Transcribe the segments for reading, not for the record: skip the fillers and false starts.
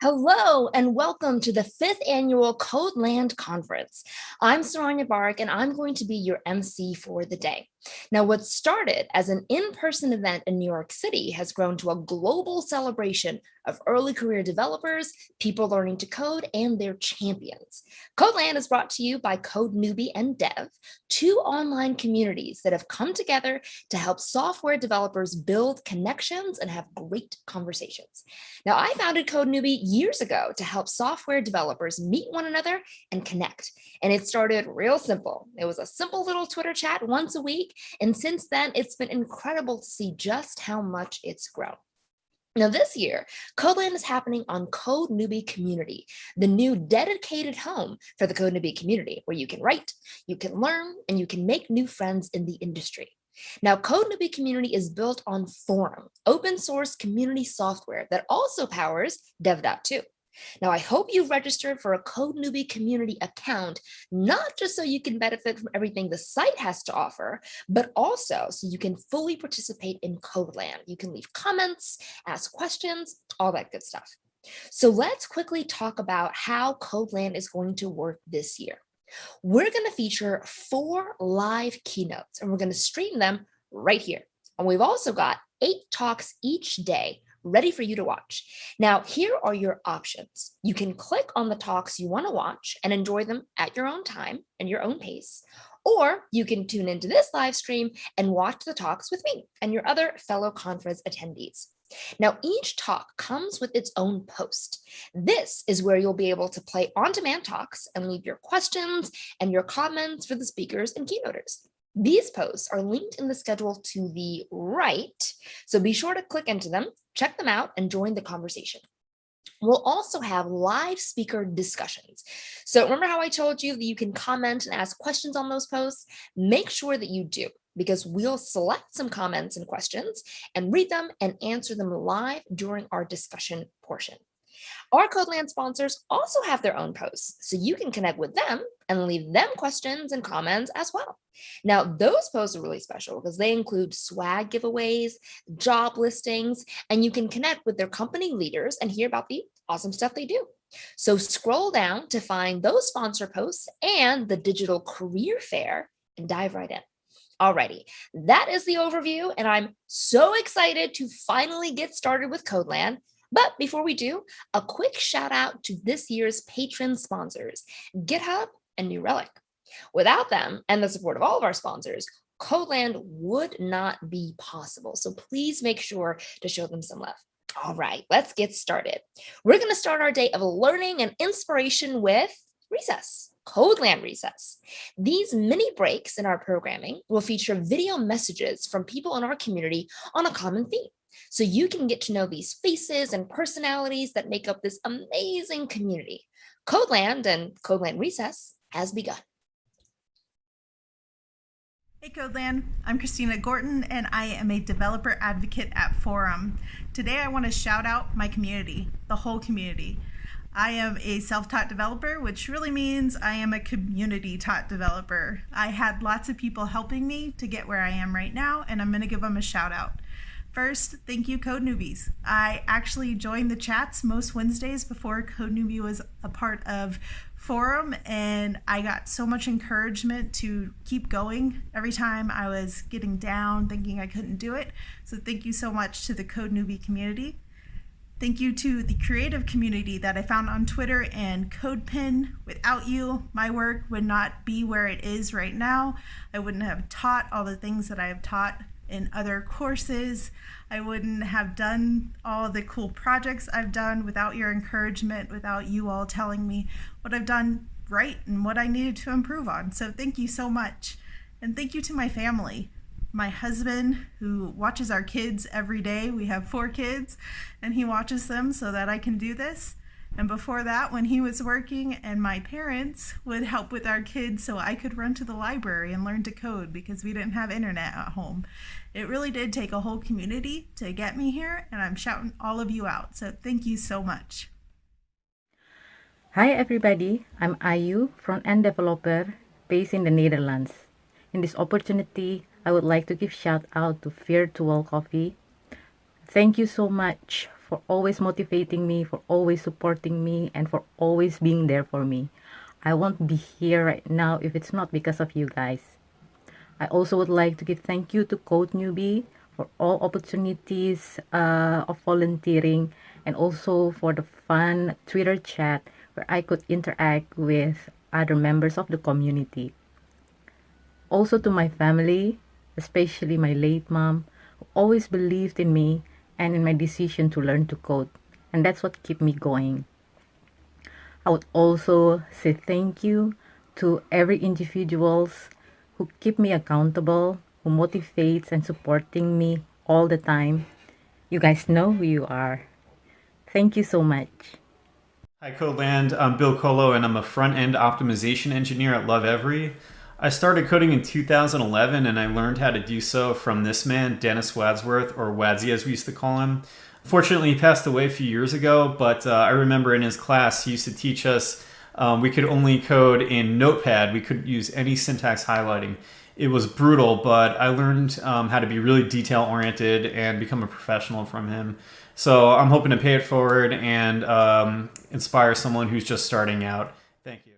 Hello and welcome to the 5th annual CodeLand Conference. I'm Saranya Bark and I'm going to be your MC for the day. Now, what started as an in-person event in New York City has grown to a global celebration of early career developers, people learning to code, and their champions. CodeLand is brought to you by Code Newbie and Dev, two online communities that have come together to help software developers build connections and have great conversations. Now, I founded Code Newbie years ago to help software developers meet one another and connect. And it started real simple. It was a simple little Twitter chat once a week. And since then, it's been incredible to see just how much it's grown. Now, this year, CodeLand is happening on Code Newbie Community, the new dedicated home for the Code Newbie community, where you can write, you can learn, and you can make new friends in the industry. Now, Code Newbie Community is built on Forum, open source community software that also powers Dev.to. Now, I hope you've registered for a Code Newbie community account, not just so you can benefit from everything the site has to offer, but also so you can fully participate in CodeLand. You can leave comments, ask questions, all that good stuff. So let's quickly talk about how CodeLand is going to work this year. We're going to feature 4 live keynotes, and we're going to stream them right here. And we've also got 8 talks each day ready for you to watch. Now, here are your options. You can click on the talks you want to watch and enjoy them at your own time and your own pace, or you can tune into this live stream and watch the talks with me and your other fellow conference attendees. Now, each talk comes with its own post. This is where you'll be able to play on-demand talks and leave your questions and your comments for the speakers and keynoters. These posts are linked in the schedule to the right, so be sure to click into them, check them out, and join the conversation. We'll also have live speaker discussions. So remember how I told you that you can comment and ask questions on those posts? Make sure that you do, because we'll select some comments and questions and read them and answer them live during our discussion portion. Our CodeLand sponsors also have their own posts, so you can connect with them and leave them questions and comments as well. Now, those posts are really special because they include swag giveaways, job listings, and you can connect with their company leaders and hear about the awesome stuff they do. So scroll down to find those sponsor posts and the digital career fair and dive right in. Alrighty, that is the overview, and I'm so excited to finally get started with CodeLand. But before we do, a quick shout out to this year's patron sponsors, GitHub and New Relic. Without them and the support of all of our sponsors, CodeLand would not be possible. So please make sure to show them some love. All right, let's get started. We're going to start our day of learning and inspiration with Recess. CodeLand Recess. These mini breaks in our programming will feature video messages from people in our community on a common theme. So you can get to know these faces and personalities that make up this amazing community. CodeLand and CodeLand Recess has begun. Hey CodeLand, I'm Christina Gorton and I am a developer advocate at Forum. Today I want to shout out my community, the whole community. I am a self-taught developer, which really means I am a community-taught developer. I had lots of people helping me to get where I am right now, and I'm going to give them a shout out. First, thank you, Code Newbies. I actually joined the chats most Wednesdays before Code Newbie was a part of Forum, and I got so much encouragement to keep going every time I was getting down, thinking I couldn't do it. So thank you so much to the Code Newbie community. Thank you to the creative community that I found on Twitter and CodePen. Without you, my work would not be where it is right now. I wouldn't have taught all the things that I have taught in other courses. I wouldn't have done all the cool projects I've done without your encouragement, without you all telling me what I've done right and what I needed to improve on. So thank you so much. And thank you to my family. My husband, who watches our kids every day. We have 4 kids, and he watches them so that I can do this. And before that, when he was working, and my parents would help with our kids so I could run to the library and learn to code because we didn't have internet at home. It really did take a whole community to get me here, and I'm shouting all of you out. So thank you so much. Hi everybody, I'm Ayu, front-end developer based in the Netherlands. In this opportunity, I would like to give shout out to Virtual Coffee. Thank you so much for always motivating me, for always supporting me, and for always being there for me. I won't be here right now if it's not because of you guys. I also would like to give thank you to Code Newbie for all opportunities of volunteering, and also for the fun Twitter chat where I could interact with other members of the community. Also to my family, especially my late mom, who always believed in me and in my decision to learn to code. And that's what kept me going. I would also say thank you to every individuals who keep me accountable, who motivates and supporting me all the time. You guys know who you are. Thank you so much. Hi, CodeLand. I'm Bill Colo, and I'm a front-end optimization engineer at LoveEvery. I started coding in 2011, and I learned how to do so from this man, Dennis Wadsworth, or Wadsy as we used to call him. Fortunately, he passed away a few years ago, but I remember in his class, he used to teach us we could only code in Notepad. We couldn't use any syntax highlighting. It was brutal, but I learned how to be really detail-oriented and become a professional from him. So I'm hoping to pay it forward and inspire someone who's just starting out. Thank you.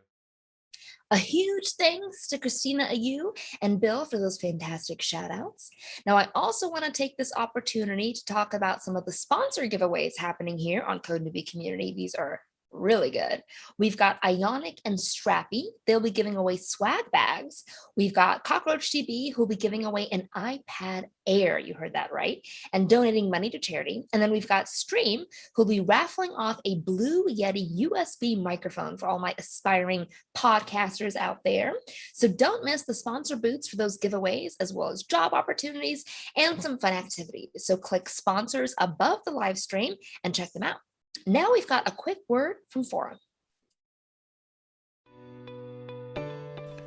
A huge thanks to Christina Ayu and Bill for those fantastic shout outs. Now, I also want to take this opportunity to talk about some of the sponsor giveaways happening here on Code Newbie Community. These are really good. We've got Ionic and Strappy. They'll be giving away swag bags. We've got Cockroach TB, who'll be giving away an iPad Air. You heard that right. And donating money to charity. And then we've got Stream, who'll be raffling off a Blue Yeti USB microphone for all my aspiring podcasters out there. So don't miss the sponsor booths for those giveaways, as well as job opportunities and some fun activities. So click sponsors above the live stream and check them out. Now we've got a quick word from Forum.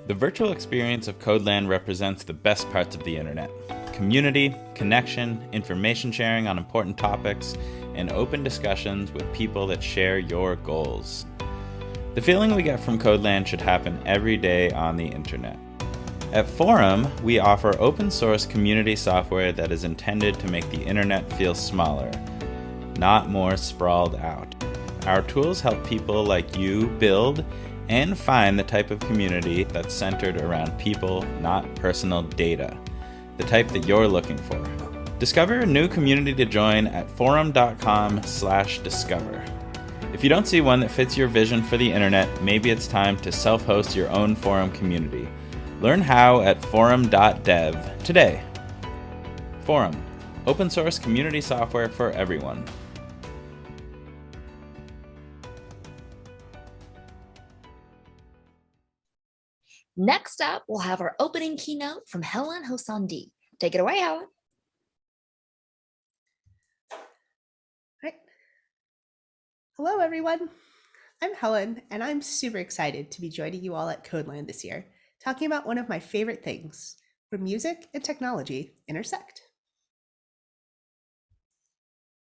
The virtual experience of CodeLand represents the best parts of the internet. Community, connection, information sharing on important topics, and open discussions with people that share your goals. The feeling we get from CodeLand should happen every day on the internet. At Forum, we offer open source community software that is intended to make the internet feel smaller, not more sprawled out. Our tools help people like you build and find the type of community that's centered around people, not personal data, the type that you're looking for. Discover a new community to join at forum.com/discover. If you don't see one that fits your vision for the internet, maybe it's time to self-host your own Forum community. Learn how at forum.dev today. Forum, open source community software for everyone. Next up, we'll have our opening keynote from Helen Hosandi. Take it away, Helen. Right. Hello, everyone. I'm Helen, and I'm super excited to be joining you all at CodeLand this year, talking about one of my favorite things, where music and technology intersect.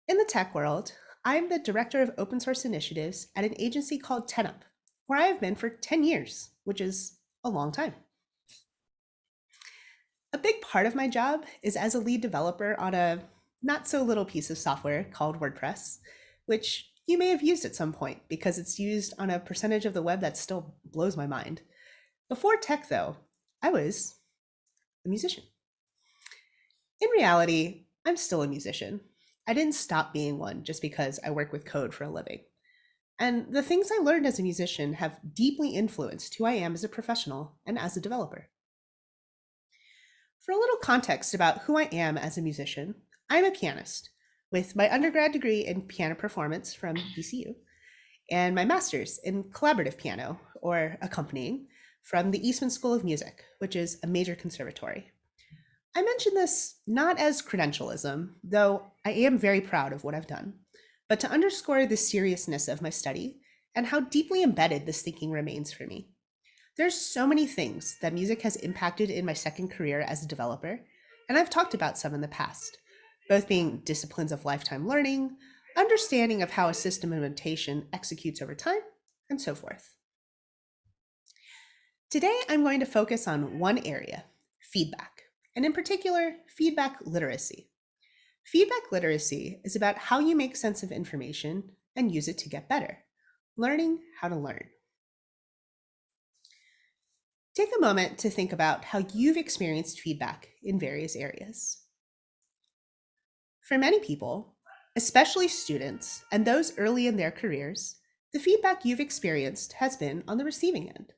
In the tech world, I'm the Director of Open Source Initiatives at an agency called 10up, where I have been for 10 years, which is a long time. A big part of my job is as a lead developer on a not so little piece of software called WordPress, which you may have used at some point because it's used on a percentage of the web that still blows my mind. Before tech, though, I was a musician. In reality, I'm still a musician. I didn't stop being one just because I work with code for a living. And the things I learned as a musician have deeply influenced who I am as a professional and as a developer. For a little context about who I am as a musician, I'm a pianist with my undergrad degree in piano performance from VCU and my master's in collaborative piano, or accompanying, from the Eastman School of Music, which is a major conservatory. I mention this not as credentialism, though I am very proud of what I've done, but to underscore the seriousness of my study and how deeply embedded this thinking remains for me. There's so many things that music has impacted in my second career as a developer, and I've talked about some in the past, both being disciplines of lifetime learning, understanding of how a system implementation executes over time, and so forth. Today, I'm going to focus on one area, feedback, and in particular, feedback literacy. Feedback literacy is about how you make sense of information and use it to get better, learning how to learn. Take a moment to think about how you've experienced feedback in various areas. For many people, especially students and those early in their careers, the feedback you've experienced has been on the receiving end.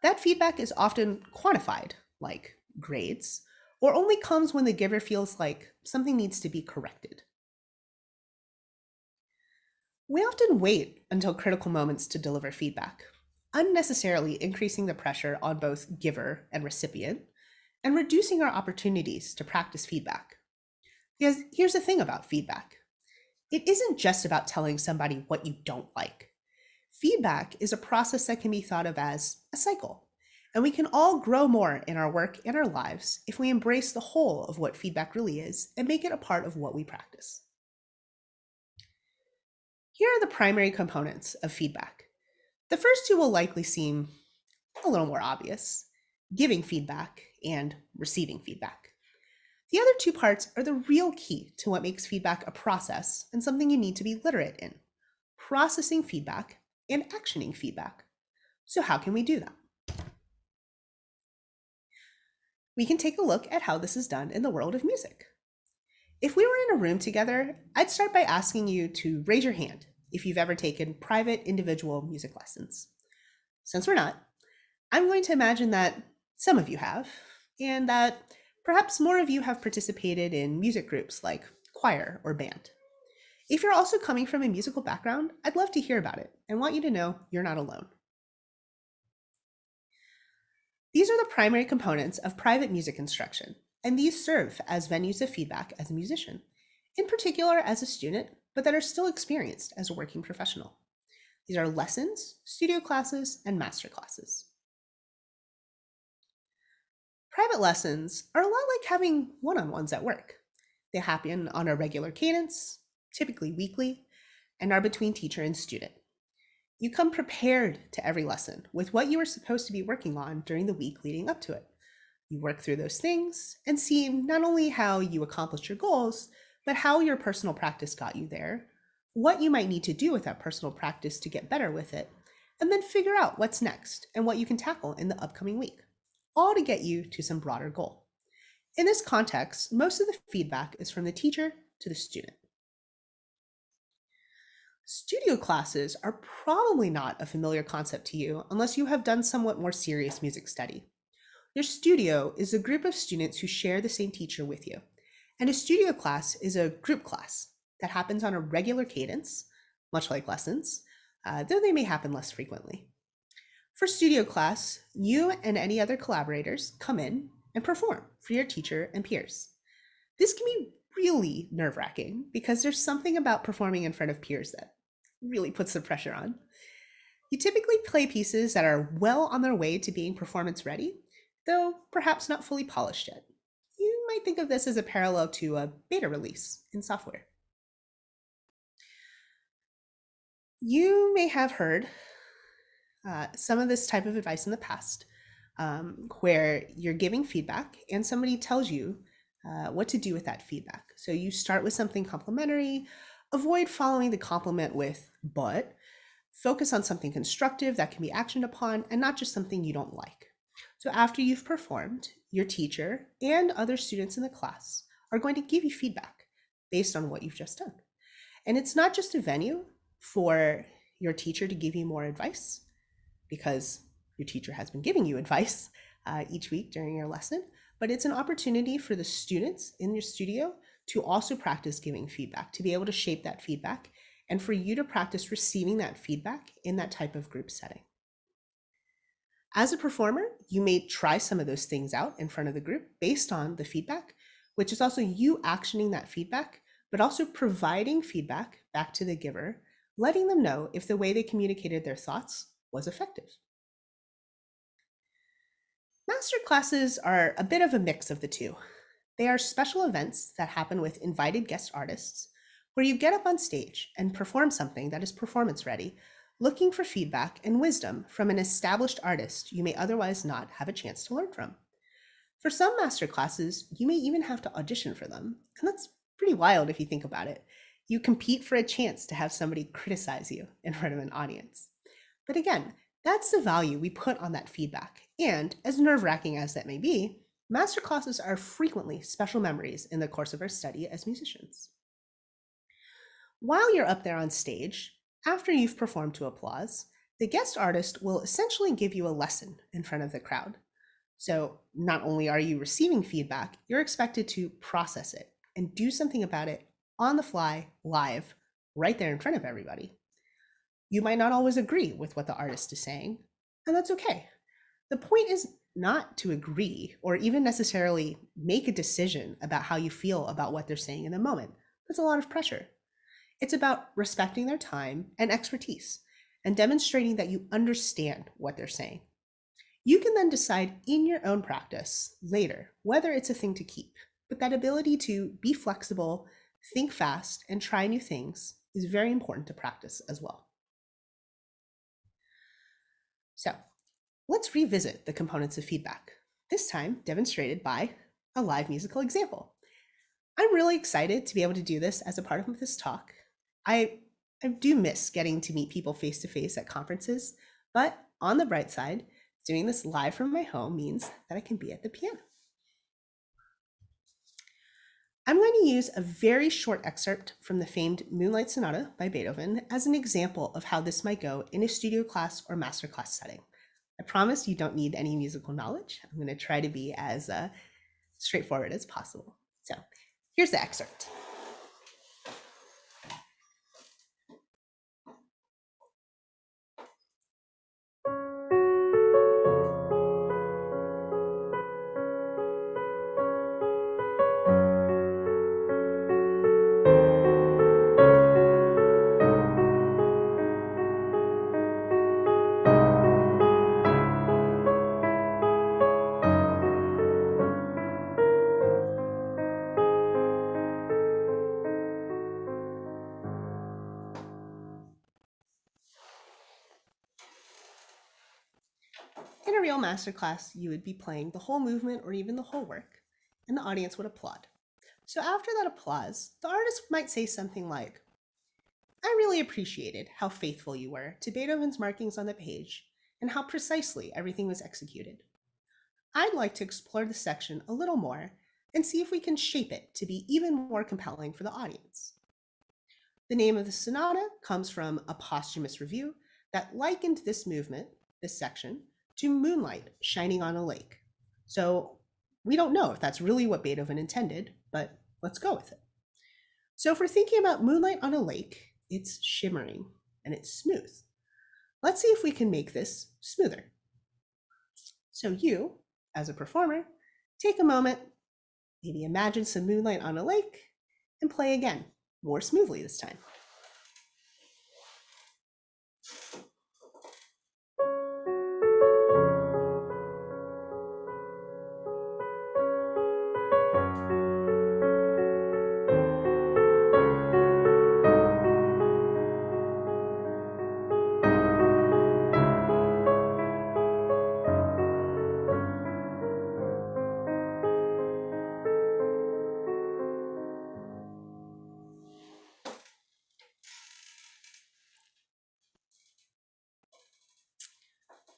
That feedback is often quantified, like grades, or only comes when the giver feels like something needs to be corrected. We often wait until critical moments to deliver feedback, unnecessarily increasing the pressure on both giver and recipient, and reducing our opportunities to practice feedback. Because here's the thing about feedback. It isn't just about telling somebody what you don't like. Feedback is a process that can be thought of as a cycle, and we can all grow more in our work and our lives if we embrace the whole of what feedback really is and make it a part of what we practice. Here are the primary components of feedback. The first two will likely seem a little more obvious: giving feedback and receiving feedback. The other two parts are the real key to what makes feedback a process and something you need to be literate in: processing feedback and actioning feedback. So how can we do that? We can take a look at how this is done in the world of music. If we were in a room together, I'd start by asking you to raise your hand if you've ever taken private individual music lessons. Since we're not, I'm going to imagine that some of you have, and that perhaps more of you have participated in music groups like choir or band. If you're also coming from a musical background, I'd love to hear about it and want you to know you're not alone. These are the primary components of private music instruction, and these serve as venues of feedback as a musician, in particular as a student, but that are still experienced as a working professional. These are lessons, studio classes, and master classes. Private lessons are a lot like having one-on-ones at work. They happen on a regular cadence, typically weekly, and are between teacher and student. You come prepared to every lesson with what you were supposed to be working on during the week leading up to it. You work through those things and see not only how you accomplished your goals, but how your personal practice got you there, what you might need to do with that personal practice to get better with it, and then figure out what's next and what you can tackle in the upcoming week, all to get you to some broader goal. In this context, most of the feedback is from the teacher to the student. Studio classes are probably not a familiar concept to you unless you have done somewhat more serious music study. Your studio is a group of students who share the same teacher with you, and a studio class is a group class that happens on a regular cadence, much like lessons, though they may happen less frequently. For studio class, you and any other collaborators come in and perform for your teacher and peers. This can be really nerve-wracking because there's something about performing in front of peers that really puts the pressure on. You typically play pieces that are well on their way to being performance ready, though perhaps not fully polished yet. You might think of this as a parallel to a beta release in software. You may have heard some of this type of advice in the past, where you're giving feedback and somebody tells you what to do with that feedback. So you start with something complimentary, avoid following the compliment with "but," focus on something constructive that can be actioned upon and not just something you don't like. So after you've performed, your teacher and other students in the class are going to give you feedback based on what you've just done. And it's not just a venue for your teacher to give you more advice, because your teacher has been giving you advice each week during your lesson, but it's an opportunity for the students in your studio to also practice giving feedback, to be able to shape that feedback, and for you to practice receiving that feedback in that type of group setting. As a performer, you may try some of those things out in front of the group based on the feedback, which is also you actioning that feedback, but also providing feedback back to the giver, letting them know if the way they communicated their thoughts was effective. Master classes are a bit of a mix of the two. They are special events that happen with invited guest artists, where you get up on stage and perform something that is performance ready, looking for feedback and wisdom from an established artist you may otherwise not have a chance to learn from. For some master classes, you may even have to audition for them, and that's Pretty wild if you think about it. You compete for a chance to have somebody criticize you in front of an audience. But again, that's the value we put on that feedback. And as nerve-wracking as that may be, masterclasses are frequently special memories in the course of our study as musicians. While you're up there on stage, after you've performed to applause, the guest artist will essentially give you a lesson in front of the crowd. So not only are you receiving feedback, you're expected to process it and do something about it on the fly, live, right there in front of everybody. You might not always agree with what the artist is saying, and that's okay. The point is not to agree or even necessarily make a decision about how you feel about what they're saying in the moment. That's a lot of pressure. It's about respecting their time and expertise and demonstrating that you understand what they're saying. You can then decide in your own practice later whether it's a thing to keep, but that ability to be flexible, think fast, and try new things is very important to practice as well. So let's revisit the components of feedback, this time demonstrated by a live musical example. I'm really excited to be able to do this as a part of this talk. I do miss getting to meet people face-to-face at conferences, but on the bright side, doing this live from my home means that I can be at the piano. I'm going to use a very short excerpt from the famed Moonlight Sonata by Beethoven as an example of how this might go in a studio class or masterclass setting. I promise you don't need any musical knowledge. I'm going to try to be as straightforward as possible. So here's the excerpt. In a real masterclass, you would be playing the whole movement or even the whole work, and the audience would applaud. So after that applause, the artist might say something like, "I really appreciated how faithful you were to Beethoven's markings on the page and how precisely everything was executed. I'd like to explore the section a little more and see if we can shape it to be even more compelling for the audience." The name of the sonata comes from a posthumous review that likened this movement, this section, to moonlight shining on a lake. So we don't know if that's really what Beethoven intended, but let's go with it. So if we're thinking about moonlight on a lake, it's shimmering and it's smooth. Let's see if we can make this smoother. So you, as a performer, take a moment, maybe imagine some moonlight on a lake, and play again, more smoothly this time.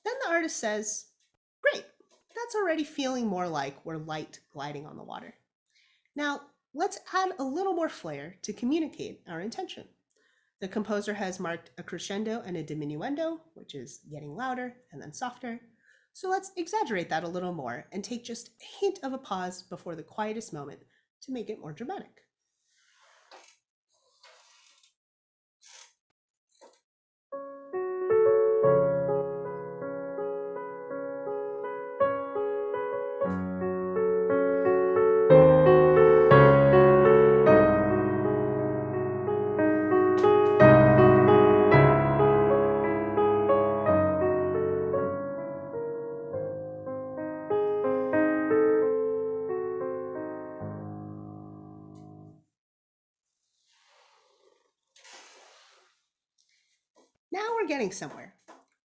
Then the artist says, "Great, that's already feeling more like we're light gliding on the water. Now, let's add a little more flair to communicate our intention." The composer has marked a crescendo and a diminuendo, which is getting louder and then softer. So let's exaggerate that a little more and take just a hint of a pause before the quietest moment to make it more dramatic. Now we're getting somewhere.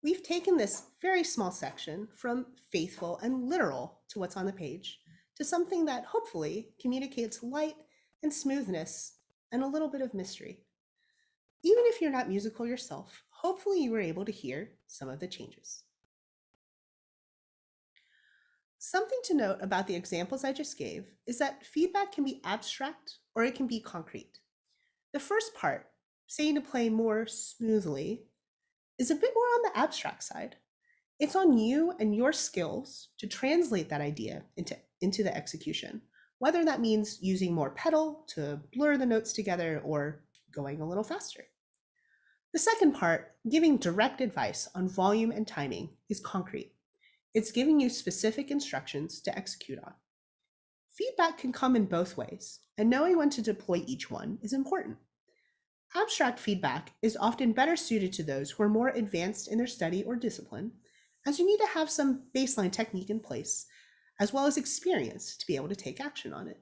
We've taken this very small section from faithful and literal to what's on the page to something that hopefully communicates light and smoothness, and a little bit of mystery. Even if you're not musical yourself, hopefully you were able to hear some of the changes. Something to note about the examples I just gave is that feedback can be abstract or it can be concrete. The first part, saying to play more smoothly, is a bit more on the abstract side. It's on you and your skills to translate that idea into the execution, whether that means using more pedal to blur the notes together or going a little faster. The second part, giving direct advice on volume and timing, is concrete. It's giving you specific instructions to execute on. Feedback can come in both ways, and knowing when to deploy each one is important. Abstract feedback is often better suited to those who are more advanced in their study or discipline, as you need to have some baseline technique in place, as well as experience to be able to take action on it.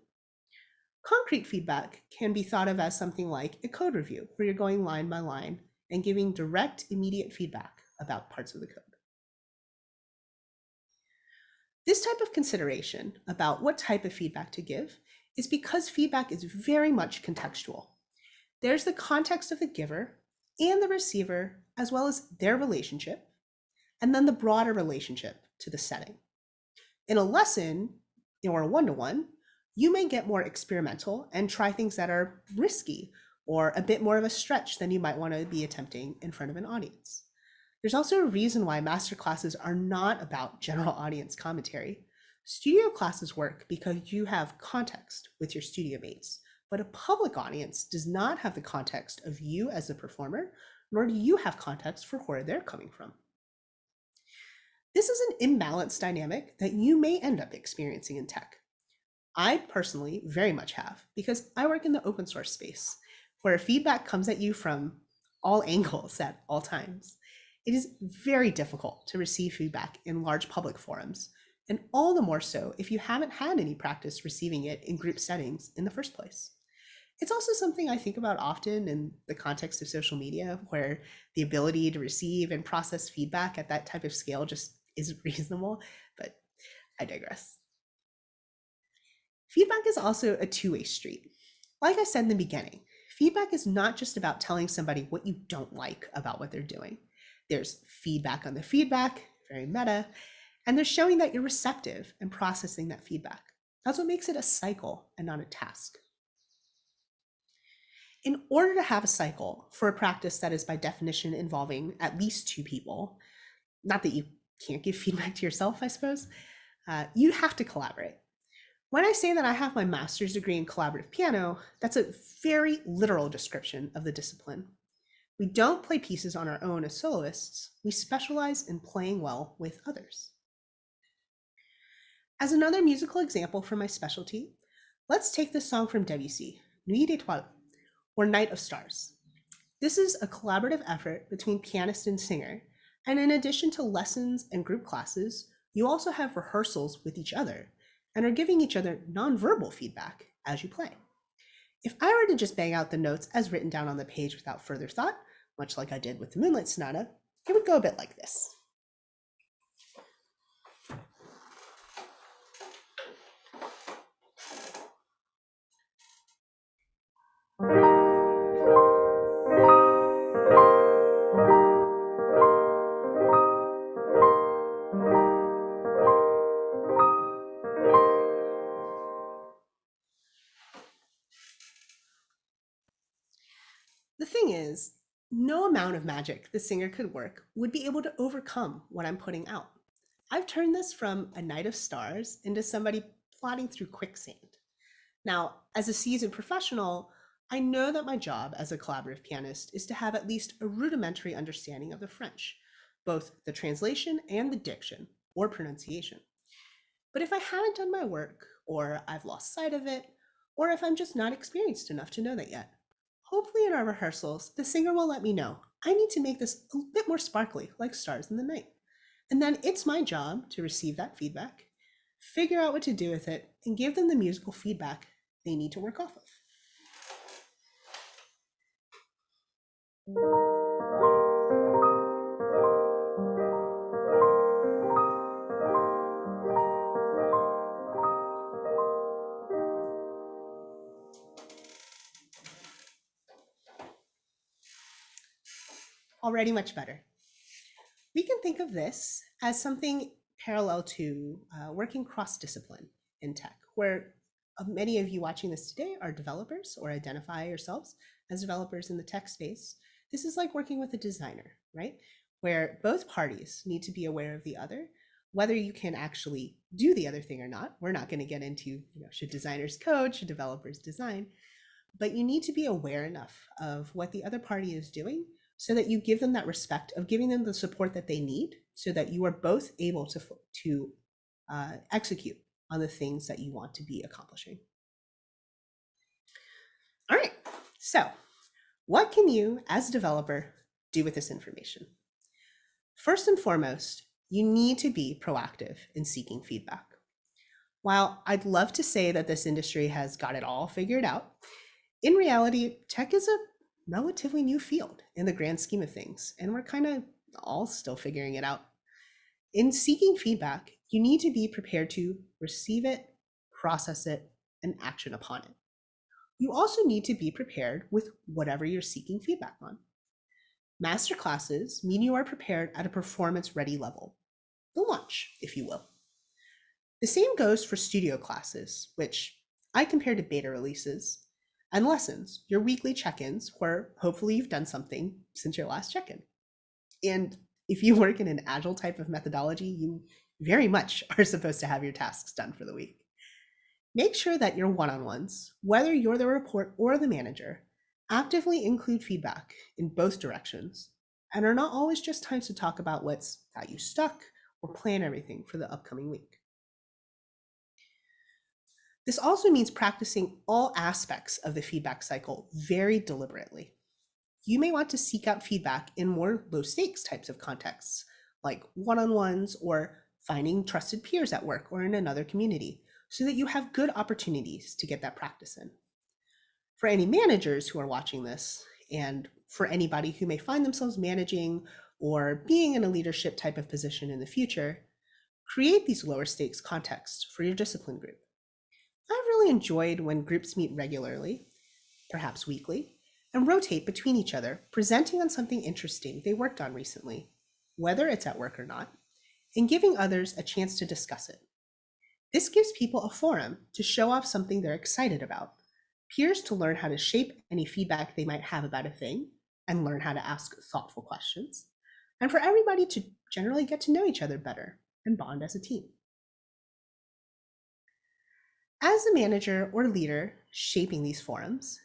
Concrete feedback can be thought of as something like a code review, where you're going line by line and giving direct, immediate feedback about parts of the code. This type of consideration about what type of feedback to give is because feedback is very much contextual. There's the context of the giver and the receiver, as well as their relationship, and then the broader relationship to the setting. In a lesson or a one-to-one, you may get more experimental and try things that are risky or a bit more of a stretch than you might want to be attempting in front of an audience. There's also a reason why master classes are not about general audience commentary. Studio classes work because you have context with your studio mates, but a public audience does not have the context of you as a performer, nor do you have context for where they're coming from. This is an imbalanced dynamic that you may end up experiencing in tech. I personally very much have, because I work in the open source space, where feedback comes at you from all angles at all times. It is very difficult to receive feedback in large public forums, and all the more so if you haven't had any practice receiving it in group settings in the first place. It's also something I think about often in the context of social media, where the ability to receive and process feedback at that type of scale just isn't reasonable, but I digress. Feedback is also a two-way street. Like I said in the beginning, feedback is not just about telling somebody what you don't like about what they're doing. There's feedback on the feedback, very meta, and there's showing that you're receptive and processing that feedback. That's what makes it a cycle and not a task. In order to have a cycle for a practice that is by definition involving at least two people, not that you can't give feedback to yourself, I suppose, you have to collaborate. When I say that I have my master's degree in collaborative piano, that's a very literal description of the discipline. We don't play pieces on our own as soloists, we specialize in playing well with others. As another musical example for my specialty, let's take this song from Debussy, Nuit d'étoiles, or Night of Stars. This is a collaborative effort between pianist and singer, and in addition to lessons and group classes, you also have rehearsals with each other and are giving each other nonverbal feedback as you play. If I were to just bang out the notes as written down on the page without further thought, much like I did with the Moonlight Sonata, it would go a bit like this. The thing is, no amount of magic the singer could work would be able to overcome what I'm putting out. I've turned this from a night of stars into somebody plodding through quicksand. Now, as a seasoned professional, I know that my job as a collaborative pianist is to have at least a rudimentary understanding of the French, both the translation and the diction or pronunciation. But if I haven't done my work, or I've lost sight of it, or if I'm just not experienced enough to know that yet, hopefully in our rehearsals, the singer will let me know I need to make this a bit more sparkly, like stars in the night. And then it's my job to receive that feedback, figure out what to do with it, and give them the musical feedback they need to work off of. already much better. We can think of this as something parallel to working cross-discipline in tech, where many of you watching this today are developers or identify yourselves as developers in the tech space. This is like working with a designer, right? Where both parties need to be aware of the other, whether you can actually do the other thing or not. We're not going to get into, should designers code, should developers design, but you need to be aware enough of what the other party is doing so that you give them that respect of giving them the support that they need so that you are both able to execute on the things that you want to be accomplishing. All right, so what can you as a developer do with this information? First and foremost, you need to be proactive in seeking feedback. While I'd love to say that this industry has got it all figured out, in reality, tech is a relatively new field in the grand scheme of things, and we're kind of all still figuring it out. In seeking feedback, you need to be prepared to receive it, process it, and action upon it. You also need to be prepared with whatever you're seeking feedback on. Master classes mean you are prepared at a performance-ready level, the launch, if you will. The same goes for studio classes, which I compare to beta releases, and lessons, your weekly check-ins, where hopefully you've done something since your last check-in. And if you work in an agile type of methodology, you very much are supposed to have your tasks done for the week. Make sure that your one-on-ones, whether you're the report or the manager, actively include feedback in both directions and are not always just times to talk about what's got you stuck or plan everything for the upcoming week. This also means practicing all aspects of the feedback cycle very deliberately. You may want to seek out feedback in more low-stakes types of contexts, like one-on-ones or finding trusted peers at work or in another community, so that you have good opportunities to get that practice in. For any managers who are watching this, and for anybody who may find themselves managing or being in a leadership type of position in the future, create these lower stakes contexts for your discipline group. I've really enjoyed when groups meet regularly, perhaps weekly, and rotate between each other, presenting on something interesting they worked on recently, whether it's at work or not, and giving others a chance to discuss it. This gives people a forum to show off something they're excited about, peers to learn how to shape any feedback they might have about a thing and learn how to ask thoughtful questions, and for everybody to generally get to know each other better and bond as a team. As a manager or leader shaping these forums,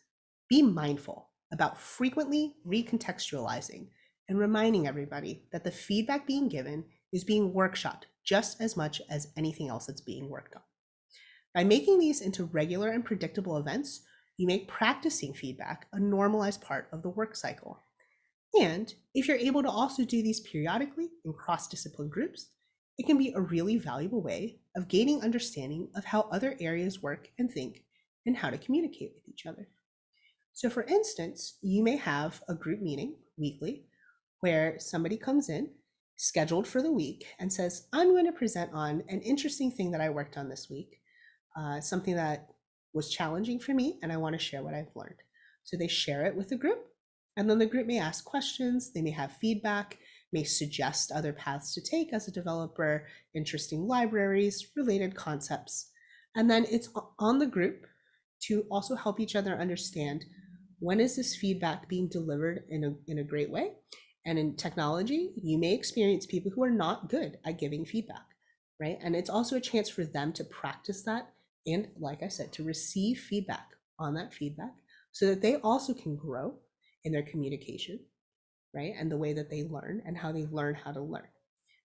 be mindful about frequently recontextualizing and reminding everybody that the feedback being given is being workshopped just as much as anything else that's being worked on. By making these into regular and predictable events, you make practicing feedback a normalized part of the work cycle. And if you're able to also do these periodically in cross-discipline groups, it can be a really valuable way of gaining understanding of how other areas work and think and how to communicate with each other. So for instance, you may have a group meeting weekly where somebody comes in scheduled for the week and says, I'm going to present on an interesting thing that I worked on this week, something that was challenging for me, and I want to share what I've learned. So they share it with the group, and then the group may ask questions, they may have feedback, may suggest other paths to take as a developer, interesting libraries, related concepts. And then it's on the group to also help each other understand when is this feedback being delivered in a great way. And in technology, you may experience people who are not good at giving feedback, right? And it's also a chance for them to practice that and, like I said, to receive feedback on that feedback so that they also can grow in their communication, right? And the way that they learn and how they learn how to learn.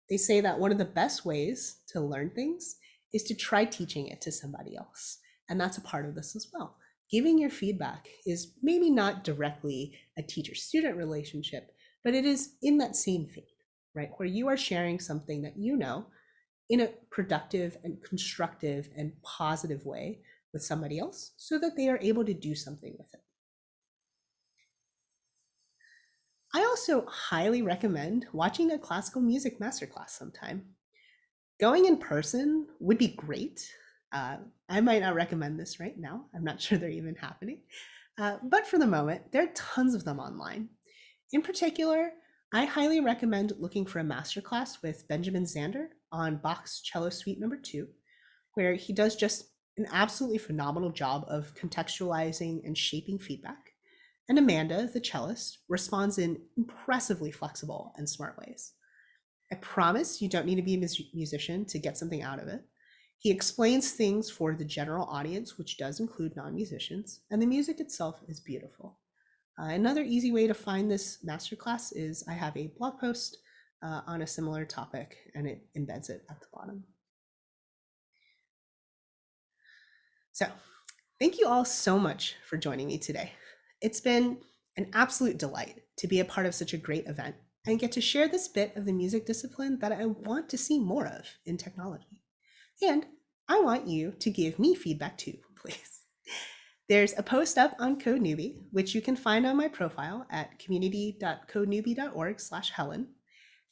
They say that one of the best ways to learn things is to try teaching it to somebody else. And that's a part of this as well. Giving your feedback is maybe not directly a teacher-student relationship, but it is in that same vein, right? Where you are sharing something that you know in a productive and constructive and positive way with somebody else so that they are able to do something with it. I also highly recommend watching a classical music masterclass sometime. Going in person would be great. I might not recommend this right now. I'm not sure they're even happening. But for the moment, there are tons of them online. In particular, I highly recommend looking for a masterclass with Benjamin Zander on Bach's Cello Suite No. 2, where he does just an absolutely phenomenal job of contextualizing and shaping feedback. And Amanda, the cellist, responds in impressively flexible and smart ways. I promise you don't need to be a musician to get something out of it. He explains things for the general audience, which does include non-musicians, and the music itself is beautiful. Another easy way to find this masterclass is I have a blog post on a similar topic, and it embeds it at the bottom. So thank you all so much for joining me today. It's been an absolute delight to be a part of such a great event and get to share this bit of the music discipline that I want to see more of in technology. And I want you to give me feedback too, please. There's a post up on Code Newbie, which you can find on my profile at community.codenewbie.org/Helen,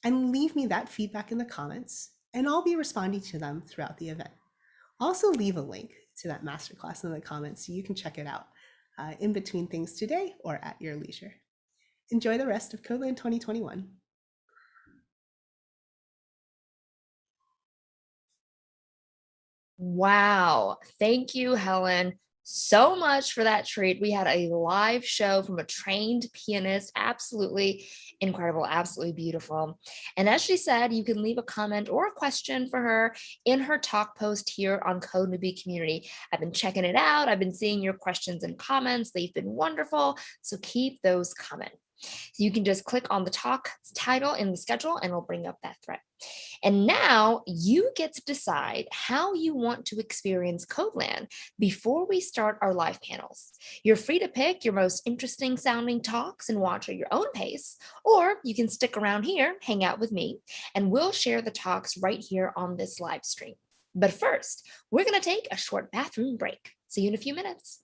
and leave me that feedback in the comments, and I'll be responding to them throughout the event. Also leave a link to that masterclass in the comments so you can check it out in between things today or at your leisure. Enjoy the rest of CodeLand 2021. Wow. Thank you, Helen, so much for that treat. We had a live show from a trained pianist. Absolutely incredible, absolutely beautiful. And as she said, you can leave a comment or a question for her in her talk post here on Code Newbie Community. I've been checking it out. I've been seeing your questions and comments. They've been wonderful. So keep those coming. So you can just click on the talk title in the schedule and it'll bring up that thread. And now you get to decide how you want to experience CodeLand before we start our live panels. You're free to pick your most interesting sounding talks and watch at your own pace, or you can stick around here, hang out with me, and we'll share the talks right here on this live stream. But first, we're going to take a short bathroom break. See you in a few minutes.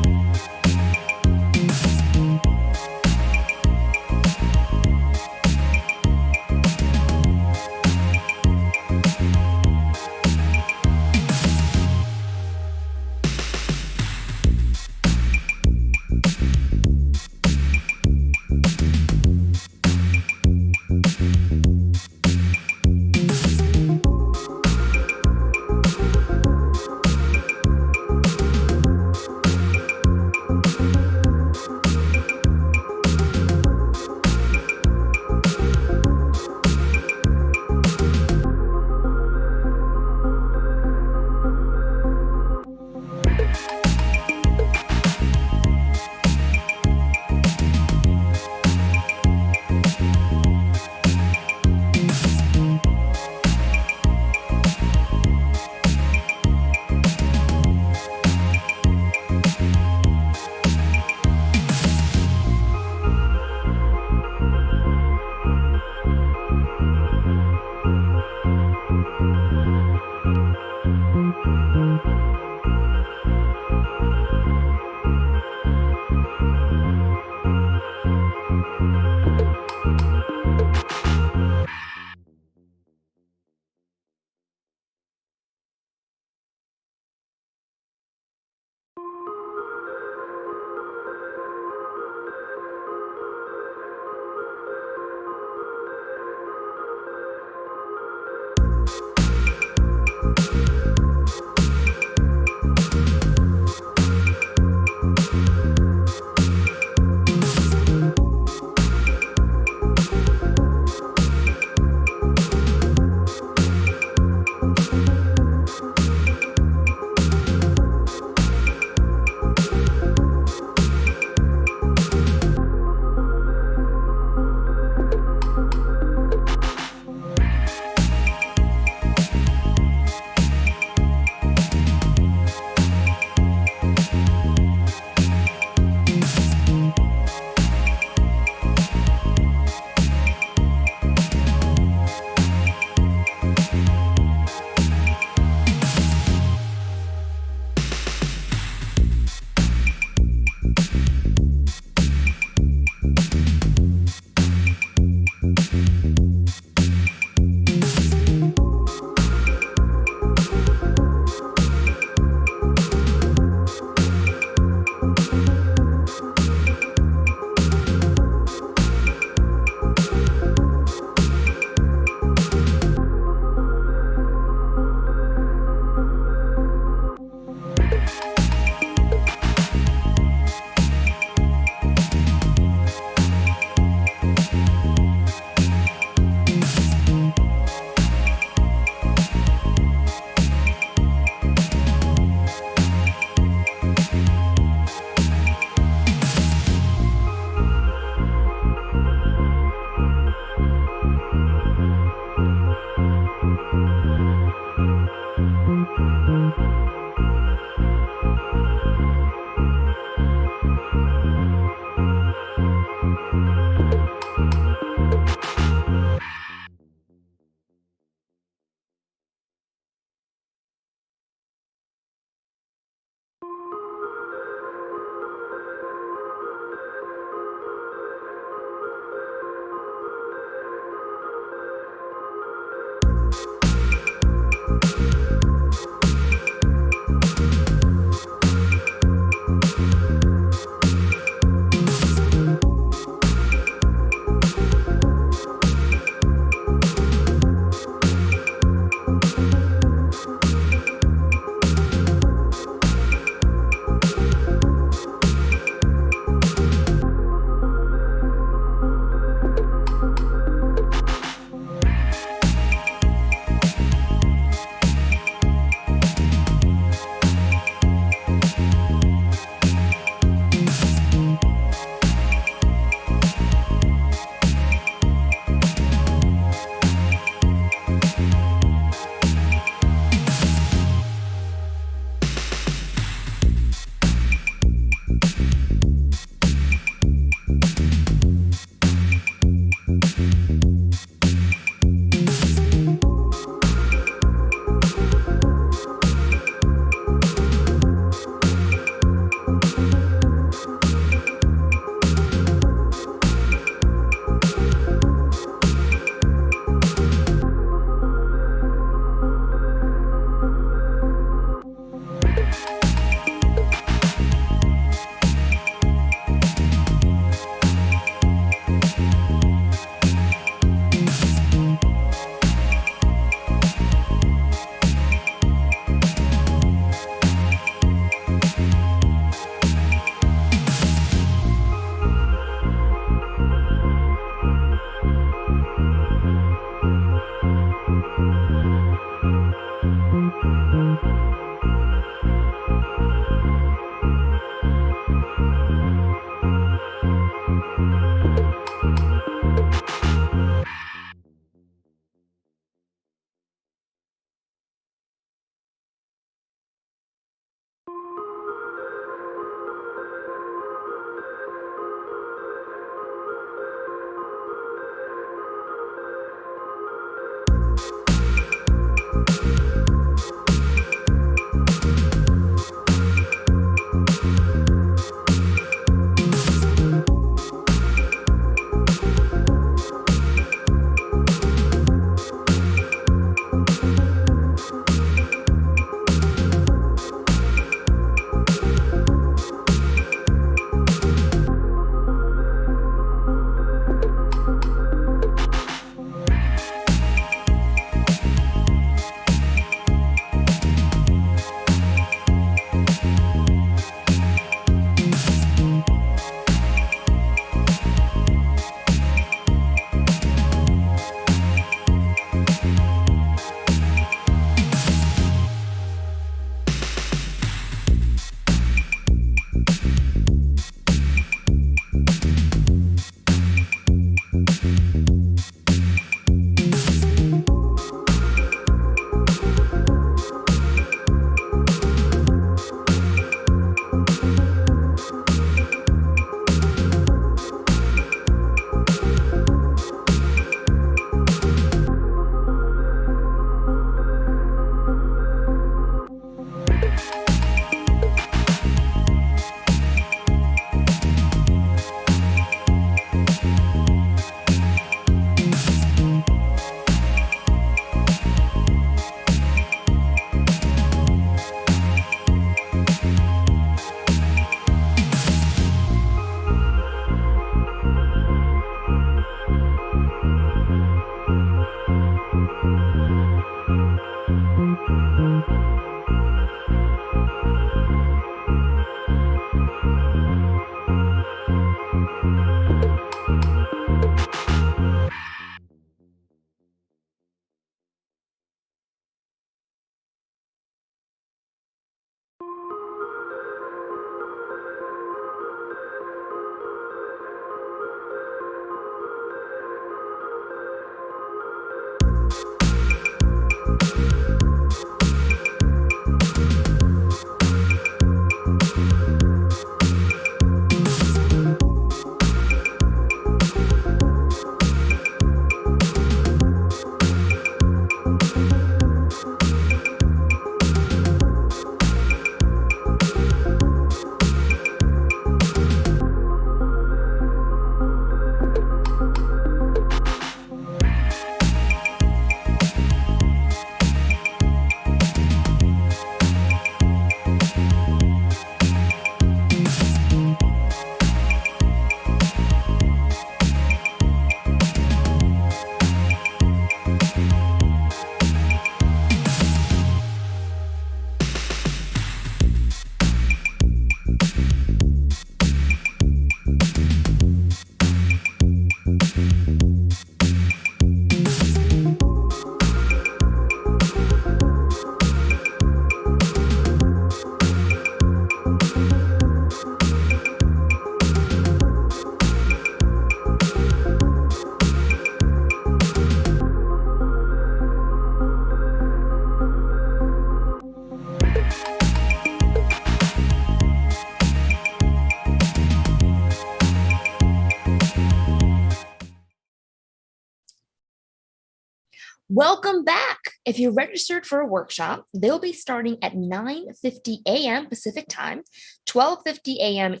Welcome back. If you're registered for a workshop, they'll be starting at 9:50 a.m. Pacific time, 12:50 a.m.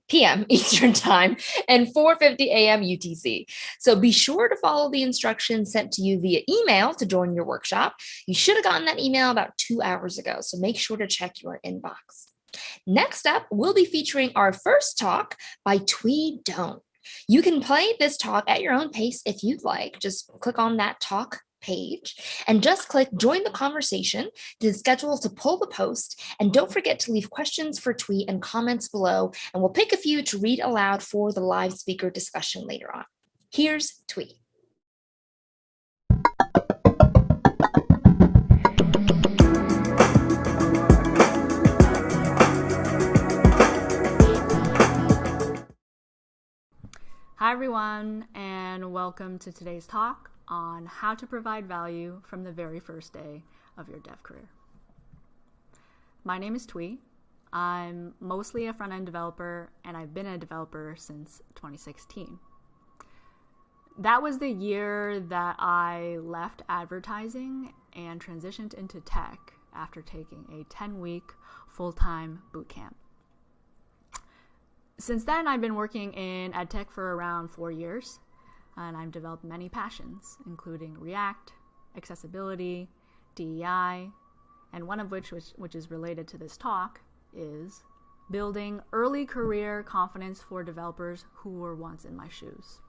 PM Eastern time, and 4:50 a.m. UTC. So be sure to follow the instructions sent to you via email to join your workshop. You should have gotten that email about 2 hours ago, so make sure to check your inbox. Next up, we'll be featuring our first talk by Twee Don't. You can play this talk at your own pace if you'd like. Just click on that talk page and just click join the conversation to schedule to pull the post. And don't forget to leave questions for Twee and comments below, and we'll pick a few to read aloud for the live speaker discussion later on. Here's Twee. Hi everyone, and welcome to today's talk on how to provide value from the very first day of your dev career. My name is Twee. I'm mostly a front-end developer, and I've been a developer since 2016. That was the year that I left advertising and transitioned into tech after taking a 10-week full-time bootcamp. Since then, I've been working in edtech for around 4 years, and I've developed many passions, including React, accessibility, DEI, and one of which is related to this talk, is building early career confidence for developers who were once in my shoes.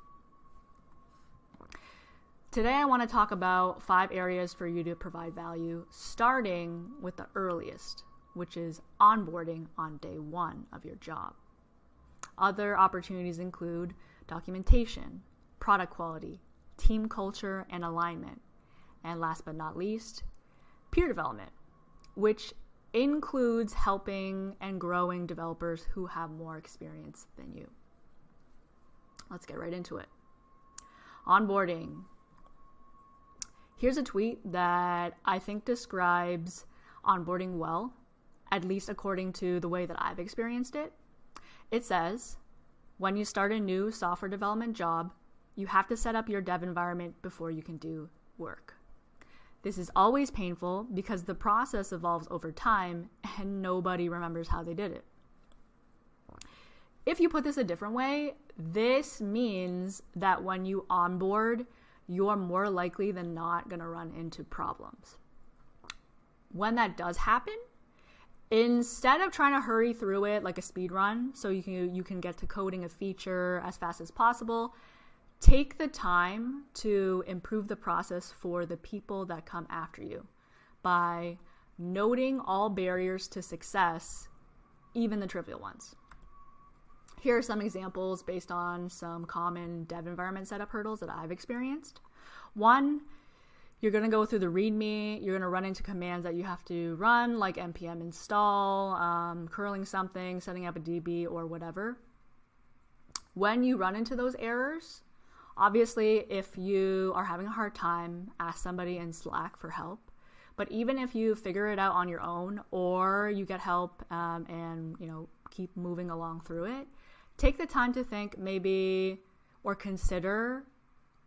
Today, I want to talk about 5 areas for you to provide value, starting with the earliest, which is onboarding on day 1 of your job. Other opportunities include documentation, product quality, team culture and alignment, and last but not least, peer development, which includes helping and growing developers who have more experience than you. Let's get right into it. Onboarding. Here's a tweet that I think describes onboarding well, at least according to the way that I've experienced it. It says, when you start a new software development job, you have to set up your dev environment before you can do work. This is always painful because the process evolves over time and nobody remembers how they did it. If you put this a different way, this means that when you onboard, you're more likely than not going to run into problems. When that does happen, instead of trying to hurry through it like a speed run so you can get to coding a feature as fast as possible, take the time to improve the process for the people that come after you by noting all barriers to success, even the trivial ones. Here are some examples based on some common dev environment setup hurdles that I've experienced. 1, you're going to go through the README. You're going to run into commands that you have to run, like npm install, curling something, setting up a DB, or whatever. When you run into those errors, obviously, if you are having a hard time, ask somebody in Slack for help. But even if you figure it out on your own, or you get help and keep moving along through it, take the time to think maybe or consider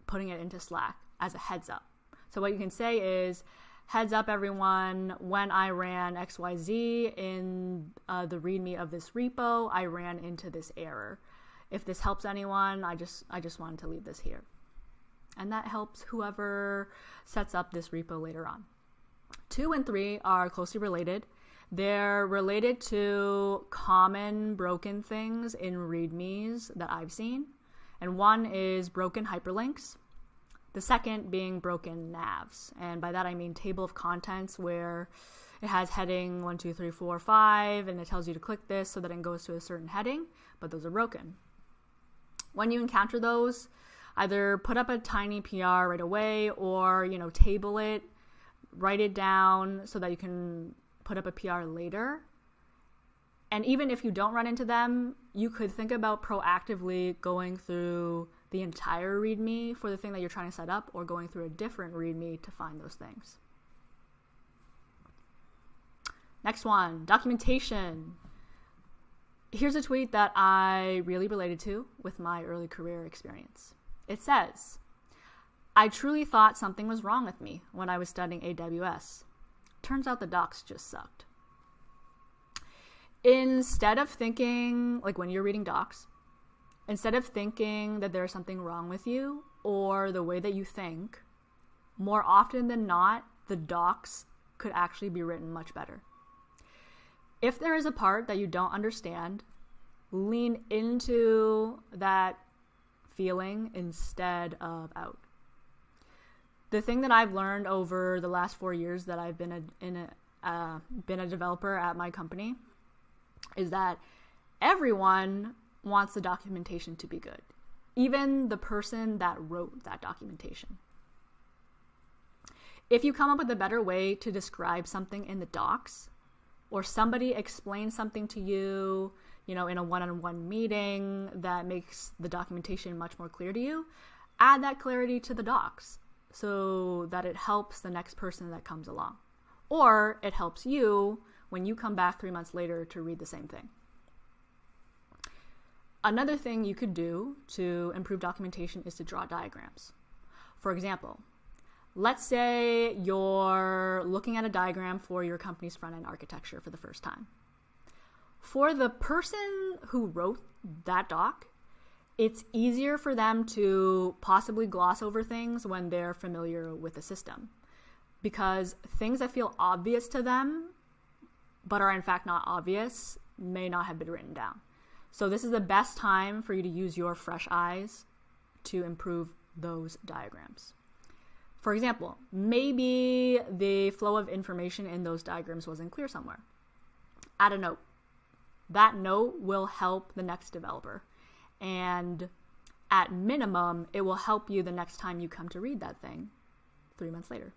putting it into Slack as a heads up. So what you can say is, heads up everyone, when I ran XYZ in the README of this repo, I ran into this error. If this helps anyone, I just wanted to leave this here. And that helps whoever sets up this repo later on. 2 and 3 are closely related. They're related to common broken things in READMEs that I've seen. And 1 is broken hyperlinks. The second being broken navs. And by that I mean table of contents where it has heading 1, 2, 3, 4, 5, and it tells you to click this so that it goes to a certain heading, but those are broken. When you encounter those, either put up a tiny PR right away or, table it, write it down so that you can put up a PR later. And even if you don't run into them, you could think about proactively going through the entire README for the thing that you're trying to set up, or going through a different README to find those things. Next one, documentation. Here's a tweet that I really related to with my early career experience. It says, I truly thought something was wrong with me when I was studying AWS. Turns out the docs just sucked. Instead of thinking, like when you're reading docs, instead of thinking that there's something wrong with you or the way that you think, more often than not, the docs could actually be written much better. If there is a part that you don't understand, lean into that feeling instead of out. The thing that I've learned over the last 4 years that I've been a developer at my company is that everyone wants the documentation to be good, even the person that wrote that documentation. If you come up with a better way to describe something in the docs, or somebody explains something to you, in a one-on-one meeting that makes the documentation much more clear to you, add that clarity to the docs so that it helps the next person that comes along. Or it helps you when you come back 3 months later to read the same thing. Another thing you could do to improve documentation is to draw diagrams. For example, let's say you're looking at a diagram for your company's front-end architecture for the first time. For the person who wrote that doc, it's easier for them to possibly gloss over things when they're familiar with the system, because things that feel obvious to them but are in fact not obvious may not have been written down. So this is the best time for you to use your fresh eyes to improve those diagrams. For example, maybe the flow of information in those diagrams wasn't clear somewhere. Add a note. That note will help the next developer. And at minimum, it will help you the next time you come to read that thing 3 months later.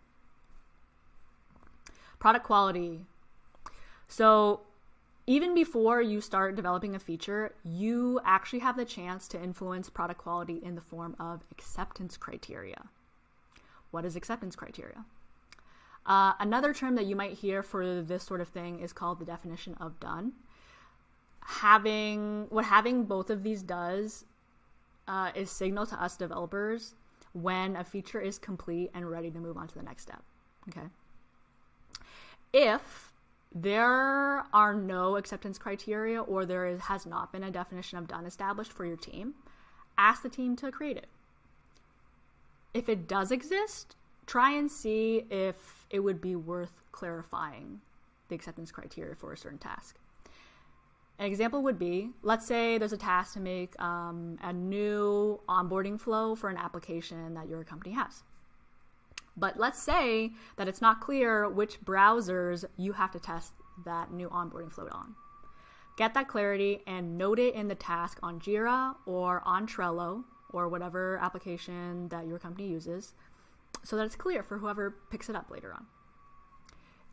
Product quality. So even before you start developing a feature, you actually have the chance to influence product quality in the form of acceptance criteria. What is acceptance criteria? Another term that you might hear for this sort of thing is called the definition of done. What having both of these does is signal to us developers when a feature is complete and ready to move on to the next step. Okay. If there are no acceptance criteria or there has not been a definition of done established for your team, ask the team to create it. If it does exist, try and see if it would be worth clarifying the acceptance criteria for a certain task. An example would be, let's say there's a task to make a new onboarding flow for an application that your company has. But let's say that it's not clear which browsers you have to test that new onboarding flow on. Get that clarity and note it in the task on Jira or on Trello or whatever application that your company uses so that it's clear for whoever picks it up later on.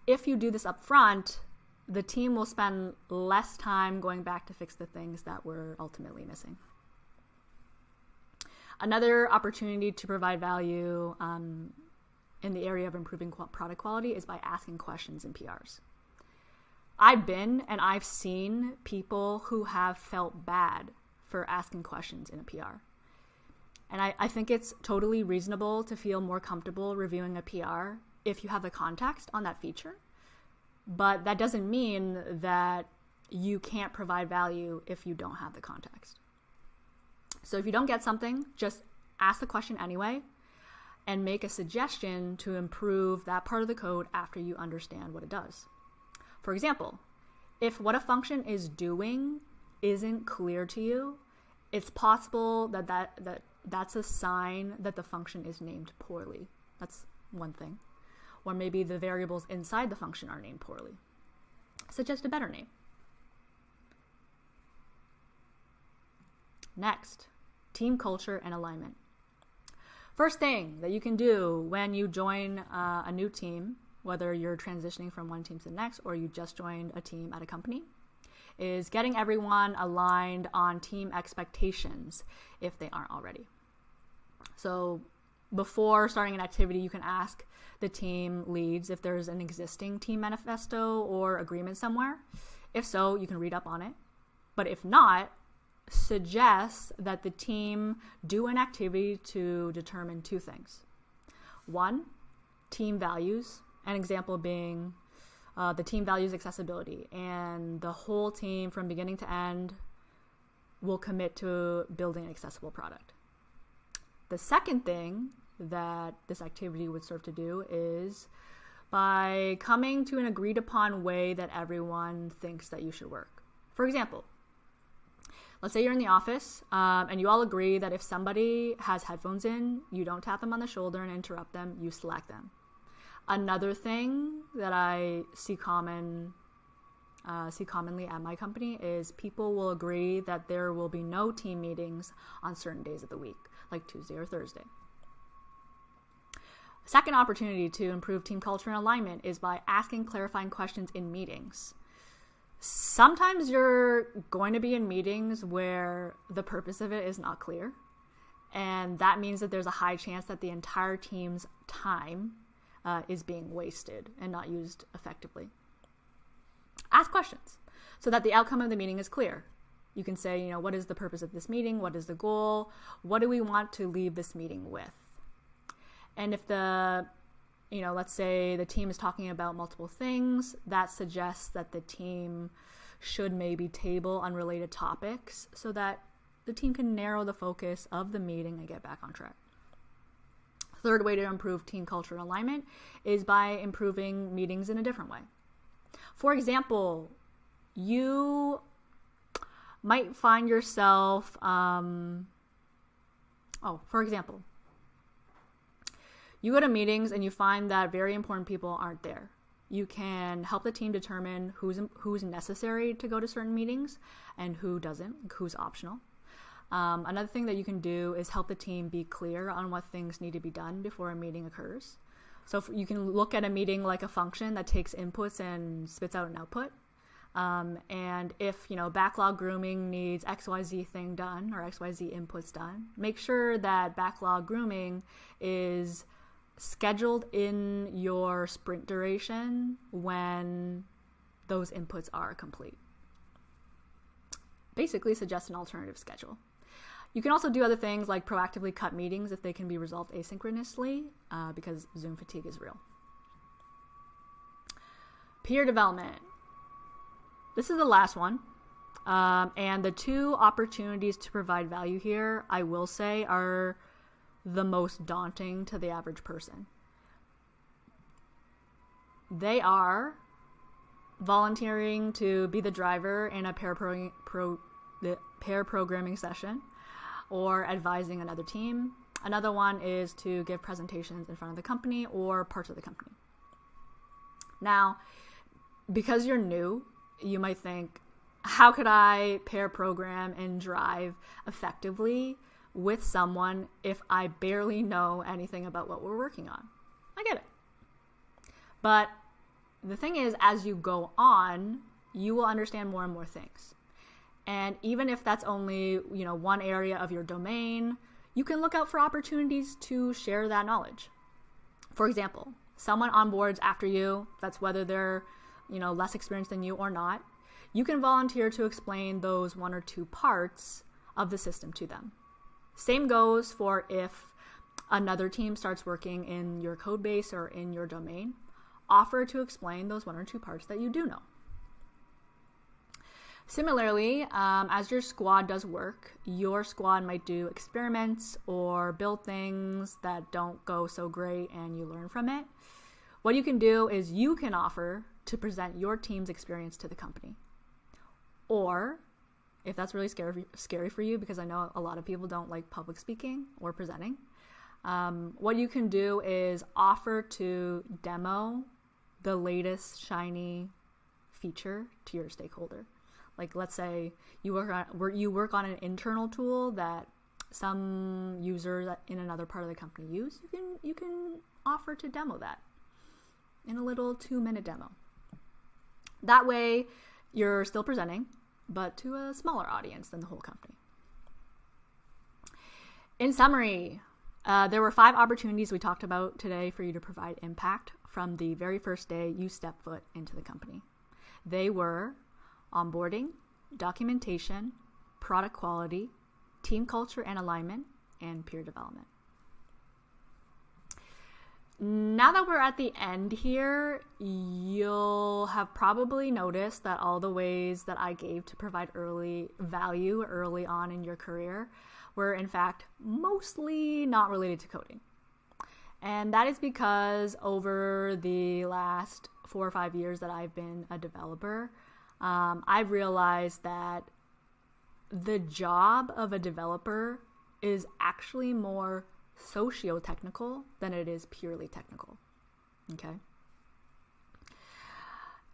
If you do this up front, the team will spend less time going back to fix the things that were ultimately missing. Another opportunity to provide value in the area of improving product quality is by asking questions in PRs. I've been and I've seen people who have felt bad for asking questions in a PR. And I think it's totally reasonable to feel more comfortable reviewing a PR if you have the context on that feature. But that doesn't mean that you can't provide value if you don't have the context. So if you don't get something, just ask the question anyway and make a suggestion to improve that part of the code after you understand what it does. For example, if what a function is doing isn't clear to you, it's possible that's a sign that the function is named poorly. That's one thing. Or maybe the variables inside the function are named poorly. Suggest a better name. Next, team culture and alignment. First thing that you can do when you join a new team, whether you're transitioning from one team to the next or you just joined a team at a company, is getting everyone aligned on team expectations if they aren't already. So before starting an activity, you can ask the team leads if there's an existing team manifesto or agreement somewhere. If so, you can read up on it. But if not, suggest that the team do an activity to determine two things. One, team values. An example being the team values accessibility, and the whole team from beginning to end will commit to building an accessible product. The second thing that this activity would serve to do is by coming to an agreed upon way that everyone thinks that you should work. For example, let's say you're in the office and you all agree that if somebody has headphones in, you don't tap them on the shoulder and interrupt them, you Slack them. Another thing that I see commonly at my company is people will agree that there will be no team meetings on certain days of the week, like Tuesday or Thursday. Second opportunity to improve team culture and alignment is by asking clarifying questions in meetings. Sometimes you're going to be in meetings where the purpose of it is not clear, and that means that there's a high chance that the entire team's time is being wasted and not used effectively. Ask questions so that the outcome of the meeting is clear. You can say, what is the purpose of this meeting? What is the goal? What do we want to leave this meeting with? And if let's say the team is talking about multiple things, that suggests that the team should maybe table unrelated topics so that the team can narrow the focus of the meeting and get back on track. Third way to improve team culture and alignment is by improving meetings in a different way. For example, you might find yourself, you go to meetings and you find that very important people aren't there. You can help the team determine who's necessary to go to certain meetings and who doesn't, who's optional. Another thing that you can do is help the team be clear on what things need to be done before a meeting occurs. So you can look at a meeting like a function that takes inputs and spits out an output. And if, backlog grooming needs XYZ thing done or XYZ inputs done, make sure that backlog grooming is scheduled in your sprint duration when those inputs are complete. Basically, suggest an alternative schedule. You can also do other things like proactively cut meetings if they can be resolved asynchronously, because Zoom fatigue is real. Peer development. This is the last one. And the two opportunities to provide value here, I will say, are the most daunting to the average person. They are volunteering to be the driver in a pair programming session, or advising another team. Another one is to give presentations in front of the company or parts of the company. Now, because you're new, you might think, how could I pair program and drive effectively with someone if I barely know anything about what we're working on? I get it. But the thing is, as you go on, you will understand more and more things. And even if that's only, one area of your domain, you can look out for opportunities to share that knowledge. For example, someone onboards after you, that's whether they're, less experienced than you or not, you can volunteer to explain those one or two parts of the system to them. Same goes for if another team starts working in your code base or in your domain. Offer to explain those one or two parts that you do know. Similarly, as your squad does work, your squad might do experiments or build things that don't go so great and you learn from it. What you can do is you can offer to present your team's experience to the company. Or, if that's really scary for you, because I know a lot of people don't like public speaking or presenting, what you can do is offer to demo the latest shiny feature to your stakeholder. Like, let's say you work on an internal tool that some users in another part of the company use. You can offer to demo that in a little 2-minute demo. That way, you're still presenting, but to a smaller audience than the whole company. In summary, there were 5 opportunities we talked about today for you to provide impact from the very first day you step foot into the company. They were onboarding, documentation, product quality, team culture and alignment, and peer development. Now that we're at the end here, you'll have probably noticed that all the ways that I gave to provide early value early on in your career were in fact mostly not related to coding. And that is because over the last 4 or 5 years that I've been a developer, I've realized that the job of a developer is actually more socio-technical than it is purely technical. Okay.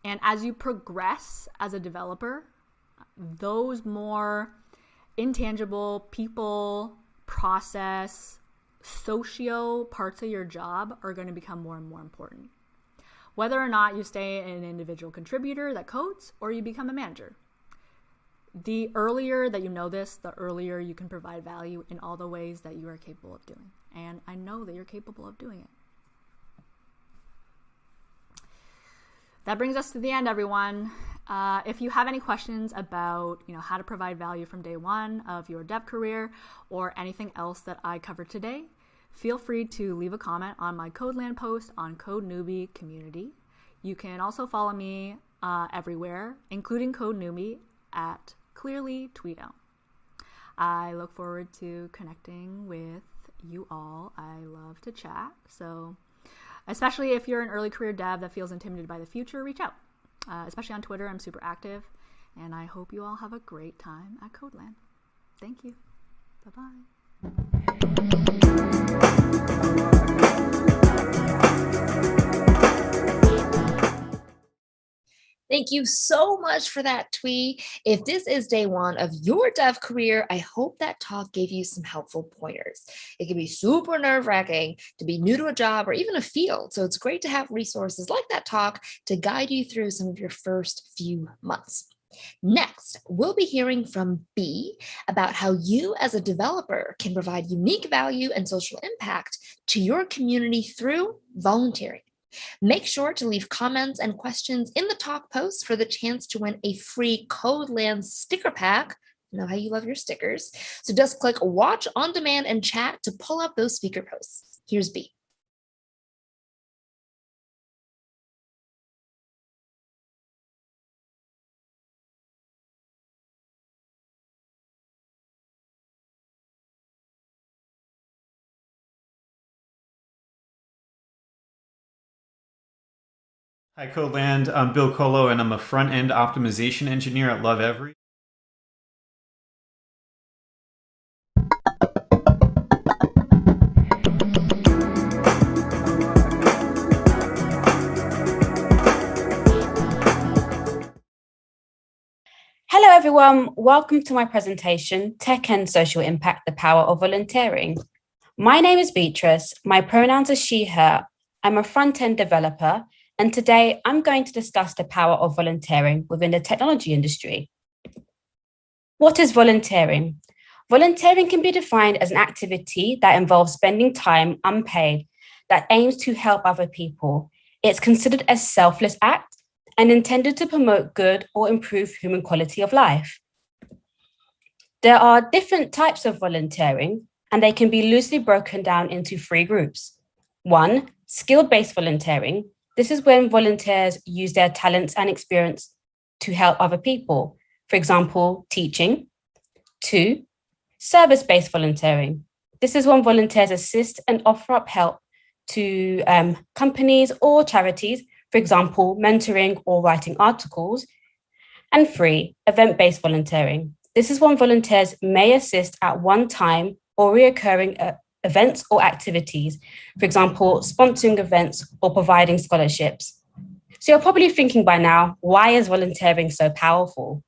And as you progress as a developer, those more intangible people, process, socio parts of your job are going to become more and more important. Whether or not you stay an individual contributor that codes or you become a manager. The earlier that you know this, the earlier you can provide value in all the ways that you are capable of doing. And I know that you're capable of doing it. That brings us to the end, everyone. If you have any questions about, how to provide value from day one of your dev career or anything else that I covered today, feel free to leave a comment on my CodeLand post on Code Newbie community. You can also follow me everywhere, including Code Newbie at Clearly Tweeto. I look forward to connecting with you all. I love to chat. So especially if you're an early career dev that feels intimidated by the future, reach out. Especially on Twitter, I'm super active. And I hope you all have a great time at CodeLand. Thank you. Bye-bye. Thank you so much for that tweet. If this is day one of your dev career, I hope that talk gave you some helpful pointers. It can be super nerve-wracking to be new to a job or even a field. So it's great to have resources like that talk to guide you through some of your first few months. Next, we'll be hearing from B about how you as a developer can provide unique value and social impact to your community through volunteering. Make sure to leave comments and questions in the talk post for the chance to win a free CodeLand sticker pack. I know how you love your stickers. So just click watch on demand and chat to pull up those speaker posts. Here's B. Hi, CodeLand. I'm Bill Colo, and I'm a front-end optimization engineer at Love Every. Hello, everyone. Welcome to my presentation, Tech and Social Impact, the Power of Volunteering. My name is Beatrice. My pronouns are she, her. I'm a front-end developer, and today I'm going to discuss the power of volunteering within the technology industry. What is volunteering? Volunteering can be defined as an activity that involves spending time unpaid that aims to help other people. It's considered a selfless act and intended to promote good or improve human quality of life. There are different types of volunteering, and they can be loosely broken down into 3 groups. 1, skill-based volunteering. This is when volunteers use their talents and experience to help other people, for example, teaching. 2, service-based volunteering. This is when volunteers assist and offer up help to companies or charities, for example, mentoring or writing articles. And 3, event-based volunteering. This is when volunteers may assist at one time or reoccurring events or activities, for example, sponsoring events or providing scholarships. So you're probably thinking by now, why is volunteering so powerful?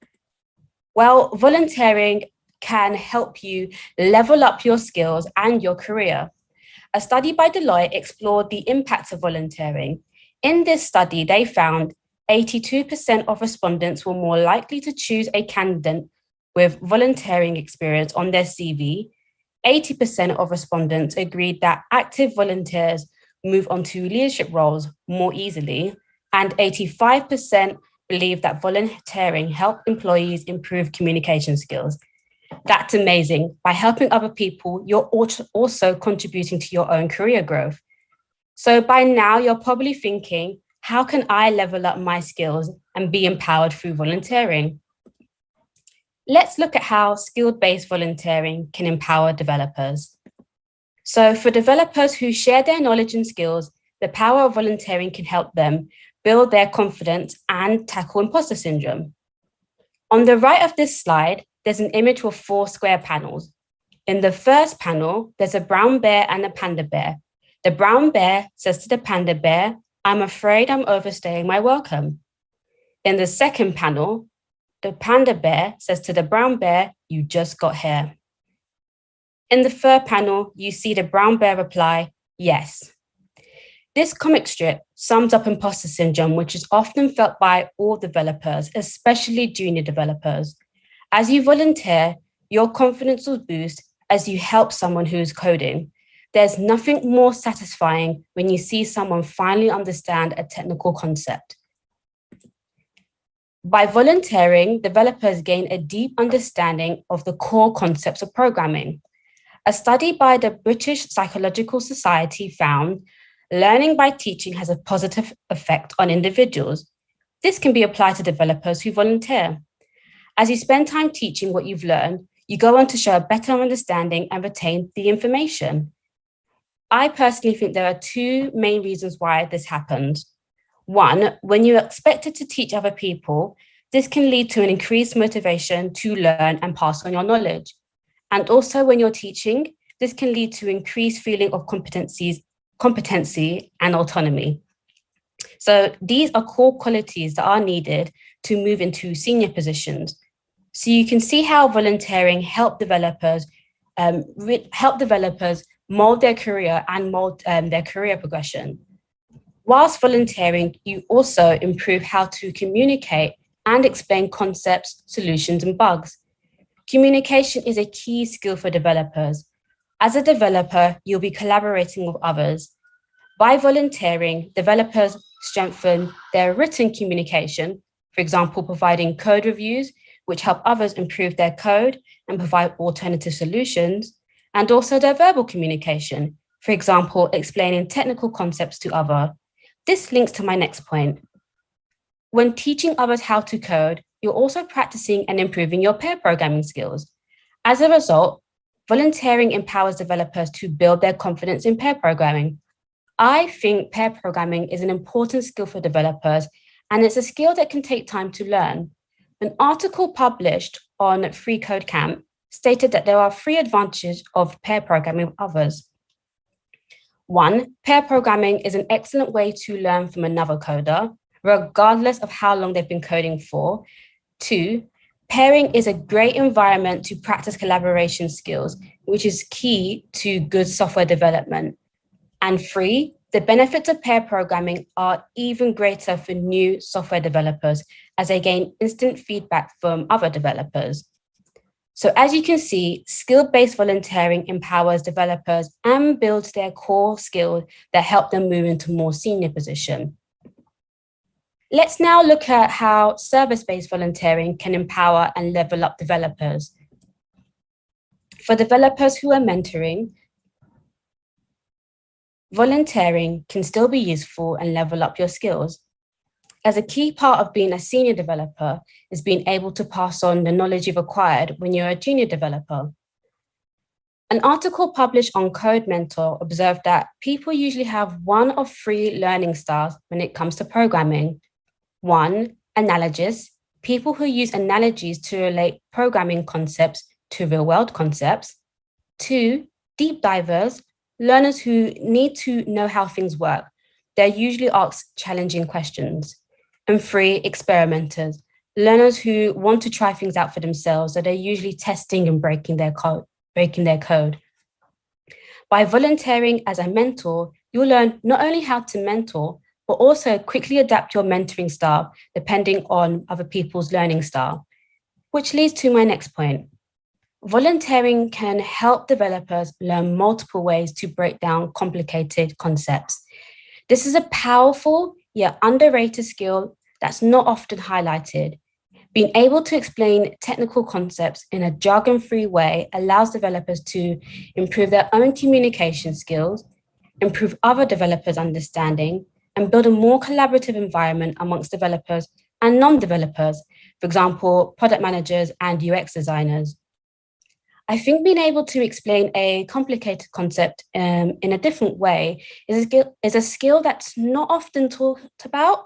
Well, volunteering can help you level up your skills and your career. A study by Deloitte explored the impacts of volunteering. In this study, they found 82% of respondents were more likely to choose a candidate with volunteering experience on their CV. 80% of respondents agreed that active volunteers move on to leadership roles more easily, and 85% believe that volunteering helped employees improve communication skills. That's amazing. By helping other people, you're also contributing to your own career growth. So by now, you're probably thinking, how can I level up my skills and be empowered through volunteering? Let's look at how skill-based volunteering can empower developers. So for developers who share their knowledge and skills, the power of volunteering can help them build their confidence and tackle imposter syndrome. On the right of this slide, there's an image with 4 square panels. In the first panel, there's a brown bear and a panda bear. The brown bear says to the panda bear, "I'm afraid I'm overstaying my welcome." In the second panel, the panda bear says to the brown bear, "You just got here." In the third panel, you see the brown bear reply, "Yes." This comic strip sums up imposter syndrome, which is often felt by all developers, especially junior developers. As you volunteer, your confidence will boost as you help someone who is coding. There's nothing more satisfying when you see someone finally understand a technical concept. By volunteering, developers gain a deep understanding of the core concepts of programming. A study by the British Psychological Society found learning by teaching has a positive effect on individuals. This can be applied to developers who volunteer. As you spend time teaching what you've learned, you go on to show a better understanding and retain the information. I personally think there are 2 main reasons why this happens. One, when you're expected to teach other people, this can lead to an increased motivation to learn and pass on your knowledge. And also when you're teaching, this can lead to increased feeling of competency and autonomy. So these are core qualities that are needed to move into senior positions. So you can see how volunteering help developers mold their career and mold their career progression. Whilst volunteering, you also improve how to communicate and explain concepts, solutions, and bugs. Communication is a key skill for developers. As a developer, you'll be collaborating with others. By volunteering, developers strengthen their written communication, for example, providing code reviews, which help others improve their code and provide alternative solutions, and also their verbal communication, for example, explaining technical concepts to others. This links to my next point. When teaching others how to code, you're also practicing and improving your pair programming skills. As a result, volunteering empowers developers to build their confidence in pair programming. I think pair programming is an important skill for developers, and it's a skill that can take time to learn. An article published on Free Code Camp stated that there are 3 advantages of pair programming with others. 1, pair programming is an excellent way to learn from another coder, regardless of how long they've been coding for. 2, pairing is a great environment to practice collaboration skills, which is key to good software development. And 3, the benefits of pair programming are even greater for new software developers as they gain instant feedback from other developers. So as you can see, skill-based volunteering empowers developers and builds their core skills that help them move into more senior position. Let's now look at how service-based volunteering can empower and level up developers. For developers who are mentoring, volunteering can still be useful and level up your skills. As a key part of being a senior developer is being able to pass on the knowledge you've acquired when you're a junior developer. An article published on Code Mentor observed that people usually have 1 of 3 learning styles when it comes to programming. 1, analogists, people who use analogies to relate programming concepts to real-world concepts. 2, deep divers, learners who need to know how things work. They're usually asked challenging questions. And 3, experimenters, learners who want to try things out for themselves, so they're usually testing and breaking their code. By volunteering as a mentor, you'll learn not only how to mentor, but also quickly adapt your mentoring style depending on other people's learning style. Which leads to my next point. Volunteering can help developers learn multiple ways to break down complicated concepts. This is a powerful yet underrated skill that's not often highlighted. Being able to explain technical concepts in a jargon-free way allows developers to improve their own communication skills, improve other developers' understanding, and build a more collaborative environment amongst developers and non-developers, for example, product managers and UX designers. I think being able to explain a complicated concept in a different way is a skill that's not often talked about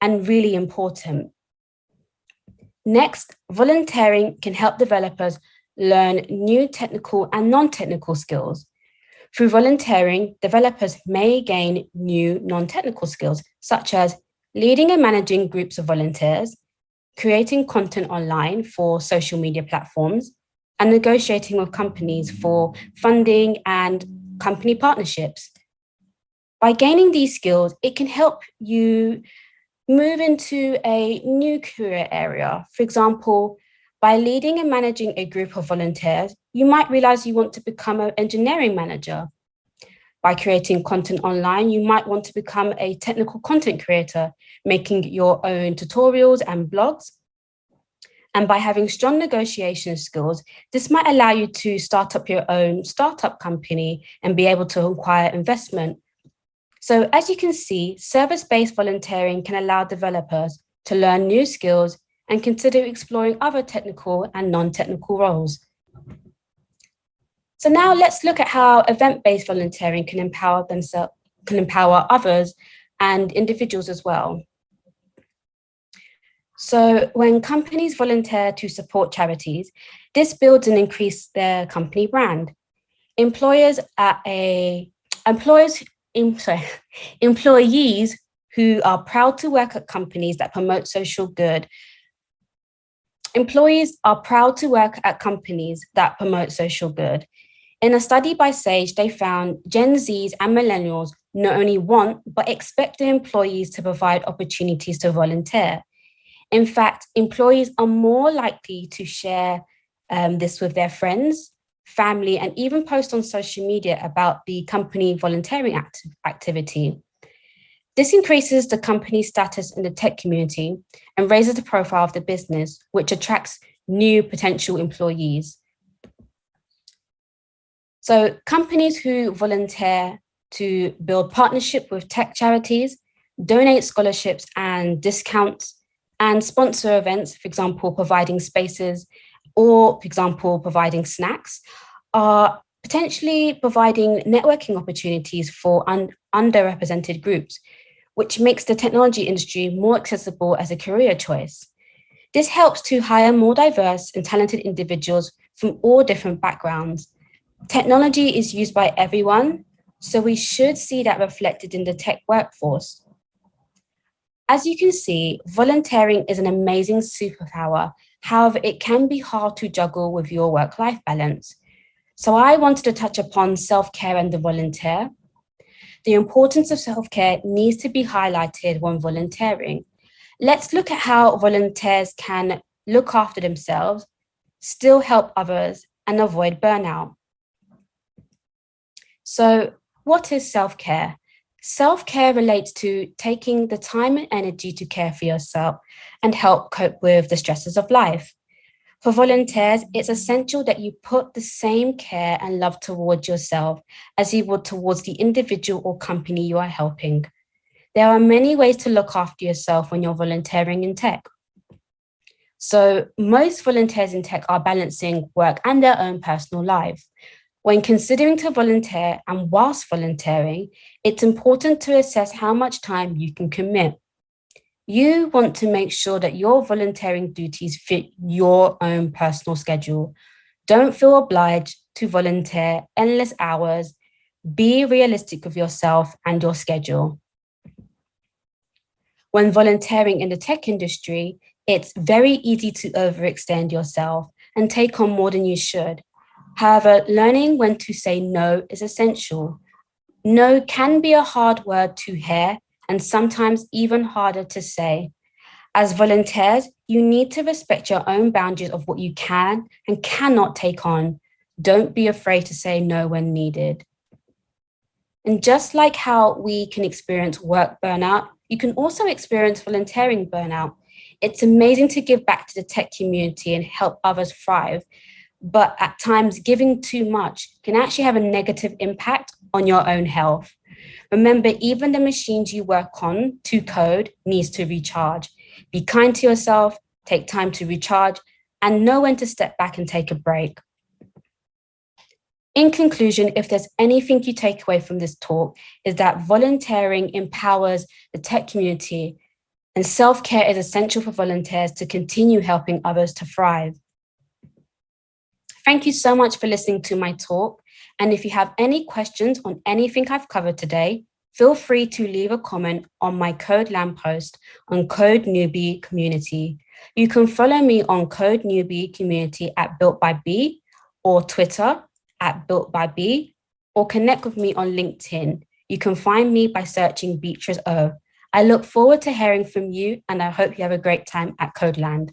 and really important. Next, volunteering can help developers learn new technical and non-technical skills. Through volunteering, developers may gain new non-technical skills, such as leading and managing groups of volunteers, creating content online for social media platforms, and negotiating with companies for funding and company partnerships. By gaining these skills, it can help you move into a new career area. For example, by leading and managing a group of volunteers, you might realize you want to become an engineering manager. By creating content online, you might want to become a technical content creator, making your own tutorials and blogs. And by having strong negotiation skills, this might allow you to start up your own startup company and be able to acquire investment. So as you can see, service-based volunteering can allow developers to learn new skills and consider exploring other technical and non-technical roles. So now let's look at how event-based volunteering can empower others and individuals as well. So when companies volunteer to support charities, this builds and increases their company brand. Employees who are proud to work at companies that promote social good. Employees are proud to work at companies that promote social good. In a study by Sage, they found Gen Zs and millennials not only want, but expect their employees to provide opportunities to volunteer. In fact, employees are more likely to share this with their friends, family, and even post on social media about the company volunteering activity. This increases the company's status in the tech community and raises the profile of the business, which attracts new potential employees. So companies who volunteer to build partnership with tech charities, donate scholarships and discounts, and sponsor events, for example, providing spaces or, for example, providing snacks, are potentially providing networking opportunities for underrepresented groups, which makes the technology industry more accessible as a career choice. This helps to hire more diverse and talented individuals from all different backgrounds. Technology is used by everyone, so we should see that reflected in the tech workforce. As you can see, volunteering is an amazing superpower. However, it can be hard to juggle with your work-life balance. So I wanted to touch upon self-care and the volunteer. The importance of self-care needs to be highlighted when volunteering. Let's look at how volunteers can look after themselves, still help others, and avoid burnout. So what is self-care? Self-care relates to taking the time and energy to care for yourself and help cope with the stresses of life. For volunteers, it's essential that you put the same care and love towards yourself as you would towards the individual or company you are helping. There are many ways to look after yourself when you're volunteering in tech. So most volunteers in tech are balancing work and their own personal life. When considering to volunteer and whilst volunteering, it's important to assess how much time you can commit. You want to make sure that your volunteering duties fit your own personal schedule. Don't feel obliged to volunteer endless hours. Be realistic with yourself and your schedule. When volunteering in the tech industry, it's very easy to overextend yourself and take on more than you should. However, learning when to say no is essential. No can be a hard word to hear and sometimes even harder to say. As volunteers, you need to respect your own boundaries of what you can and cannot take on. Don't be afraid to say no when needed. And just like how we can experience work burnout, you can also experience volunteering burnout. It's amazing to give back to the tech community and help others thrive. But at times, giving too much can actually have a negative impact on your own health. Remember, even the machines you work on to code needs to recharge. Be kind to yourself, take time to recharge, and know when to step back and take a break. In conclusion, if there's anything you take away from this talk, is that volunteering empowers the tech community, and self-care is essential for volunteers to continue helping others to thrive. Thank you so much for listening to my talk. And if you have any questions on anything I've covered today, feel free to leave a comment on my CodeLand post on Code Newbie Community. You can follow me on Code Newbie Community at Built by B, or Twitter at Built by B, or connect with me on LinkedIn. You can find me by searching Beatrice O. I look forward to hearing from you, and I hope you have a great time at CodeLand.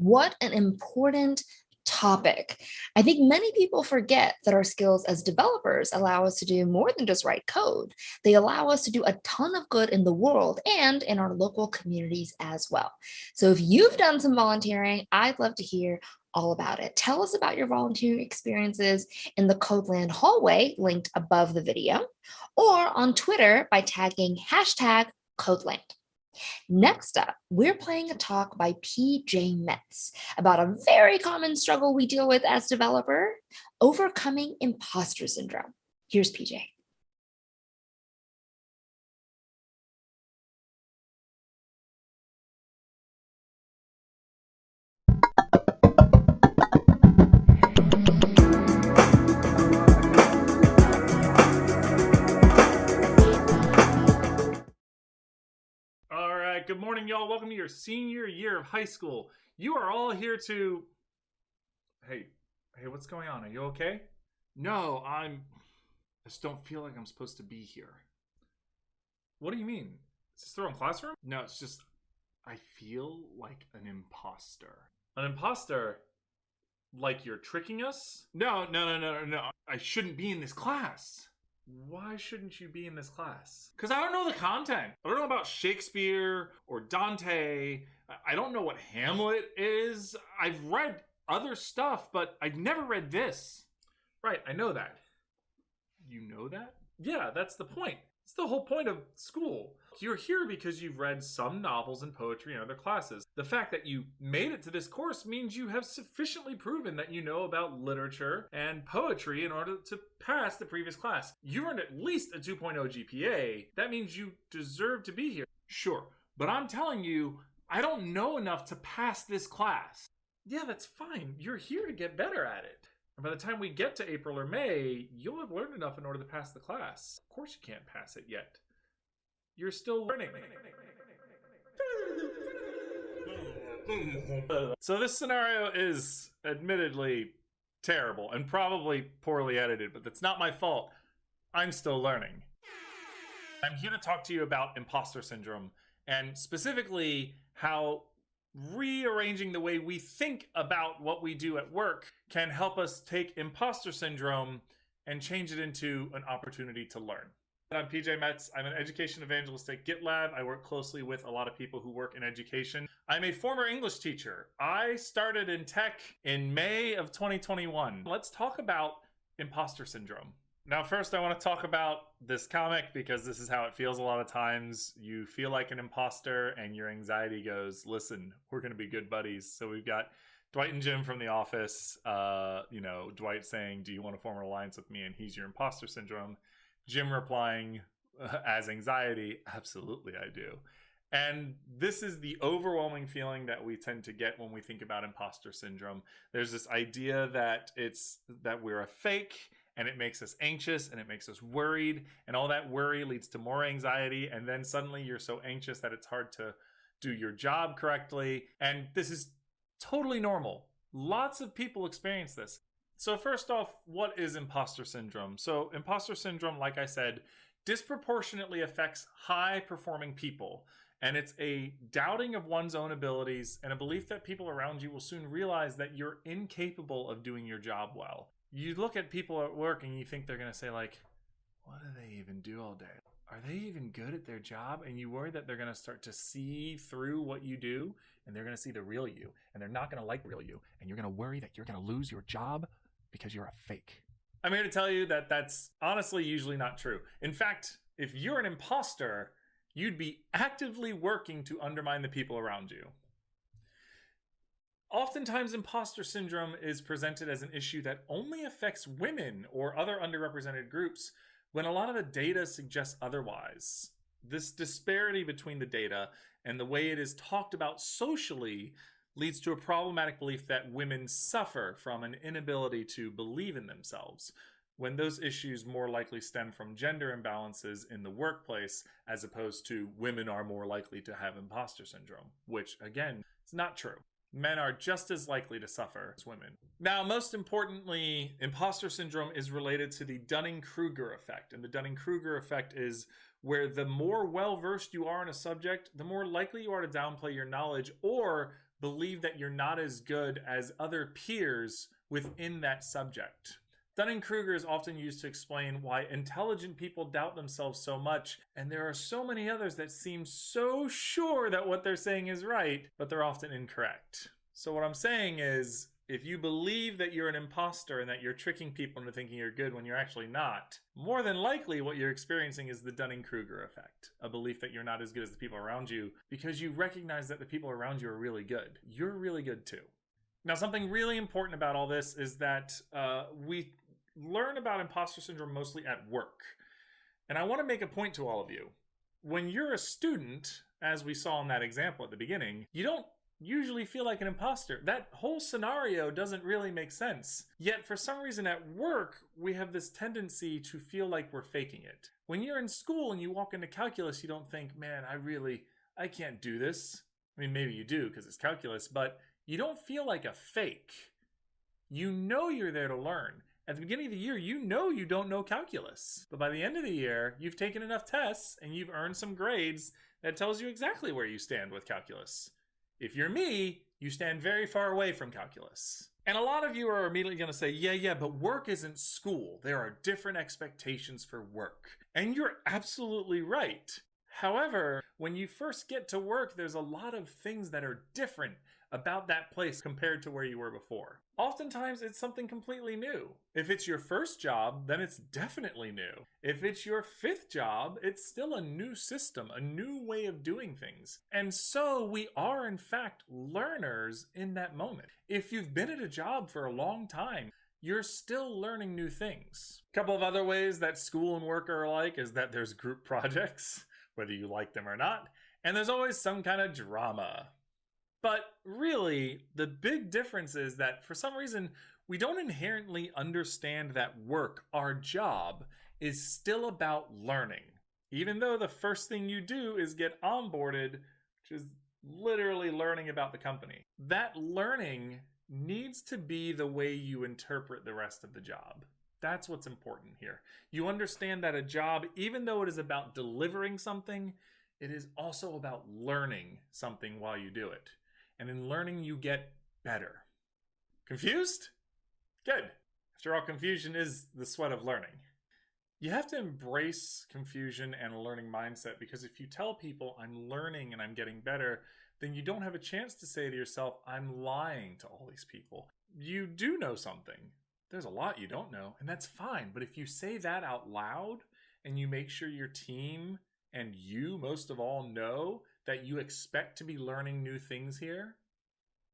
What an important topic. I think many people forget that our skills as developers allow us to do more than just write code. They allow us to do a ton of good in the world and in our local communities as well. So if you've done some volunteering, I'd love to hear all about it. Tell us about your volunteering experiences in the CodeLand hallway linked above the video, or on Twitter by tagging #CodeLand. Next up, we're playing a talk by PJ Metz about a very common struggle we deal with as developer, overcoming imposter syndrome. Here's PJ. Good morning, y'all. Welcome to your senior year of high school. You are all here to... Hey, what's going on? Are you okay? No, I just don't feel like I'm supposed to be here. What do you mean? Is this the wrong classroom? No, it's just... I feel like an imposter. An imposter? Like you're tricking us? No. I shouldn't be in this class. Why shouldn't you be in this class? Because I don't know the content. I don't know about Shakespeare or Dante. I don't know what Hamlet is. I've read other stuff, but I've never read this. Right, I know that. You know that? Yeah, that's the point. It's the whole point of school. You're here because you've read some novels and poetry in other classes. The fact that you made it to this course means you have sufficiently proven that you know about literature and poetry in order to pass the previous class. You earned at least a 2.0 GPA. That means you deserve to be here. Sure, but I'm telling you, I don't know enough to pass this class. Yeah, that's fine. You're here to get better at it. And by the time we get to April or May, you'll have learned enough in order to pass the class. Of course you can't pass it yet. You're still learning. So this scenario is admittedly terrible and probably poorly edited, but that's not my fault. I'm still learning. I'm here to talk to you about imposter syndrome, and specifically how rearranging the way we think about what we do at work can help us take imposter syndrome and change it into an opportunity to learn. I'm PJ Metz. I'm an education evangelist at GitLab. I work closely with a lot of people who work in education. I'm a former English teacher. I started in tech in May of 2021. Let's talk about imposter syndrome. Now, first, I want to talk about this comic because this is how it feels a lot of times. You feel like an imposter and your anxiety goes, listen, we're going to be good buddies. So we've got Dwight and Jim from The Office. Dwight saying, do you want to form an alliance with me? And he's your imposter syndrome. Jim replying as anxiety, absolutely I do. And this is the overwhelming feeling that we tend to get when we think about imposter syndrome. There's this idea that we're a fake, and it makes us anxious and it makes us worried, and all that worry leads to more anxiety, and then suddenly you're so anxious that it's hard to do your job correctly. And this is totally normal. Lots of people experience this. So first off, what is imposter syndrome? So imposter syndrome, like I said, disproportionately affects high-performing people. And it's a doubting of one's own abilities and a belief that people around you will soon realize that you're incapable of doing your job well. You look at people at work and you think they're going to say like, what do they even do all day? are they even good at their job? And you worry that they're going to start to see through what you do, and they're going to see the real you, and they're not going to like the real you, and you're going to worry that you're going to lose your job because you're a fake. I'm here to tell you that that's honestly usually not true. In fact, if you're an imposter, you'd be actively working to undermine the people around you. Oftentimes, imposter syndrome is presented as an issue that only affects women or other underrepresented groups, when a lot of the data suggests otherwise. This disparity between the data and the way it is talked about socially leads to a problematic belief that women suffer from an inability to believe in themselves, when those issues more likely stem from gender imbalances in the workplace, as opposed to women are more likely to have imposter syndrome, which, again, is not true. Men are just as likely to suffer as women. Now, most importantly, imposter syndrome is related to the Dunning-Kruger effect. And the Dunning-Kruger effect is where the more well-versed you are in a subject, the more likely you are to downplay your knowledge or believe that you're not as good as other peers within that subject. Dunning-Kruger is often used to explain why intelligent people doubt themselves so much, and there are so many others that seem so sure that what they're saying is right, but they're often incorrect. So what I'm saying is, if you believe that you're an imposter and that you're tricking people into thinking you're good when you're actually not, more than likely what you're experiencing is the Dunning-Kruger effect, a belief that you're not as good as the people around you because you recognize that the people around you are really good. You're really good too. Now, something really important about all this is that we learn about imposter syndrome mostly at work. And I want to make a point to all of you. When you're a student, as we saw in that example at the beginning, you don't usually feel like an imposter. That whole scenario doesn't really make sense. Yet for some reason at work, we have this tendency to feel like we're faking it. When you're in school and you walk into calculus, you don't think, man, I can't do this. I mean, maybe you do because it's calculus, but you don't feel like a fake. You know you're there to learn. At the beginning of the year, you know you don't know calculus. But by the end of the year, you've taken enough tests and you've earned some grades that tells you exactly where you stand with calculus. If you're me, you stand very far away from calculus. And a lot of you are immediately going to say, yeah, but work isn't school. There are different expectations for work. And you're absolutely right. However, when you first get to work, there's a lot of things that are different about that place compared to where you were before. Oftentimes, it's something completely new. If it's your first job, then it's definitely new. If it's your 5th job, it's still a new system, a new way of doing things. And so we are, in fact, learners in that moment. If you've been at a job for a long time, you're still learning new things. A couple of other ways that school and work are alike is that there's group projects, whether you like them or not, and there's always some kind of drama. But really, the big difference is that for some reason, we don't inherently understand that work, our job, is still about learning. Even though the first thing you do is get onboarded, which is literally learning about the company. That learning needs to be the way you interpret the rest of the job. That's what's important here. You understand that a job, even though it is about delivering something, it is also about learning something while you do it. And in learning, you get better. Confused? Good. After all, confusion is the sweat of learning. You have to embrace confusion and a learning mindset, because if you tell people I'm learning and I'm getting better, then you don't have a chance to say to yourself, I'm lying to all these people. You do know something. There's a lot you don't know, and that's fine. But if you say that out loud and you make sure your team and you most of all know that you expect to be learning new things here,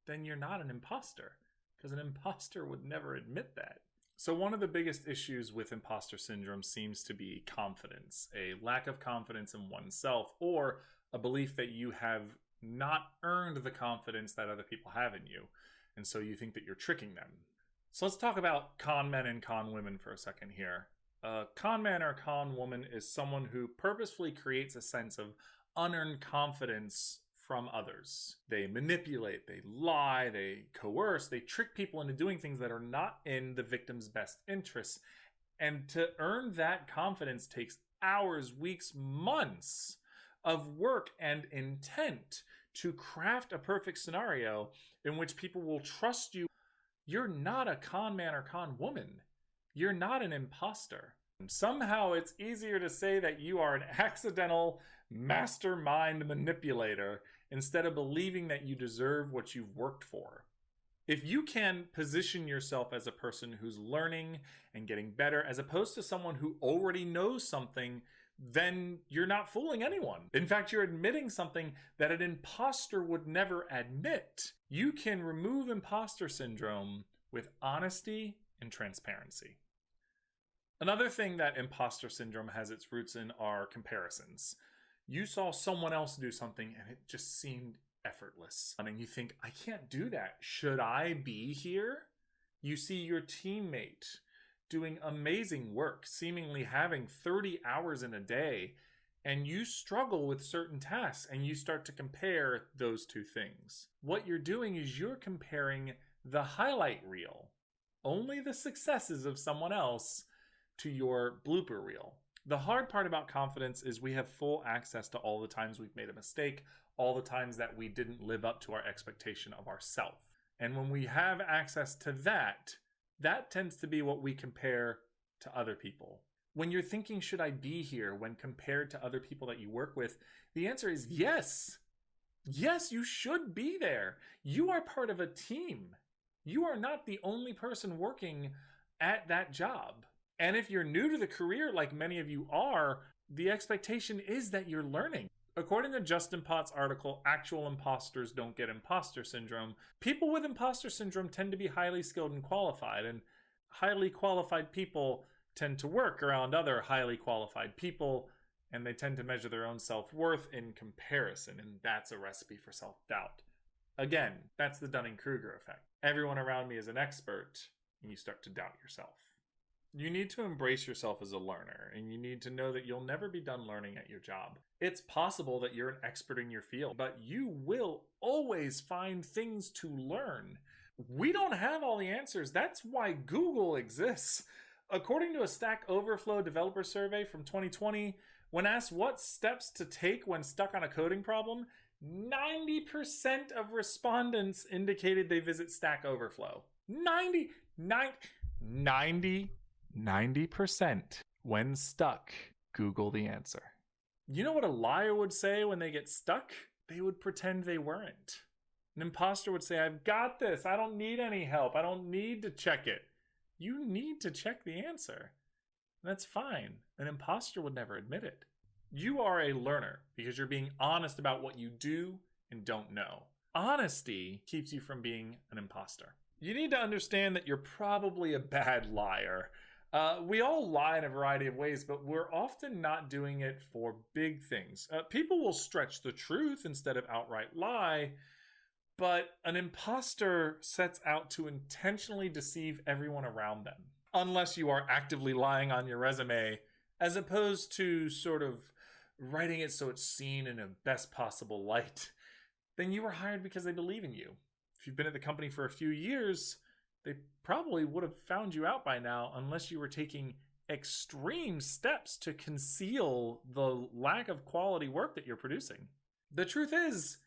then you're not an imposter, because an imposter would never admit that. So one of the biggest issues with imposter syndrome seems to be confidence, a lack of confidence in oneself, or a belief that you have not earned the confidence that other people have in you, and so you think that you're tricking them. So let's talk about con men and con women for a second here. A con man or con woman is someone who purposefully creates a sense of unearned confidence from others. They manipulate, they lie, they coerce, they trick people into doing things that are not in the victim's best interests. And to earn that confidence takes hours, weeks, months of work and intent to craft a perfect scenario in which people will trust you. You're not a con man or con woman. You're not an imposter. Somehow it's easier to say that you are an accidental mastermind manipulator instead of believing that you deserve what you've worked for. If you can position yourself as a person who's learning and getting better as opposed to someone who already knows something, then you're not fooling anyone. In fact, you're admitting something that an imposter would never admit. You can remove imposter syndrome with honesty and transparency. Another thing that imposter syndrome has its roots in are comparisons. You saw someone else do something and it just seemed effortless. And you think, I can't do that. Should I be here? You see your teammate doing amazing work, seemingly having 30 hours in a day, and you struggle with certain tasks and you start to compare those two things. What you're doing is you're comparing the highlight reel, only the successes of someone else, to your blooper reel. The hard part about confidence is we have full access to all the times we've made a mistake, all the times that we didn't live up to our expectation of ourselves. And when we have access to that, that tends to be what we compare to other people. When you're thinking, should I be here, when compared to other people that you work with, the answer is yes. Yes, you should be there. You are part of a team. You are not the only person working at that job. And if you're new to the career, like many of you are, the expectation is that you're learning. According to Justin Pott's article, Actual Imposters Don't Get Imposter Syndrome, people with imposter syndrome tend to be highly skilled and qualified, and highly qualified people tend to work around other highly qualified people, and they tend to measure their own self-worth in comparison, and that's a recipe for self-doubt. Again, that's the Dunning-Kruger effect. Everyone around me is an expert, and you start to doubt yourself. You need to embrace yourself as a learner, and you need to know that you'll never be done learning at your job. It's possible that you're an expert in your field, but you will always find things to learn. We don't have all the answers. That's why Google exists. According to a Stack Overflow developer survey from 2020, when asked what steps to take when stuck on a coding problem, 90% of respondents indicated they visit Stack Overflow. 90% when stuck, Google the answer. You know what a liar would say when they get stuck? They would pretend they weren't. An imposter would say, I've got this. I don't need any help. I don't need to check it. You need to check the answer. That's fine. An imposter would never admit it. You are a learner because you're being honest about what you do and don't know. Honesty keeps you from being an imposter. You need to understand that you're probably a bad liar. We all lie in a variety of ways, but we're often not doing it for big things. People will stretch the truth instead of outright lie, but an imposter sets out to intentionally deceive everyone around them. Unless you are actively lying on your resume, as opposed to sort of writing it so it's seen in a best possible light, then you were hired because they believe in you. If you've been at the company for a few years, they probably would have found you out by now unless you were taking extreme steps to conceal the lack of quality work that you're producing. The truth is,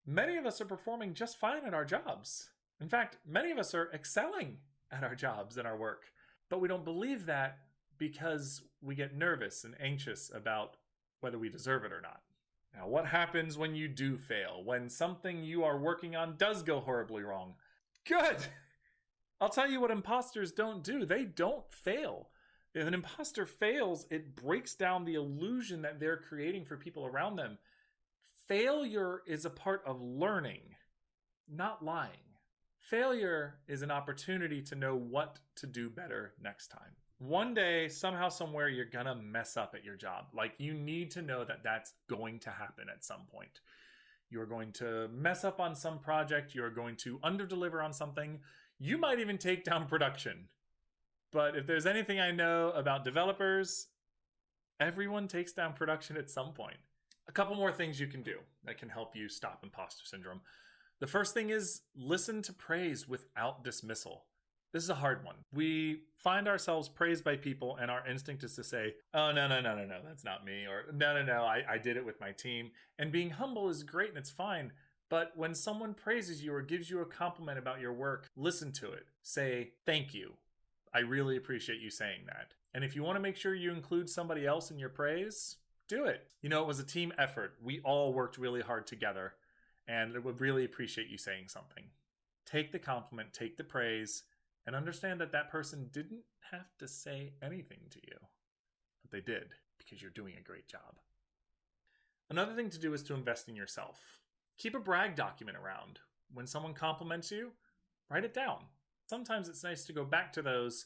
many of us are performing just fine at our jobs. In fact, many of us are excelling at our jobs and our work. But we don't believe that because we get nervous and anxious about whether we deserve it or not. Now, what happens when you do fail? When something you are working on does go horribly wrong? Good! I'll tell you what imposters don't do. They don't fail. If an imposter fails, it breaks down the illusion that they're creating for people around them. Failure is a part of learning, not lying. Failure is an opportunity to know what to do better next time. One day, somehow, somewhere, you're gonna mess up at your job. Like, you need to know that that's going to happen at some point. You're going to mess up on some project. You're going to underdeliver on something. You might even take down production. But if there's anything I know about developers, everyone takes down production at some point. A couple more things you can do that can help you stop imposter syndrome. The first thing is listen to praise without dismissal. This is a hard one. We find ourselves praised by people and our instinct is to say, oh, no, that's not me. Or no, I did it with my team. And being humble is great and it's fine. But when someone praises you or gives you a compliment about your work, listen to it. Say, thank you. I really appreciate you saying that. And if you want to make sure you include somebody else in your praise, do it. You know, it was a team effort. We all worked really hard together, and I would really appreciate you saying something. Take the compliment, take the praise, and understand that that person didn't have to say anything to you, but they did because you're doing a great job. Another thing to do is to invest in yourself. Keep a brag document around. When someone compliments you, write it down. Sometimes it's nice to go back to those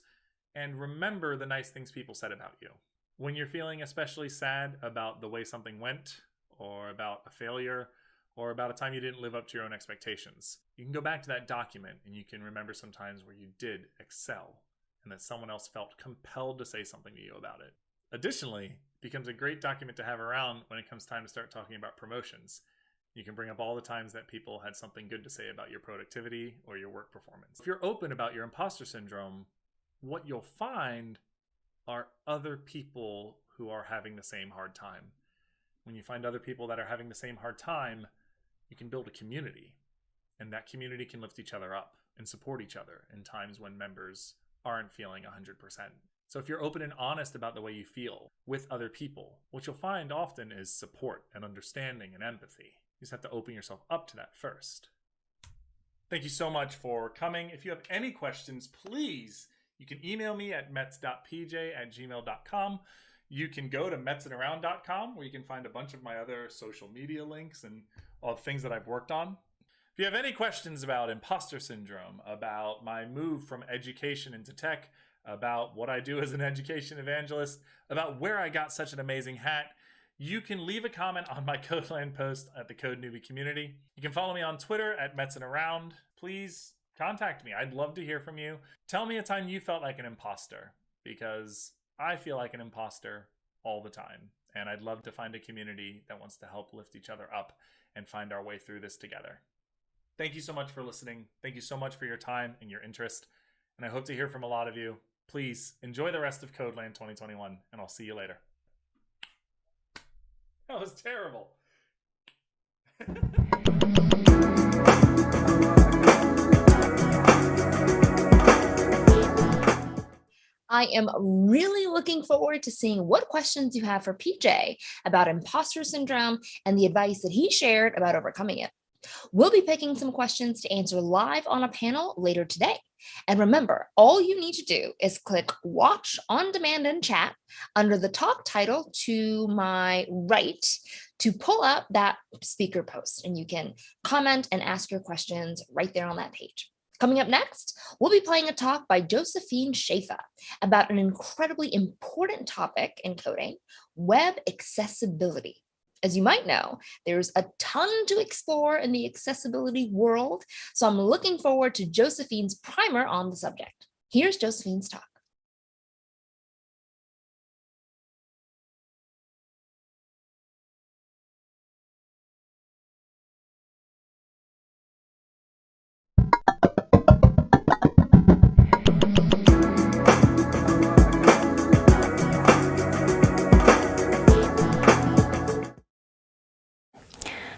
and remember the nice things people said about you. When you're feeling especially sad about the way something went, or about a failure, or about a time you didn't live up to your own expectations, you can go back to that document and you can remember some times where you did excel and that someone else felt compelled to say something to you about it. Additionally, it becomes a great document to have around when it comes time to start talking about promotions. You can bring up all the times that people had something good to say about your productivity or your work performance. If you're open about your imposter syndrome, what you'll find are other people who are having the same hard time. When you find other people that are having the same hard time, you can build a community, and that community can lift each other up and support each other in times when members aren't feeling 100%. So if you're open and honest about the way you feel with other people, what you'll find often is support and understanding and empathy. You just have to open yourself up to that first. Thank you so much for coming. If you have any questions, please, you can email me at mets.pj@gmail.com. You can go to metssandaround.com where you can find a bunch of my other social media links and all the things that I've worked on. If you have any questions about imposter syndrome, about my move from education into tech, about what I do as an education evangelist, about where I got such an amazing hat, you can leave a comment on my CodeLand post at the Code Newbie community. You can follow me on Twitter at metssandaround. Please contact me. I'd love to hear from you. Tell me a time you felt like an imposter, because I feel like an imposter all the time. And I'd love to find a community that wants to help lift each other up and find our way through this together. Thank you so much for listening. Thank you so much for your time and your interest. And I hope to hear from a lot of you. Please enjoy the rest of CodeLand 2021, and I'll see you later. That was terrible. I am really looking forward to seeing what questions you have for PJ about imposter syndrome and the advice that he shared about overcoming it. We'll be picking some questions to answer live on a panel later today. And remember, all you need to do is click Watch on Demand in Chat under the talk title to my right to pull up that speaker post, and you can comment and ask your questions right there on that page. Coming up next, we'll be playing a talk by Josephine Schaefer about an incredibly important topic in coding, web accessibility. As you might know, there's a ton to explore in the accessibility world, so I'm looking forward to Josephine's primer on the subject. Here's Josephine's talk.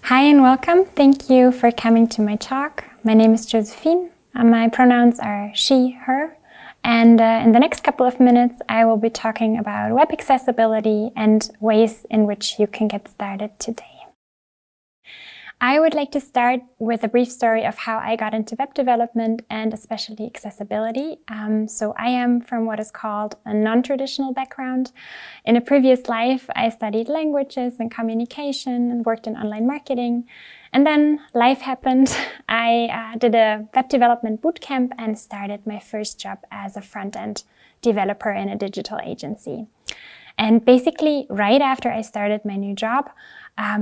Hi and welcome. Thank you for coming to my talk. My name is Josephine. My pronouns are she, her. And in the next couple of minutes, I will be talking about web accessibility and ways in which you can get started today. I would like to start with a brief story of how I got into web development and especially accessibility. So I am from what is called a non-traditional background. In a previous life, I studied languages and communication and worked in online marketing. And then life happened. I did a web development bootcamp and started my first job as a front-end developer in a digital agency. And basically, right after I started my new job,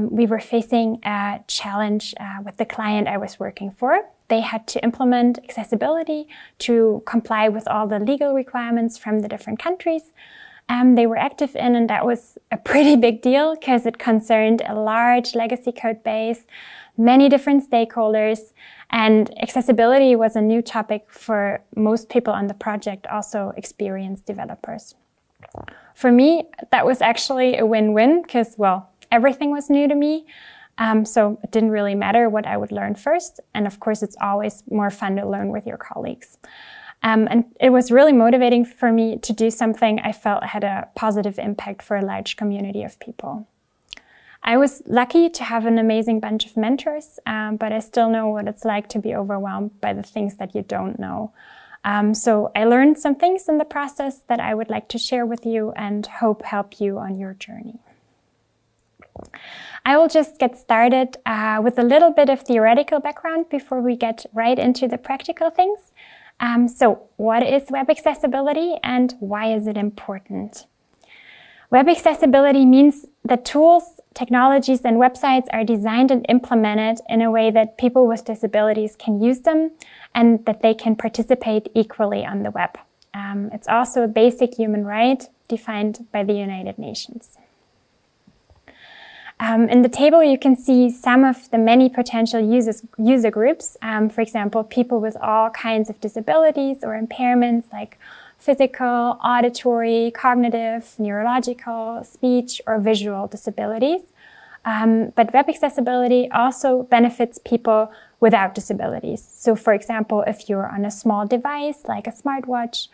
we were facing a challenge with the client I was working for. They had to implement accessibility to comply with all the legal requirements from the different countries they were active in, and that was a pretty big deal because it concerned a large legacy code base, many different stakeholders, and accessibility was a new topic for most people on the project, also experienced developers. For me, that was actually a win-win because, well, everything was new to me. So it didn't really matter what I would learn first. And of course, it's always more fun to learn with your colleagues. And it was really motivating for me to do something I felt had a positive impact for a large community of people. I was lucky to have an amazing bunch of mentors, but I still know what it's like to be overwhelmed by the things that you don't know. So I learned some things in the process that I would like to share with you and hope help you on your journey. I will just get started with a little bit of theoretical background before we get right into the practical things. So what is web accessibility and why is it important? Web accessibility means that tools, technologies, and websites are designed and implemented in a way that people with disabilities can use them and that they can participate equally on the web. It's also a basic human right defined by the United Nations. In the table, you can see some of the many potential user groups. For example, people with all kinds of disabilities or impairments like physical, auditory, cognitive, neurological, speech, or visual disabilities. But web accessibility also benefits people without disabilities. So for example, if you're on a small device like a smartwatch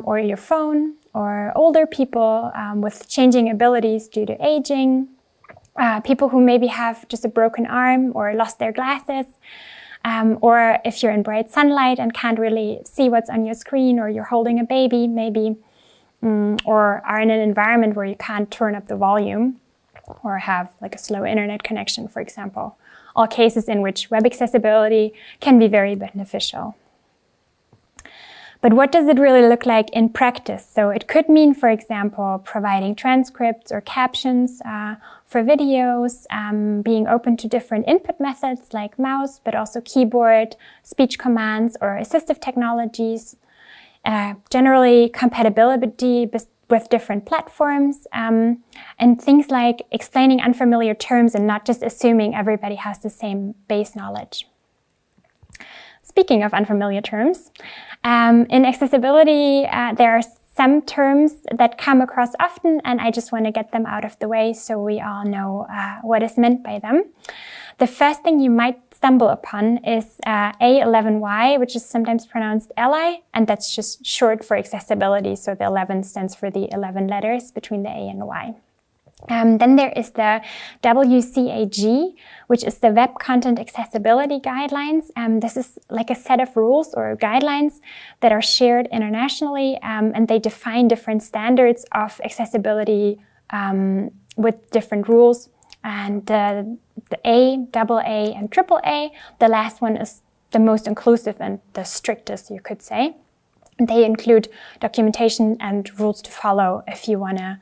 or your phone, or older people with changing abilities due to aging, people who maybe have just a broken arm or lost their glasses, or if you're in bright sunlight and can't really see what's on your screen, or you're holding a baby maybe, or are in an environment where you can't turn up the volume, or have like a slow internet connection, for example. All cases in which web accessibility can be very beneficial. But what does it really look like in practice? So it could mean, for example, providing transcripts or captions for videos, being open to different input methods like mouse, but also keyboard, speech commands, or assistive technologies. Generally, compatibility with different platforms, and things like explaining unfamiliar terms and not just assuming everybody has the same base knowledge. Speaking of unfamiliar terms, in accessibility, there are some terms that come across often, and I just want to get them out of the way so we all know what is meant by them. The first thing you might stumble upon is A11Y, which is sometimes pronounced ally, and that's just short for accessibility, so the 11 stands for the 11 letters between the A and the Y. Then there is the WCAG, which is the Web Content Accessibility Guidelines. This is like a set of rules or guidelines that are shared internationally, and they define different standards of accessibility with different rules. And the A, AA, and AAA, the last one is the most inclusive and the strictest, you could say. They include documentation and rules to follow if you want to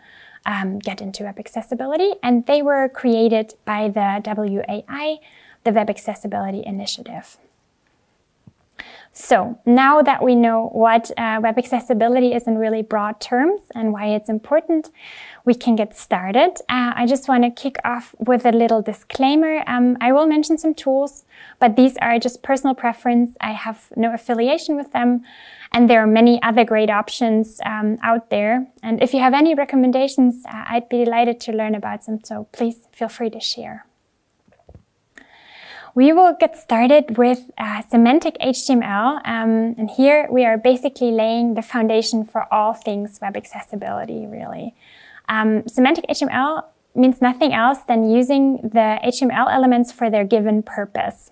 get into web accessibility, and they were created by the WAI, the Web Accessibility Initiative. So now that we know what web accessibility is in really broad terms and why it's important, we can get started. I just want to kick off with a little disclaimer. I will mention some tools, but these are just personal preference. I have no affiliation with them, and there are many other great options out there. And if you have any recommendations, I'd be delighted to learn about them, so please feel free to share. We will get started with semantic HTML, and here we are basically laying the foundation for all things web accessibility, really. Semantic HTML means nothing else than using the HTML elements for their given purpose.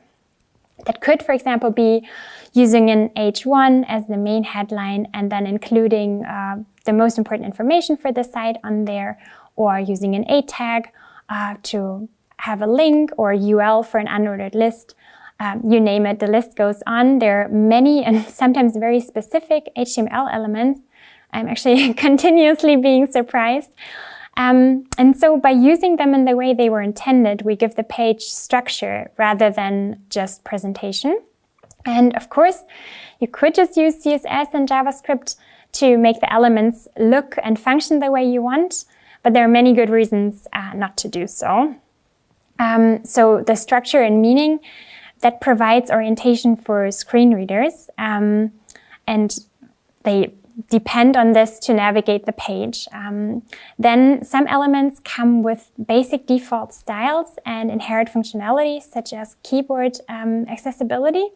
That could, for example, be using an H1 as the main headline and then including the most important information for the site on there, or using an A tag to have a link, or UL for an unordered list. You name it, the list goes on. There are many and sometimes very specific HTML elements. I'm actually continuously being surprised. And so by using them in the way they were intended, we give the page structure rather than just presentation. And of course, you could just use CSS and JavaScript to make the elements look and function the way you want, but there are many good reasons not to do so. So the structure and meaning that provides orientation for screen readers, and they depend on this to navigate the page. Then some elements come with basic default styles and inherent functionalities such as keyboard accessibility.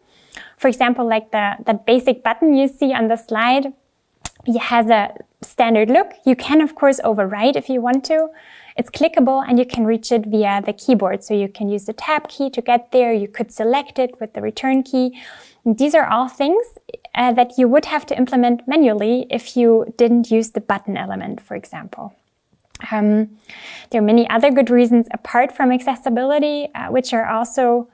For example, like that basic button you see on the slide, it has a standard look. You can, of course, overwrite if you want to. It's clickable and you can reach it via the keyboard. So you can use the tab key to get there. You could select it with the return key. And these are all things that you would have to implement manually if you didn't use the button element, for example. There are many other good reasons apart from accessibility, which are also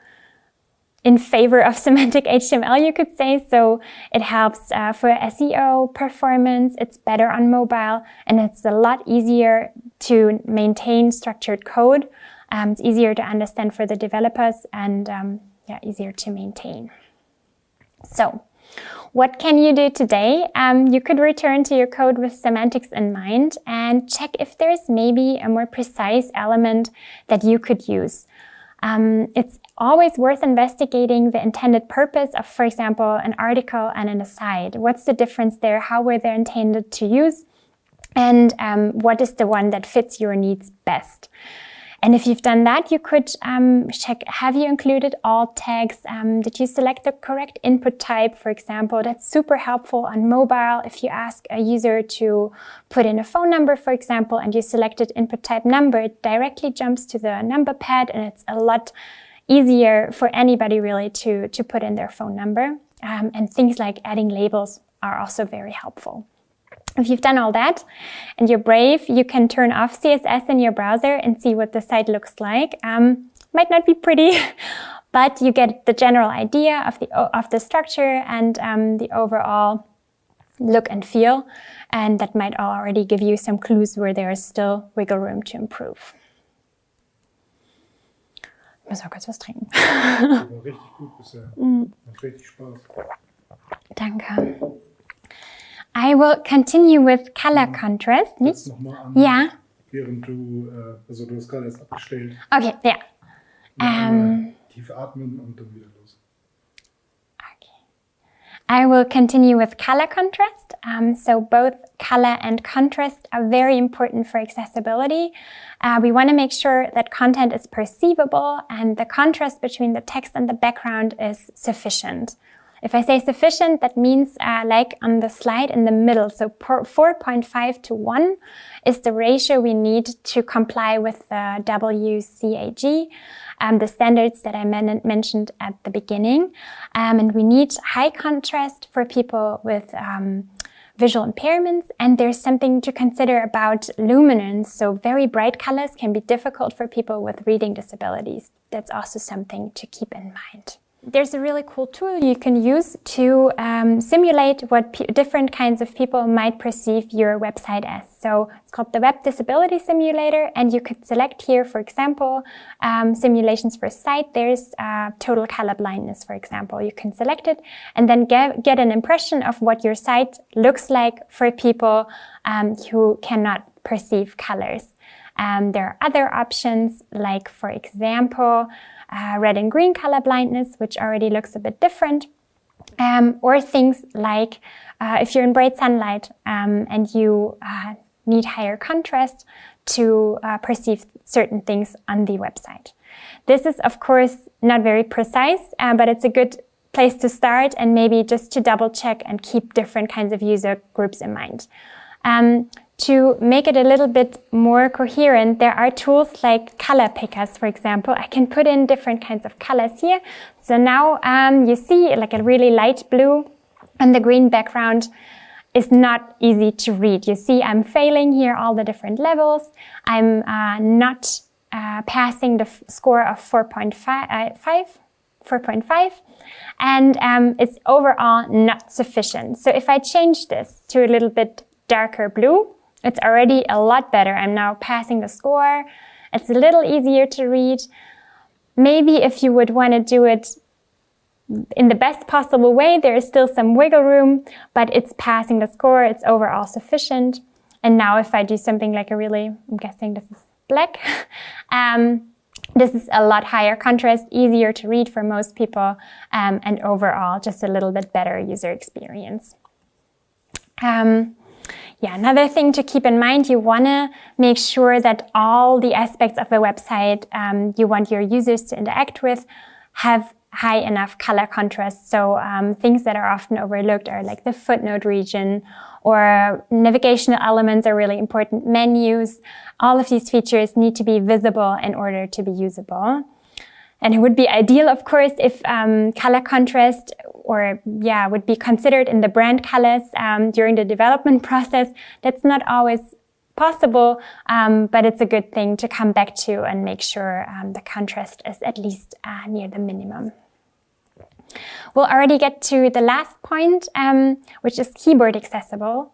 in favor of semantic HTML, you could say. So it helps for SEO performance, it's better on mobile, and it's a lot easier to maintain structured code. It's easier to understand for the developers and easier to maintain. So what can you do today? You could return to your code with semantics in mind and check if there's maybe a more precise element that you could use. It's always worth investigating the intended purpose of, for example, an article and an aside. What's the difference there? How were they intended to use? And what is the one that fits your needs best? And if you've done that, you could check, have you included alt tags? Did you select the correct input type, for example? That's super helpful on mobile. If you ask a user to put in a phone number, for example, and you selected input type number, it directly jumps to the number pad, and it's a lot easier for anybody really to put in their phone number. And things like adding labels are also very helpful. If you've done all that and you're brave, you can turn off CSS in your browser and see what the site looks like. Might not be pretty, but you get the general idea of the structure and the overall look and feel, and that might already give you some clues where there is still wiggle room to improve. Ich muss auch kurz was trinken. War richtig gut bisher. Macht richtig Spaß. Danke. I will continue with color contrast. Jetzt noch mal an, Ja. während du, also du hast gerade erst abgestellt. Okay, ja. Tief atmen und dann wieder los. I will continue with color contrast. So both color and contrast are very important for accessibility. We want to make sure that content is perceivable and the contrast between the text and the background is sufficient. If I say sufficient, that means like on the slide in the middle. So 4.5 to 1 is the ratio we need to comply with the WCAG, the standards that I mentioned at the beginning. And we need high contrast for people with visual impairments. And there's something to consider about luminance. So very bright colors can be difficult for people with reading disabilities. That's also something to keep in mind. There's a really cool tool you can use to simulate what different kinds of people might perceive your website as. So it's called the Web Disability Simulator, and you could select here, for example, simulations for site. There's total color blindness, for example. You can select it and then get an impression of what your site looks like for people who cannot perceive colors. There are other options, like, for example, red and green color blindness, which already looks a bit different, or things like if you're in bright sunlight and you need higher contrast to perceive certain things on the website. This is, of course, not very precise, but it's a good place to start and maybe just to double check and keep different kinds of user groups in mind. To make it a little bit more coherent, there are tools like color pickers, for example. I can put in different kinds of colors here. So now you see like a really light blue and the green background is not easy to read. You see I'm failing here all the different levels. I'm not passing the score of 4.5, and it's overall not sufficient. So if I change this to a little bit darker blue, it's already a lot better. I'm now passing the score. It's a little easier to read. Maybe if you would want to do it in the best possible way, there is still some wiggle room, but it's passing the score. It's overall sufficient. And now if I do something like a really, I'm guessing this is black, this is a lot higher contrast, easier to read for most people, and overall just a little bit better user experience. Another thing to keep in mind, you want to make sure that all the aspects of the website you want your users to interact with have high enough color contrast. So things that are often overlooked are like the footnote region, or navigational elements are really important, menus. All of these features need to be visible in order to be usable. And it would be ideal, of course, if color contrast would be considered in the brand colors during the development process. That's not always possible, but it's a good thing to come back to and make sure the contrast is at least near the minimum. We'll already get to the last point, which is keyboard accessible.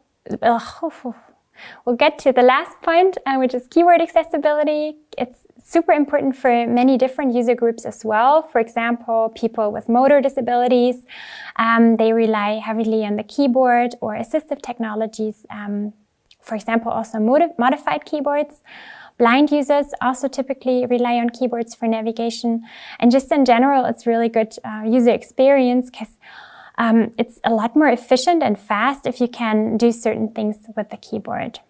We'll get to the last point, which is keyboard accessibility. It's super important for many different user groups as well. For example, people with motor disabilities, they rely heavily on the keyboard or assistive technologies. For example, also modified keyboards. Blind users also typically rely on keyboards for navigation. And just in general, it's really good user experience because it's a lot more efficient and fast if you can do certain things with the keyboard.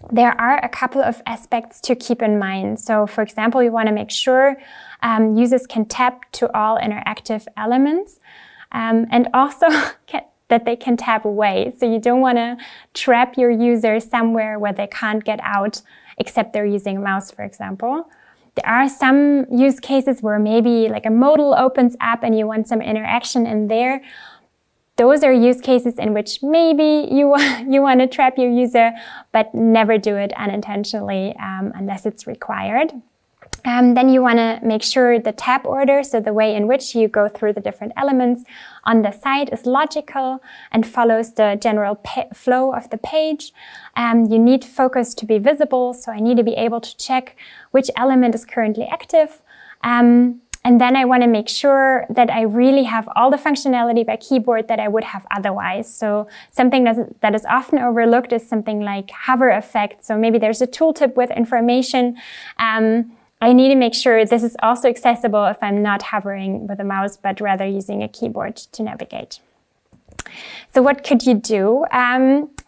There are a couple of aspects to keep in mind. So, for example, you want to make sure users can tap to all interactive elements and also that they can tap away. So you don't want to trap your user somewhere where they can't get out except they're using a mouse, for example. There are some use cases where maybe like a modal opens up and you want some interaction in there. Those are use cases in which maybe you want to trap your user, but never do it unintentionally unless it's required. Then you want to make sure the tab order, so the way in which you go through the different elements on the site, is logical and follows the general flow of the page. You need focus to be visible, so I need to be able to check which element is currently active. And then I want to make sure that I really have all the functionality by keyboard that I would have otherwise. So something that is often overlooked is something like hover effect. So maybe there's a tooltip with information. I need to make sure this is also accessible if I'm not hovering with a mouse, but rather using a keyboard to navigate. So what could you do?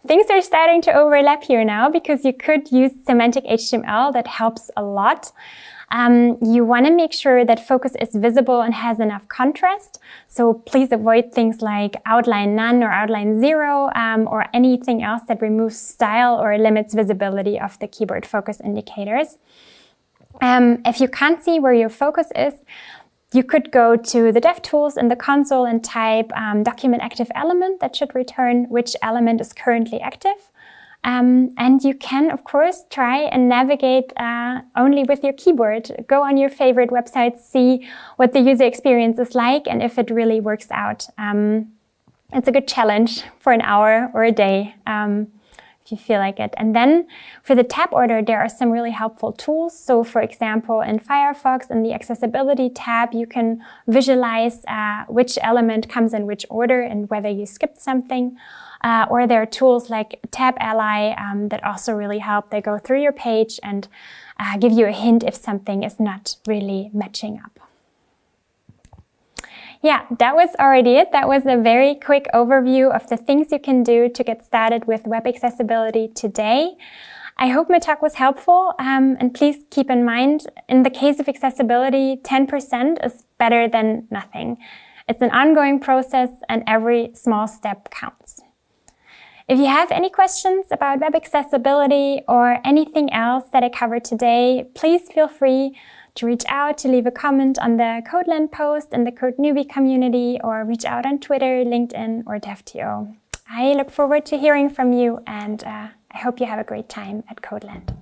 Things are starting to overlap here now because you could use semantic HTML. That helps a lot. You want to make sure that focus is visible and has enough contrast. So please avoid things like outline none or outline 0 or anything else that removes style or limits visibility of the keyboard focus indicators. If you can't see where your focus is, you could go to the DevTools in the console and type document active element. That should return which element is currently active. And you can, of course, try and navigate only with your keyboard. Go on your favorite websites, see what the user experience is like, and if it really works out. It's a good challenge for an hour or a day. If you feel like it. And then for the tab order, there are some really helpful tools. So for example, in Firefox, in the accessibility tab, you can visualize which element comes in which order and whether you skipped something. Or there are tools like Tab Ally that also really help. They go through your page and give you a hint if something is not really matching up. Yeah, that was already it. That was a very quick overview of the things you can do to get started with web accessibility today. I hope my talk was helpful, and please keep in mind, in the case of accessibility, 10% is better than nothing. It's an ongoing process and every small step counts. If you have any questions about web accessibility or anything else that I covered today, please feel free to reach out, to leave a comment on the CodeLand post in the Code Newbie community, or reach out on Twitter, LinkedIn, or DevTO. I look forward to hearing from you, and I hope you have a great time at CodeLand.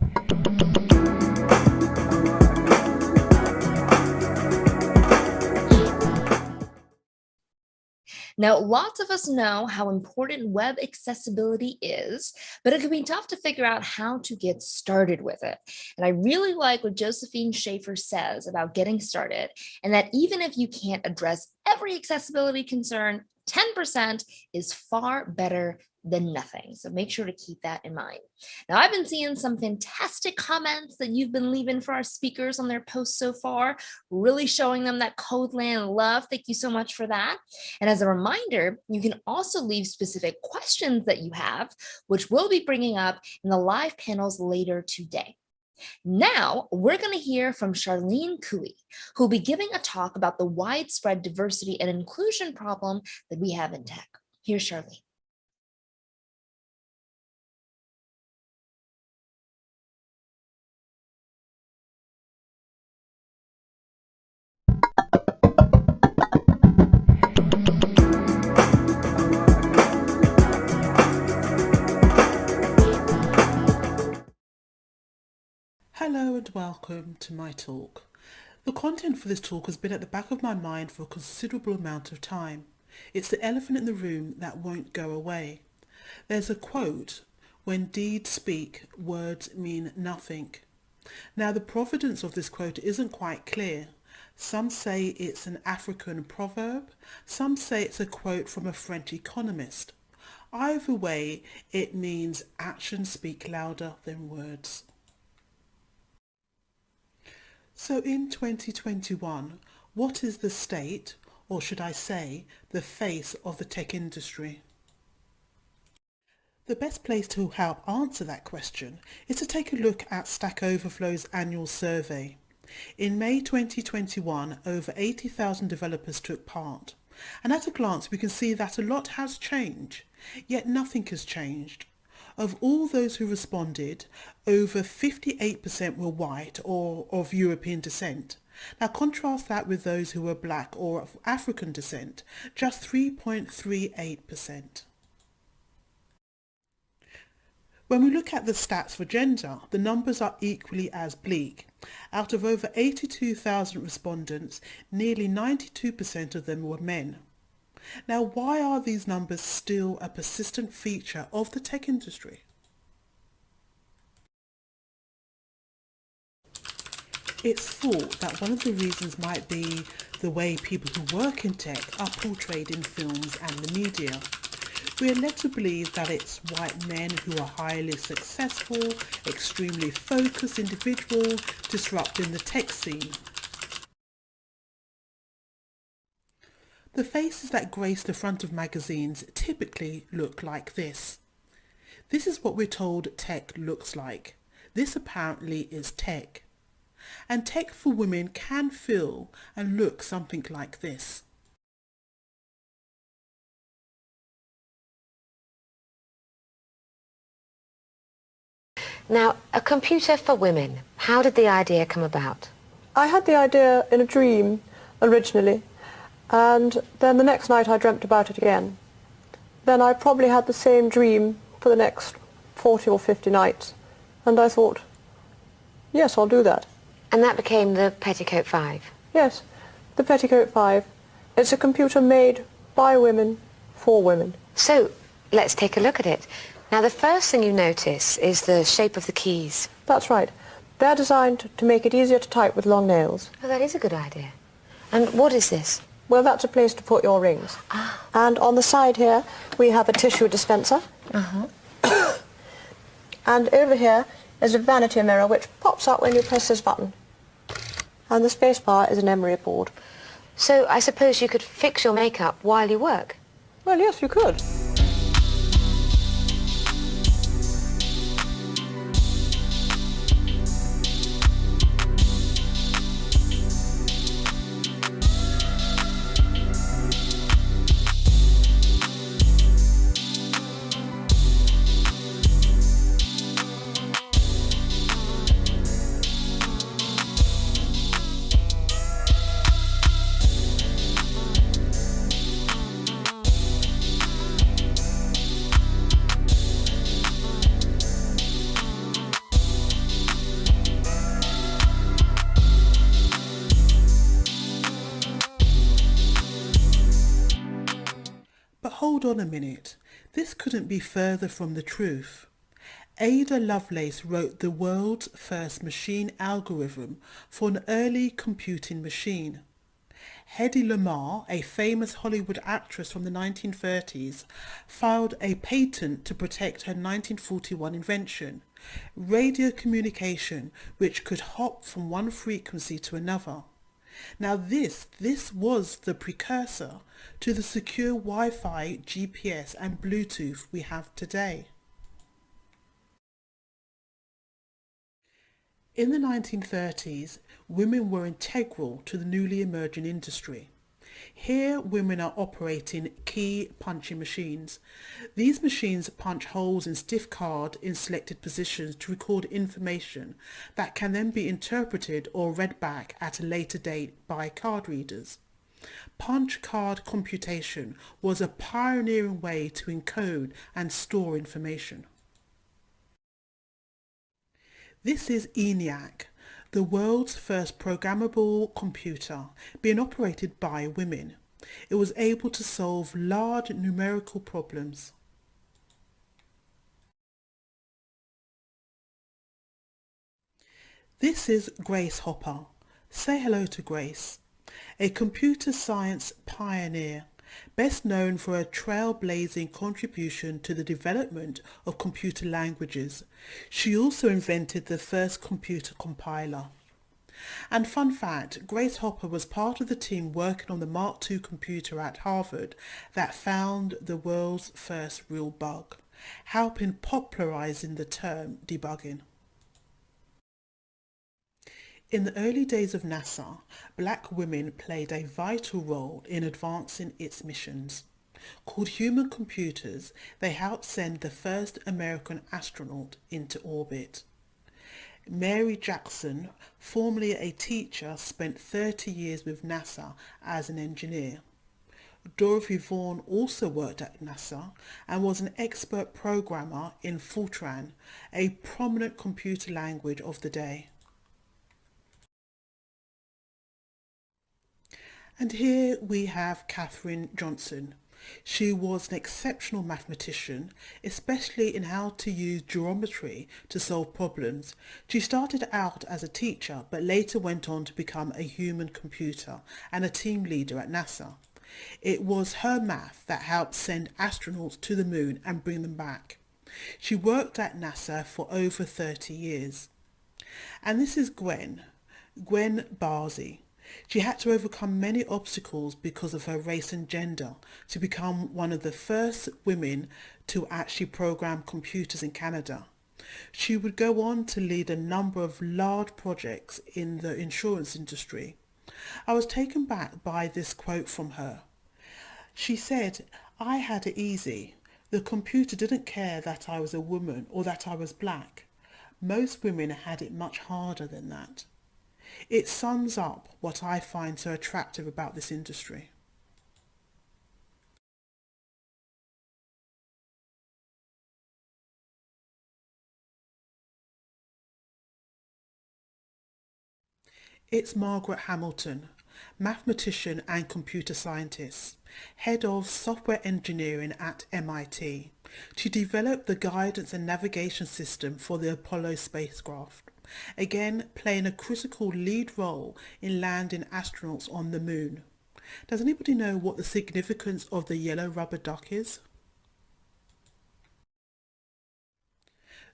Now, lots of us know how important web accessibility is, but it can be tough to figure out how to get started with it. And I really like what Josephine Schaefer says about getting started, and that even if you can't address every accessibility concern, 10% is far better than nothing. So make sure to keep that in mind. Now, I've been seeing some fantastic comments that you've been leaving for our speakers on their posts so far, really showing them that CodeLand love. Thank you so much for that. And as a reminder, you can also leave specific questions that you have, which we'll be bringing up in the live panels later today. Now, we're going to hear from Charlene Cooey, who will be giving a talk about the widespread diversity and inclusion problem that we have in tech. Here's Charlene. Hello and welcome to my talk. The content for this talk has been at the back of my mind for a considerable amount of time. It's the elephant in the room that won't go away. There's a quote, "When deeds speak, words mean nothing." Now the provenance of this quote isn't quite clear. Some say it's an African proverb, some say it's a quote from a French economist. Either way, it means actions speak louder than words. So in 2021, what is the state, or should I say, the face of the tech industry? The best place to help answer that question is to take a look at Stack Overflow's annual survey. In May 2021, over 80,000 developers took part. And at a glance, we can see that a lot has changed, yet nothing has changed. Of all those who responded, over 58% were white or of European descent. Now contrast that with those who were black or of African descent, just 3.38%. When we look at the stats for gender, the numbers are equally as bleak. Out of over 82,000 respondents, nearly 92% of them were men. Now, why are these numbers still a persistent feature of the tech industry? It's thought that one of the reasons might be the way people who work in tech are portrayed in films and the media. We are led to believe that it's white men who are highly successful, extremely focused individuals disrupting the tech scene. The faces that grace the front of magazines typically look like this. This is what we're told tech looks like. This apparently is tech. And tech for women can feel and look something like this. Now, a computer for women, how did the idea come about? I had the idea in a dream originally. And then the next night I dreamt about it again. Then I probably had the same dream for the next 40 or 50 nights. And I thought, yes, I'll do that. And that became the Petticoat 5? Yes, the Petticoat 5. It's a computer made by women, for women. So, let's take a look at it. Now, the first thing you notice is the shape of the keys. That's right. They're designed to make it easier to type with long nails. Oh, that is a good idea. And what is this? Well, that's a place to put your rings. Ah. And on the side here, we have a tissue dispenser. Uh-huh. And over here is a vanity mirror which pops up when you press this button. And the space bar is an emery board. So I suppose you could fix your makeup while you work? Well, yes, you could. Hold on a minute, this couldn't be further from the truth. Ada Lovelace wrote the world's first machine algorithm for an early computing machine. Hedy Lamarr, a famous Hollywood actress from the 1930s, filed a patent to protect her 1941 invention, radio communication, which could hop from one frequency to another. Now this was the precursor to the secure Wi-Fi, GPS and Bluetooth we have today. In the 1930s, women were integral to the newly emerging industry. Here, women are operating key punching machines. These machines punch holes in stiff card in selected positions to record information that can then be interpreted or read back at a later date by card readers. Punch card computation was a pioneering way to encode and store information. This is ENIAC, the world's first programmable computer being operated by women. It was able to solve large numerical problems. This is Grace Hopper. Say hello to Grace. A computer science pioneer, best known for her trailblazing contribution to the development of computer languages. She also invented the first computer compiler. And fun fact, Grace Hopper was part of the team working on the Mark II computer at Harvard that found the world's first real bug, helping popularizing the term debugging. In the early days of NASA, black women played a vital role in advancing its missions. Called human computers, they helped send the first American astronaut into orbit. Mary Jackson, formerly a teacher, spent 30 years with NASA as an engineer. Dorothy Vaughan also worked at NASA and was an expert programmer in Fortran, a prominent computer language of the day. And here we have Katherine Johnson. She was an exceptional mathematician, especially in how to use geometry to solve problems. She started out as a teacher, but later went on to become a human computer and a team leader at NASA. It was her math that helped send astronauts to the moon and bring them back. She worked at NASA for over 30 years. And this is Gwen Barzy. She had to overcome many obstacles because of her race and gender to become one of the first women to actually program computers in Canada. She would go on to lead a number of large projects in the insurance industry. I was taken back by this quote from her. She said, "I had it easy. The computer didn't care that I was a woman or that I was black. Most women had it much harder than that." It sums up what I find so attractive about this industry. It's Margaret Hamilton, mathematician and computer scientist, head of software engineering at MIT. She developed the guidance and navigation system for the Apollo spacecraft, again playing a critical lead role in landing astronauts on the moon. Does anybody know what the significance of the yellow rubber duck is?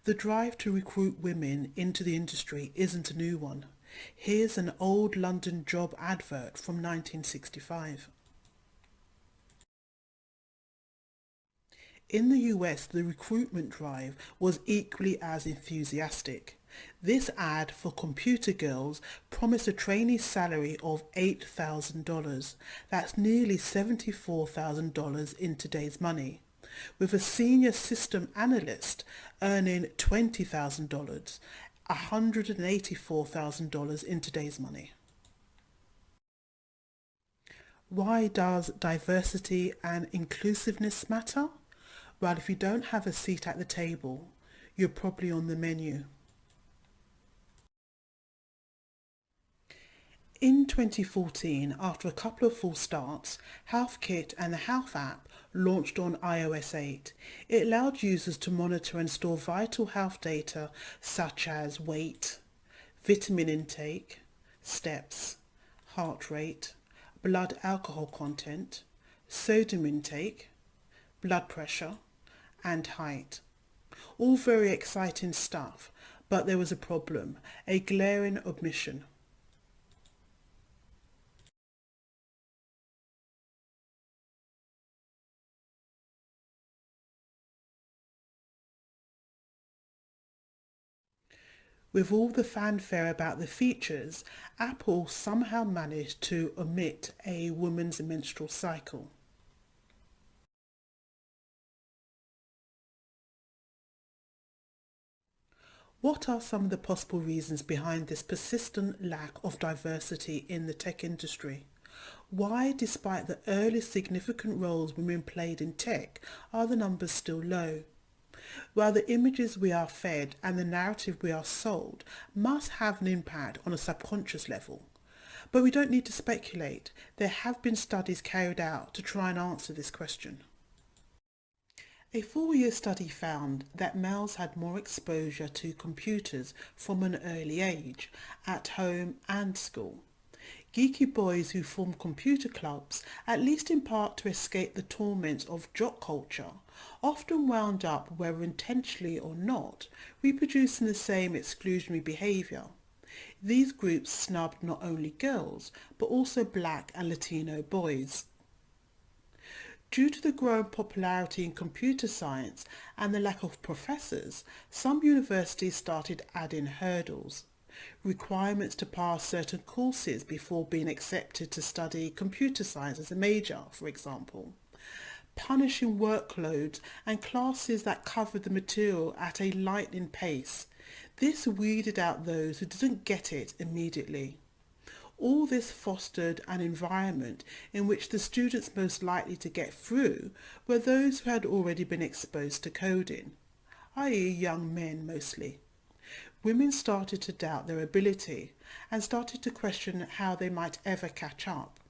The drive to recruit women into the industry isn't a new one. Here's an old London job advert from 1965. In the US, the recruitment drive was equally as enthusiastic. This ad for computer girls promised a trainee salary of $8,000. That's nearly $74,000 in today's money, with a senior system analyst earning $20,000, $184,000 in today's money. Why does diversity and inclusiveness matter? Well, if you don't have a seat at the table, you're probably on the menu. In 2014, after a couple of false starts, HealthKit and the Health app launched on iOS 8. It allowed users to monitor and store vital health data such as weight, vitamin intake, steps, heart rate, blood alcohol content, sodium intake, blood pressure, and height. All very exciting stuff, but there was a problem, a glaring omission. With all the fanfare about the features, Apple somehow managed to omit a woman's menstrual cycle. What are some of the possible reasons behind this persistent lack of diversity in the tech industry? Why, despite the early significant roles women played in tech, are the numbers still low? Well, the images we are fed and the narrative we are sold must have an impact on a subconscious level. But we don't need to speculate. There have been studies carried out to try and answer this question. A 4-year study found that males had more exposure to computers from an early age, at home and school. Geeky boys who formed computer clubs, at least in part to escape the torments of jock culture, often wound up, whether intentionally or not, reproducing the same exclusionary behaviour. These groups snubbed not only girls, but also black and Latino boys. Due to the growing popularity in computer science and the lack of professors, some universities started adding hurdles. Requirements to pass certain courses before being accepted to study computer science as a major, for example. Punishing workloads and classes that covered the material at a lightning pace. This weeded out those who didn't get it immediately. All this fostered an environment in which the students most likely to get through were those who had already been exposed to coding, i.e. young men mostly. Women started to doubt their ability and started to question how they might ever catch up.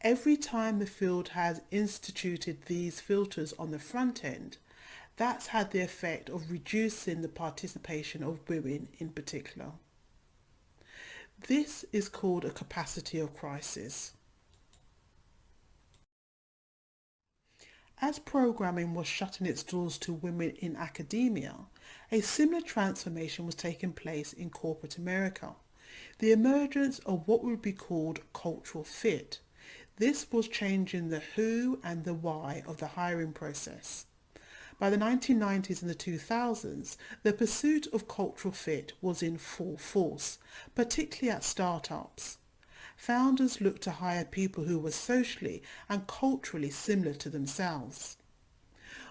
Every time the field has instituted these filters on the front end, that's had the effect of reducing the participation of women in particular. This is called a capacity of crisis. As programming was shutting its doors to women in academia, a similar transformation was taking place in corporate America. The emergence of what would be called cultural fit. This was changing the who and the why of the hiring process. By the 1990s and the 2000s, the pursuit of cultural fit was in full force, particularly at startups. Founders looked to hire people who were socially and culturally similar to themselves.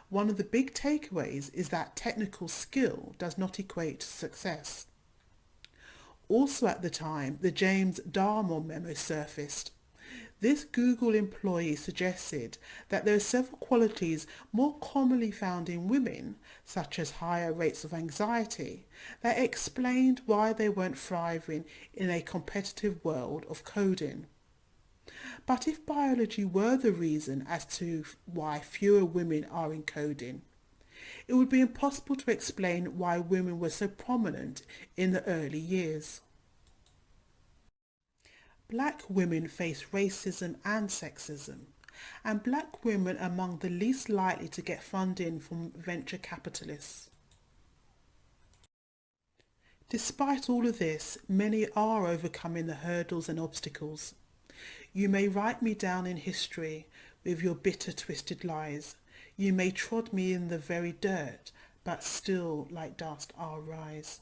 One of the big takeaways is that technical skill does not equate to success. Also at the time, the James Darmore memo surfaced. This Google employee suggested that there are several qualities more commonly found in women, such as higher rates of anxiety, that explained why they weren't thriving in a competitive world of coding. But if biology were the reason as to why fewer women are in coding, it would be impossible to explain why women were so prominent in the early years. Black women face racism and sexism, and black women are among the least likely to get funding from venture capitalists. Despite all of this, many are overcoming the hurdles and obstacles. You may write me down in history with your bitter, twisted lies. You may trod me in the very dirt, but still like dust I'll rise.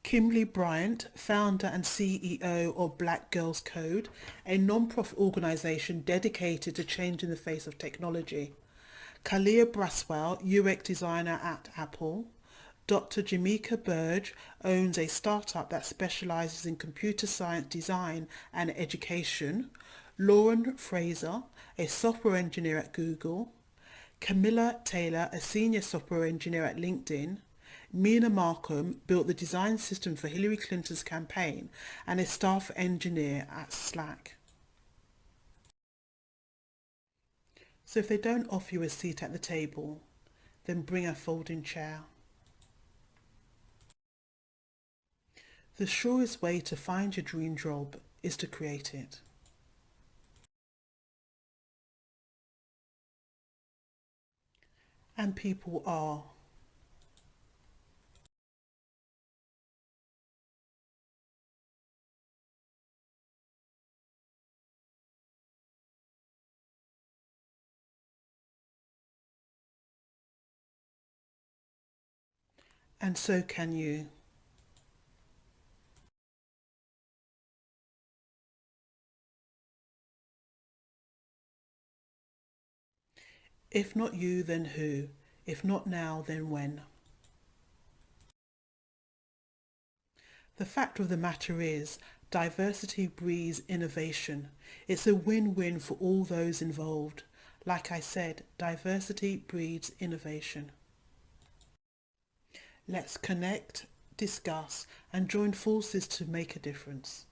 Kimberly Bryant, founder and CEO of Black Girls Code, a non-profit organisation dedicated to changing the face of technology. Kalia Braswell, UX designer at Apple. Dr. Jamaica Burge owns a startup that specialises in computer science design and education. Lauren Fraser, a software engineer at Google. Camilla Taylor, a senior software engineer at LinkedIn. Mina Markham built the design system for Hillary Clinton's campaign and a staff engineer at Slack. So if they don't offer you a seat at the table, then bring a folding chair. The surest way to find your dream job is to create it. And people are. and so can you. If not you, then who? If not now, then when? The fact of the matter is, diversity breeds innovation. It's a win-win for all those involved. Like I said, diversity breeds innovation. Let's connect, discuss, and join forces to make a difference.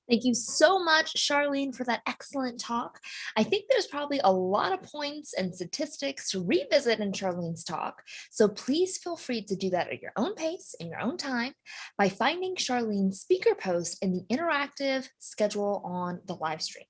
Thank you so much, Charlene, for that excellent talk. I think there's probably a lot of points and statistics to revisit in Charlene's talk, so please feel free to do that at your own pace, in your own time, by finding Charlene's speaker post in the interactive schedule on the live stream.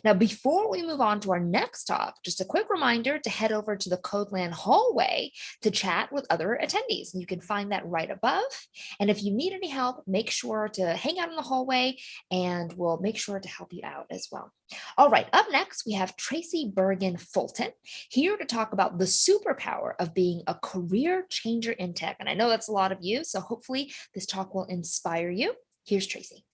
Now, before we move on to our next talk, just a quick reminder to head over to the CodeLand hallway to chat with other attendees. You can find that right above. And if you need any help, make sure to hang out in the hallway and we'll make sure to help you out as well. All right, up next, we have Tracy Bergen-Fulton here to talk about the superpower of being a career changer in tech. And I know that's a lot of you, so hopefully this talk will inspire you. Here's Tracy.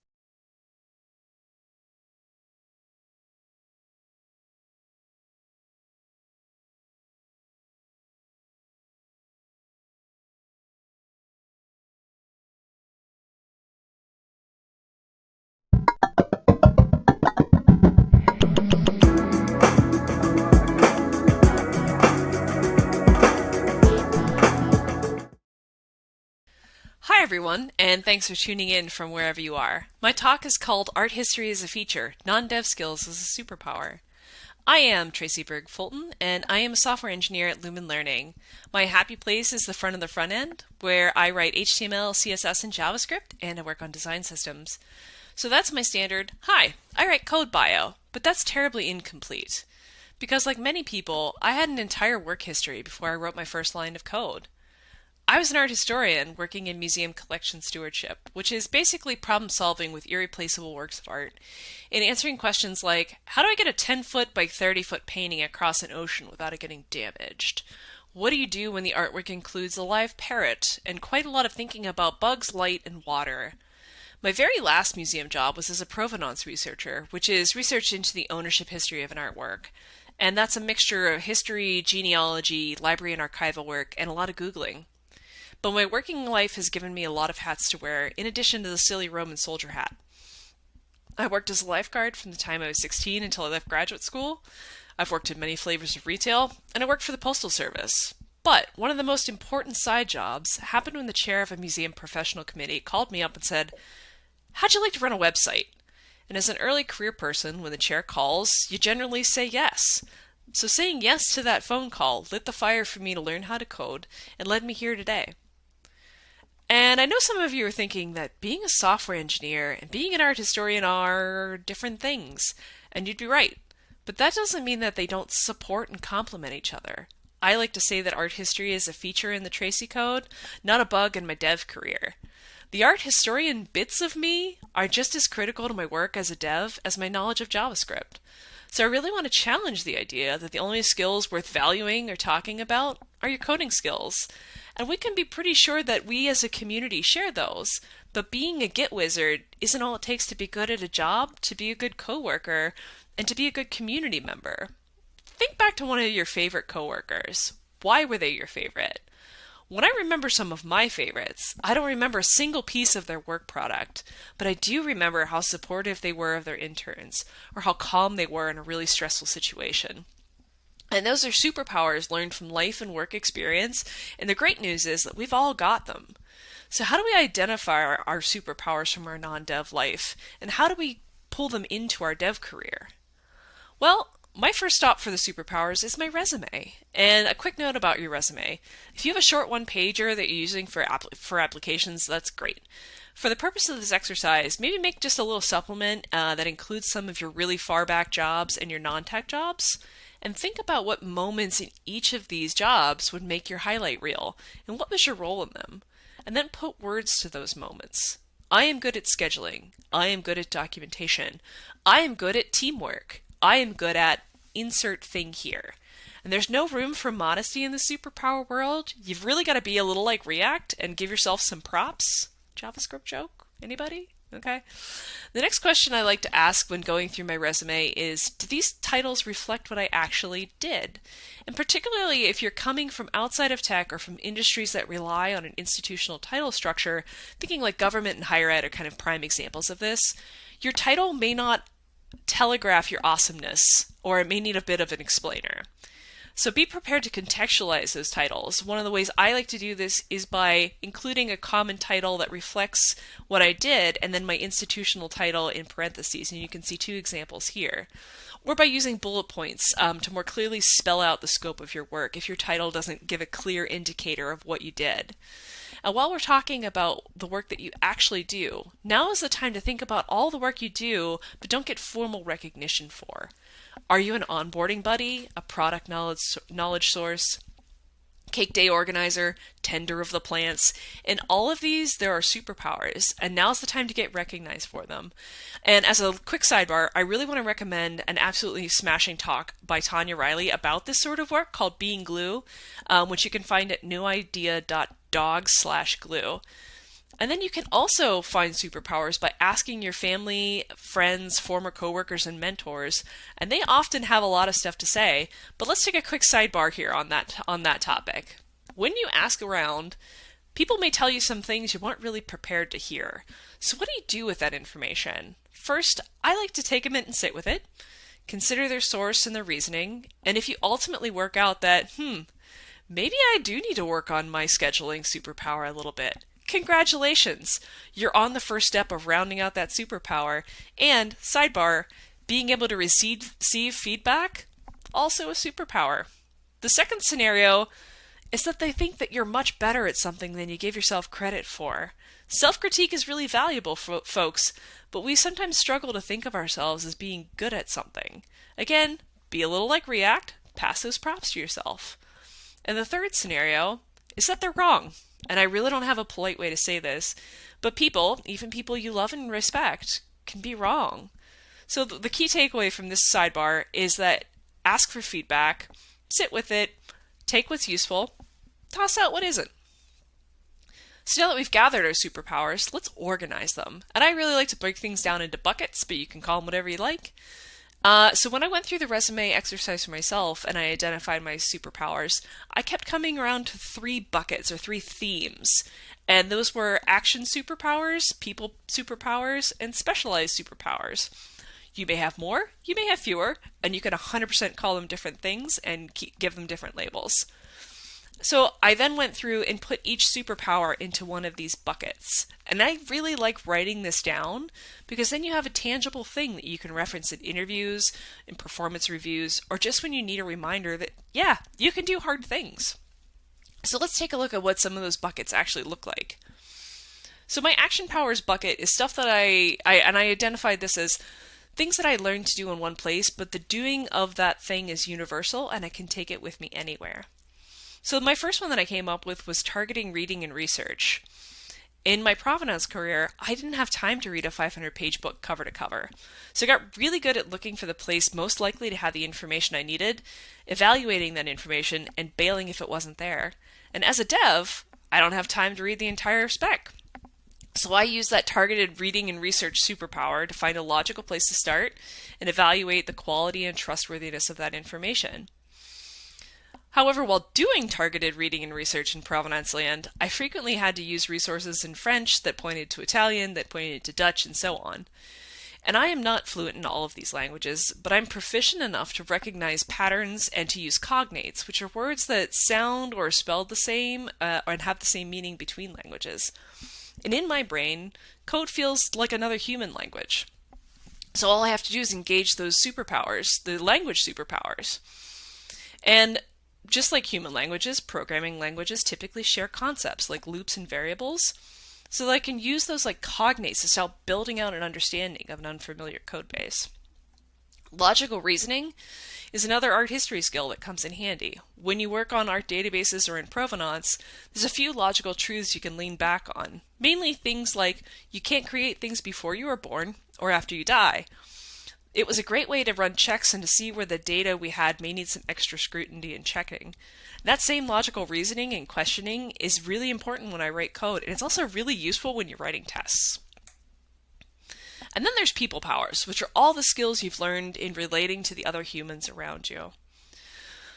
Hi everyone, and thanks for tuning in from wherever you are. My talk is called Art History as a Feature, Non-Dev Skills as a Superpower. I am Tracy Berg-Fulton, and I am a software engineer at Lumen Learning. My happy place is the front of the front end, where I write HTML, CSS, and JavaScript, and I work on design systems. So that's my standard, hi, I write code bio, but that's terribly incomplete. Because like many people, I had an entire work history before I wrote my first line of code. I was an art historian working in museum collection stewardship, which is basically problem solving with irreplaceable works of art, and answering questions like, how do I get a 10-foot by 30-foot painting across an ocean without it getting damaged? What do you do when the artwork includes a live parrot, and quite a lot of thinking about bugs, light, and water? My very last museum job was as a provenance researcher, which is research into the ownership history of an artwork. And that's a mixture of history, genealogy, library and archival work, and a lot of Googling. But my working life has given me a lot of hats to wear, in addition to the silly Roman soldier hat. I worked as a lifeguard from the time I was 16 until I left graduate school. I've worked in many flavors of retail, and I worked for the Postal Service. But one of the most important side jobs happened when the chair of a museum professional committee called me up and said, how'd you like to run a website? And as an early career person, when the chair calls, you generally say yes. So saying yes to that phone call lit the fire for me to learn how to code and led me here today. And I know some of you are thinking that being a software engineer and being an art historian are different things, and you'd be right. But that doesn't mean that they don't support and complement each other. I like to say that art history is a feature in the Tracy code, not a bug in my dev career. The art historian bits of me are just as critical to my work as a dev as my knowledge of JavaScript. So I really want to challenge the idea that the only skills worth valuing or talking about are your coding skills. And we can be pretty sure that we as a community share those, but being a Git wizard isn't all it takes to be good at a job, to be a good coworker, and to be a good community member. Think back to one of your favorite coworkers. Why were they your favorite? When I remember some of my favorites, I don't remember a single piece of their work product, but I do remember how supportive they were of their interns, or how calm they were in a really stressful situation. And those are superpowers learned from life and work experience, and the great news is that we've all got them. So how do we identify our superpowers from our non-dev life, and how do we pull them into our dev career? Well, my first stop for the superpowers is my resume. And a quick note about your resume. If you have a short one-pager that you're using for applications, that's great. For the purpose of this exercise, maybe make just a little supplement that includes some of your really far back jobs and your non-tech jobs. And think about what moments in each of these jobs would make your highlight reel, and what was your role in them. And then put words to those moments. I am good at scheduling. I am good at documentation. I am good at teamwork. I am good at insert thing here. And there's no room for modesty in the superpower world. You've really got to be a little like React and give yourself some props. JavaScript joke? Anybody? Okay. The next question I like to ask when going through my resume is, do these titles reflect what I actually did? And particularly if you're coming from outside of tech or from industries that rely on an institutional title structure, thinking like government and higher ed are kind of prime examples of this, your title may not telegraph your awesomeness, or it may need a bit of an explainer. So be prepared to contextualize those titles. One of the ways I like to do this is by including a common title that reflects what I did and then my institutional title in parentheses. And you can see 2 examples here. Or by using bullet points to more clearly spell out the scope of your work if your title doesn't give a clear indicator of what you did. And while we're talking about the work that you actually do, now is the time to think about all the work you do but don't get formal recognition for. Are you an onboarding buddy, a product knowledge source, cake day organizer, tender of the plants? In all of these, there are superpowers, and now's the time to get recognized for them. And as a quick sidebar, I really want to recommend an absolutely smashing talk by Tanya Riley about this sort of work called Being Glue, which you can find at newidea.dog/glue. And then you can also find superpowers by asking your family, friends, former coworkers, and mentors, and they often have a lot of stuff to say. But let's take a quick sidebar here on that topic. When you ask around, people may tell you some things you weren't really prepared to hear. So what do you do with that information? First, I like to take a minute and sit with it, consider their source and their reasoning, and if you ultimately work out that, maybe I do need to work on my scheduling superpower a little bit, congratulations! You're on the first step of rounding out that superpower. And, sidebar, being able to receive feedback, also a superpower. The second scenario is that they think that you're much better at something than you give yourself credit for. Self-critique is really valuable for folks, but we sometimes struggle to think of ourselves as being good at something. Again, be a little like React, pass those props to yourself. And the third scenario is that they're wrong. And I really don't have a polite way to say this, but people, even people you love and respect, can be wrong. So the key takeaway from this sidebar is that ask for feedback, sit with it, take what's useful, toss out what isn't. So now that we've gathered our superpowers, let's organize them. And I really like to break things down into buckets, but you can call them whatever you like. So when I went through the resume exercise for myself and I identified my superpowers, I kept coming around to 3 buckets or 3 themes. And those were action superpowers, people superpowers, and specialized superpowers. You may have more, you may have fewer, and you can 100% call them different things and give them different labels. So I then went through and put each superpower into one of these buckets. And I really like writing this down because then you have a tangible thing that you can reference in interviews, in performance reviews, or just when you need a reminder that, yeah, you can do hard things. So let's take a look at what some of those buckets actually look like. So my action powers bucket is stuff that I identified this as things that I learned to do in one place, but the doing of that thing is universal and I can take it with me anywhere. So my first one that I came up with was targeting reading and research. In my provenance career, I didn't have time to read a 500-page book cover to cover. So I got really good at looking for the place most likely to have the information I needed, evaluating that information, and bailing if it wasn't there. And as a dev, I don't have time to read the entire spec. So I use that targeted reading and research superpower to find a logical place to start and evaluate the quality and trustworthiness of that information. However, while doing targeted reading and research in Provenance land, I frequently had to use resources in French that pointed to Italian, that pointed to Dutch, and so on. And I am not fluent in all of these languages, but I'm proficient enough to recognize patterns and to use cognates, which are words that sound or are spelled the same and have the same meaning between languages. And in my brain, code feels like another human language. So all I have to do is engage those superpowers, the language superpowers. And just like human languages, programming languages typically share concepts like loops and variables, so that I can use those like cognates to start building out an understanding of an unfamiliar code base. Logical reasoning is another art history skill that comes in handy. When you work on art databases or in provenance, there's a few logical truths you can lean back on. Mainly things like you can't create things before you are born or after you die. It was a great way to run checks and to see where the data we had may need some extra scrutiny and checking. That same logical reasoning and questioning is really important when I write code, and it's also really useful when you're writing tests. And then there's people powers, which are all the skills you've learned in relating to the other humans around you.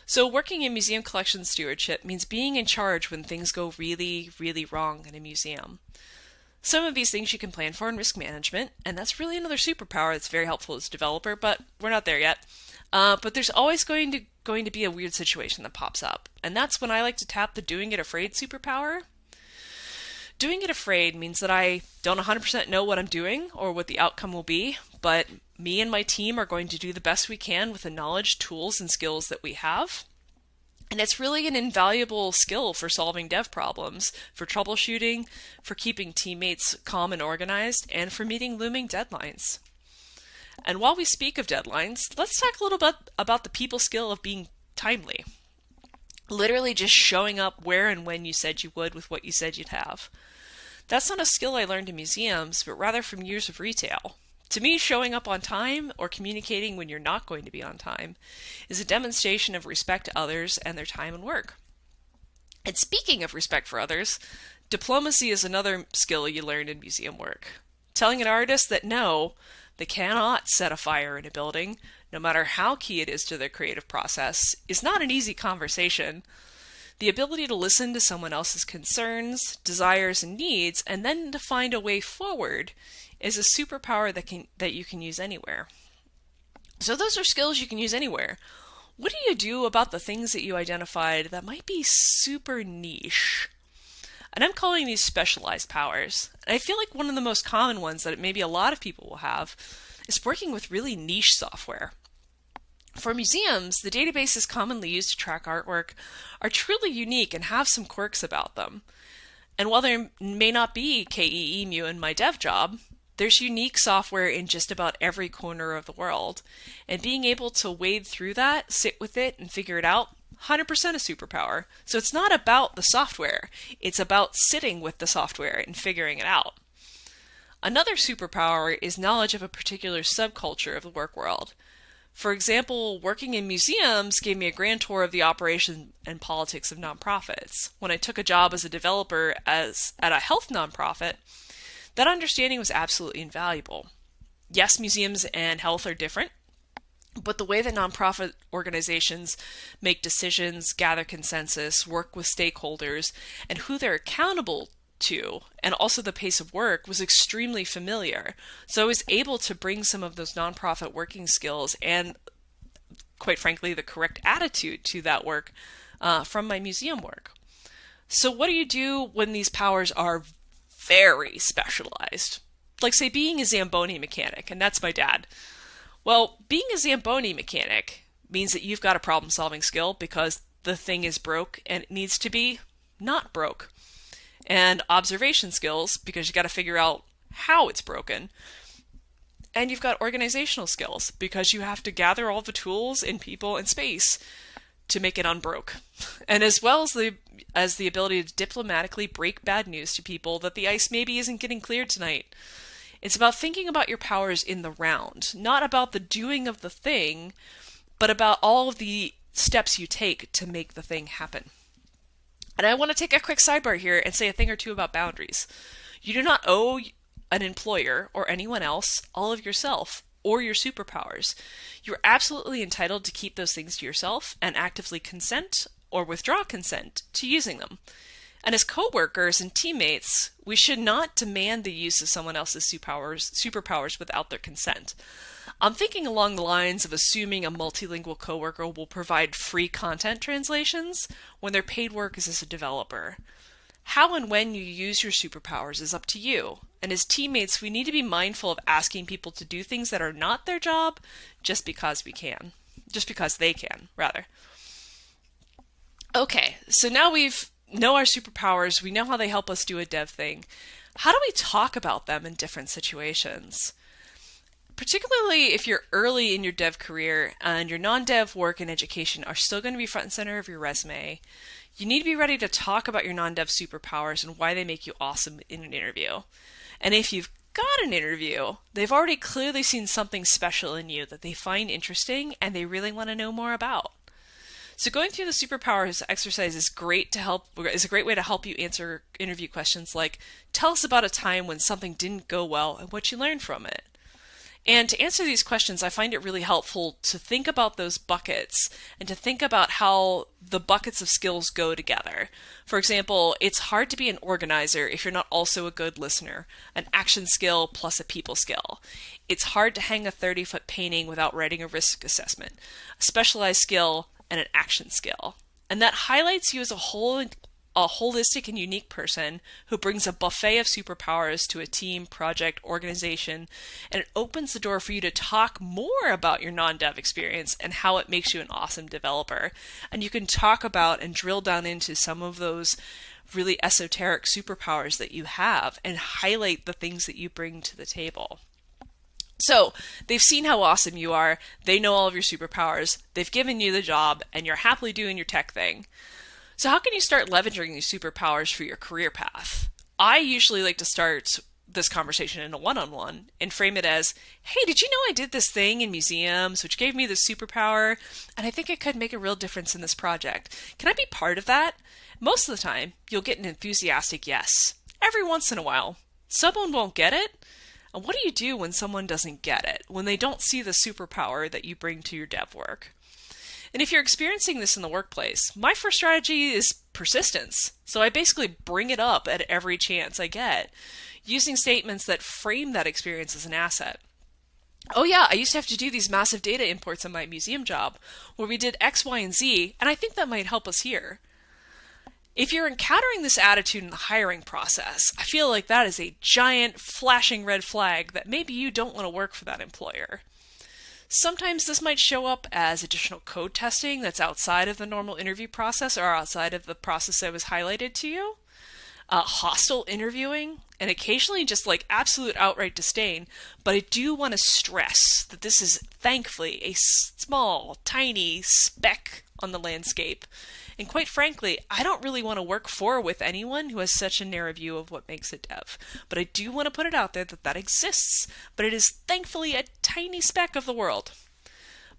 So working in museum collection stewardship means being in charge when things go really, really wrong in a museum. Some of these things you can plan for in risk management, and that's really another superpower that's very helpful as a developer, but we're not there yet. But there's always going to be a weird situation that pops up, and that's when I like to tap the doing it afraid superpower. Doing it afraid means that I don't 100% know what I'm doing or what the outcome will be, but me and my team are going to do the best we can with the knowledge, tools, and skills that we have. And it's really an invaluable skill for solving dev problems, for troubleshooting, for keeping teammates calm and organized, and for meeting looming deadlines. And while we speak of deadlines, let's talk a little bit about the people skill of being timely. Literally just showing up where and when you said you would with what you said you'd have. That's not a skill I learned in museums, but rather from years of retail. To me, showing up on time or communicating when you're not going to be on time is a demonstration of respect to others and their time and work. And speaking of respect for others, diplomacy is another skill you learn in museum work. Telling an artist that no, they cannot set a fire in a building, no matter how key it is to their creative process, is not an easy conversation. The ability to listen to someone else's concerns, desires, and needs, and then to find a way forward is a superpower that you can use anywhere. So those are skills you can use anywhere. What do you do about the things that you identified that might be super niche? And I'm calling these specialized powers. And I feel like one of the most common ones that maybe a lot of people will have is working with really niche software. For museums, the databases commonly used to track artwork are truly unique and have some quirks about them. And while there may not be KEEMU in my dev job, there's unique software in just about every corner of the world. And being able to wade through that, sit with it, and figure it out, 100% a superpower. So it's not about the software, it's about sitting with the software and figuring it out. Another superpower is knowledge of a particular subculture of the work world. For example, working in museums gave me a grand tour of the operation and politics of nonprofits. When I took a job as a developer at a health nonprofit, that understanding was absolutely invaluable. Yes, museums and health are different, but the way that nonprofit organizations make decisions, gather consensus, work with stakeholders, and who they're accountable to, and also the pace of work was extremely familiar. So I was able to bring some of those nonprofit working skills and, quite frankly, the correct attitude to that work from my museum work. So what do you do when these powers are very specialized? Like, say, being a Zamboni mechanic, and that's my dad. Well, being a Zamboni mechanic means that you've got a problem-solving skill because the thing is broke and it needs to be not broke. And observation skills because you got to figure out how it's broken. And you've got organizational skills because you have to gather all the tools and people and space to make it unbroke. And as well as the ability to diplomatically break bad news to people that the ice maybe isn't getting cleared tonight. It's about thinking about your powers in the round, not about the doing of the thing, but about all of the steps you take to make the thing happen. And I want to take a quick sidebar here and say a thing or two about boundaries. You do not owe an employer or anyone else all of yourself or your superpowers. You're absolutely entitled to keep those things to yourself and actively consent or withdraw consent to using them. And as coworkers and teammates, we should not demand the use of someone else's superpowers without their consent. I'm thinking along the lines of assuming a multilingual coworker will provide free content translations when their paid work is as a developer. How and when you use your superpowers is up to you. And as teammates, we need to be mindful of asking people to do things that are not their job just because we can. Just because they can, rather. Okay, so now we know our superpowers, we know how they help us do a dev thing. How do we talk about them in different situations? particularly if you're early in your dev career and your non-dev work and education are still going to be front and center of your resume, you need to be ready to talk about your non-dev superpowers and why they make you awesome in an interview. And if you've got an interview, they've already clearly seen something special in you that they find interesting and they really want to know more about. So going through the superpowers exercise is a great way to help you answer interview questions like, tell us about a time when something didn't go well and what you learned from it. And to answer these questions, I find it really helpful to think about those buckets and to think about how the buckets of skills go together. For example, it's hard to be an organizer if you're not also a good listener, an action skill plus a people skill. It's hard to hang a 30-foot painting without writing a risk assessment, a specialized skill, and an action skill. And that highlights you as a holistic and unique person who brings a buffet of superpowers to a team, project, organization, and it opens the door for you to talk more about your non-dev experience and how it makes you an awesome developer. And you can talk about and drill down into some of those really esoteric superpowers that you have and highlight the things that you bring to the table. So they've seen how awesome you are, they know all of your superpowers, they've given you the job, and you're happily doing your tech thing. So how can you start leveraging these superpowers for your career path? I usually like to start this conversation in a one-on-one and frame it as, hey, did you know I did this thing in museums which gave me this superpower, and I think it could make a real difference in this project. Can I be part of that? Most of the time, you'll get an enthusiastic yes. Every once in a while, someone won't get it. And what do you do when someone doesn't get it, when they don't see the superpower that you bring to your dev work? And if you're experiencing this in the workplace, my first strategy is persistence. So I basically bring it up at every chance I get, using statements that frame that experience as an asset. Oh yeah, I used to have to do these massive data imports on my museum job, where we did X, Y, and Z, and I think that might help us here. If you're encountering this attitude in the hiring process, I feel like that is a giant flashing red flag that maybe you don't want to work for that employer. Sometimes this might show up as additional code testing that's outside of the normal interview process or outside of the process that was highlighted to you. Hostile interviewing, and occasionally just like absolute outright disdain, but I do want to stress that this is thankfully a small, tiny speck on the landscape. And quite frankly, I don't really want to work for or with anyone who has such a narrow view of what makes a dev. But I do want to put it out there that that exists, but it is thankfully a tiny speck of the world.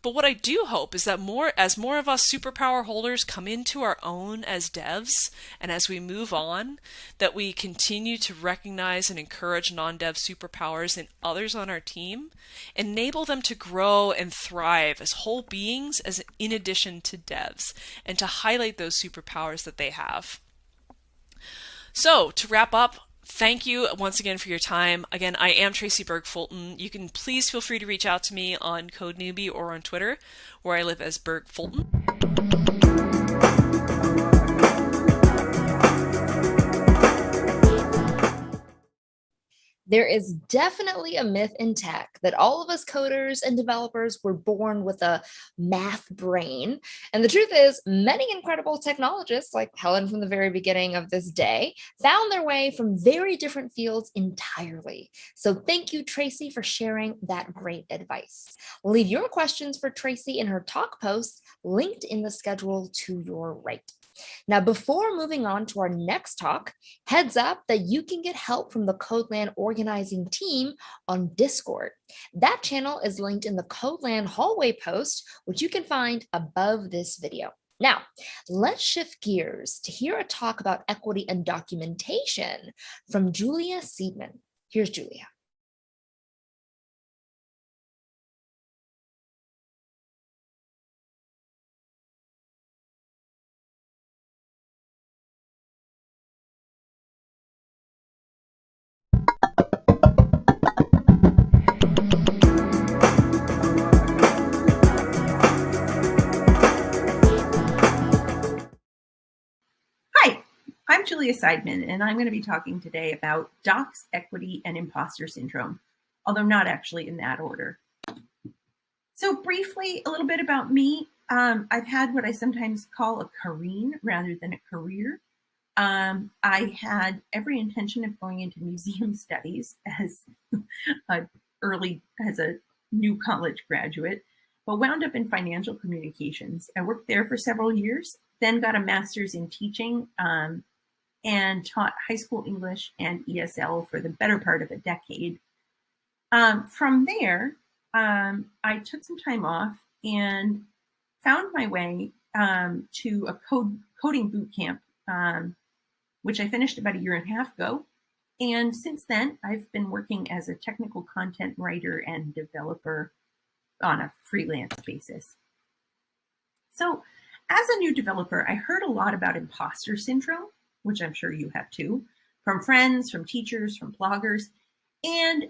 But what I do hope is that as more of us superpower holders come into our own as devs, and as we move on, that we continue to recognize and encourage non-dev superpowers in others on our team, enable them to grow and thrive as whole beings in addition to devs, and to highlight those superpowers that they have. So, to wrap up, thank you once again for your time. Again, I am Tracy Berg Fulton. You can please feel free to reach out to me on CodeNewbie or on Twitter, where I live as Berg Fulton. There is definitely a myth in tech that all of us coders and developers were born with a math brain. And the truth is, many incredible technologists, like Helen from the very beginning of this day, found their way from very different fields entirely. So thank you, Tracy, for sharing that great advice. Leave your questions for Tracy in her talk post, linked in the schedule to your right. Now, before moving on to our next talk, heads up that you can get help from the CodeLand organizing team on Discord. That channel is linked in the CodeLand hallway post, which you can find above this video. Now, let's shift gears to hear a talk about equity and documentation from Julia Seidman. Here's Julia. I'm Julia Seidman, and I'm going to be talking today about docs, equity, and imposter syndrome, although not actually in that order. So briefly, a little bit about me. I've had what I sometimes call a careen rather than a career. I had every intention of going into museum studies as a new college graduate, but wound up in financial communications. I worked there for several years, then got a master's in teaching and taught high school English and ESL for the better part of a decade. From there, I took some time off and found my way to a coding boot camp, which I finished about a year and a half ago. And since then, I've been working as a technical content writer and developer on a freelance basis. So as a new developer, I heard a lot about imposter syndrome, which I'm sure you have too, from friends, from teachers, from bloggers. And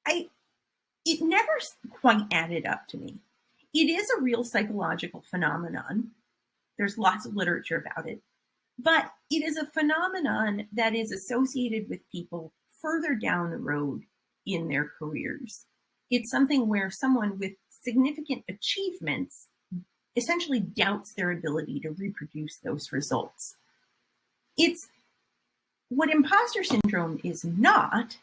it never quite added up to me. It is a real psychological phenomenon. There's lots of literature about it, but it is a phenomenon that is associated with people further down the road in their careers. It's something where someone with significant achievements essentially doubts their ability to reproduce those results. It's what imposter syndrome is not,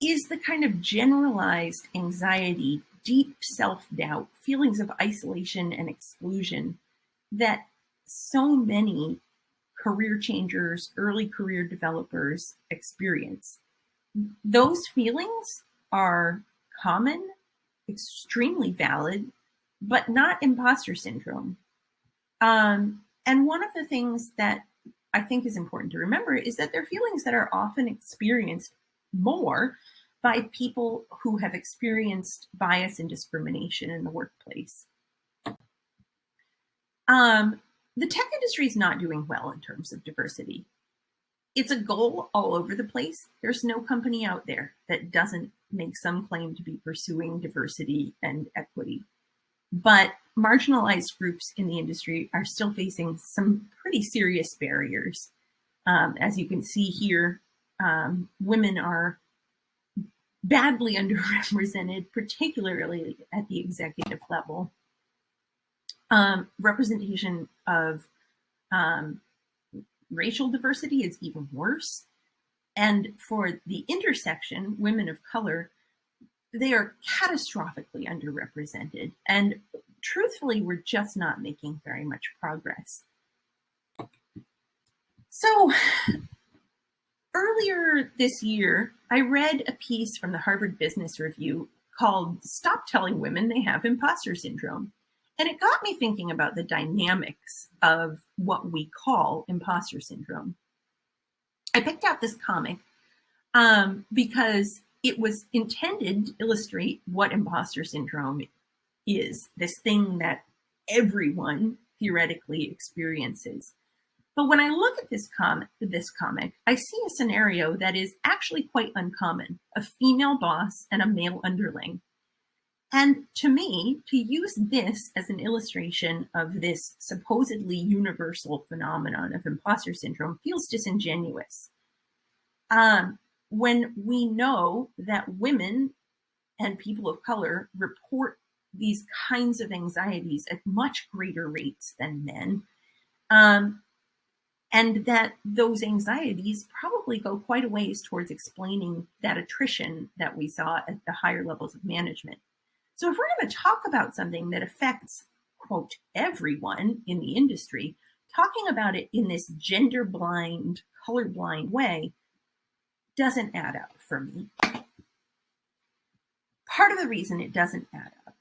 is the kind of generalized anxiety, deep self-doubt, feelings of isolation and exclusion that so many career changers, early career developers experience. Those feelings are common, extremely valid, but not imposter syndrome. And one of the things that I think is important to remember is that they're feelings that are often experienced more by people who have experienced bias and discrimination in the workplace. The tech industry is not doing well in terms of diversity. It's a goal all over the place. There's no company out there that doesn't make some claim to be pursuing diversity and equity. But marginalized groups in the industry are still facing some pretty serious barriers. As you can see here, women are badly underrepresented, particularly at the executive level. Representation of racial diversity is even worse. And for the intersection, women of color, they are catastrophically underrepresented. And truthfully, we're just not making very much progress. So earlier this year, I read a piece from the Harvard Business Review called "Stop Telling Women They Have Imposter Syndrome." And it got me thinking about the dynamics of what we call imposter syndrome. I picked out this comic because it was intended to illustrate what imposter syndrome is, this thing that everyone theoretically experiences. But when I look at this comic, I see a scenario that is actually quite uncommon: a female boss and a male underling. And to me, to use this as an illustration of this supposedly universal phenomenon of imposter syndrome feels disingenuous. When we know that women and people of color report these kinds of anxieties at much greater rates than men, and that those anxieties probably go quite a ways towards explaining that attrition that we saw at the higher levels of management. So if we're going to talk about something that affects, quote, everyone in the industry, talking about it in this gender-blind, color-blind way doesn't add up for me. Part of the reason it doesn't add up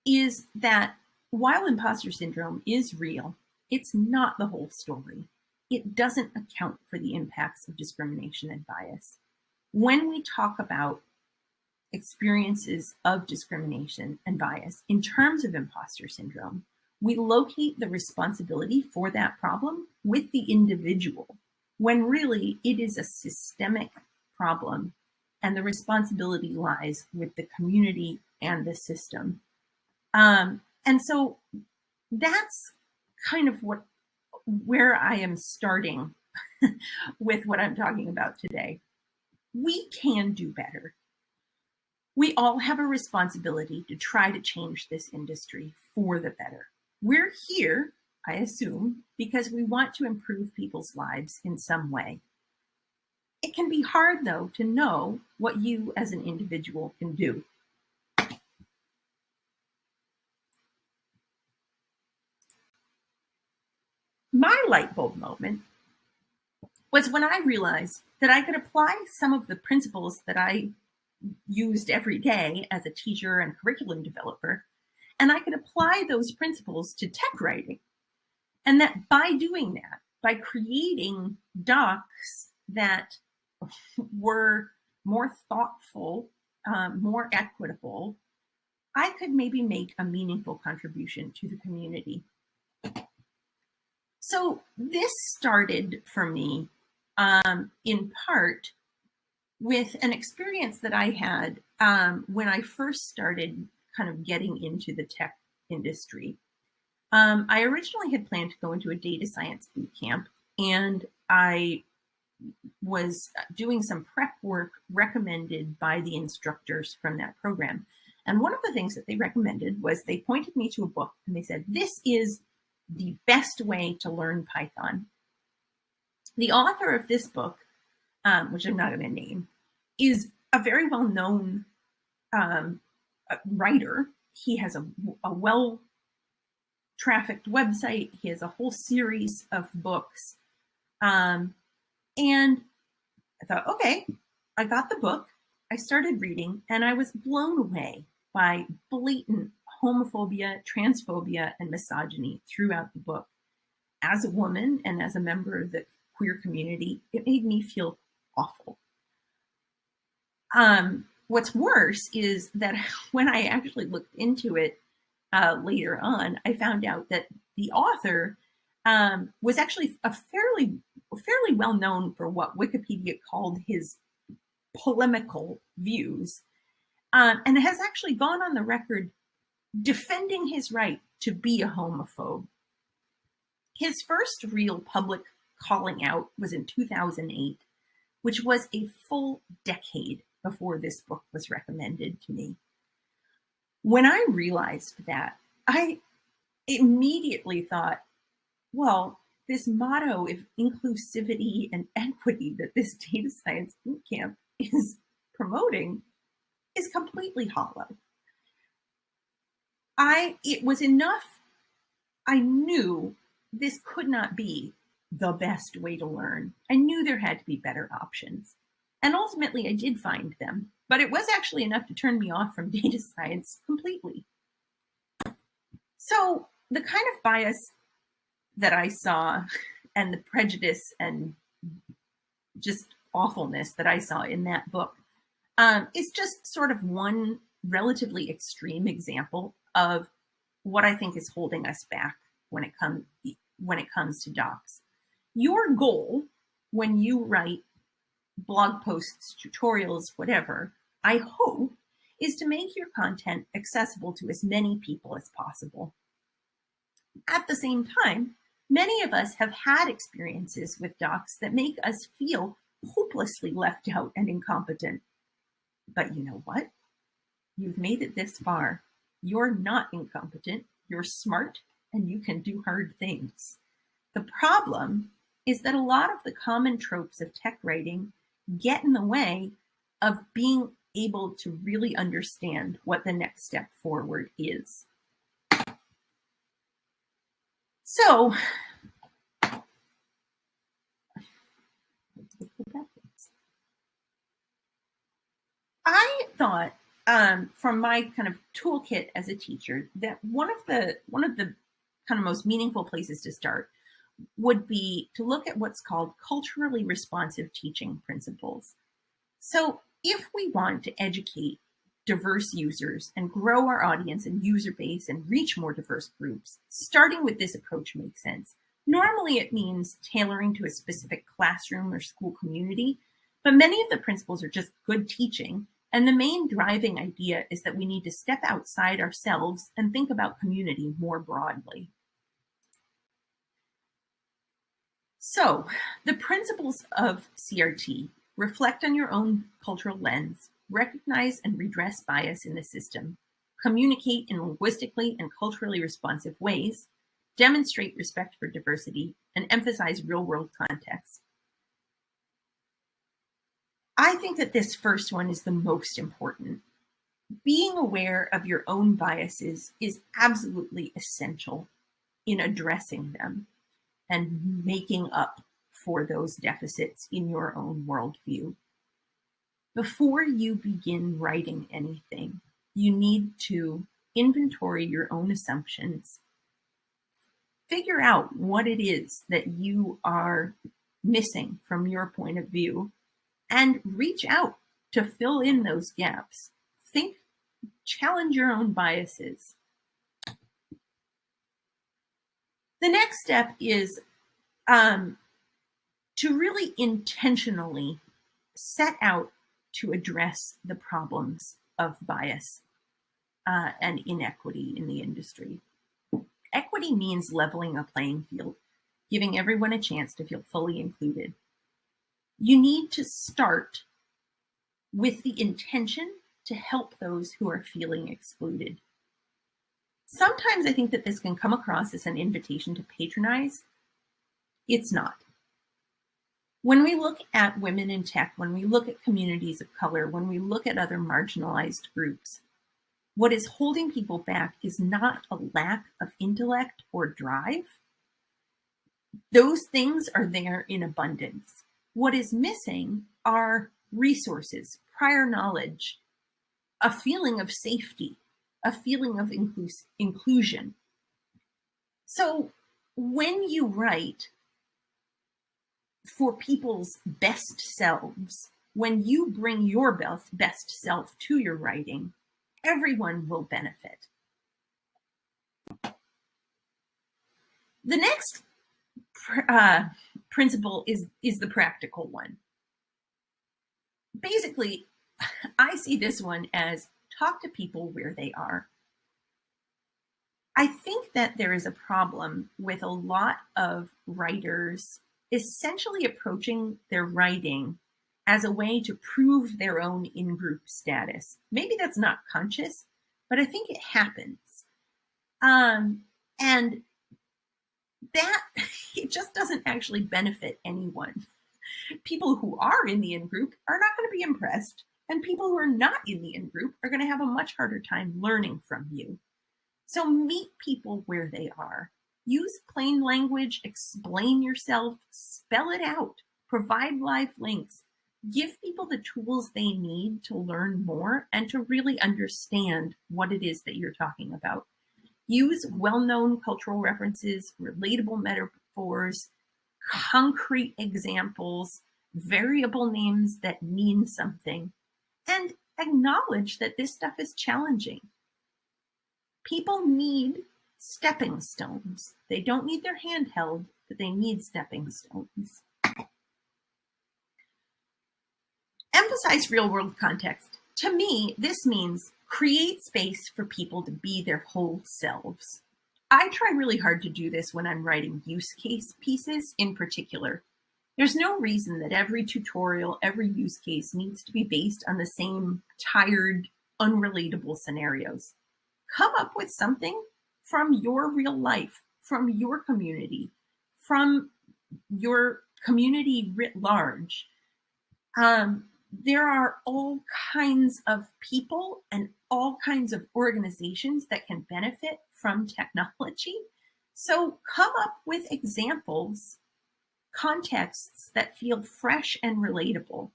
is that while imposter syndrome is real, it's not the whole story. It doesn't account for the impacts of discrimination and bias. When we talk about experiences of discrimination and bias in terms of imposter syndrome, we locate the responsibility for that problem with the individual, when really it is a systemic problem and the responsibility lies with the community and the system. And so that's kind of where I am starting with what I'm talking about today. We can do better. We all have a responsibility to try to change this industry for the better. We're here, I assume, because we want to improve people's lives in some way. It can be hard, though, to know what you as an individual can do. My light bulb moment was when I realized that I could apply some of the principles that I used every day as a teacher and curriculum developer, and I could apply those principles to tech writing. And that by doing that, by creating docs that were more thoughtful, more equitable, I could maybe make a meaningful contribution to the community. So this started for me in part with an experience that I had when I first started kind of getting into the tech industry. I originally had planned to go into a data science boot camp, and I was doing some prep work recommended by the instructors from that program. And one of the things that they recommended was they pointed me to a book and they said, this is the best way to learn Python. The author of this book, which I'm not going to name, is a very well-known writer. He has a well-trafficked website. He has a whole series of books. And I thought, okay, I got the book. I started reading, and I was blown away by blatant homophobia, transphobia, and misogyny throughout the book. As a woman and as a member of the queer community, it made me feel awful. What's worse is that when I actually looked into it later on, I found out that the author was actually a fairly well known for what Wikipedia called his polemical views, and has actually gone on the record defending his right to be a homophobe. His first real public calling out was in 2008, which was a full decade before this book was recommended to me. When I realized that, I immediately thought, well, this motto of inclusivity and equity that this data science bootcamp is promoting is completely hollow. It was enough. I knew this could not be the best way to learn. I knew there had to be better options. And ultimately I did find them, but it was actually enough to turn me off from data science completely. So the kind of bias that I saw and the prejudice and just awfulness that I saw in that book is just sort of one relatively extreme example of what I think is holding us back when it comes to docs. Your goal when you write blog posts, tutorials, whatever, I hope, is to make your content accessible to as many people as possible. At the same time, many of us have had experiences with docs that make us feel hopelessly left out and incompetent. But you know what? You've made it this far. You're not incompetent. You're smart and you can do hard things. The problem is that a lot of the common tropes of tech writing get in the way of being able to really understand what the next step forward is. So, I thought from my kind of toolkit as a teacher that one of the kind of most meaningful places to start would be to look at what's called culturally responsive teaching principles. So if we want to educate diverse users and grow our audience and user base and reach more diverse groups, starting with this approach makes sense. Normally it means tailoring to a specific classroom or school community, but many of the principles are just good teaching. And the main driving idea is that we need to step outside ourselves and think about community more broadly. So the principles of CRT: reflect on your own cultural lens, recognize and redress bias in the system, communicate in linguistically and culturally responsive ways, demonstrate respect for diversity, and emphasize real-world context. I think that this first one is the most important. Being aware of your own biases is absolutely essential in addressing them and making up for those deficits in your own worldview. Before you begin writing anything, you need to inventory your own assumptions, figure out what it is that you are missing from your point of view, and reach out to fill in those gaps. Challenge your own biases. The next step is to really intentionally set out to address the problems of bias and inequity in the industry. Equity means leveling a playing field, giving everyone a chance to feel fully included. You need to start with the intention to help those who are feeling excluded. Sometimes I think that this can come across as an invitation to patronize. It's not. When we look at women in tech, when we look at communities of color, when we look at other marginalized groups, what is holding people back is not a lack of intellect or drive. Those things are there in abundance. What is missing are resources, prior knowledge, a feeling of safety, a feeling of inclusion. So when you write for people's best selves, when you bring your best self to your writing, everyone will benefit. The next principle is the practical one. Basically, I see this one as talk to people where they are. I think that there is a problem with a lot of writers essentially approaching their writing as a way to prove their own in-group status. Maybe that's not conscious, but I think it happens. And that, it just doesn't actually benefit anyone. People who are in the in-group are not going to be impressed, and people who are not in the in-group are going to have a much harder time learning from you. So meet people where they are. Use plain language, explain yourself, spell it out, provide live links, give people the tools they need to learn more and to really understand what it is that you're talking about. Use well-known cultural references, relatable metaphors, concrete examples, variable names that mean something, and acknowledge that this stuff is challenging. People need stepping stones. They don't need their hand held, but they need stepping stones. Emphasize real-world context. To me, this means create space for people to be their whole selves. I try really hard to do this when I'm writing use case pieces in particular. There's no reason that every tutorial, every use case needs to be based on the same tired, unrelatable scenarios. Come up with something from your real life, from your community writ large. There are all kinds of people and all kinds of organizations that can benefit from technology. So come up with examples, contexts that feel fresh and relatable.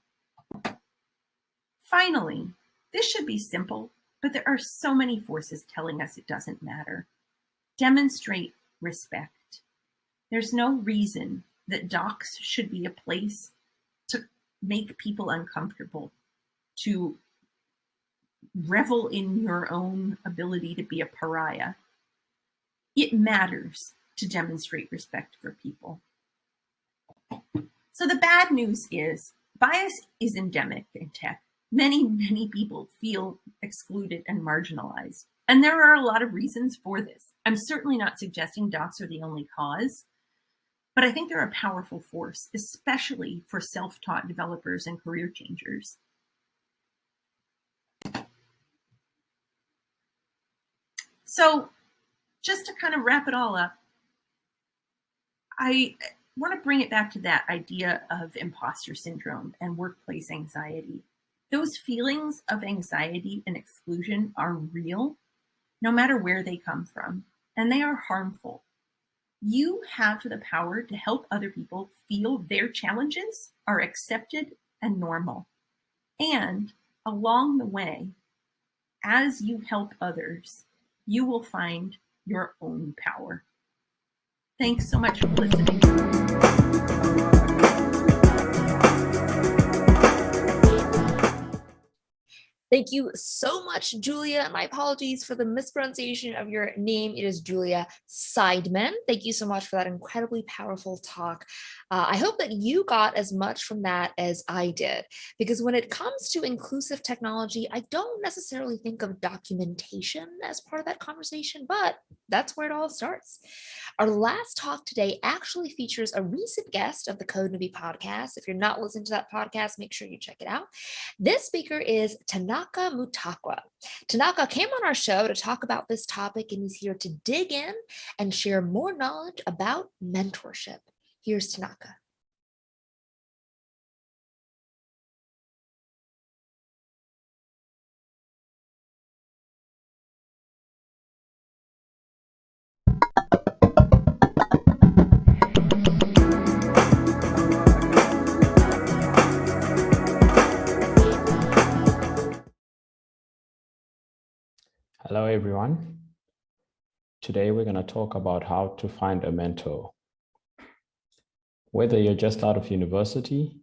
Finally, this should be simple, but there are so many forces telling us it doesn't matter. Demonstrate respect. There's no reason that docs should be a place to make people uncomfortable, to revel in your own ability to be a pariah. It matters to demonstrate respect for people. So the bad news is bias is endemic in tech. Many, many people feel excluded and marginalized. And there are a lot of reasons for this. I'm certainly not suggesting docs are the only cause, but I think they're a powerful force, especially for self-taught developers and career changers. So just to kind of wrap it all up, I want to bring it back to that idea of imposter syndrome and workplace anxiety. Those feelings of anxiety and exclusion are real, no matter where they come from, and they are harmful. You have the power to help other people feel their challenges are accepted and normal. And along the way, as you help others, you will find your own power. Thanks so much for listening. Thank you so much, Julia. My apologies for the mispronunciation of your name. It is Julia Seidman. Thank you so much for that incredibly powerful talk. I hope that you got as much from that as I did, because when it comes to inclusive technology, I don't necessarily think of documentation as part of that conversation, but that's where it all starts. Our last talk today actually features a recent guest of the Code Newbie podcast. If you're not listening to that podcast, make sure you check it out. This speaker is Tanaka Mutakwa. Tanaka came on our show to talk about this topic, and he's here to dig in and share more knowledge about mentorship. Here's Tanaka. Hello, everyone. Today, we're going to talk about how to find a mentor. Whether you're just out of university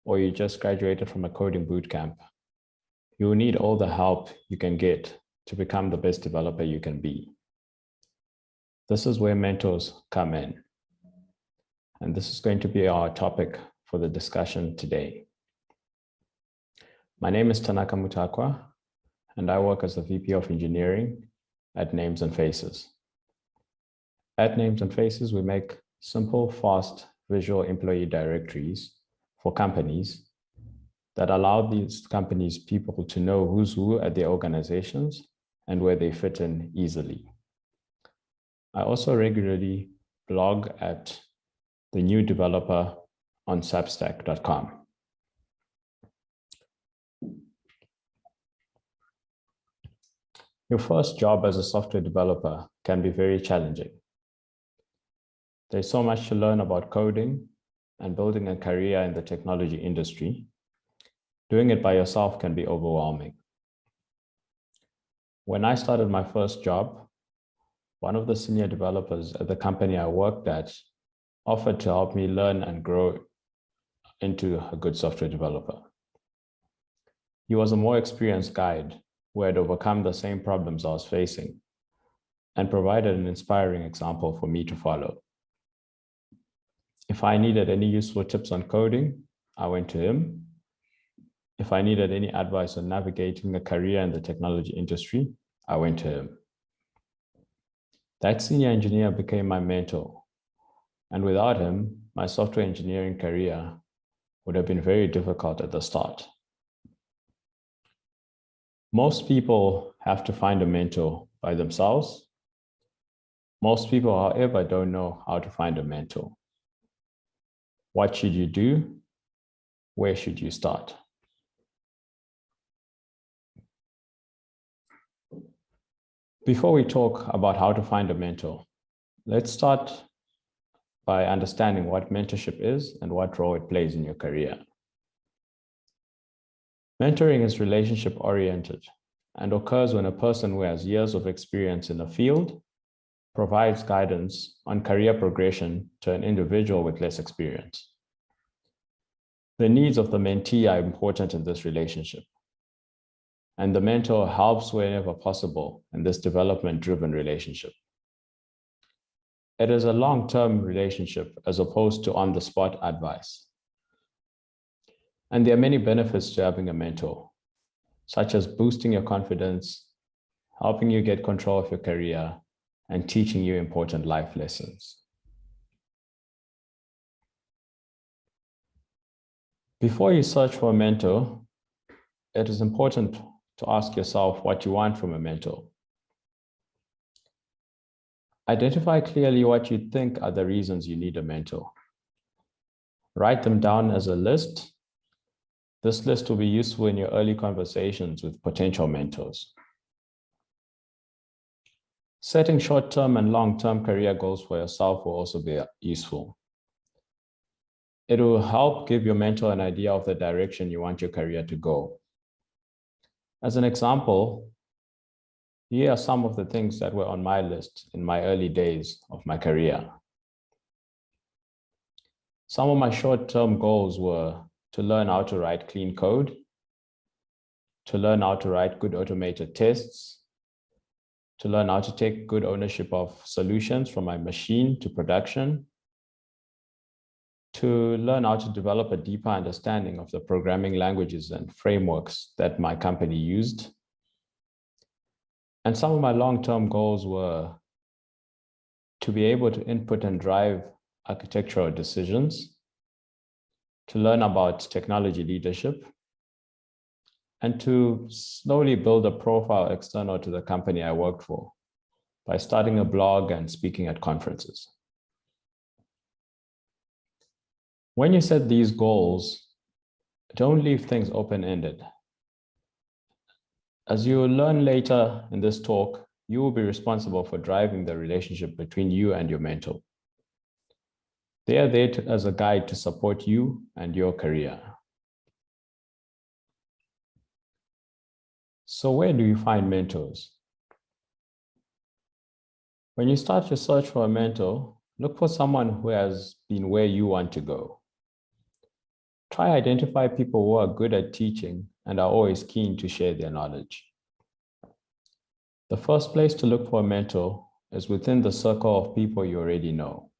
or you just graduated from a coding bootcamp, you will need all the help you can get to become the best developer you can be. This is where mentors come in. And this is going to be our topic for the discussion today. My name is Tanaka Mutakwa, and I work as the VP of Engineering at Names and Faces. At Names and Faces, we make simple, fast, visual employee directories for companies that allow these companies' people to know who's who at their organizations and where they fit in easily. I also regularly blog at The New Developer on Substack.com. Your first job as a software developer can be very challenging. There's so much to learn about coding and building a career in the technology industry. Doing it by yourself can be overwhelming. When I started my first job, one of the senior developers at the company I worked at offered to help me learn and grow into a good software developer. He was a more experienced guide who had overcome the same problems I was facing and provided an inspiring example for me to follow. If I needed any useful tips on coding, I went to him. If I needed any advice on navigating a career in the technology industry, I went to him. That senior engineer became my mentor, and without him, my software engineering career would have been very difficult at the start. Most people have to find a mentor by themselves. Most people, however, don't know how to find a mentor. What should you do? Where should you start? Before we talk about how to find a mentor, let's start by understanding what mentorship is and what role it plays in your career. Mentoring is relationship-oriented and occurs when a person who has years of experience in a field provides guidance on career progression to an individual with less experience. The needs of the mentee are important in this relationship, and the mentor helps whenever possible in this development-driven relationship. It is a long-term relationship as opposed to on-the-spot advice. And there are many benefits to having a mentor, such as boosting your confidence, helping you get control of your career, and teaching you important life lessons. Before you search for a mentor, it is important to ask yourself what you want from a mentor. Identify clearly what you think are the reasons you need a mentor. Write them down as a list. This list will be useful in your early conversations with potential mentors. Setting short-term and long-term career goals for yourself will also be useful. It will help give your mentor an idea of the direction you want your career to go. As an example, here are some of the things that were on my list in my early days of my career. Some of my short-term goals were to learn how to write clean code, to learn how to write good automated tests, to learn how to take good ownership of solutions from my machine to production, to learn how to develop a deeper understanding of the programming languages and frameworks that my company used. And some of my long-term goals were to be able to input and drive architectural decisions, to learn about technology leadership, and to slowly build a profile external to the company I worked for by starting a blog and speaking at conferences. When you set these goals, don't leave things open-ended. As you will learn later in this talk, you will be responsible for driving the relationship between you and your mentor. They are there as a guide to support you and your career. So where do you find mentors? When you start your search for a mentor, look for someone who has been where you want to go. Try identify people who are good at teaching and are always keen to share their knowledge. The first place to look for a mentor is within the circle of people you already know.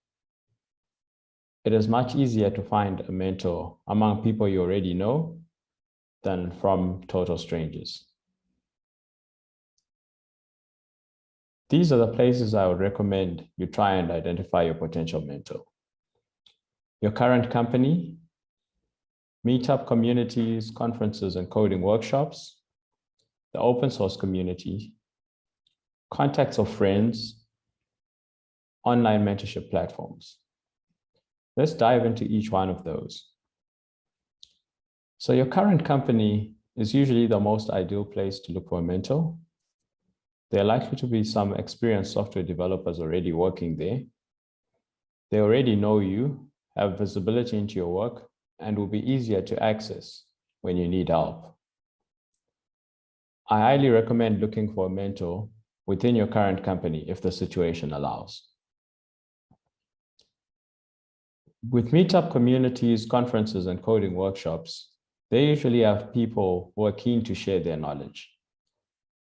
It is much easier to find a mentor among people you already know than from total strangers. These are the places I would recommend you try and identify your potential mentor. Your current company, meetup communities, conferences, and coding workshops, the open source community, contacts of friends, online mentorship platforms. Let's dive into each one of those. So your current company is usually the most ideal place to look for a mentor. There are likely to be some experienced software developers already working there. They already know you, have visibility into your work, and will be easier to access when you need help. I highly recommend looking for a mentor within your current company if the situation allows. With meetup communities, conferences, and coding workshops, they usually have people who are keen to share their knowledge,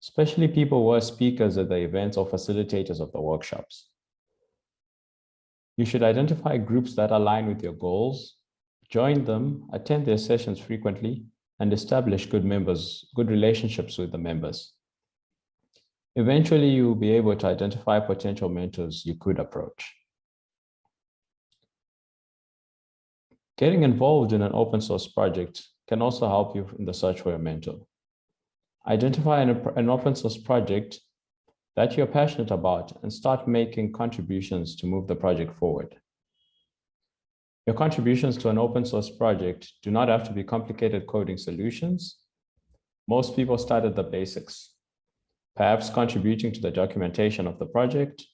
especially people who are speakers at the events or facilitators of the workshops. You should identify groups that align with your goals, join them, attend their sessions frequently, and establish good relationships with the members. Eventually, you will be able to identify potential mentors you could approach. Getting involved in an open source project can also help you in the search for a mentor. Identify an open source project that you're passionate about and start making contributions to move the project forward. Your contributions to an open source project do not have to be complicated coding solutions. Most people start at the basics, perhaps contributing to the documentation of the project.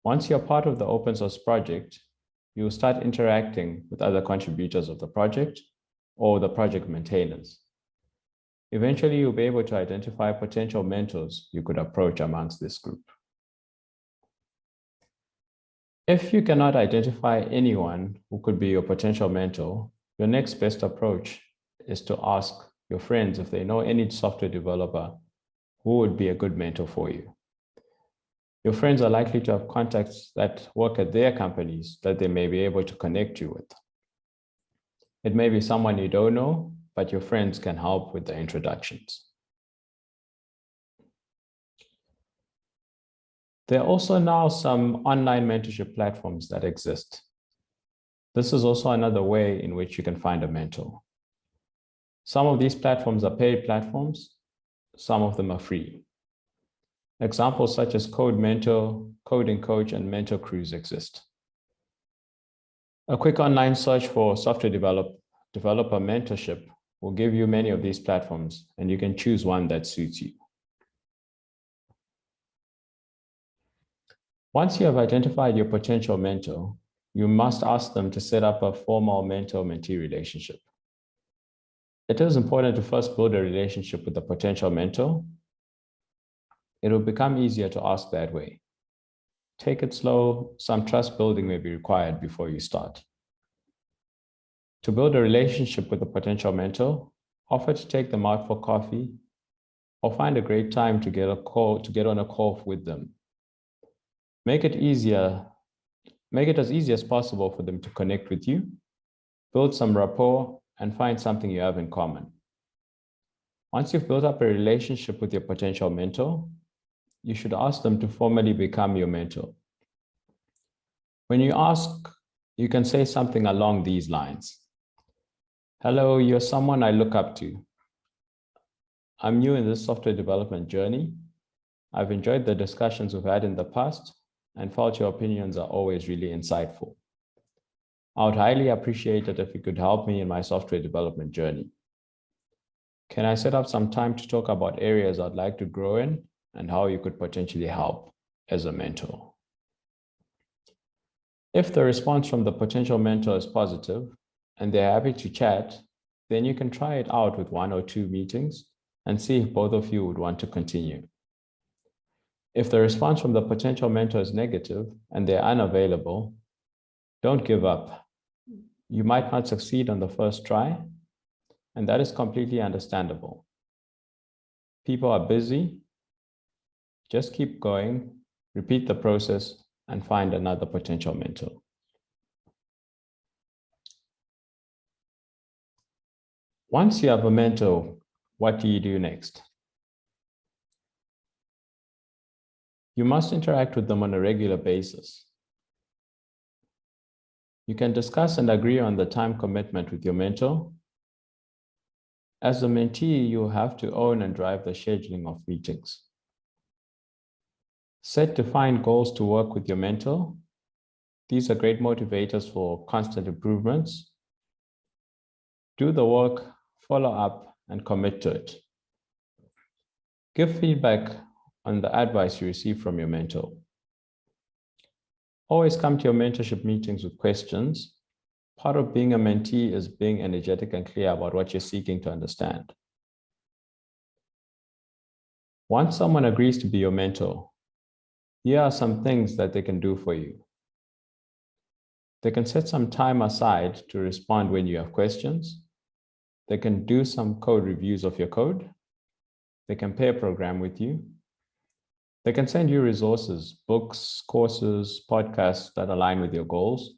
Once you're part of the open source project, you will start interacting with other contributors of the project or the project maintainers. Eventually, you'll be able to identify potential mentors you could approach amongst this group. If you cannot identify anyone who could be your potential mentor, your next best approach is to ask your friends if they know any software developer who would be a good mentor for you. Your friends are likely to have contacts that work at their companies that they may be able to connect you with. It may be someone you don't know, but your friends can help with the introductions. There are also now some online mentorship platforms that exist. This is also another way in which you can find a mentor. Some of these platforms are paid platforms, some of them are free. Examples such as Code Mentor, Coding Coach, and Mentor Cruise exist. A quick online search for software developer mentorship will give you many of these platforms, and you can choose one that suits you. Once you have identified your potential mentor, you must ask them to set up a formal mentor-mentee relationship. It is important to first build a relationship with the potential mentor. It will become easier to ask that way. Take it slow. Some trust building may be required before you start. To build a relationship with a potential mentor, offer to take them out for coffee or find a great time to get on a call with them. Make it as easy as possible for them to connect with you, build some rapport, and find something you have in common. Once you've built up a relationship with your potential mentor, you should ask them to formally become your mentor. When you ask, you can say something along these lines. Hello, you're someone I look up to. I'm new in this software development journey. I've enjoyed the discussions we've had in the past and felt your opinions are always really insightful. I would highly appreciate it if you could help me in my software development journey. Can I set up some time to talk about areas I'd like to grow in and how you could potentially help as a mentor? If the response from the potential mentor is positive and they're happy to chat, then you can try it out with 1 or 2 meetings and see if both of you would want to continue. If the response from the potential mentor is negative and they're unavailable, don't give up. You might not succeed on the first try, and that is completely understandable. People are busy. Just keep going, repeat the process, and find another potential mentor. Once you have a mentor, what do you do next? You must interact with them on a regular basis. You can discuss and agree on the time commitment with your mentor. As a mentee, you have to own and drive the scheduling of meetings. Set defined goals to work with your mentor. These are great motivators for constant improvements. Do the work, follow up, and commit to it. Give feedback on the advice you receive from your mentor. Always come to your mentorship meetings with questions. Part of being a mentee is being energetic and clear about what you're seeking to understand. Once someone agrees to be your mentor, here are some things that they can do for you. They can set some time aside to respond when you have questions. They can do some code reviews of your code. They can pair program with you. They can send you resources, books, courses, podcasts that align with your goals.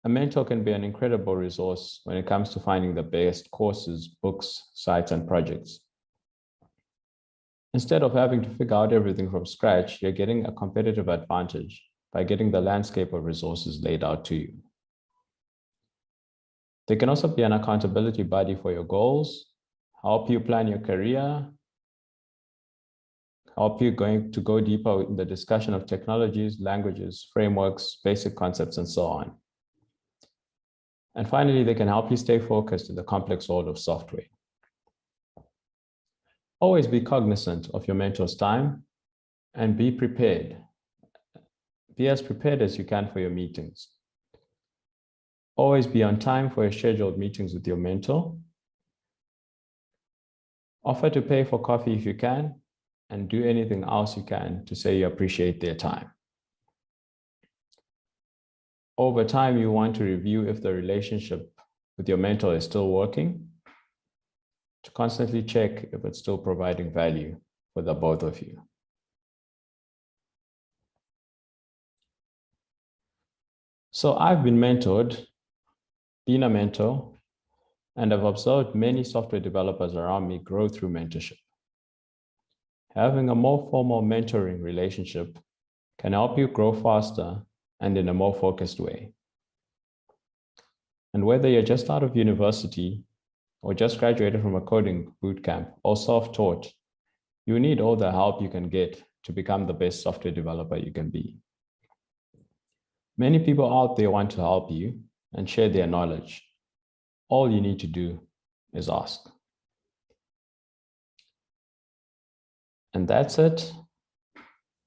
A mentor can be an incredible resource when it comes to finding the best courses, books, sites, and projects. Instead of having to figure out everything from scratch, you're getting a competitive advantage by getting the landscape of resources laid out to you. They can also be an accountability buddy for your goals, help you plan your career, help you to go deeper in the discussion of technologies, languages, frameworks, basic concepts, and so on. And finally, they can help you stay focused in the complex world of software. Always be cognizant of your mentor's time and be prepared. Be as prepared as you can for your meetings. Always be on time for your scheduled meetings with your mentor. Offer to pay for coffee if you can, and do anything else you can to say you appreciate their time. Over time, you want to review if the relationship with your mentor is still working, to constantly check if it's still providing value for the both of you. So I've been mentored, been a mentor, and I've observed many software developers around me grow through mentorship. Having a more formal mentoring relationship can help you grow faster and in a more focused way. And whether you're just out of university or just graduated from a coding bootcamp or self-taught, you need all the help you can get to become the best software developer you can be. Many people out there want to help you and share their knowledge. All you need to do is ask. And that's it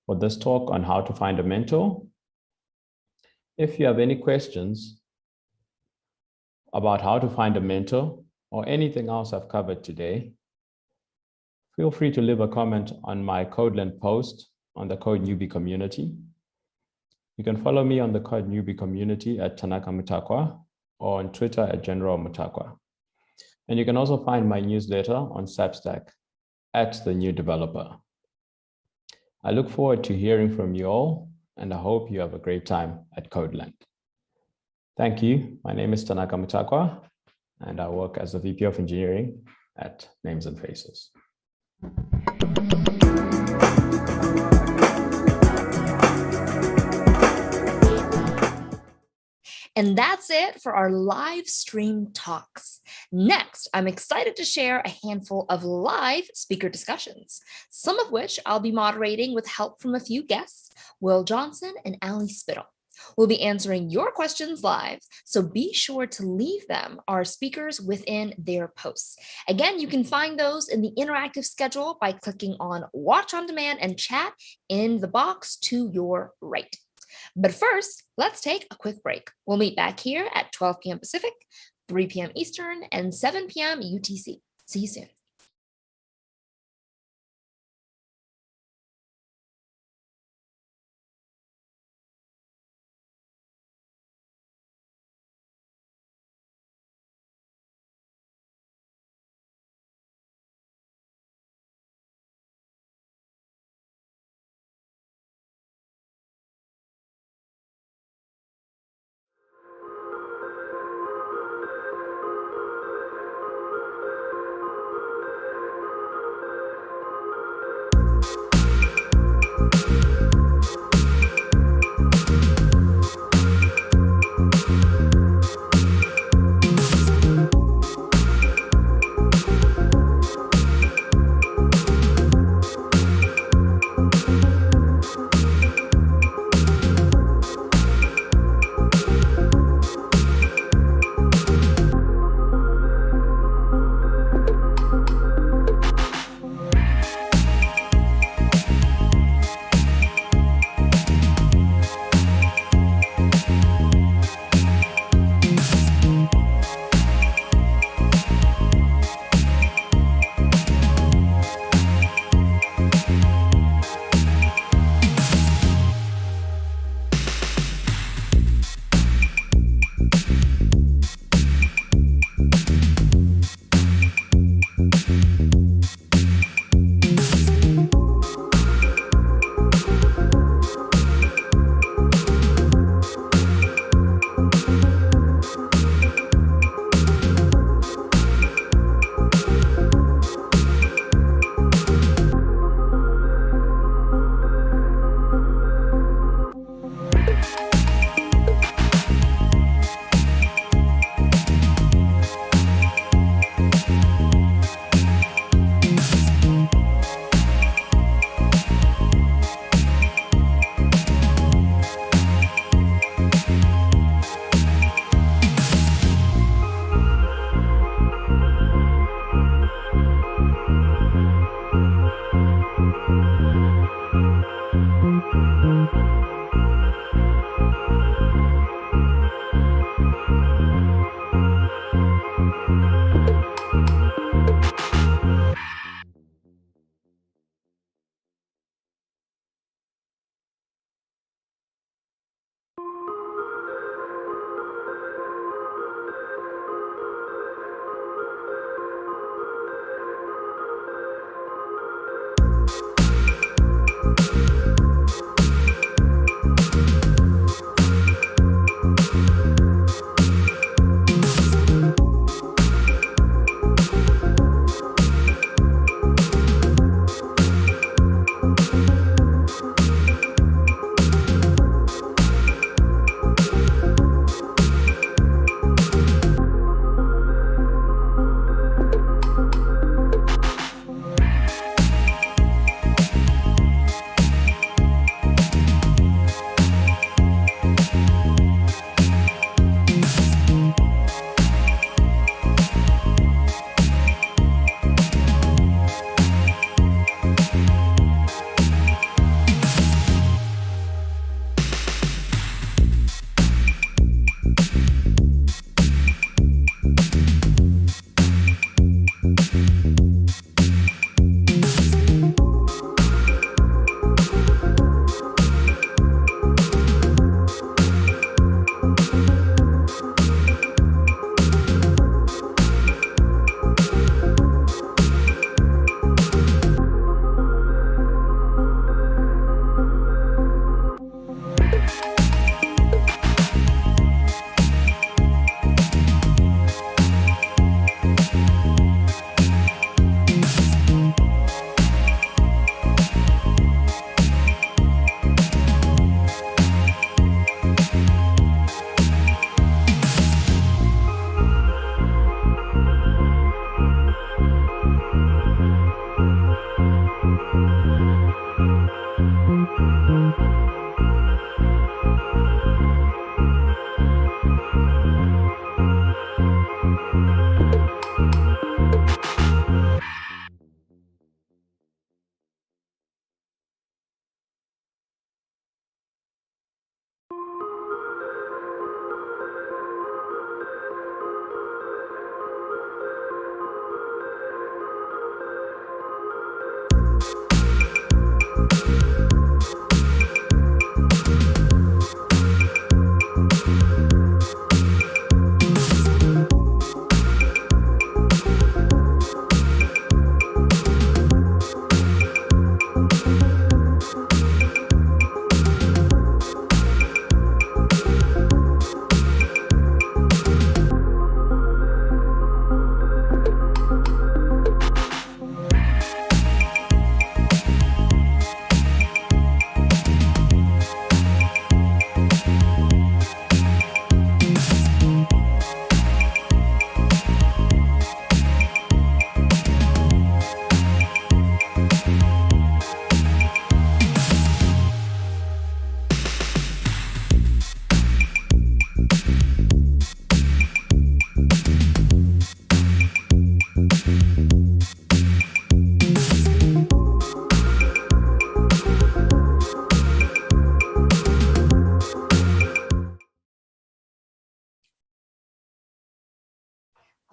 for this talk on how to find a mentor. If you have any questions about how to find a mentor or anything else I've covered today, feel free to leave a comment on my CodeLand post on the Code Newbie community. You can follow me on the Code Newbie community at Tanaka Mutakwa or on Twitter at General Mutakwa. And you can also find my newsletter on Substack at The New Developer. I look forward to hearing from you all, and I hope you have a great time at CodeLand. Thank you. My name is Tanaka Mutakwa, and I work as the VP of Engineering at Names and Faces. And that's it for our live stream talks. Next, I'm excited to share a handful of live speaker discussions, some of which I'll be moderating with help from a few guests, Will Johnson and Ali Spittle. We'll be answering your questions live, so be sure to leave them, our speakers, within their posts. Again, you can find those in the interactive schedule by clicking on Watch on Demand and Chat in the box to your right. But first, let's take a quick break. We'll meet back here at 12 p.m. Pacific, 3 p.m. Eastern, and 7 p.m. UTC. See you soon.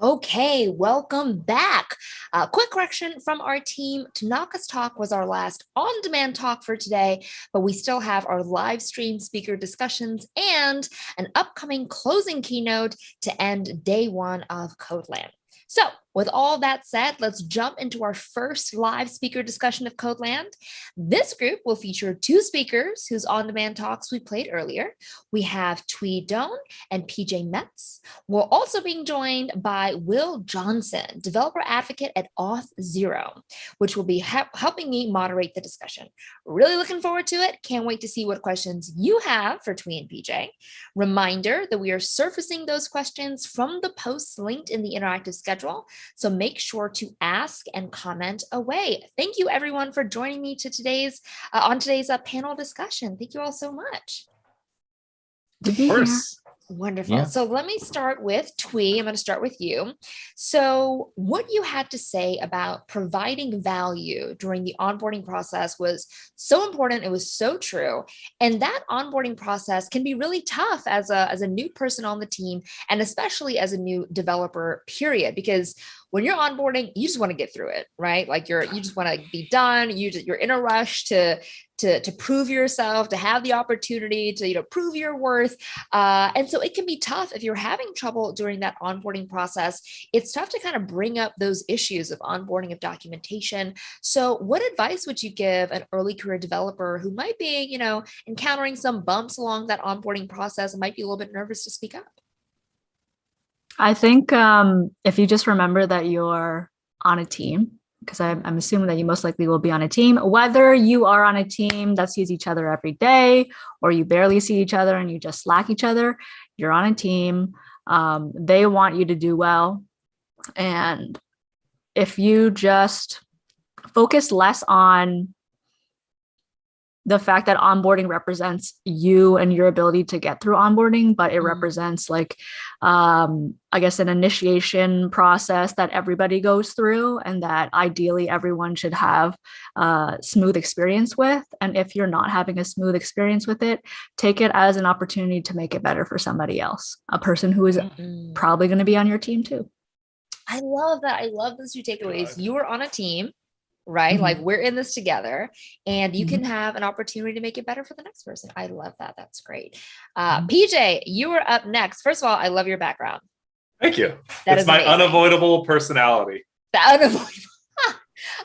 Okay, welcome back. Quick correction from our team. Tanaka's talk was our last on-demand talk for today, but we still have our live stream speaker discussions and an upcoming closing keynote to end day one of CodeLand. So with all that said, let's jump into our first live speaker discussion of CodeLand. This group will feature two speakers whose on-demand talks we played earlier. We have Twee Doan and PJ Metz. We're also being joined by Will Johnson, developer advocate at Auth0, which will be helping me moderate the discussion. Really looking forward to it. Can't wait to see what questions you have for Twee and PJ. Reminder that we are surfacing those questions from the posts linked in the interactive schedule. So make sure to ask and comment away. Thank you everyone for joining me to today's panel discussion. Thank you all so much. Of course. Wonderful. Yeah. So let me start with Twee. I'm going to start with you. So what you had to say about providing value during the onboarding process was so important. It was so true. And that onboarding process can be really tough as a new person on the team, and especially as a new developer, period, because when you're onboarding, you just want to get through it, right? Like you just want to be done. You're in a rush to prove yourself, to have the opportunity to prove your worth. And so it can be tough if you're having trouble during that onboarding process. It's tough to kind of bring up those issues of onboarding, of documentation. So what advice would you give an early career developer who might be, encountering some bumps along that onboarding process and might be a little bit nervous to speak up? I think if you just remember that you're on a team, because I'm assuming that you most likely will be on a team, whether you are on a team that sees each other every day or you barely see each other and you just slack each other, you're on a team. They want you to do well. And if you just focus less on the fact that onboarding represents you and your ability to get through onboarding, but it represents I guess an initiation process that everybody goes through and that ideally everyone should have a smooth experience with. And if you're not having a smooth experience with it, take it as an opportunity to make it better for somebody else, a person who is probably going to be on your team too. I love that. I love those two takeaways. You were on a team, right? Mm-hmm. Like we're in this together and you can have an opportunity to make it better for the next person. I love that. That's great. PJ, you were up next. First of all, I love your background. Thank you. That it's my amazing. Unavoidable personality. The unavoidable.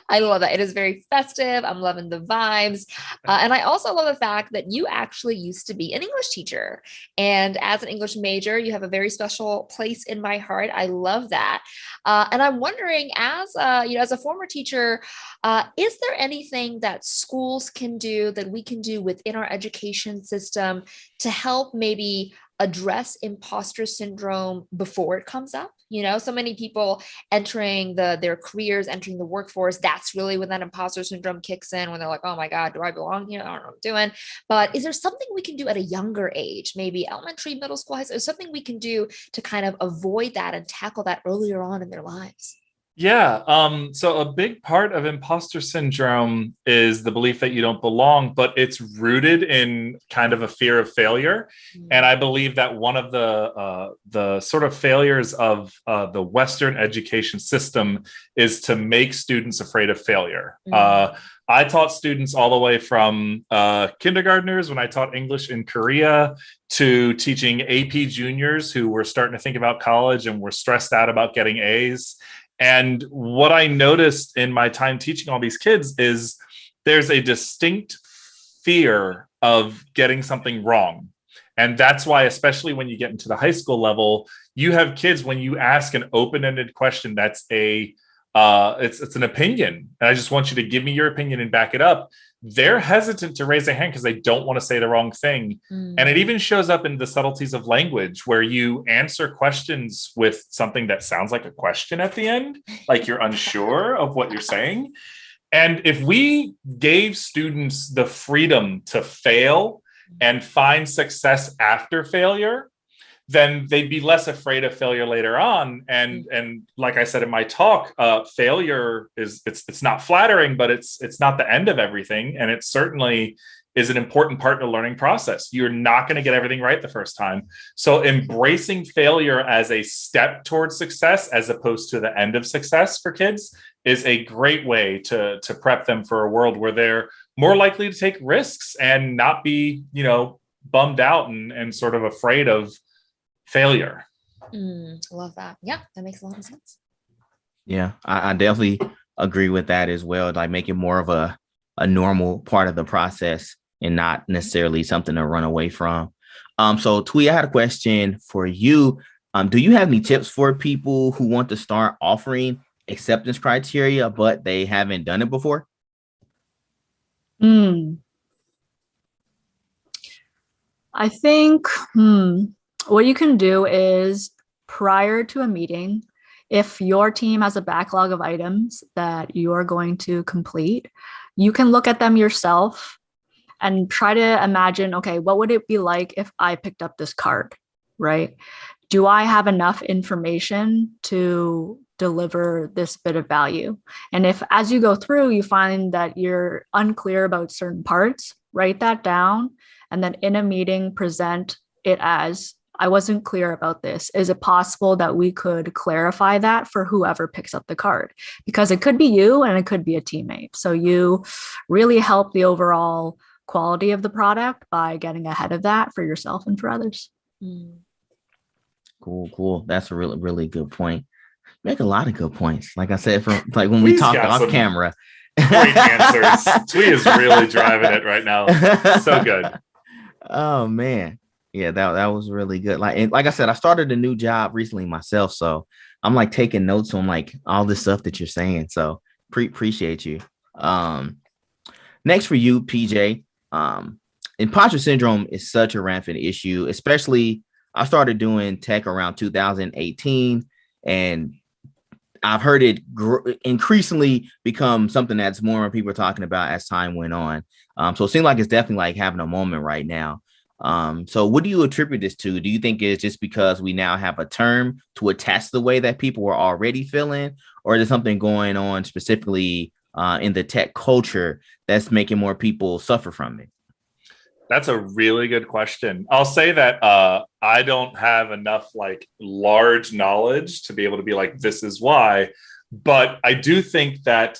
I love that. It is very festive. I'm loving the vibes. And I also love the fact that you actually used to be an English teacher. And as an English major, you have a very special place in my heart. I love that. And I'm wondering, as a former teacher, is there anything that schools can do, that we can do within our education system to help maybe address imposter syndrome before it comes up? So many people entering their careers, entering the workforce, that's really when that imposter syndrome kicks in, when they're like, oh my God, do I belong here? I don't know what I'm doing. But is there something we can do at a younger age, maybe elementary, middle school, high school, something we can do to kind of avoid that and tackle that earlier on in their lives? Yeah. So a big part of imposter syndrome is the belief that you don't belong, but it's rooted in kind of a fear of failure. And I believe that one of the sort of failures of the Western education system is to make students afraid of failure. I taught students all the way from kindergartners when I taught English in Korea to teaching AP juniors who were starting to think about college and were stressed out about getting A's. And what I noticed in my time teaching all these kids is there's a distinct fear of getting something wrong. And that's why, especially when you get into the high school level, you have kids, when you ask an open-ended question, that's it's an opinion. And I just want you to give me your opinion and back it up. They're hesitant to raise their hand because they don't want to say the wrong thing. And it even shows up in the subtleties of language, where you answer questions with something that sounds like a question at the end, like you're unsure of what you're saying. And if we gave students the freedom to fail and find success after failure, then they'd be less afraid of failure later on. And like I said in my talk, failure it's not flattering, but it's not the end of everything. And it certainly is an important part of the learning process. You're not going to get everything right the first time. So embracing failure as a step towards success, as opposed to the end of success for kids, is a great way to prep them for a world where they're more likely to take risks and not be, bummed out and sort of afraid of failure. Love that. Yeah, that makes a lot of sense. Yeah, I definitely agree with that as well. Like, make it more of a normal part of the process and not necessarily something to run away from. So Twee, I had a question for you. Do you have any tips for people who want to start offering acceptance criteria, but they haven't done it before? I think, what you can do is, prior to a meeting, if your team has a backlog of items that you're going to complete, you can look at them yourself and try to imagine, okay, what would it be like if I picked up this card, right? Do I have enough information to deliver this bit of value? And if, as you go through, you find that you're unclear about certain parts, write that down, and then in a meeting, present it as, I wasn't clear about this. Is it possible that we could clarify that for whoever picks up the card? Because it could be you and it could be a teammate. So you really help the overall quality of the product by getting ahead of that for yourself and for others. Cool. That's a really, really good point. You make a lot of good points. Like I said, from like when we talked off camera. Great answers. Twee is really driving it right now. So good. Oh man. Yeah, that was really good. Like I said, I started a new job recently myself, so I'm like taking notes on like all this stuff that you're saying. So appreciate you. Next for you, PJ. Imposter syndrome is such a rampant issue, especially I started doing tech around 2018, and I've heard it increasingly become something that's more people are talking about as time went on. So it seems like it's definitely like having a moment right now. So what do you attribute this to? Do you think it's just because we now have a term to attach the way that people were already feeling, or is there something going on specifically in the tech culture that's making more people suffer from it? That's a really good question. I'll say that I don't have enough like large knowledge to be able to be like, this is why. But I do think that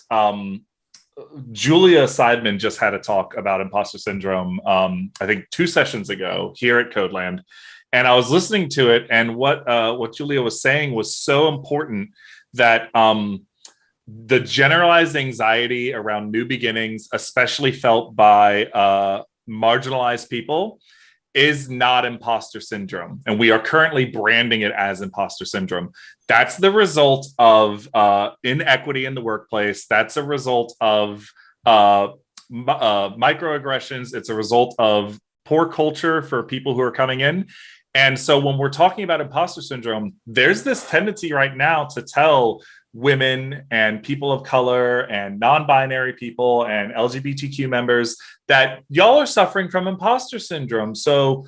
Julia Seidman just had a talk about imposter syndrome, I think 2 sessions ago here at CodeLand. And I was listening to it, and what Julia was saying was so important, that the generalized anxiety around new beginnings, especially felt by marginalized people, is not imposter syndrome. And we are currently branding it as imposter syndrome. That's the result of inequity in the workplace. That's a result of microaggressions. It's a result of poor culture for people who are coming in. And so when we're talking about imposter syndrome, there's this tendency right now to tell women and people of color and non-binary people and LGBTQ members that y'all are suffering from imposter syndrome. So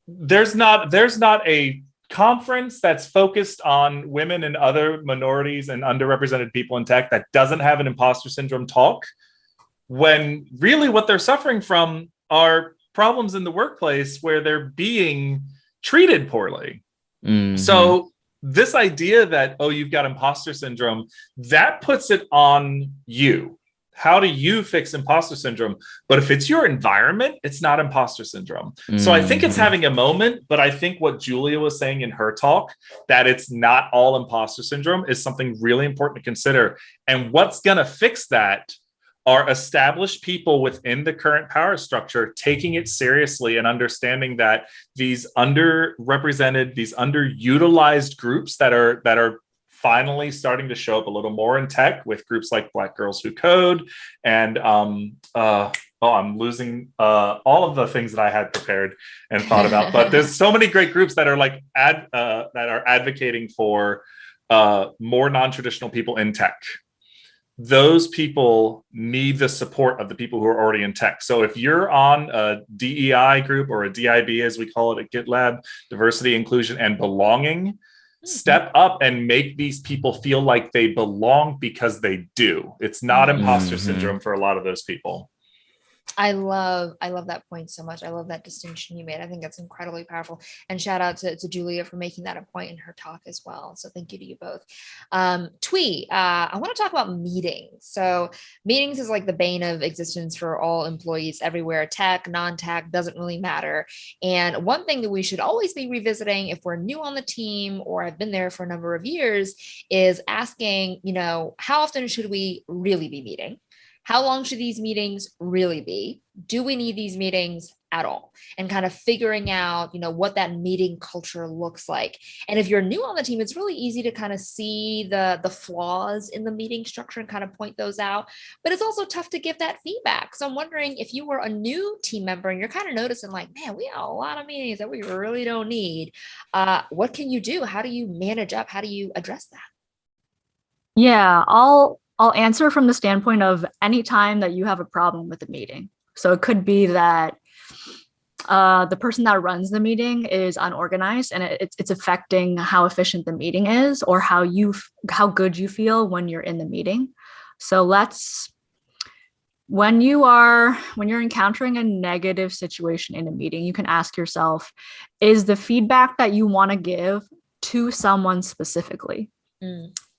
there's not a conference that's focused on women and other minorities and underrepresented people in tech that doesn't have an imposter syndrome talk, when really what they're suffering from are problems in the workplace where they're being treated poorly. So this idea that, oh, you've got imposter syndrome, that puts it on you. How do you fix imposter syndrome? But if it's your environment, it's not imposter syndrome. So I think it's having a moment, but I think what Julia was saying in her talk, that it's not all imposter syndrome, is something really important to consider. And what's going to fix that are established people within the current power structure taking it seriously and understanding that these underrepresented, these underutilized groups that are finally starting to show up a little more in tech, with groups like Black Girls Who Code and I'm losing all of the things that I had prepared and thought about, but there's so many great groups that are like that are advocating for more non-traditional people in tech. Those people need the support of the people who are already in tech. So if you're on a DEI group, or a DIB as we call it at GitLab, diversity, inclusion, and belonging, step up and make these people feel like they belong, because they do. It's not imposter syndrome for a lot of those people. I love that point so much. I love that distinction you made. I think that's incredibly powerful. And shout out to Julia for making that a point in her talk as well. So thank you to you both. Twee, I want to talk about meetings. So meetings is like the bane of existence for all employees everywhere. Tech, non-tech, doesn't really matter. And one thing that we should always be revisiting if we're new on the team or have been there for a number of years is asking, how often should we really be meeting? How long should these meetings really be? Do we need these meetings at all? And kind of figuring out, what that meeting culture looks like. And if you're new on the team, it's really easy to kind of see the flaws in the meeting structure and kind of point those out. But it's also tough to give that feedback. So I'm wondering, if you were a new team member and you're kind of noticing like, man, we have a lot of meetings that we really don't need. What can you do? How do you manage up? How do you address that? Yeah, I'll answer from the standpoint of any time that you have a problem with the meeting. So it could be that the person that runs the meeting is unorganized and it's affecting how efficient the meeting is, or how good you feel when you're in the meeting. So when you're encountering a negative situation in a meeting, you can ask yourself, is the feedback that you want to give to someone specifically?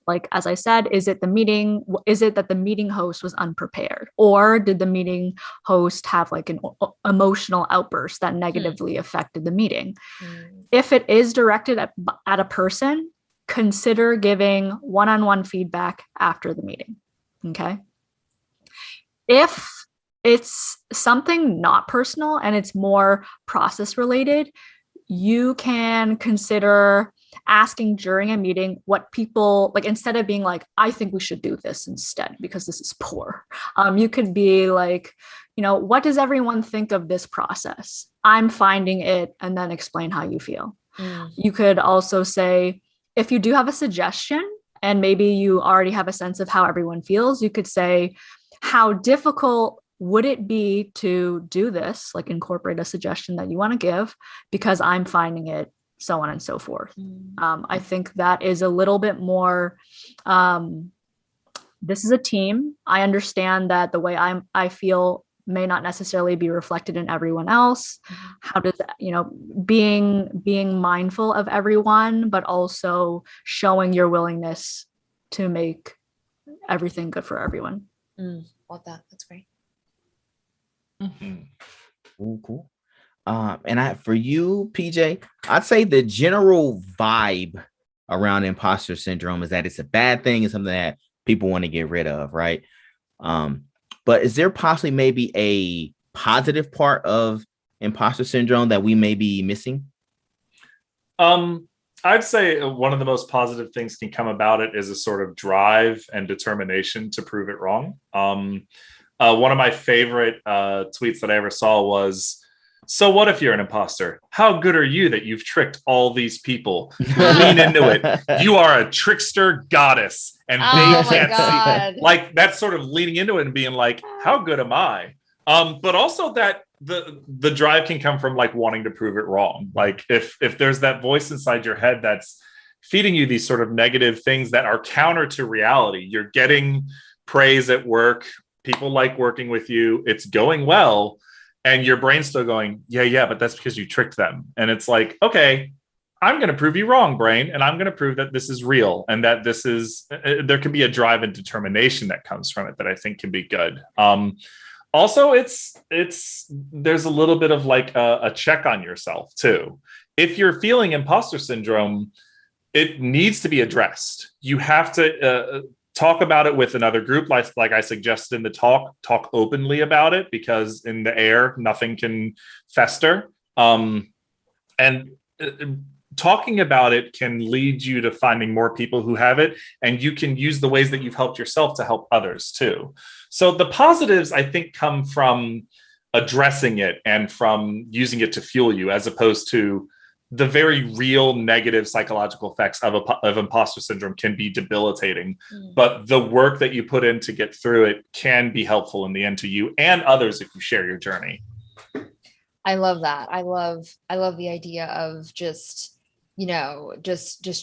Like, as I said, is it that the meeting host was unprepared, or did the meeting host have like an emotional outburst that negatively affected the meeting? If it is directed at a person, consider giving one-on-one feedback after the meeting. Okay. If it's something not personal and it's more process related, you can consider asking during a meeting what people like, instead of being like, I think we should do this instead because this is poor. You could be like, what does everyone think of this process? I'm finding it, and then explain how you feel. You could also say, if you do have a suggestion and maybe you already have a sense of how everyone feels, you could say, how difficult would it be to do this, like incorporate a suggestion that you want to give, because I'm finding it, so on and so forth. I think that is a little bit more, this is a team. I understand that the way I feel may not necessarily be reflected in everyone else. How does that, being mindful of everyone, but also showing your willingness to make everything good for everyone. Love that. That's great. Cool. And for you, PJ, I'd say the general vibe around imposter syndrome is that it's a bad thing and something that people want to get rid of, right? But is there possibly maybe a positive part of imposter syndrome that we may be missing? I'd say one of the most positive things can come about it is a sort of drive and determination to prove it wrong. One of my favorite tweets that I ever saw was, So what if you're an imposter? How good are you that you've tricked all these people? Lean into it. You are a trickster goddess, and they can't see. Like, that's sort of leaning into it and being like, how good am I? But also that the drive can come from like wanting to prove it wrong. Like if there's that voice inside your head that's feeding you these sort of negative things that are counter to reality. You're getting praise at work. People like working with you. It's going well. And your brain's still going, yeah, but that's because you tricked them. And it's like, okay, I'm going to prove you wrong, brain. And I'm going to prove that this is real and that this is, there can be a drive and determination that comes from it that I think can be good. Also, there's a little bit of like a check on yourself too. If you're feeling imposter syndrome, it needs to be addressed. You have to talk about it with another group, like I suggested in the talk openly about it, because in the air, nothing can fester. And talking about it can lead you to finding more people who have it, and you can use the ways that you've helped yourself to help others too. So the positives, I think, come from addressing it and from using it to fuel you, as opposed to the very real negative psychological effects of imposter syndrome can be debilitating. But the work that you put in to get through it can be helpful in the end to you and others if you share your journey. I love that. I love the idea of just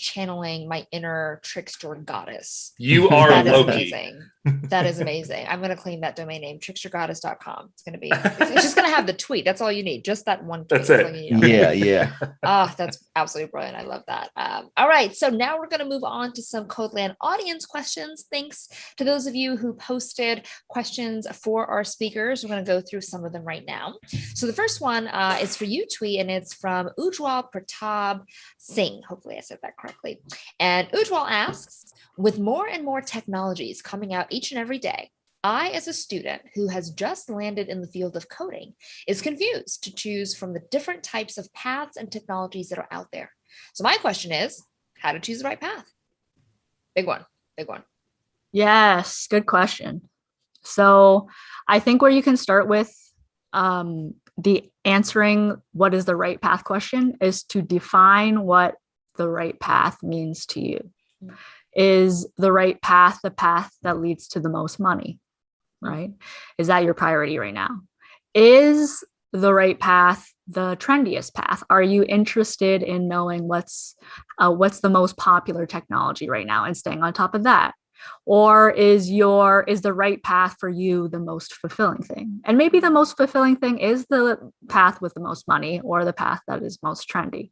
channeling my inner trickster goddess. You are that Loki. Is amazing. That is amazing. I'm going to claim that domain name, trickstergoddess.com. It's going to it's just going to have the tweet. That's all you need. Just that one tweet. That's it. Yeah. Oh, that's absolutely brilliant. I love that. All right. So now we're going to move on to some CodeLand audience questions. Thanks to those of you who posted questions for our speakers. We're going to go through some of them right now. So the first one is for you, Tweet, and it's from Ujwal Pratap Singh. Hopefully I said that correctly. And Ujwal asks, with more and more technologies coming out each and every day, I, as a student who has just landed in the field of coding, is confused to choose from the different types of paths and technologies that are out there. So my question is, how to choose the right path? Big one. Yes, good question. So I think where you can start with the answering what is the right path question is to define what the right path means to you. Is the right path the path that leads to the most money, right? Is that your priority right now? Is the right path the trendiest path? Are you interested in knowing what's the most popular technology right now and staying on top of that? Or is the right path for you the most fulfilling thing? And maybe the most fulfilling thing is the path with the most money or the path that is most trendy.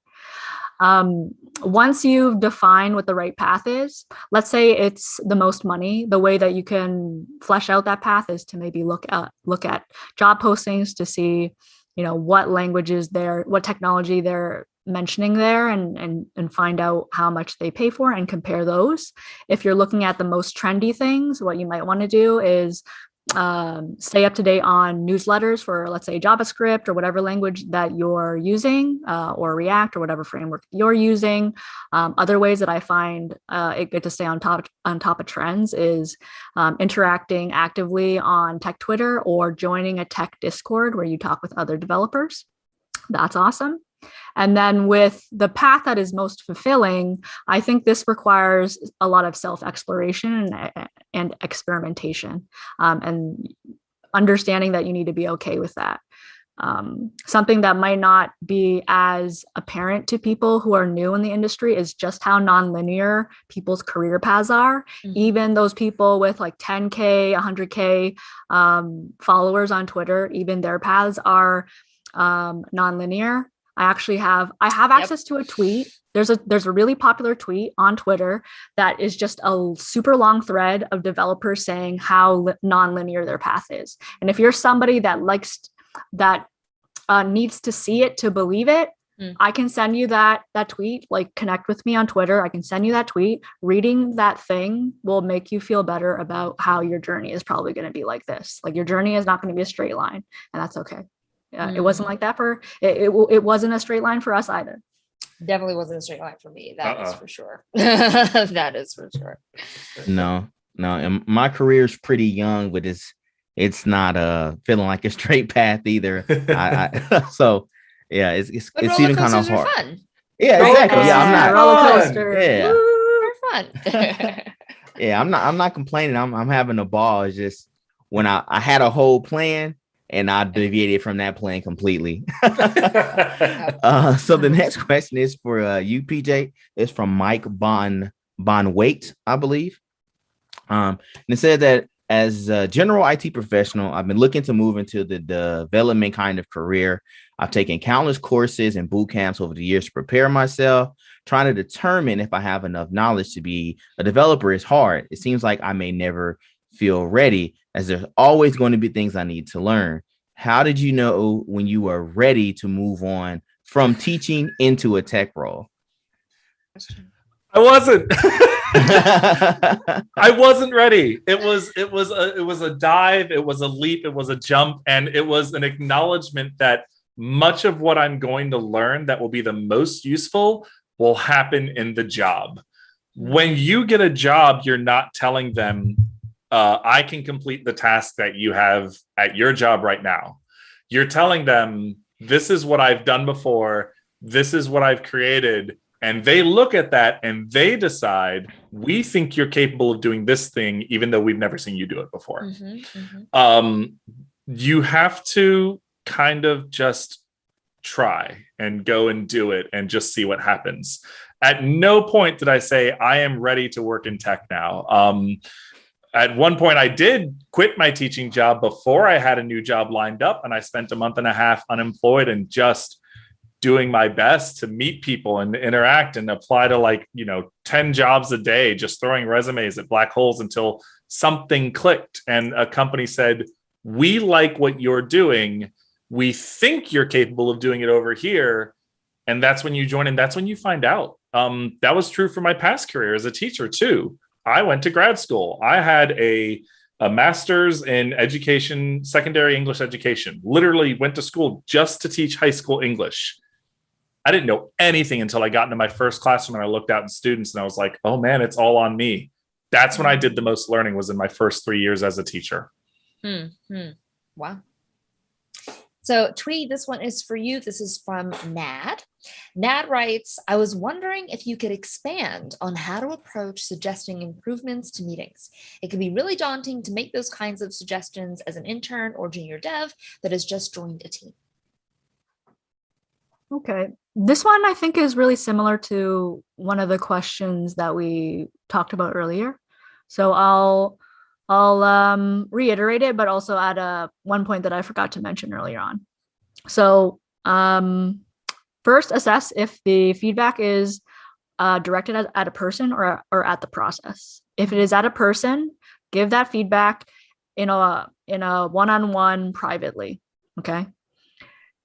Once you've defined what the right path is, let's say it's the most money, the way that you can flesh out that path is to maybe look at job postings to see, what languages what technology they're mentioning there and find out how much they pay for and compare those. If you're looking at the most trendy things, what you might want to do is stay up to date on newsletters for, let's say, JavaScript or whatever language that you're using, or React or whatever framework you're using. Other ways that I find it good to stay on top of trends is interacting actively on tech Twitter or joining a tech Discord where you talk with other developers. That's awesome. And then with the path that is most fulfilling, I think this requires a lot of self-exploration and experimentation, and understanding that you need to be okay with that. Something that might not be as apparent to people who are new in the industry is just how nonlinear people's career paths are. Mm-hmm. Even those people with like 10K, 100K followers on Twitter, even their paths are nonlinear. I have access to a tweet. There's a really popular tweet on Twitter that is just a super long thread of developers saying how nonlinear their path is. And if you're somebody that needs to see it to believe it, I can send you that tweet. Like, connect with me on Twitter. I can send you that tweet. Reading that thing will make you feel better about how your journey is probably going to be like this. Like, your journey is not going to be a straight line, and that's okay. It wasn't like that it wasn't a straight line for us either. Definitely wasn't a straight line for me. That is for sure. That is for sure. No. And my career is pretty young, but it's it's not feeling like a straight path either. So yeah, it's even kind of hard. Fun. Yeah, exactly. Yeah, I'm not roller coaster. Yeah. They're fun. Yeah, I'm not complaining. I'm having a ball. It's just when I had a whole plan and I deviated from that plan completely. So the next question is for you, PJ. It's from Mike Bonwaite, I believe. And it said that as a general IT professional, I've been looking to move into the development kind of career. I've taken countless courses and boot camps over the years to prepare myself. Trying to determine if I have enough knowledge to be a developer is hard. It seems like I may never feel ready, as there's always going to be things I need to learn. How did you know when you were ready to move on from teaching into a tech role? I wasn't. I wasn't ready. It was a dive, it was a leap, it was a jump, and it was an acknowledgement that much of what I'm going to learn that will be the most useful will happen in the job. When you get a job, you're not telling them, I can complete the task that you have at your job right now. You're telling them, this is what I've done before, this is what I've created. And they look at that and they decide, we think you're capable of doing this thing, even though we've never seen you do it before. You have to kind of just try and go and do it and just see what happens. At no point did I say, I am ready to work in tech now. At one point, I did quit my teaching job before I had a new job lined up, and I spent a month and a half unemployed and just doing my best to meet people and interact and apply to 10 jobs a day, just throwing resumes at black holes until something clicked. And a company said, we like what you're doing. We think you're capable of doing it over here. And that's when you join, and that's when you find out. That was true for my past career as a teacher too. I went to grad school. I had a master's in education, secondary English education, literally went to school just to teach high school English. I didn't know anything until I got into my first classroom and I looked out at students and I was like, oh man, it's all on me. That's when I did the most learning, was in my first 3 years as a teacher. Wow. So Tweet, this one is for you. This is from Nad. Nad writes, I was wondering if you could expand on how to approach suggesting improvements to meetings. It can be really daunting to make those kinds of suggestions as an intern or junior dev that has just joined a team. Okay. This one I think is really similar to one of the questions that we talked about earlier. So I'll reiterate it, but also add one point that I forgot to mention earlier on. So first, assess if the feedback is directed at a person or at the process. If it is at a person, give that feedback in a one-on-one privately. Okay.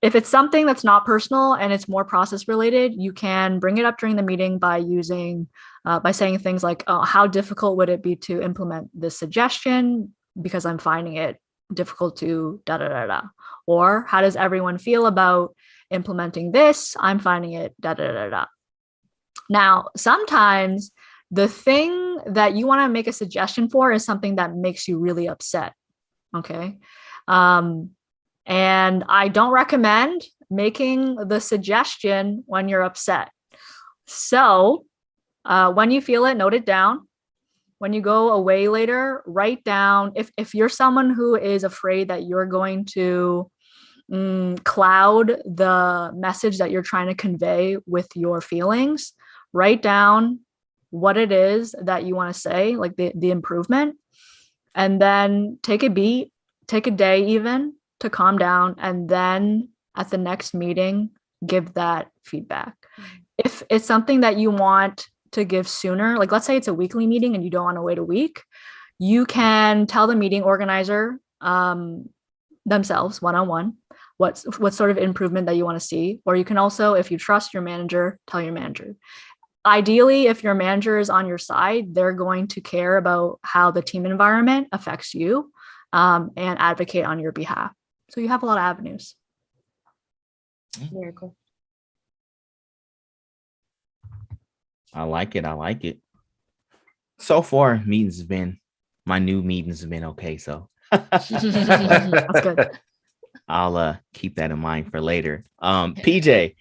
If it's something that's not personal and it's more process related, you can bring it up during the meeting by saying things like, oh, how difficult would it be to implement this suggestion? Because I'm finding it difficult to da da da da. Or how does everyone feel about implementing this? I'm finding it da da da da. Now, sometimes the thing that you want to make a suggestion for is something that makes you really upset. Okay. And I don't recommend making the suggestion when you're upset. So when you feel it, note it down. When you go away later, write down, if you're someone who is afraid that you're going to cloud the message that you're trying to convey with your feelings, write down what it is that you want to say, like the improvement, and then take a beat, take a day even to calm down, and then at the next meeting, give that feedback. If it's something that you want to give sooner, like let's say it's a weekly meeting and you don't want to wait a week, you can tell the meeting organizer themselves one-on-one what sort of improvement that you want to see. Or you can also, if you trust your manager, tell your manager. Ideally, if your manager is on your side, they're going to care about how the team environment affects you and advocate on your behalf. So you have a lot of avenues. Very cool. I like it. So far, my new meetings have been okay. So That's good. I'll keep that in mind for later. PJ,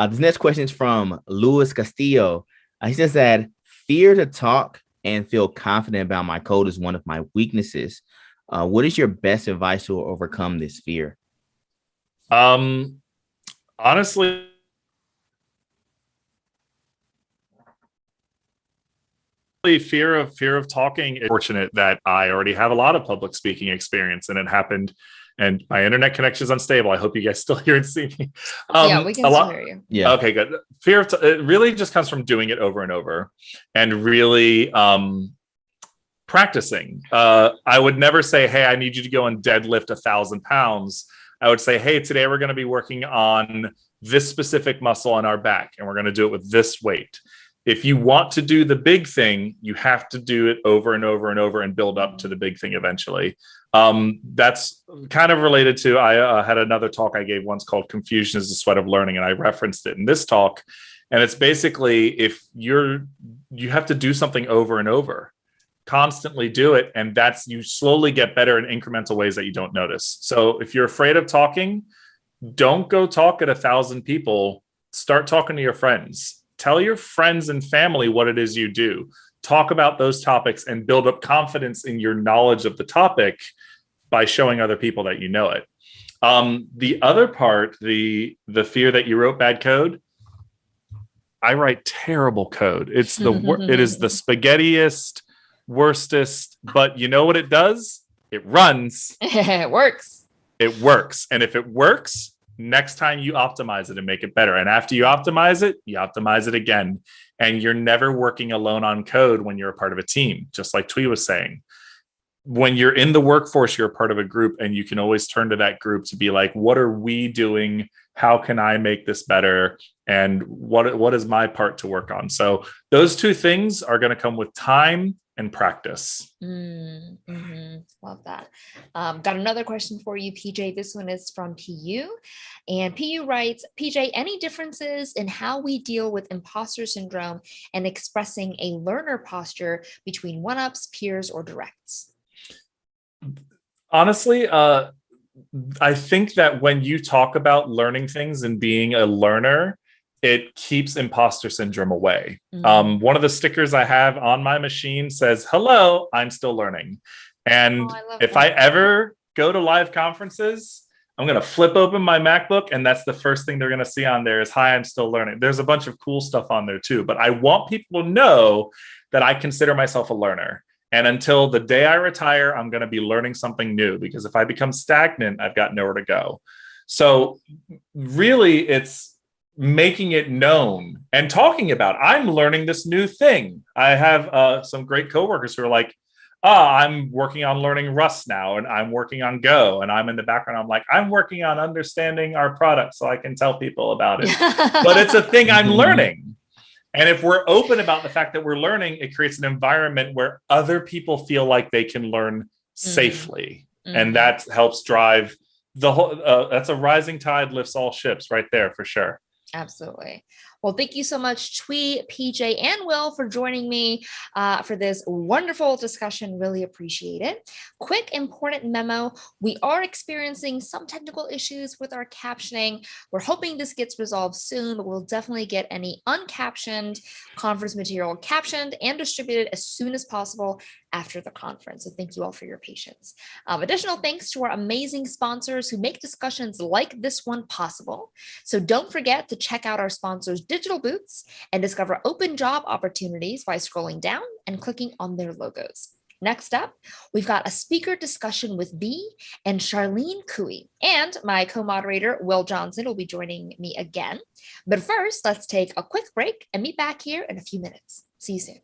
this next question is from Luis Castillo. He says that fear to talk and feel confident about my code is one of my weaknesses. What is your best advice to overcome this fear? Honestly, fear of talking. It's fortunate that I already have a lot of public speaking experience, and it happened. And my internet connection is unstable. I hope you guys still hear and see me. Yeah, we can still hear you. Yeah. Okay, good. Fear of it really just comes from doing it over and over, and really practicing. I would never say, "Hey, I need you to go and deadlift 1,000 pounds." I would say, "Hey, today we're going to be working on this specific muscle on our back, and we're going to do it with this weight." If you want to do the big thing, you have to do it over and over and over and build up to the big thing eventually. That's kind of related to, I had another talk I gave once called Confusion is the Sweat of Learning, and I referenced it in this talk. And it's basically, if you have to do something over and over, constantly do it. And you slowly get better in incremental ways that you don't notice. So if you're afraid of talking, don't go talk at 1,000 people. Start talking to your friends. Tell your friends and family what it is you do. Talk about those topics and build up confidence in your knowledge of the topic by showing other people that you know it. The other part, the fear that you wrote bad code, I write terrible code. It is the spaghettiest, worstest, but you know what it does? It runs. It works. It works. And if it works, next time you optimize it and make it better. And after you optimize it again. And you're never working alone on code when you're a part of a team, just like Twee was saying. When you're in the workforce, you're a part of a group, and you can always turn to that group to be like, what are we doing? How can I make this better? And what is my part to work on? So those two things are going to come with time and practice. Love that. Got another question for you, PJ. This one is from PU. And PU writes, PJ, any differences in how we deal with imposter syndrome and expressing a learner posture between one-ups, peers, or directs? Honestly, I think that when you talk about learning things and being a learner, it keeps imposter syndrome away. One of the stickers I have on my machine says, "Hello, I'm still learning." And if I ever go to live conferences, I'm going to flip open my MacBook, and that's the first thing they're going to see on there is, "Hi, I'm still learning." There's a bunch of cool stuff on there too, but I want people to know that I consider myself a learner. And until the day I retire, I'm going to be learning something new, because if I become stagnant, I've got nowhere to go. So really, it's making it known and talking about, I'm learning this new thing. I have some great coworkers who are like, I'm working on learning Rust now, and I'm working on Go, and I'm in the background. I'm like, I'm working on understanding our product so I can tell people about it. But it's a thing I'm learning. And if we're open about the fact that we're learning, it creates an environment where other people feel like they can learn safely. And that helps drive the whole, that's a rising tide lifts all ships right there for sure. Absolutely. Well, thank you so much, Twee, PJ, and Will, for joining me for this wonderful discussion. Really appreciate it. Quick, important memo. We are experiencing some technical issues with our captioning. We're hoping this gets resolved soon, but we'll definitely get any uncaptioned conference material captioned and distributed as soon as possible after the conference. So thank you all for your patience. Additional thanks to our amazing sponsors who make discussions like this one possible. So don't forget to check out our sponsors' digital booths and discover open job opportunities by scrolling down and clicking on their logos. Next up, we've got a speaker discussion with Bee and Charlene Cooey, and my co-moderator, Will Johnson, will be joining me again. But first, let's take a quick break and meet back here in a few minutes. See you soon.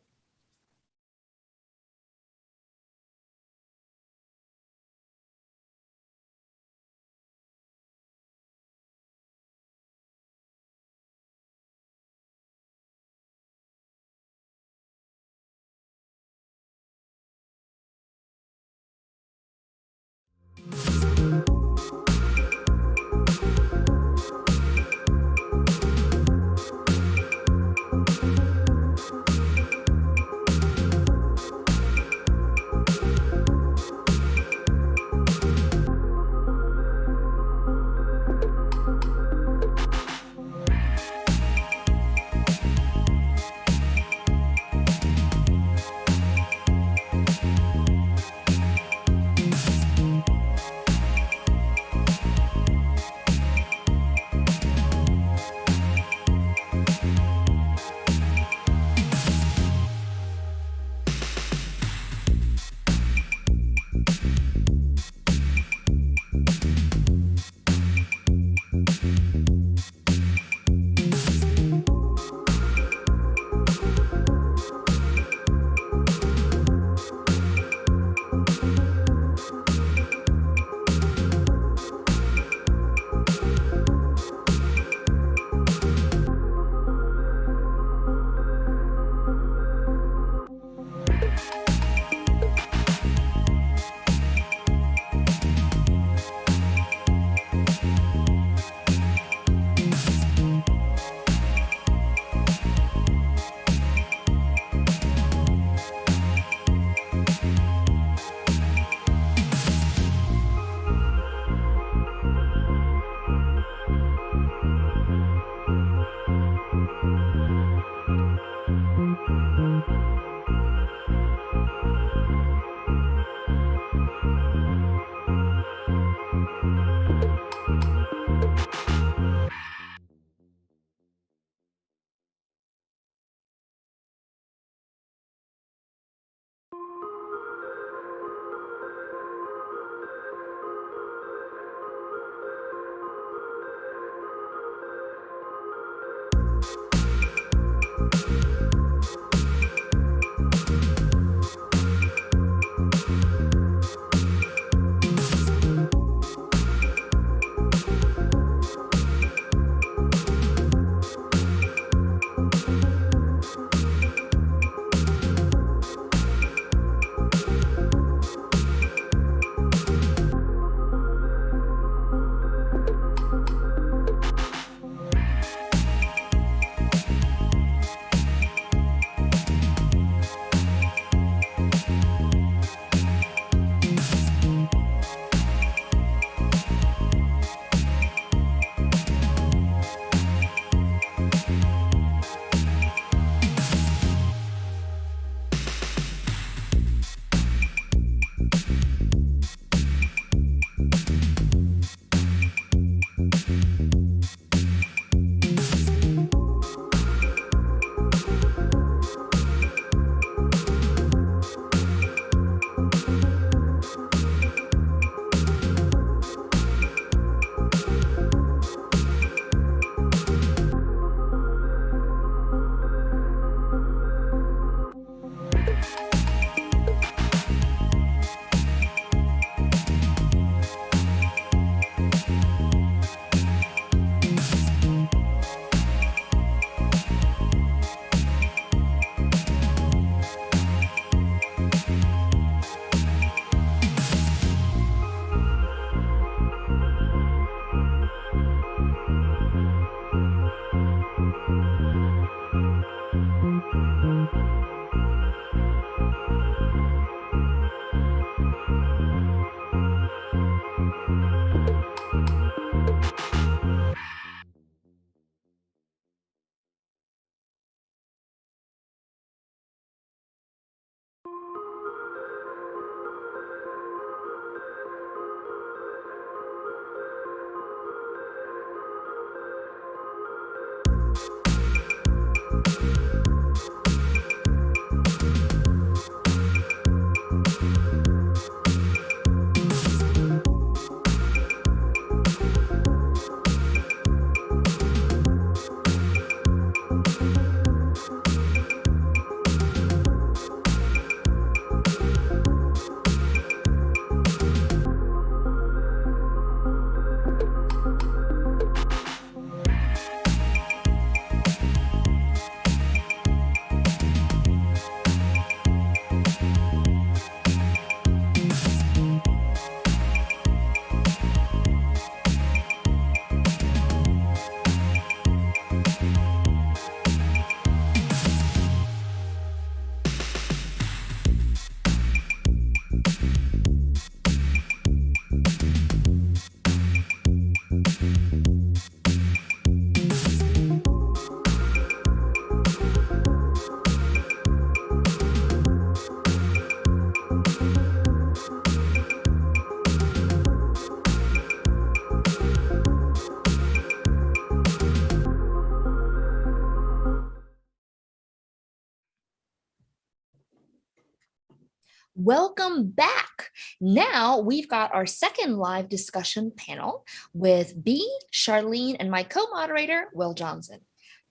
Welcome back. Now we've got our second live discussion panel with B, Charlene, and my co-moderator, Will Johnson.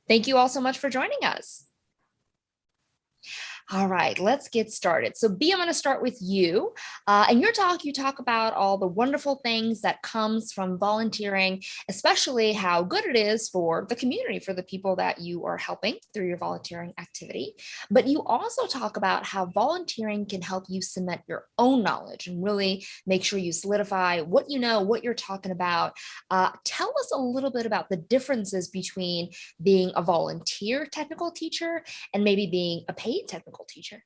Thank you all so much for joining us. All right, let's get started. So B, I'm going to start with you. In your talk, you talk about all the wonderful things that comes from volunteering, especially how good it is for the community, for the people that you are helping through your volunteering activity. But you also talk about how volunteering can help you cement your own knowledge and really make sure you solidify what you know, what you're talking about. Tell us a little bit about the differences between being a volunteer technical teacher and maybe being a paid technical teacher.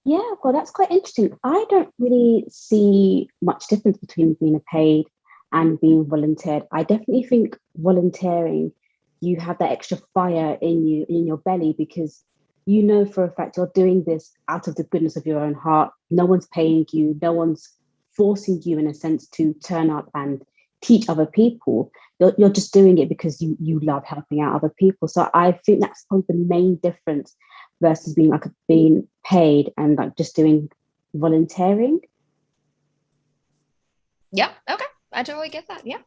Yeah, well, that's quite interesting. I don't really see much difference between being a paid and being volunteered. I definitely think volunteering, you have that extra fire in you, in your belly, because you know for a fact you're doing this out of the goodness of your own heart. No one's paying you, no one's forcing you in a sense to turn up and teach other people. You're just doing it because you love helping out other people. So I think that's probably the main difference versus being paid and like just doing volunteering. Yeah, okay, I totally get that. Yeah.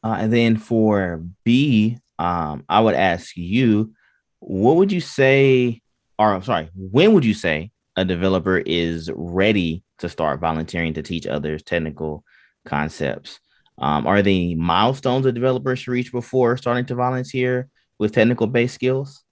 And then for B, I would ask you, what would you say, or I'm sorry, when would you say a developer is ready to start volunteering to teach others technical concepts? Are there milestones a developer should reach before starting to volunteer with technical based skills?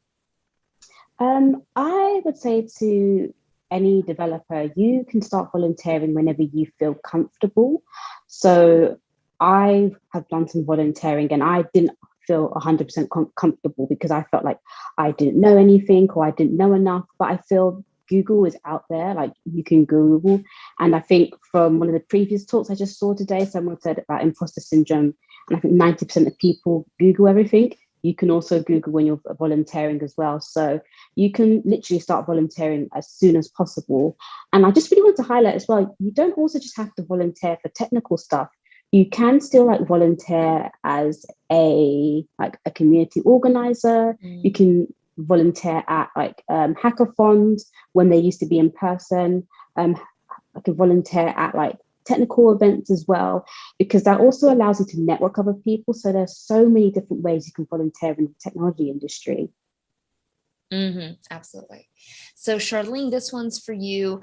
I would say to any developer, you can start volunteering whenever you feel comfortable. So I have done some volunteering and I didn't feel 100% comfortable because I felt like I didn't know anything or I didn't know enough. But I feel Google is out there, like you can Google. And I think from one of the previous talks I just saw today, someone said about imposter syndrome. And I think 90% of people Google everything. You can also Google when you're volunteering as well. So you can literally start volunteering as soon as possible. And I just really want to highlight as well, you don't also just have to volunteer for technical stuff. You can still like volunteer as a community organizer. You can volunteer at hackathons when they used to be in person. I can volunteer at technical events as well, because that also allows you to network other people. So there's so many different ways you can volunteer in the technology industry. Absolutely. So Charlene, this one's for you.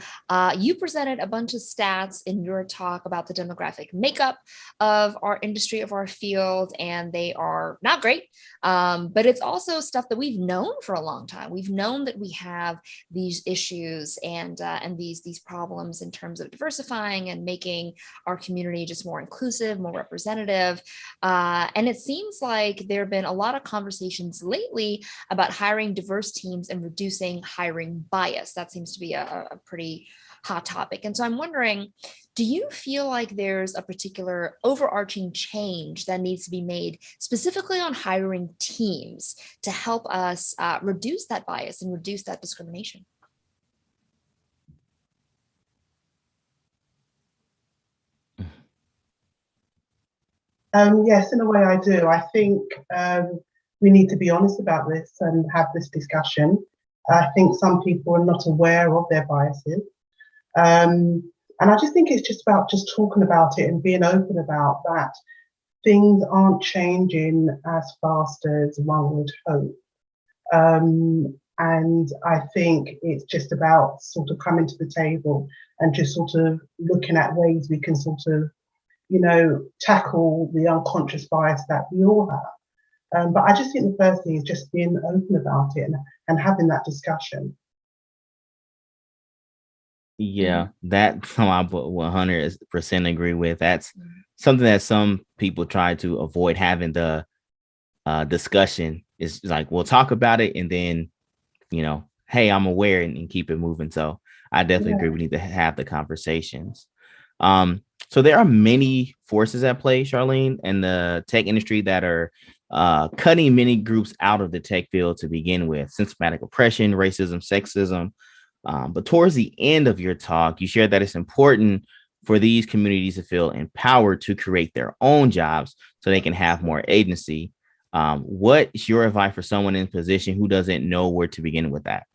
You presented a bunch of stats in your talk about the demographic makeup of our industry, of our field, and they are not great. But it's also stuff that we've known for a long time. We've known that we have these issues and these problems in terms of diversifying and making our community just more inclusive, more representative. And it seems like there have been a lot of conversations lately about hiring diverse teams and reducing hiring bias. That seems to be a pretty hot topic. And so I'm wondering, do you feel like there's a particular overarching change that needs to be made specifically on hiring teams to help us reduce that bias and reduce that discrimination? Yes, in a way I do. I think we need to be honest about this and have this discussion. I think some people are not aware of their biases. And I just think it's just about just talking about it and being open about that. Things aren't changing as fast as one would hope. And I think it's just about sort of coming to the table and just sort of looking at ways we can sort of, tackle the unconscious bias that we all have. But I just think the first thing is just being open about it and having that discussion. Yeah, that's I 100% agree with. That's something that some people try to avoid having the discussion. Is like, we'll talk about it and then, hey, I'm aware and keep it moving. So I definitely agree. We need to have the conversations. So there are many forces at play, Charlene, in the tech industry that are cutting many groups out of the tech field to begin with: systematic oppression, racism, sexism. But towards the end of your talk, you shared that it's important for these communities to feel empowered to create their own jobs so they can have more agency. What is your advice for someone in position who doesn't know where to begin with that?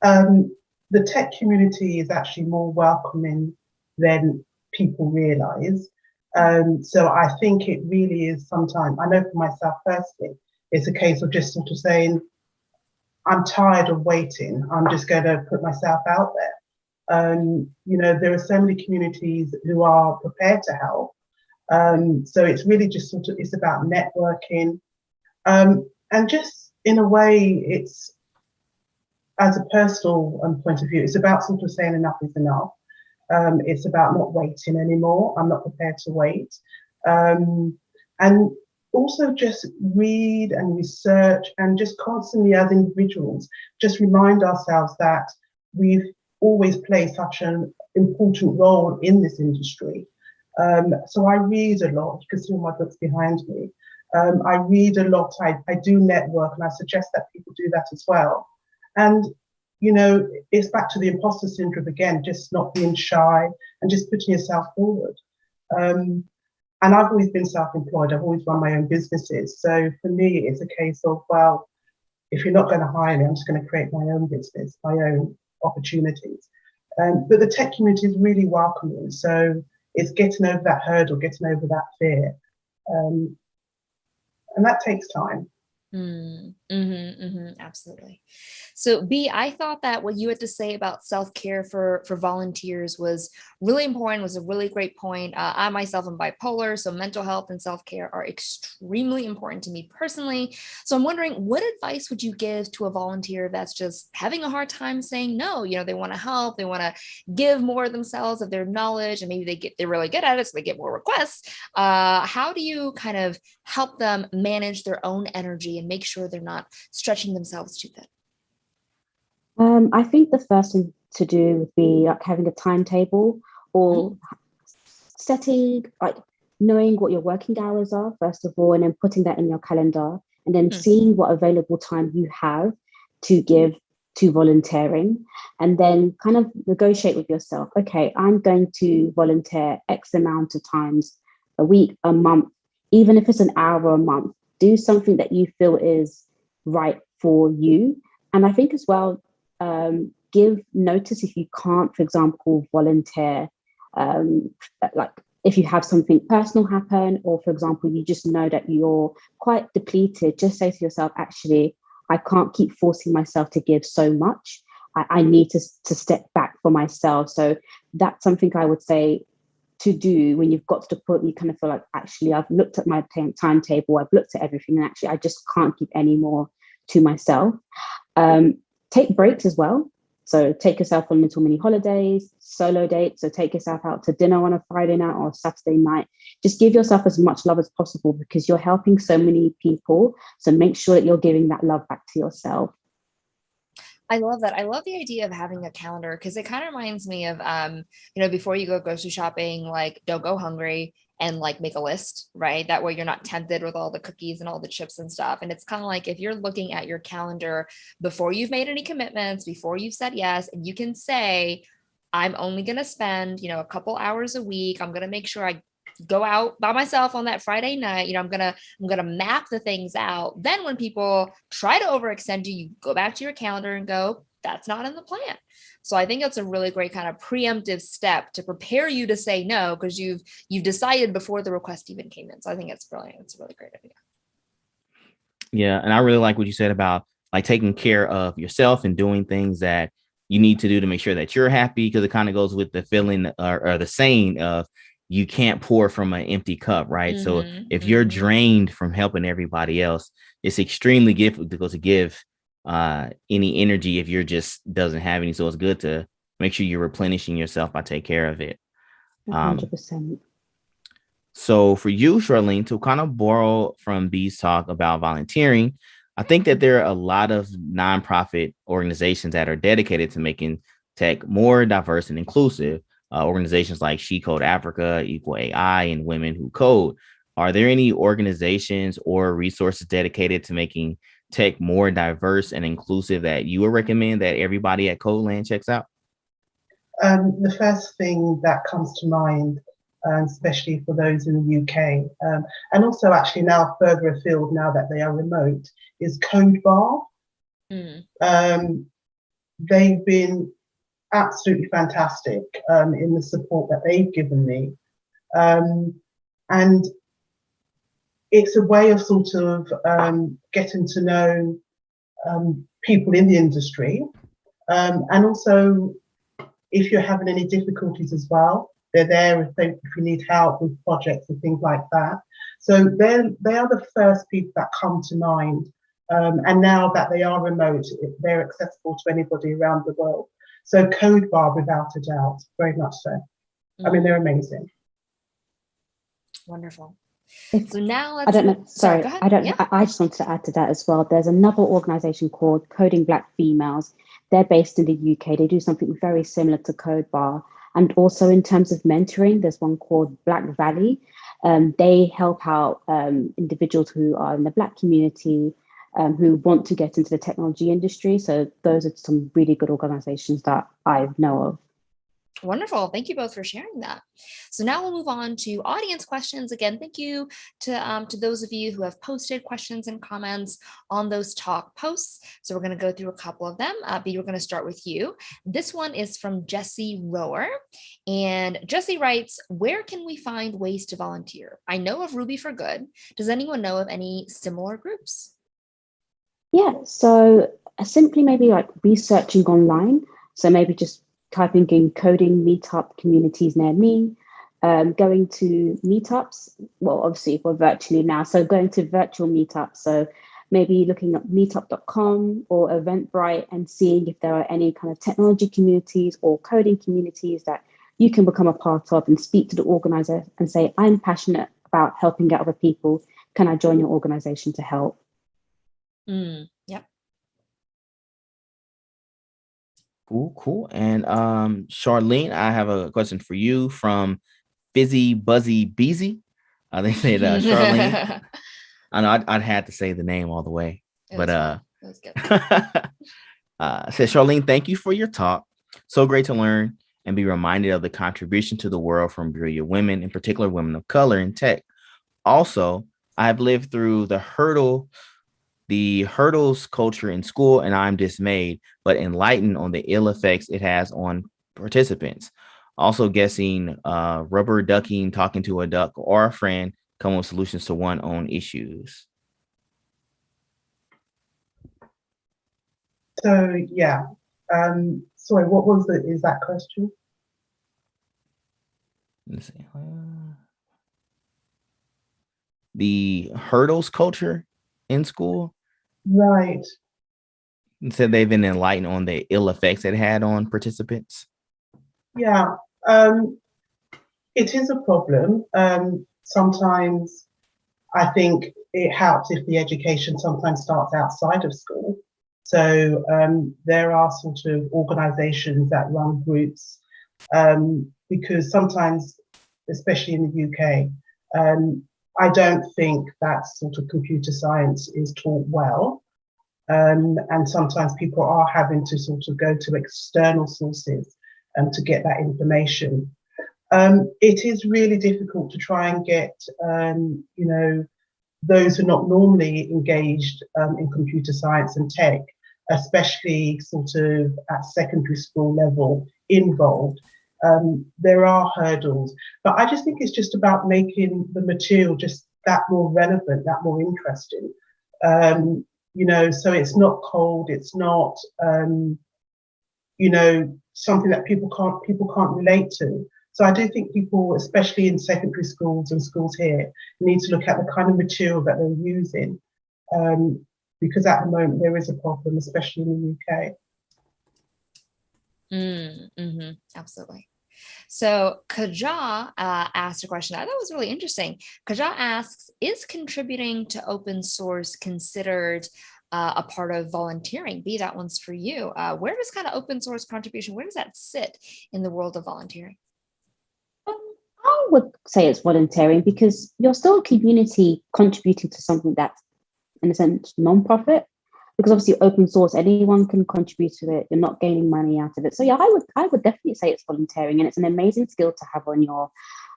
The tech community is actually more welcoming than people realize. So I think it really is sometimes, I know for myself personally, it's a case of just sort of saying, I'm tired of waiting. I'm just going to put myself out there. There are so many communities who are prepared to help. So it's really just sort of, it's about networking. And just in a way, it's, as a personal point of view, it's about sort of saying enough is enough. It's about not waiting anymore. I'm not prepared to wait. And also just read and research and just constantly as individuals, just remind ourselves that we've always played such an important role in this industry. So I read a lot. You can see all my books behind me. I read a lot. I do network, and I suggest that people do that as well. And, it's back to the imposter syndrome again, just not being shy and just putting yourself forward. And I've always been self-employed. I've always run my own businesses. So for me, it's a case of, well, if you're not going to hire me, I'm just going to create my own business, my own opportunities. But the tech community is really welcoming. So it's getting over that hurdle, getting over that fear. And that takes time. Absolutely. So B, I thought that what you had to say about self-care for volunteers was really important, was a really great point. I myself am bipolar, so mental health and self-care are extremely important to me personally. So I'm wondering, what advice would you give to a volunteer that's just having a hard time saying no? They want to help, they want to give more of themselves, of their knowledge, and maybe they're really good at it, so they get more requests. How do you kind of help them manage their own energy and make sure they're not stretching themselves too thin? I think the first thing to do would be like having a timetable or setting, like knowing what your working hours are, first of all, and then putting that in your calendar and then seeing what available time you have to give to volunteering, and then kind of negotiate with yourself. Okay, I'm going to volunteer X amount of times a week, a month, even if it's an hour a month. Do something that you feel is right for you. And I think as well, give notice if you can't, for example, volunteer, like if you have something personal happen, or for example, you just know that you're quite depleted, just say to yourself, actually, I can't keep forcing myself to give so much. I need to step back for myself. So that's something I would say to do when you've got to the point where you kind of feel like, actually, I've looked at my timetable, I've looked at everything, and actually, I just can't keep any more to myself. Take breaks as well. So take yourself on little mini holidays, solo dates. So take yourself out to dinner on a Friday night or a Saturday night. Just give yourself as much love as possible because you're helping so many people. So make sure that you're giving that love back to yourself. I love that. I love the idea of having a calendar because it kind of reminds me of, before you go grocery shopping, like don't go hungry and like make a list, right? That way you're not tempted with all the cookies and all the chips and stuff. And it's kind of like if you're looking at your calendar before you've made any commitments, before you've said yes, and you can say, I'm only going to spend, a couple hours a week. I'm going to make sure I go out by myself on that Friday night. I'm gonna map the things out. Then when people try to overextend you, you go back to your calendar and go, that's not in the plan. So I think it's a really great kind of preemptive step to prepare you to say no, because you've decided before the request even came in. So I think it's brilliant. It's a really great idea. Yeah, and I really like what you said about like taking care of yourself and doing things that you need to do to make sure that you're happy, because it kind of goes with the feeling or the saying of you can't pour from an empty cup, right? So if you're drained from helping everybody else, it's extremely difficult to give any energy if you're just doesn't have any. So it's good to make sure you're replenishing yourself by take care of it. 100%. So for you, Charlene, to kind of borrow from B's talk about volunteering, I think that there are a lot of nonprofit organizations that are dedicated to making tech more diverse and inclusive. Organizations like She Code Africa, Equal AI, and Women Who Code. Are there any organizations or resources dedicated to making tech more diverse and inclusive that you would recommend that everybody at CodeLand checks out? The first thing that comes to mind, especially for those in the UK, and also actually now further afield, now that they are remote, is CodeBar. They've been absolutely fantastic in the support that they've given me. And it's a way of sort of getting to know people in the industry. And also, if you're having any difficulties as well, they're there if you need help with projects and things like that. So they are the first people that come to mind. And now that they are remote, they're accessible to anybody around the world. So CodeBar, without a doubt, very much so. I mean, they're amazing. Wonderful. So now let's. I don't know. Sorry, go ahead. I don't. Yeah. I just wanted to add to that as well. There's another organisation called Coding Black Females. They're based in the UK. They do something very similar to CodeBar. And also in terms of mentoring, there's one called Black Valley. They help out individuals who are in the Black community who want to get into the technology industry. So those are some really good organizations that I know of. Wonderful. Thank you both for sharing that. So now we'll move on to audience questions. Again, thank you to those of you who have posted questions and comments on those talk posts. So we're going to go through a couple of them. B, we're going to start with you. This one is from Jesse Rower. And Jesse writes, where can we find ways to volunteer? I know of Ruby for Good. Does anyone know of any similar groups? Yeah, so simply maybe like researching online. So maybe just typing in coding meetup communities near me, going to meetups. Well, obviously we're virtually now, so going to virtual meetups. So maybe looking at meetup.com or Eventbrite and seeing if there are any kind of technology communities or coding communities that you can become a part of and speak to the organizer and say, I'm passionate about helping out other people. Can I join your organization to help? Yep. Cool. And Charlene, I have a question for you from Fizzy Buzzy Beezy. They said Charlene. I know I'd had to say the name all the way, but says Charlene, thank you for your talk. So great to learn and be reminded of the contribution to the world from brilliant women, in particular women of color in tech. Also, I've lived through the hurdles culture in school, and I'm dismayed, but enlightened on the ill effects it has on participants. Also guessing rubber ducking, talking to a duck or a friend, come with solutions to one's own issues. So yeah, sorry, what was is that question? Let's see. The hurdles culture in school. Right. And said they've been enlightened on the ill effects it had on participants. Yeah, it is a problem. Sometimes I think it helps if the education sometimes starts outside of school. So there are sort of organizations that run groups because sometimes, especially in the UK, I don't think that sort of computer science is taught well. And sometimes people are having to sort of go to external sources to get that information. It is really difficult to try and get, those who are not normally engaged in computer science and tech, especially sort of at secondary school level, involved. There are hurdles, but I just think it's just about making the material just that more relevant, that more interesting. So it's not cold, it's not, something that people can't relate to. So I do think people, especially in secondary schools and schools here, need to look at the kind of material that they're using, because at the moment there is a problem, especially in the UK. Absolutely. So Kaja asked a question I thought was really interesting. Kaja asks, is contributing to open source considered a part of volunteering? B, that one's for you. Where does kind of open source contribution, where does that sit in the world of volunteering? I would say it's volunteering because you're still a community contributing to something that's, in a sense, non-profit. Because obviously open source, anyone can contribute to it. You're not gaining money out of it. So yeah, I would definitely say it's volunteering, and it's an amazing skill to have on your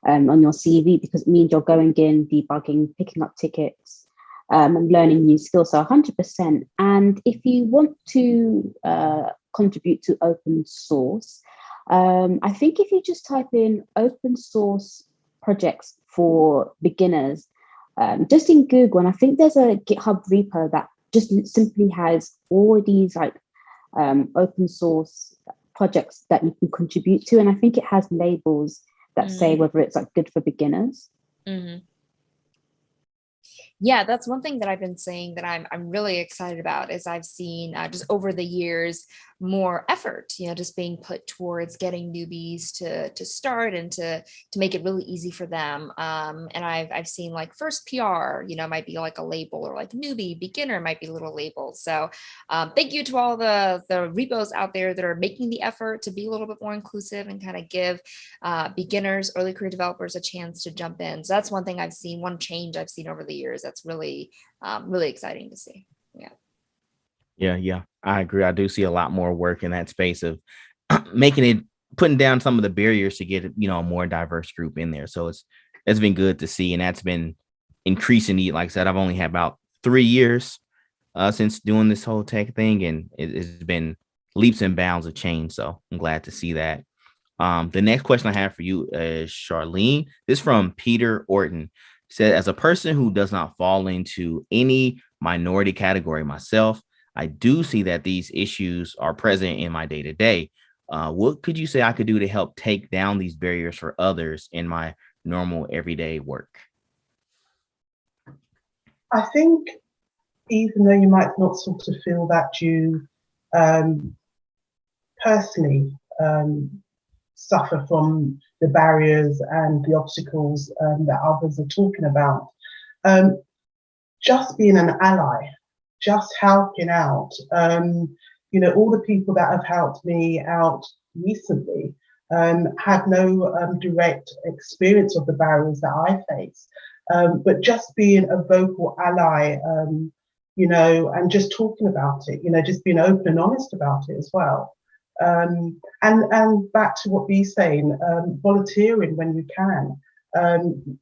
CV, because it means you're going in, debugging, picking up tickets, and learning new skills. So 100%. And if you want to contribute to open source, I think if you just type in open source projects for beginners, just in Google, and I think there's a GitHub repo that just simply has all these open source projects that you can contribute to. And I think it has labels that say whether it's good for beginners. Yeah, that's one thing that I've been saying that I'm really excited about is I've seen just over the years more effort, just being put towards getting newbies to start and to make it really easy for them. And I've seen first PR, might be like a label, or newbie, beginner might be little labels. So thank you to all the repos out there that are making the effort to be a little bit more inclusive and kind of give beginners, early career developers a chance to jump in. So that's one thing I've seen, one change I've seen over the years. That's really, really exciting to see. Yeah, I agree. I do see a lot more work in that space of putting down some of the barriers to get a more diverse group in there. So it's been good to see, and that's been increasing. Like I said, I've only had about 3 years since doing this whole tech thing, and it's been leaps and bounds of change. So I'm glad to see that. The next question I have for you is Charlene. This is from Peter Orton. He said, as a person who does not fall into any minority category myself, I do see that these issues are present in my day-to-day. What could you say I could do to help take down these barriers for others in my normal everyday work? I think even though you might not sort of feel that you personally suffer from the barriers and the obstacles that others are talking about, just being an ally, just helping out. All the people that have helped me out recently have no direct experience of the barriers that I face. But just being a vocal ally, and just talking about it, just being open and honest about it as well. And back to what Bee's saying, volunteering when you can,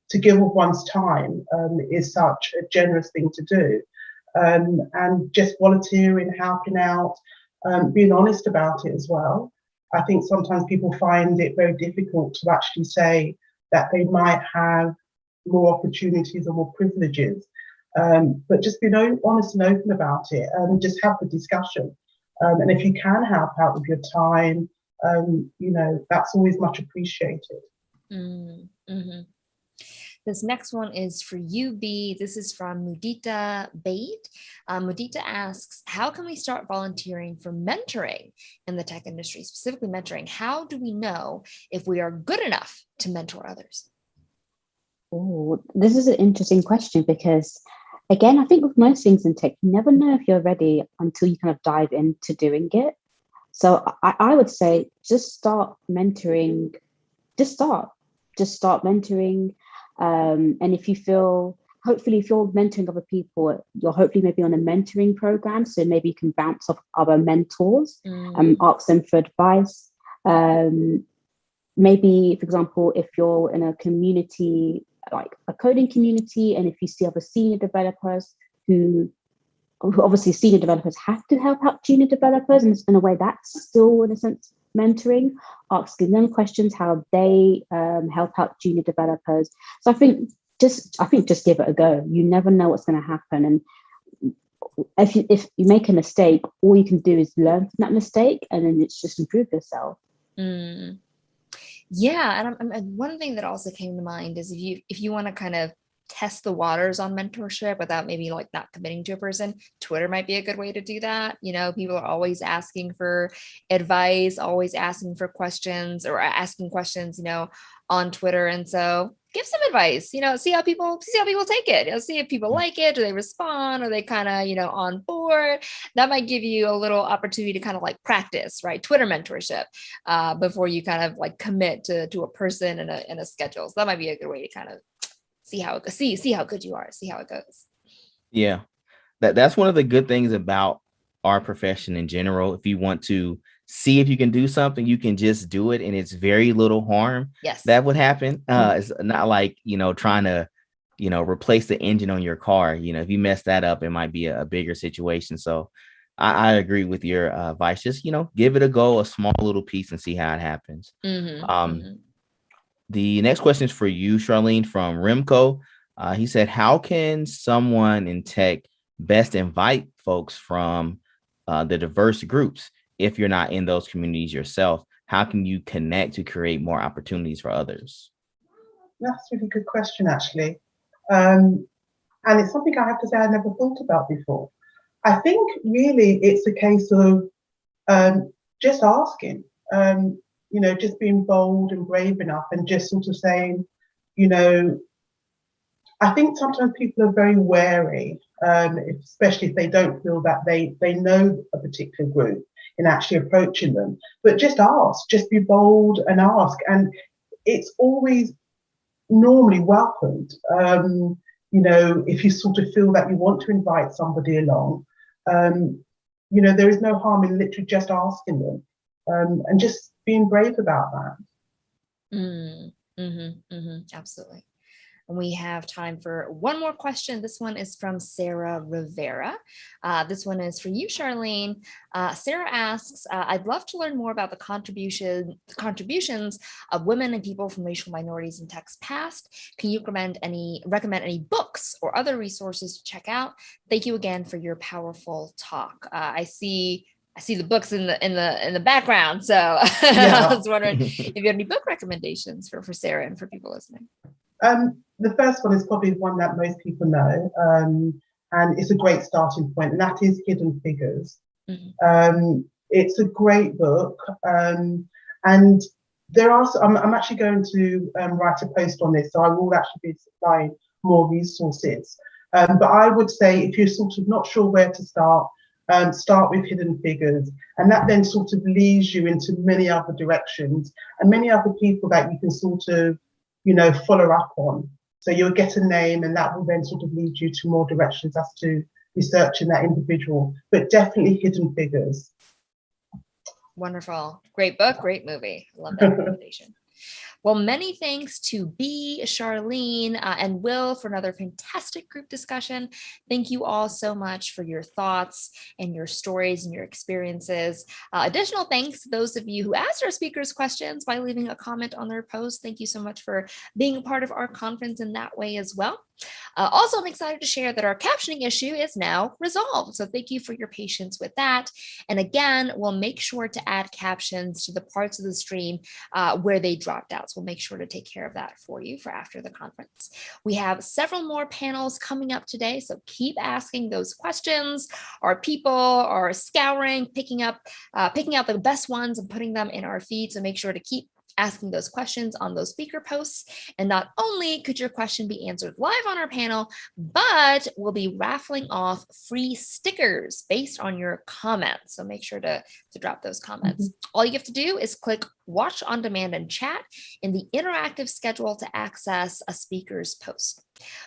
to give of one's time is such a generous thing to do. And just volunteering, helping out, being honest about it as well. I think sometimes people find it very difficult to actually say that they might have more opportunities or more privileges, but just being honest and open about it, and just have the discussion. And if you can help out with your time, that's always much appreciated. This next one is for you, B. This is from Mudita Bait. Mudita asks, how can we start volunteering for mentoring in the tech industry, specifically mentoring? How do we know if we are good enough to mentor others? Oh, this is an interesting question because, again, I think with most things in tech, you never know if you're ready until you kind of dive into doing it. So I would say just start mentoring. Just start mentoring. And if you feel, hopefully, if you're mentoring other people, you're hopefully maybe on a mentoring program. So maybe you can bounce off other mentors and ask them for advice. maybe, for example, if you're in a community, like a coding community, and if you see other senior developers who obviously senior developers have to help out junior developers, and in a way that's still, in a sense, mentoring, asking them questions, how they help out junior developers. So I think just give it a go. You never know what's going to happen, and if you make a mistake, all you can do is learn from that mistake, and then it's just improve yourself. Yeah, and one thing that also came to mind is if you want to kind of test the waters on mentorship without maybe like not committing to a person, Twitter might be a good way to do that. You know, people are always asking for advice, always asking for questions, or asking questions, you know, on Twitter. And so give some advice, you know, see how people take it, you know, see if people like it, do they respond, are they kind of, you know, on board. That might give you a little opportunity to kind of like practice, right, Twitter mentorship before you kind of like commit to a person in a schedule. So that might be a good way to kind of see how it goes, see how good you are, see how it goes. Yeah, that's one of the good things about our profession in general. If you want to see if you can do something, you can just do it, and it's very little harm that would happen. It's not like, you know, trying to, you know, replace the engine on your car. You know, if you mess that up, it might be a bigger situation. So I agree with your advice. Just, you know, give it a go, a small little piece, and see how it happens. The next question is for you, Charlene, from Remco. He said, how can someone in tech best invite folks from the diverse groups if you're not in those communities yourself? How can you connect to create more opportunities for others? That's a really good question, actually. And it's something I have to say I never thought about before. I think really it's a case of just asking. You know, just being bold and brave enough and just sort of saying, you know, I think sometimes people are very wary, especially if they don't feel that they know a particular group in actually approaching them. But just ask, just be bold and ask. And it's always normally welcomed. You know, if you sort of feel that you want to invite somebody along, you know, there is no harm in literally just asking them. And just being brave about that. Absolutely. And we have time for one more question. This one is from Sarah Rivera. This one is for you, Charlene. Sarah asks, I'd love to learn more about the contributions of women and people from racial minorities in tech's past. Can you recommend any books or other resources to check out? Thank you again for your powerful talk. I see the books in the background. So I was wondering if you have any book recommendations for Sarah and for people listening. The first one is probably one that most people know, and it's a great starting point, and that is Hidden Figures. It's a great book, and there are. I'm actually going to write a post on this, so I will actually be supplying more resources. But I would say if you're sort of not sure where to start with Hidden Figures, and that then sort of leads you into many other directions and many other people that you can sort of, you know, follow up on. So you'll get a name, and that will then sort of lead you to more directions as to researching that individual. But definitely Hidden Figures. Wonderful. Great book, great movie. Love that recommendation. Well, many thanks to B, Charlene, and Will for another fantastic group discussion. Thank you all so much for your thoughts and your stories and your experiences. Additional thanks to those of you who asked our speakers questions by leaving a comment on their post. Thank you so much for being a part of our conference in that way as well. Also, I'm excited to share that our captioning issue is now resolved. So thank you for your patience with that. And again, we'll make sure to add captions to the parts of the stream where they dropped out. So we'll make sure to take care of that for you for after the conference. We have several more panels coming up today. So keep asking those questions. Our people are scouring, picking out the best ones and putting them in our feed. So make sure to keep asking those questions on those speaker posts. And not only could your question be answered live on our panel, but we'll be raffling off free stickers based on your comments. So make sure to drop those comments. All you have to do is click Watch on Demand and Chat in the interactive schedule to access a speaker's post.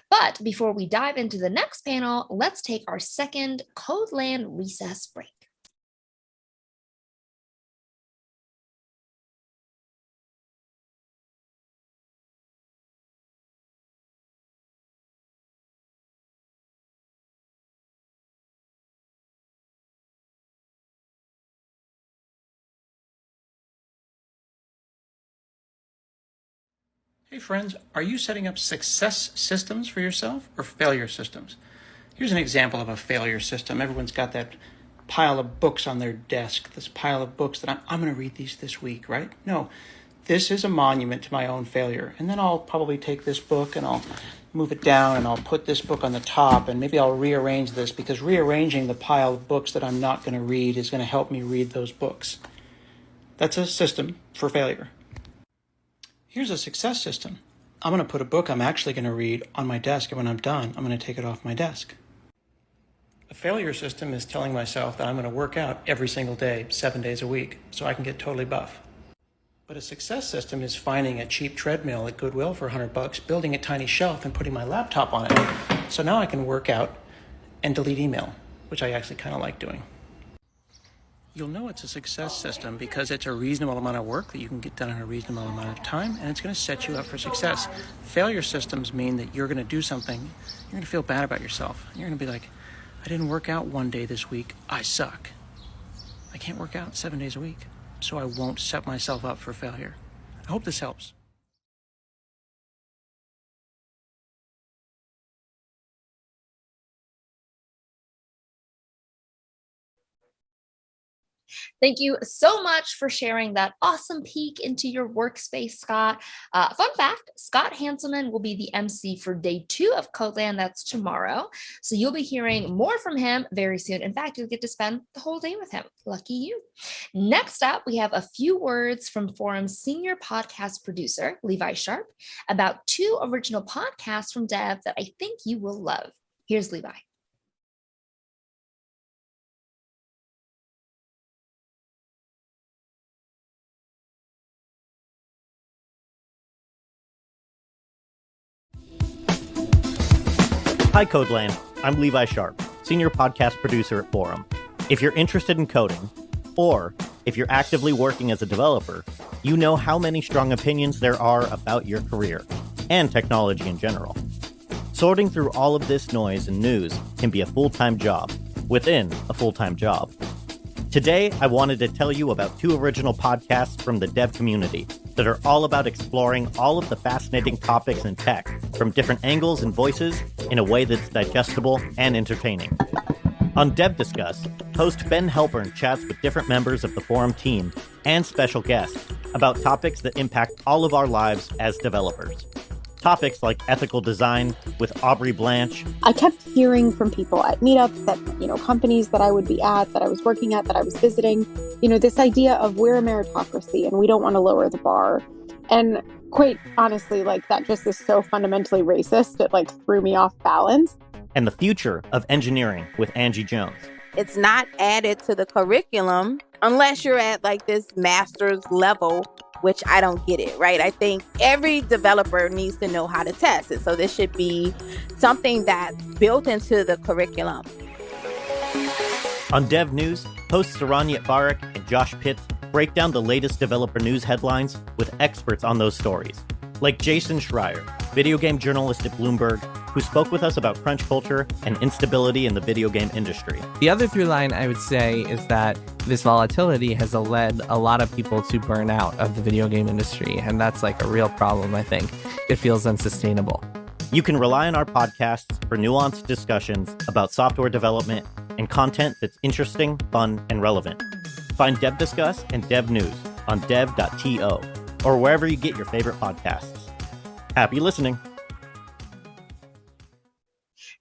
But before we dive into the next panel, let's take our second CodeLand recess break. Hey friends, are you setting up success systems for yourself or failure systems? Here's an example of a failure system. Everyone's got that pile of books on their desk, this pile of books that I'm going to read these this week, right? No, this is a monument to my own failure. And then I'll probably take this book and I'll move it down and I'll put this book on the top, and maybe I'll rearrange this, because rearranging the pile of books that I'm not going to read is going to help me read those books. That's a system for failure. Here's a success system. I'm going to put a book I'm actually going to read on my desk, and when I'm done, I'm going to take it off my desk. A failure system is telling myself that I'm going to work out every single day, 7 days a week, so I can get totally buff. But a success system is finding a cheap treadmill at Goodwill for $100, building a tiny shelf and putting my laptop on it. So now I can work out and delete email, which I actually kind of like doing. You'll know it's a success system because it's a reasonable amount of work that you can get done in a reasonable amount of time, and it's going to set you up for success. Failure systems mean that you're going to do something, you're going to feel bad about yourself. You're going to be like, I didn't work out one day this week, I suck. I can't work out 7 days a week, so I won't set myself up for failure. I hope this helps. Thank you so much for sharing that awesome peek into your workspace, Scott. Fun fact, Scott Hanselman will be the MC for day 2 of CodeLand. That's tomorrow. So you'll be hearing more from him very soon. In fact, you'll get to spend the whole day with him. Lucky you. Next up, we have a few words from Forum's senior podcast producer, Levi Sharp, about 2 original podcasts from Dev that I think you will love. Here's Levi. Hi, CodeLand. I'm Levi Sharp, Senior Podcast Producer at Forum. If you're interested in coding, or if you're actively working as a developer, you know how many strong opinions there are about your career, and technology in general. Sorting through all of this noise and news can be a full-time job, within a full-time job. Today, I wanted to tell you about 2 original podcasts from the dev community that are all about exploring all of the fascinating topics in tech from different angles and voices in a way that's digestible and entertaining. On Dev Discuss, host Ben Halpern chats with different members of the Forum team and special guests about topics that impact all of our lives as developers. Topics like ethical design with Aubrey Blanche. I kept hearing from people at meetups that, companies that I would be at, that I was working at, that I was visiting, this idea of we're a meritocracy and we don't want to lower the bar. And quite honestly, that just is so fundamentally racist. It threw me off balance. And the future of engineering with Angie Jones. It's not added to the curriculum unless you're at this master's level, which I don't get it, right? I think every developer needs to know how to test it. So this should be something that's built into the curriculum. On Dev News, hosts Saranya Barak and Josh Pitts break down the latest developer news headlines with experts on those stories, like Jason Schreier, video game journalist at Bloomberg, who spoke with us about crunch culture and instability in the video game industry. The other through line I would say is that this volatility has led a lot of people to burn out of the video game industry, and that's a real problem, I think. It feels unsustainable. You can rely on our podcasts for nuanced discussions about software development and content that's interesting, fun, and relevant. Find Dev Discuss and Dev News on dev.to or wherever you get your favorite podcasts. Happy listening.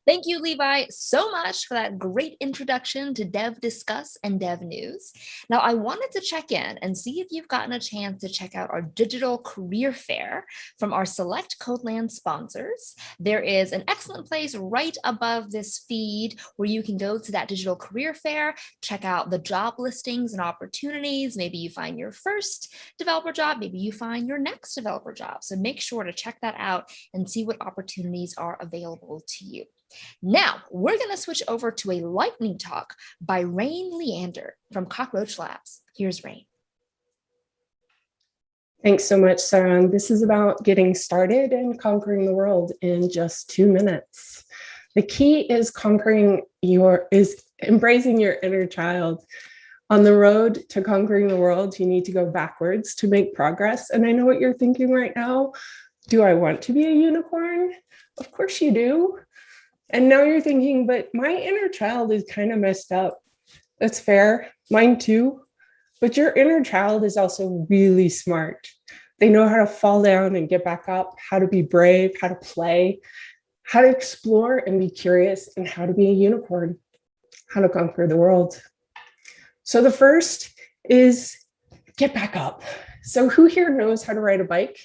Thank you, Levi, so much for that great introduction to Dev Discuss and Dev News. Now, I wanted to check in and see if you've gotten a chance to check out our digital career fair from our select CodeLand sponsors. There is an excellent place right above this feed where you can go to that digital career fair, check out the job listings and opportunities. Maybe you find your first developer job, maybe you find your next developer job. So make sure to check that out and see what opportunities are available to you. Now, we're going to switch over to a lightning talk by Rain Leander from Cockroach Labs. Here's Rain. Thanks so much, Sarah. This is about getting started and conquering the world in just 2 minutes. The key is embracing your inner child. On the road to conquering the world, you need to go backwards to make progress. And I know what you're thinking right now. Do I want to be a unicorn? Of course you do. And now you're thinking, but my inner child is kind of messed up. That's fair. Mine too. But your inner child is also really smart. They know how to fall down and get back up, how to be brave, how to play, how to explore and be curious, and how to be a unicorn, how to conquer the world. So the first is get back up. So who here knows how to ride a bike?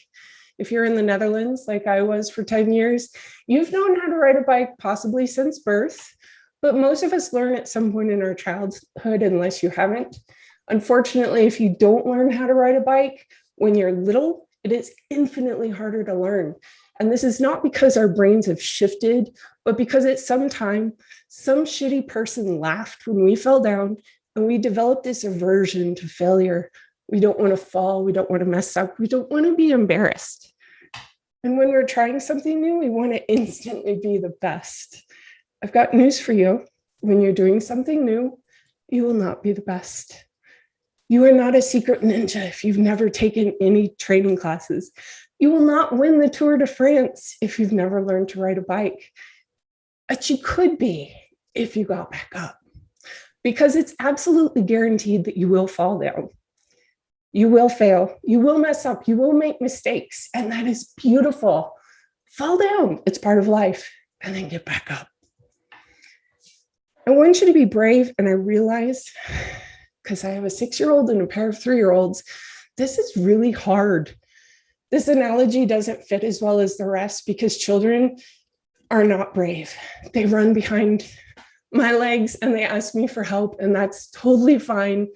If you're in the Netherlands, like I was for 10 years, you've known how to ride a bike possibly since birth, but most of us learn at some point in our childhood unless you haven't. Unfortunately, if you don't learn how to ride a bike when you're little, it is infinitely harder to learn. And this is not because our brains have shifted, but because at some time, some shitty person laughed when we fell down, and we developed this aversion to failure. We don't want to fall. We don't want to mess up. We don't want to be embarrassed. And when we're trying something new, we want to instantly be the best. I've got news for you. When you're doing something new, you will not be the best. You are not a secret ninja if you've never taken any training classes. You will not win the Tour de France if you've never learned to ride a bike. But you could be if you got back up, because it's absolutely guaranteed that you will fall down. You will fail. You will mess up. You will make mistakes. And that is beautiful. Fall down. It's part of life. And then get back up. I want you to be brave. And I realized, because I have a 6-year-old and a pair of 3-year-olds, this is really hard. This analogy doesn't fit as well as the rest because children are not brave. They run behind my legs and they ask me for help, and that's totally fine.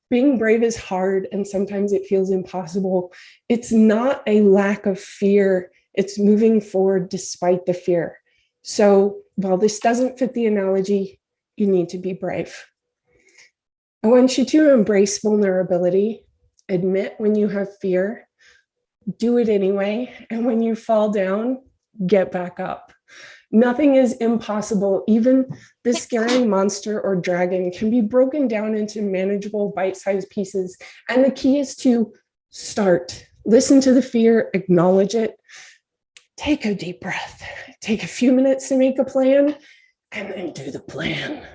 Being brave is hard and sometimes it feels impossible. It's not a lack of fear. It's moving forward despite the fear. So while this doesn't fit the analogy, you need to be brave. I want you to embrace vulnerability, admit when you have fear, do it anyway, and when you fall down, get back up. Nothing is impossible. Even the scary monster or dragon can be broken down into manageable bite-sized pieces. And the key is to start. Listen to the fear, acknowledge it, take a deep breath, take a few minutes to make a plan, and then do the plan.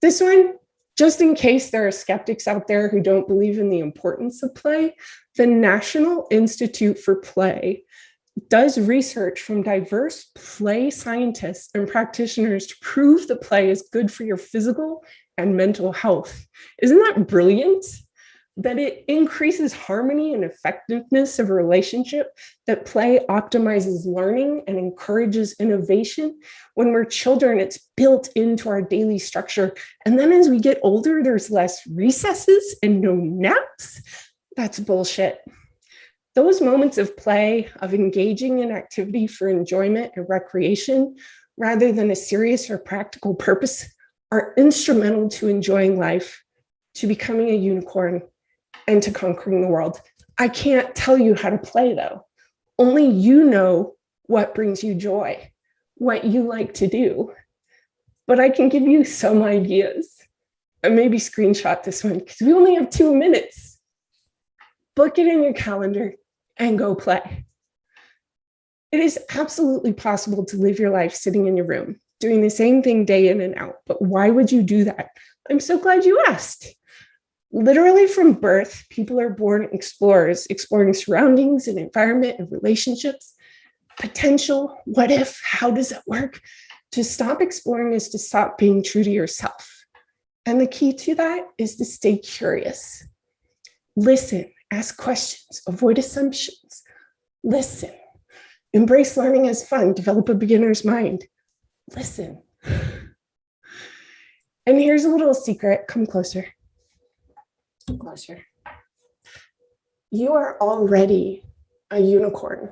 This one, just in case there are skeptics out there who don't believe in the importance of play, the National Institute for Play does research from diverse play scientists and practitioners to prove that play is good for your physical and mental health. Isn't that brilliant? That it increases harmony and effectiveness of a relationship, that play optimizes learning and encourages innovation. When we're children, it's built into our daily structure. And then as we get older, there's less recesses and no naps. That's bullshit. Those moments of play, of engaging in activity for enjoyment and recreation, rather than a serious or practical purpose, are instrumental to enjoying life, to becoming a unicorn, and to conquering the world. I can't tell you how to play, though. Only you know what brings you joy, what you like to do. But I can give you some ideas. And maybe screenshot this one, because we only have 2 minutes. Book it in your calendar and go play. It is absolutely possible to live your life sitting in your room, doing the same thing day in and out. But why would you do that? I'm so glad you asked. Literally from birth, people are born explorers, exploring surroundings and environment and relationships, potential, what if, how does it work? To stop exploring is to stop being true to yourself. And the key to that is to stay curious. Listen, ask questions, avoid assumptions, listen. Embrace learning as fun, develop a beginner's mind. Listen. And here's a little secret, come closer. Closer. You are already a unicorn.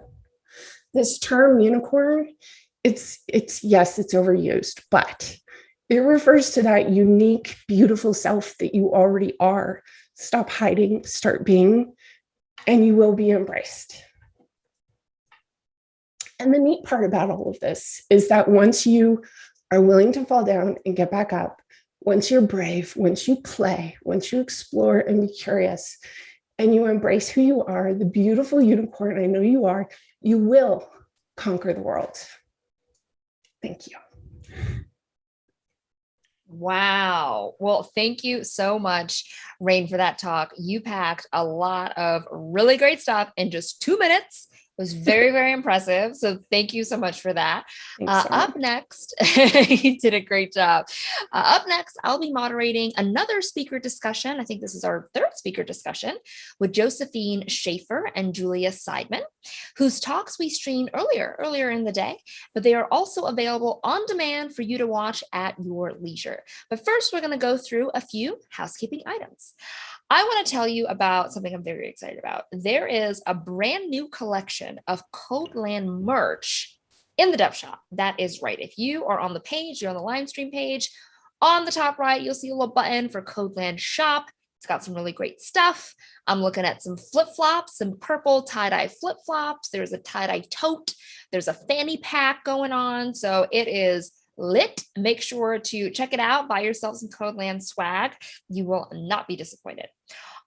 This term unicorn, it's yes, it's overused, but it refers to that unique, beautiful self that you already are. Stop hiding, start being, and you will be embraced. And the neat part about all of this is that once you are willing to fall down and get back up, once you're brave, once you play, once you explore and be curious, and you embrace who you are, the beautiful unicorn I know you are, you will conquer the world. Thank you. Wow. Well, thank you so much, Rain, for that talk. You packed a lot of really great stuff in just 2 minutes. It was very, very impressive. So thank you so much for that. Up next, you did a great job. Up next, I'll be moderating another speaker discussion. I think this is our third speaker discussion with Josephine Schaefer and Julia Seidman, whose talks we streamed earlier in the day, but they are also available on demand for you to watch at your leisure. But first, we're going to go through a few housekeeping items. I want to tell you about something I'm very excited about. There is a brand new collection of CodeLand merch in the Dev Shop. That is right. If you are on the page, you're on the live stream page, on the top right, you'll see a little button for CodeLand Shop. It's got some really great stuff. I'm looking at some flip-flops, some purple tie-dye flip-flops. There's a tie-dye tote. There's a fanny pack going on. So it is lit. Make sure to check it out. Buy yourself some CodeLand swag. You will not be disappointed.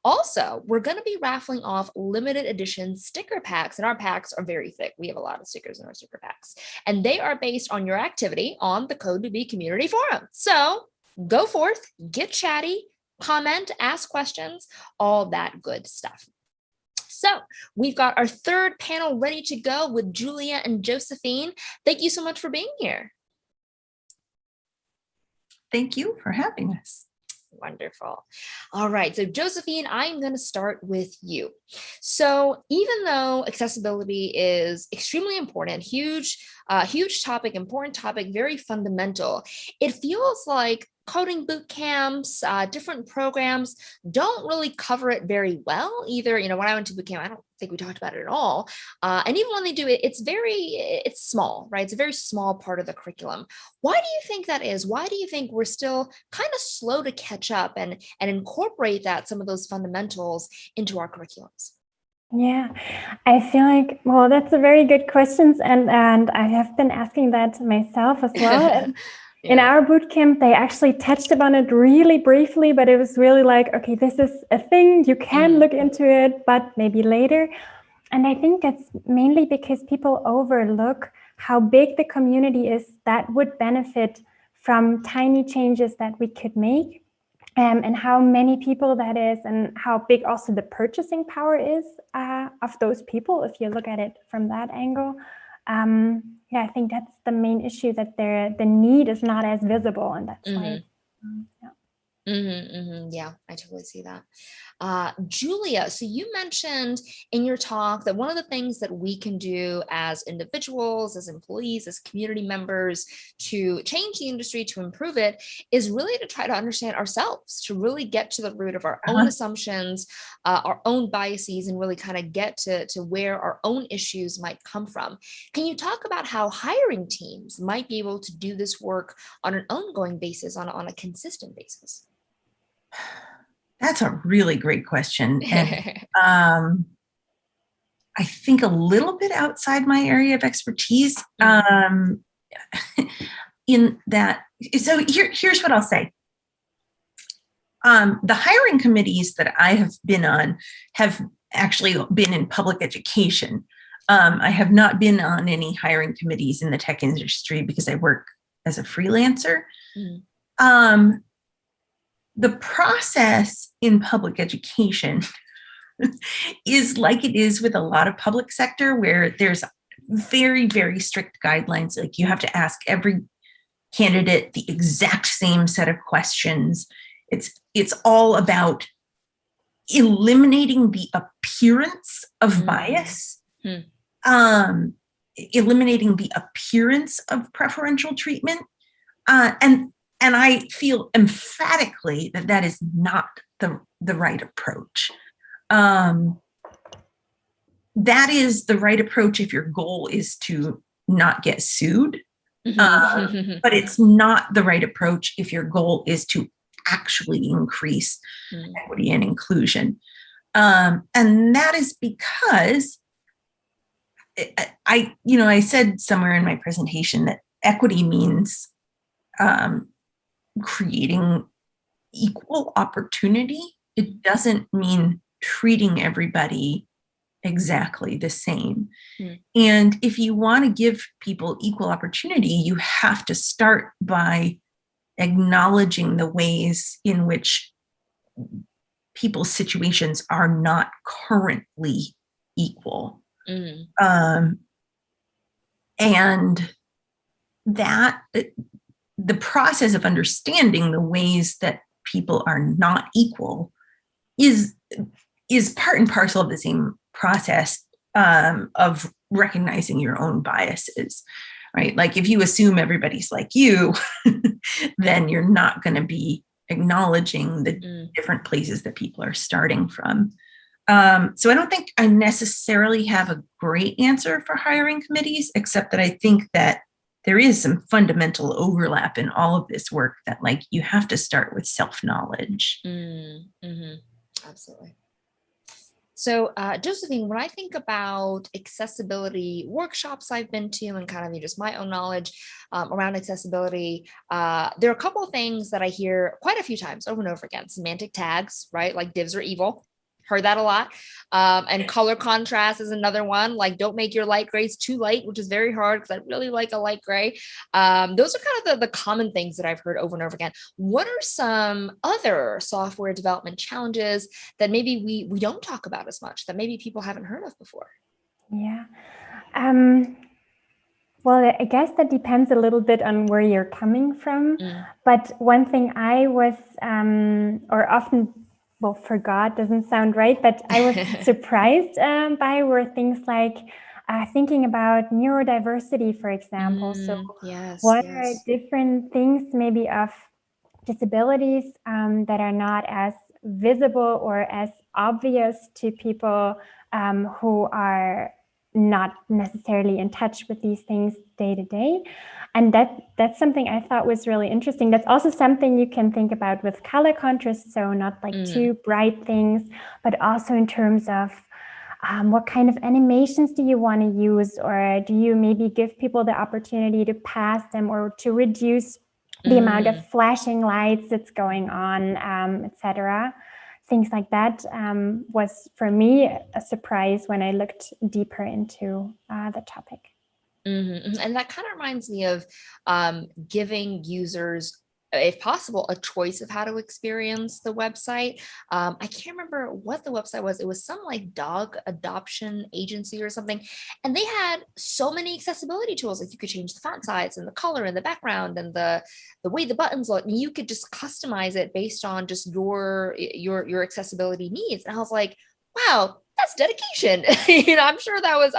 Also, we're going to be raffling off limited edition sticker packs, and our packs are very thick. We have a lot of stickers in our sticker packs, and they are based on your activity on the Code2Be community forum. So go forth, get chatty, comment, ask questions, all that good stuff. So we've got our third panel ready to go with Julia and Josephine. Thank you so much for being here. Thank you for having us. Wonderful. All right. So Josephine, I'm going to start with you. So even though accessibility is extremely important, huge topic, important topic, very fundamental, it feels like coding boot camps, different programs don't really cover it very well either. When I went to boot camp, I don't think we talked about it at all. And even when they do it, it's small, right? It's a very small part of the curriculum. Why do you think that is? Why do you think we're still kind of slow to catch up and incorporate some of those fundamentals into our curriculums? Yeah, I feel like, well, that's a very good question. And I have been asking that myself as well. Yeah. In our bootcamp, they actually touched upon it really briefly, but it was really like, okay, this is a thing, you can look into it, but maybe later. And I think that's mainly because people overlook how big the community is that would benefit from tiny changes that we could make, and how many people that is, and how big also the purchasing power is of those people, if you look at it from that angle. Yeah, I think that's the main issue, that the need is not as visible, and that's why. Yeah, I totally see that. Julia, so you mentioned in your talk that one of the things that we can do as individuals, as employees, as community members to change the industry, to improve it, is really to try to understand ourselves, to really get to the root of our own assumptions, our own biases, and really kind of get to where our own issues might come from. Can you talk about how hiring teams might be able to do this work on an ongoing basis, on a consistent basis? That's a really great question. And I think a little bit outside my area of expertise in that. So here's what I'll say. The hiring committees that I have been on have actually been in public education. I have not been on any hiring committees in the tech industry because I work as a freelancer. The process in public education is like it is with a lot of public sector, where there's very, very strict guidelines. Like, you have to ask every candidate the exact same set of questions. It's all about eliminating the appearance of bias, eliminating the appearance of preferential treatment, and I feel emphatically that that is not the right approach. That is the right approach if your goal is to not get sued, but it's not the right approach if your goal is to actually increase equity and inclusion. And that is because I said somewhere in my presentation that equity means creating equal opportunity. It doesn't mean treating everybody exactly the same. Mm. And if you want to give people equal opportunity, you have to start by acknowledging the ways in which people's situations are not currently equal. And that the process of understanding the ways that people are not equal is part and parcel of the same process of recognizing your own biases, right? Like if you assume everybody's like you, then you're not going to be acknowledging the different places that people are starting from. So I don't think I necessarily have a great answer for hiring committees, except that I think that there is some fundamental overlap in all of this work that like you have to start with self-knowledge. Absolutely. So Josephine, when I think about accessibility workshops I've been to and kind of just my own knowledge around accessibility, there are a couple of things that I hear quite a few times over and over again. Semantic tags, right? Like divs are evil. Heard that a lot. And color contrast is another one. Like don't make your light grays too light, which is very hard because I really like a light gray. Those are kind of the common things that I've heard over and over again. What are some other software development challenges that maybe we don't talk about as much, that maybe people haven't heard of before? Yeah. Well, I guess that depends a little bit on where you're coming from. But one thing I was, or often forgot doesn't sound right, but I was surprised by were things like thinking about neurodiversity, for example. What are different things maybe of disabilities that are not as visible or as obvious to people who are not necessarily in touch with these things day to day. And that's something I thought was really interesting. That's also something you can think about with color contrast. So not like too bright things, but also in terms of what kind of animations do you want to use? Or do you maybe give people the opportunity to pass them or to reduce the amount of flashing lights that's going on, etc. Things like that was for me a surprise when I looked deeper into the topic. And that kind of reminds me of giving users, if possible, a choice of how to experience the website. I can't remember what the website was. It was some like dog adoption agency or something. And they had so many accessibility tools. Like you could change the font size and the color and the background and the way the buttons look. And you could just customize it based on just your accessibility needs. And I was like, wow, that's dedication. I'm sure that was,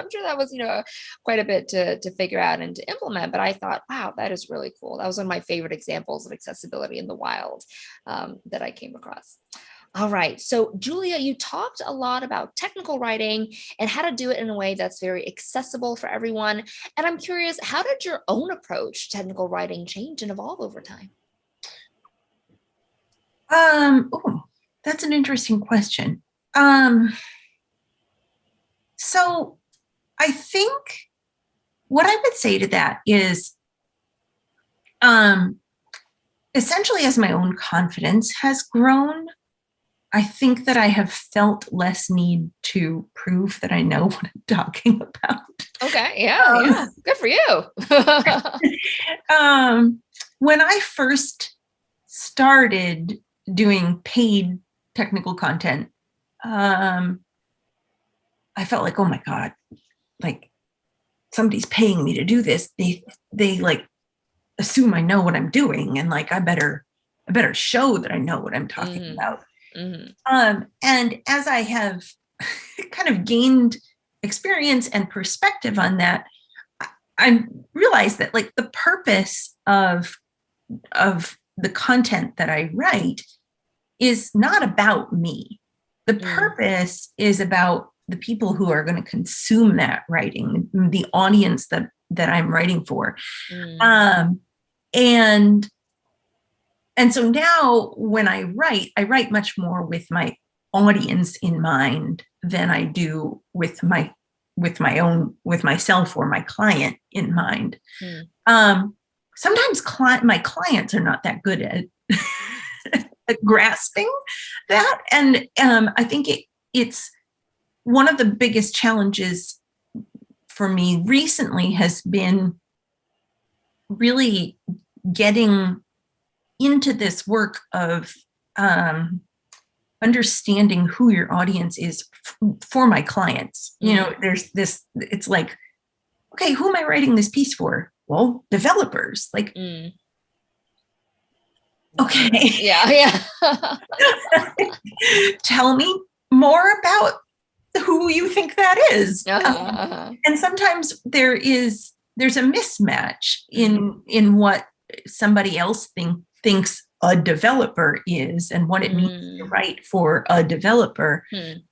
quite a bit to figure out and to implement. But I thought, wow, that is really cool. That was one of my favorite examples of accessibility in the wild that I came across. All right. So Julia, you talked a lot about technical writing and how to do it in a way that's very accessible for everyone. And I'm curious, how did your own approach to technical writing change and evolve over time? That's an interesting question. So I think what I would say to that is essentially as my own confidence has grown, I think that I have felt less need to prove that I know what I'm talking about. Okay. Yeah. Good for you. When I first started doing paid technical content, I felt like, oh my God, like somebody's paying me to do this. They like assume I know what I'm doing, and like I better show that I know what I'm talking about. And as I have kind of gained experience and perspective on that, I realized that like the purpose of the content that I write is not about me. The purpose is about the people who are going to consume that writing, the audience that I'm writing for. And so now when I write much more with my audience in mind than I do with myself or my client in mind. Sometimes my clients are not that good at grasping that. And I think it's one of the biggest challenges for me recently has been really getting into this work of understanding who your audience is for my clients. You know, there's this, it's like, okay, who am I writing this piece for? Well, developers. Like, okay. Yeah. Tell me more about who you think that is. And sometimes there's a mismatch in what somebody else thinks a developer is and what it means to write for a developer. And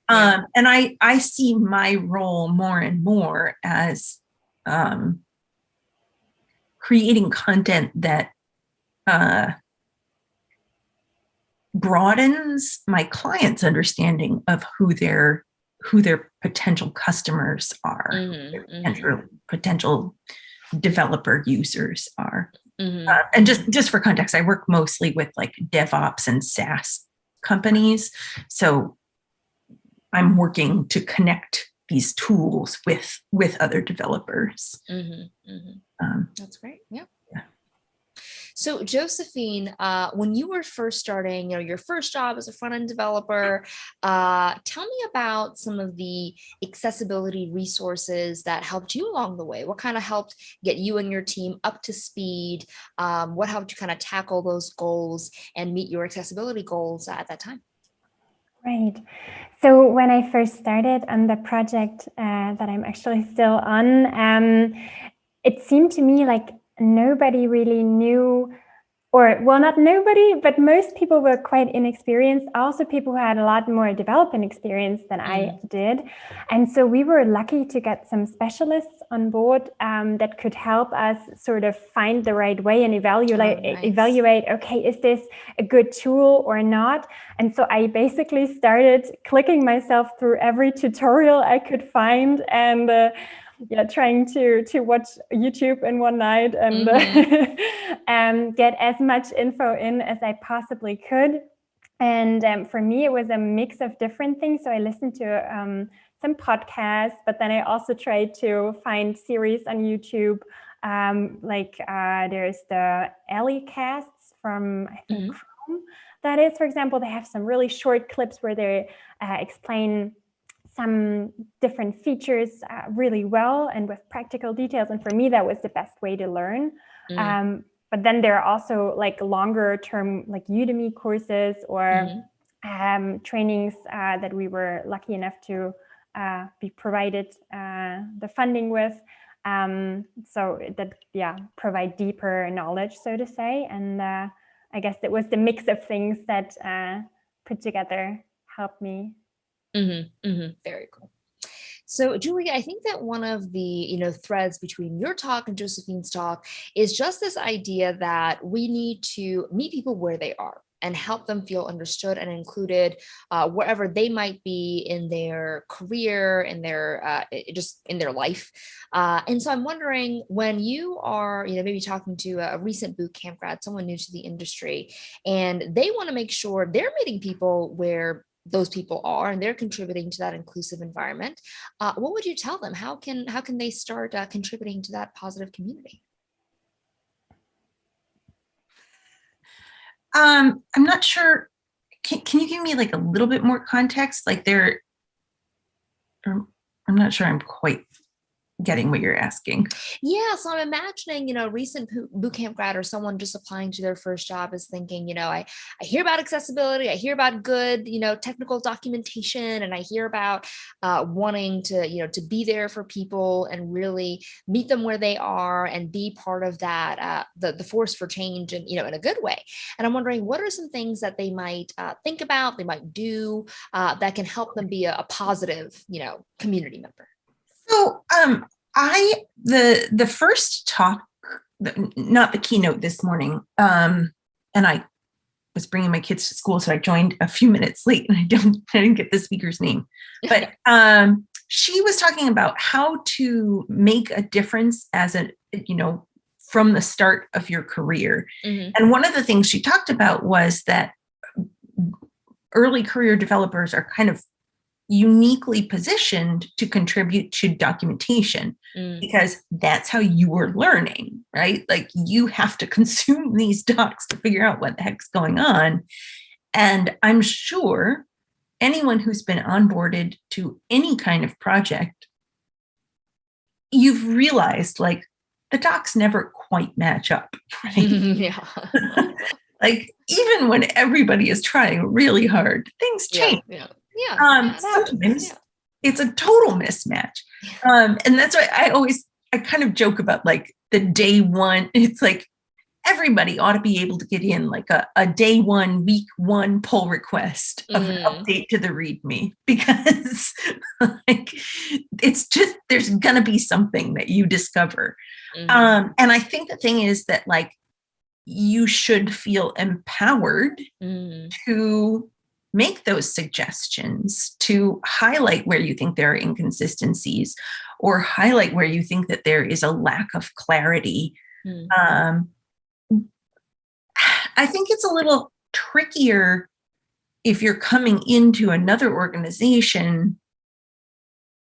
I see my role more and more as creating content that broadens my clients' understanding of who their potential customers are, potential developer users are. And just for context, I work mostly with like DevOps and SaaS companies. So I'm working to connect these tools with other developers. That's great. Yeah. So Josephine, when you were first starting, your first job as a front-end developer, tell me about some of the accessibility resources that helped you along the way. What kind of helped get you and your team up to speed? What helped you kind of tackle those goals and meet your accessibility goals at that time? Right. So when I first started on the project that I'm actually still on, it seemed to me like nobody really knew, or well, not nobody, but most people were quite inexperienced. Also people who had a lot more development experience than I did. And so we were lucky to get some specialists on board that could help us sort of find the right way and evaluate, okay, is this a good tool or not? And so I basically started clicking myself through every tutorial I could find and trying to watch YouTube in one night and get as much info in as I possibly could. And for me, it was a mix of different things. So I listened to some podcasts, but then I also tried to find series on YouTube. There's the Ellie casts from, I think, Chrome. That is, for example, they have some really short clips where they explain some different features really well and with practical details. And for me, that was the best way to learn. But then there are also like longer term, like Udemy courses or trainings that we were lucky enough to be provided the funding with. So that, provide deeper knowledge, so to say. And I guess it was the mix of things that put together helped me. Very cool. So Julia, I think that one of the threads between your talk and Josephine's talk is just this idea that we need to meet people where they are and help them feel understood and included wherever they might be in their career, in their just in their life. And so I'm wondering, when you are maybe talking to a recent boot camp grad, someone new to the industry, and they want to make sure they're meeting people where those people are and they're contributing to that inclusive environment, what would you tell them? How can they start contributing to that positive community? I'm not sure. Can you give me like a little bit more context? Like I'm not sure I'm quite getting what you're asking. Yeah, so I'm imagining, a recent bootcamp grad or someone just applying to their first job is thinking, I hear about accessibility, I hear about good, technical documentation, and I hear about wanting to, to be there for people and really meet them where they are and be part of that, the force for change and, in a good way. And I'm wondering, what are some things that they might think about, they might do that can help them be a positive, community member? So the first talk, not the keynote this morning, and I was bringing my kids to school, so I joined a few minutes late, and I didn't get the speaker's name, but she was talking about how to make a difference as from the start of your career. And one of the things she talked about was that early career developers are kind of uniquely positioned to contribute to documentation because that's how you were learning, right? Like you have to consume these docs to figure out what the heck's going on. And I'm sure anyone who's been onboarded to any kind of project, you've realized like the docs never quite match up, right? Yeah. Like even when everybody is trying really hard, things change. Sometimes it's a total mismatch. And that's why I kind of joke about like the day one. It's like everybody ought to be able to get in like a day one, week one pull request of an update to the README, because like it's just, there's gonna be something that you discover. And I think the thing is that like you should feel empowered to make those suggestions, to highlight where you think there are inconsistencies or highlight where you think that there is a lack of clarity. I think it's a little trickier if you're coming into another organization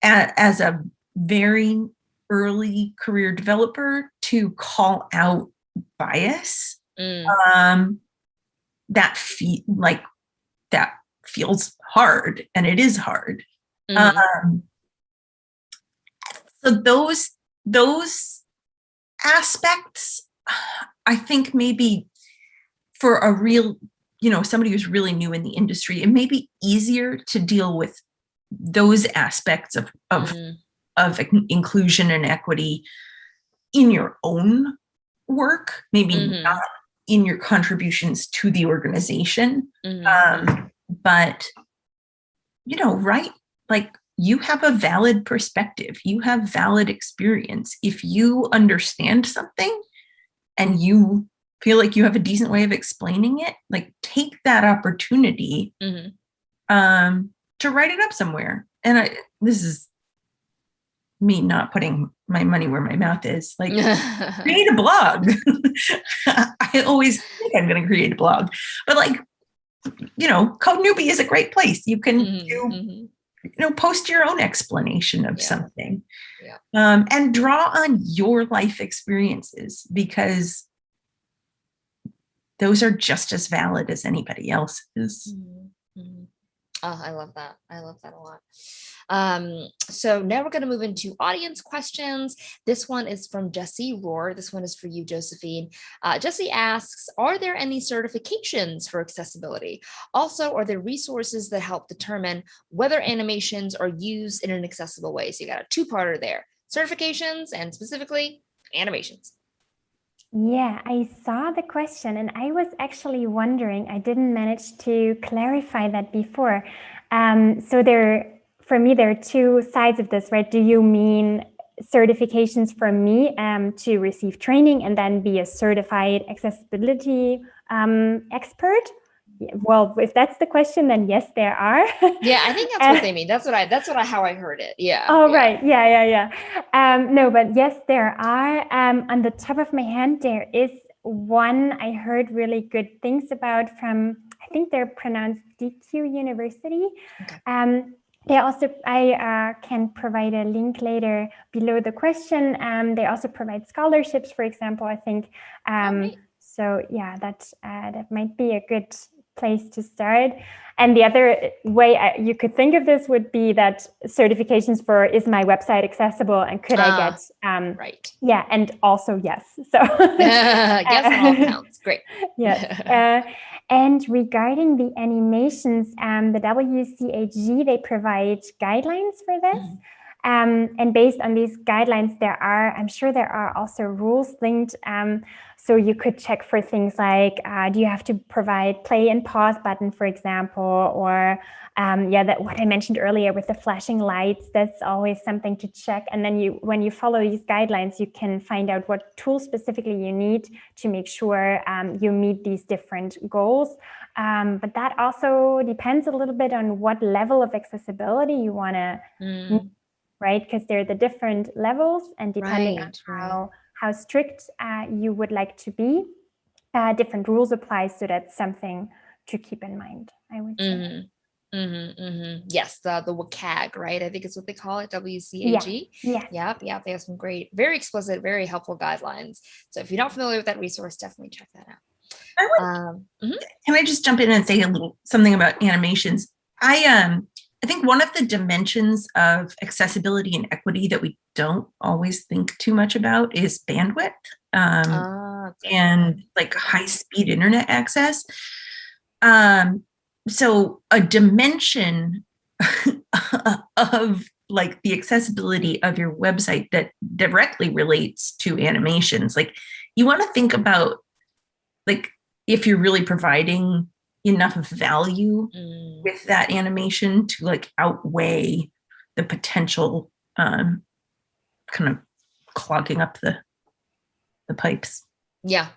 as a very early career developer to call out bias. That feels hard, and it is hard. So those aspects, I think maybe for a real, somebody who's really new in the industry, it may be easier to deal with those aspects of inclusion and equity in your own work, maybe not in your contributions to the organization. But, right? Like you have a valid perspective, you have valid experience. If you understand something and you feel like you have a decent way of explaining it, like take that opportunity to write it up somewhere. And this is me not putting my money where my mouth is. Like create a blog. I always think I'm going to create a blog, but like, Code Newbie is a great place. You can post your own explanation of something, and draw on your life experiences, because those are just as valid as anybody else's. Oh, I love that. I love that a lot. So now we're going to move into audience questions. This one is from Jesse Rohr. This one is for you, Josephine. Jesse asks, are there any certifications for accessibility? Also, are there resources that help determine whether animations are used in an accessible way? So you got a two-parter there, certifications and specifically animations. Yeah, I saw the question and I was actually wondering, I didn't manage to clarify that before. So for me, there are two sides of this, right? Do you mean certifications for me to receive training and then be a certified accessibility expert? Well, if that's the question, then yes, there are. Yeah, I think that's what they mean. That's how I heard it. Yeah. Oh, yeah. Right. Yeah. No, but yes, there are. On the top of my hand, there is one I heard really good things about from, I think they're pronounced DQ University. Okay. They also, I can provide a link later below the question. They also provide scholarships, for example, I think. So yeah, that might be a good place to start. And the other way you could think of this would be that certifications for, is my website accessible and could I get right? Yeah, and also yes. So yes, on all counts. Great. Yes. And regarding the animations, the WCAG, they provide guidelines for this. And based on these guidelines, I'm sure there are also rules linked. So you could check for things like, do you have to provide play and pause button, for example, or what I mentioned earlier with the flashing lights, that's always something to check. And then when you follow these guidelines, you can find out what tools specifically you need to make sure you meet these different goals. But that also depends a little bit on what level of accessibility you want to right? Because there are the different levels, and depending on how strict you would like to be, different rules apply. So that's something to keep in mind, I would say. Yes, the WCAG, right? I think it's what they call it, WCAG. Yeah. Yep. They have some great, very explicit, very helpful guidelines. So if you're not familiar with that resource, definitely check that out. Can I just jump in and say something about animations? I think one of the dimensions of accessibility and equity that we don't always think too much about is bandwidth and like high-speed internet access. So a dimension of like the accessibility of your website that directly relates to animations, like you want to think about like if you're really providing enough of value with that animation to like outweigh the potential kind of clogging up the pipes. Yeah.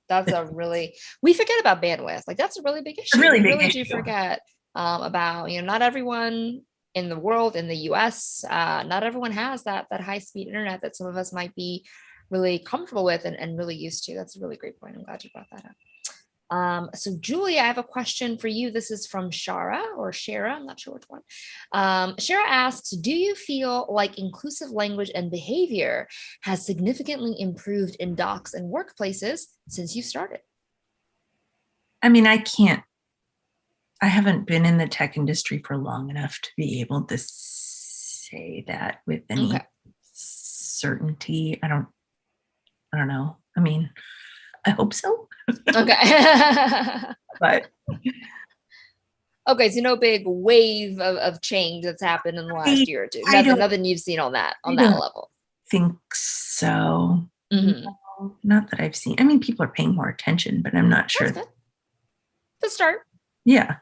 That's a really, we forget about bandwidth. Like that's a really big issue. A really big we really issue. do forget about, not everyone in the world, in the US, not everyone has that high speed internet that some of us might be really comfortable with and really used to. That's a really great point. I'm glad you brought that up. So Julia, I have a question for you. This is from Shara or Shara, I'm not sure which one. Shara asks, do you feel like inclusive language and behavior has significantly improved in docs and workplaces since you started? I mean, I haven't been in the tech industry for long enough to be able to say that with any certainty. I don't know. I mean, I hope so. Okay. But okay, so no big wave of change that's happened in the last year or two. Nothing you've seen on that level. Think so. No, not that I've seen. I mean, people are paying more attention, but I'm not sure. That's good. Good start. Yeah.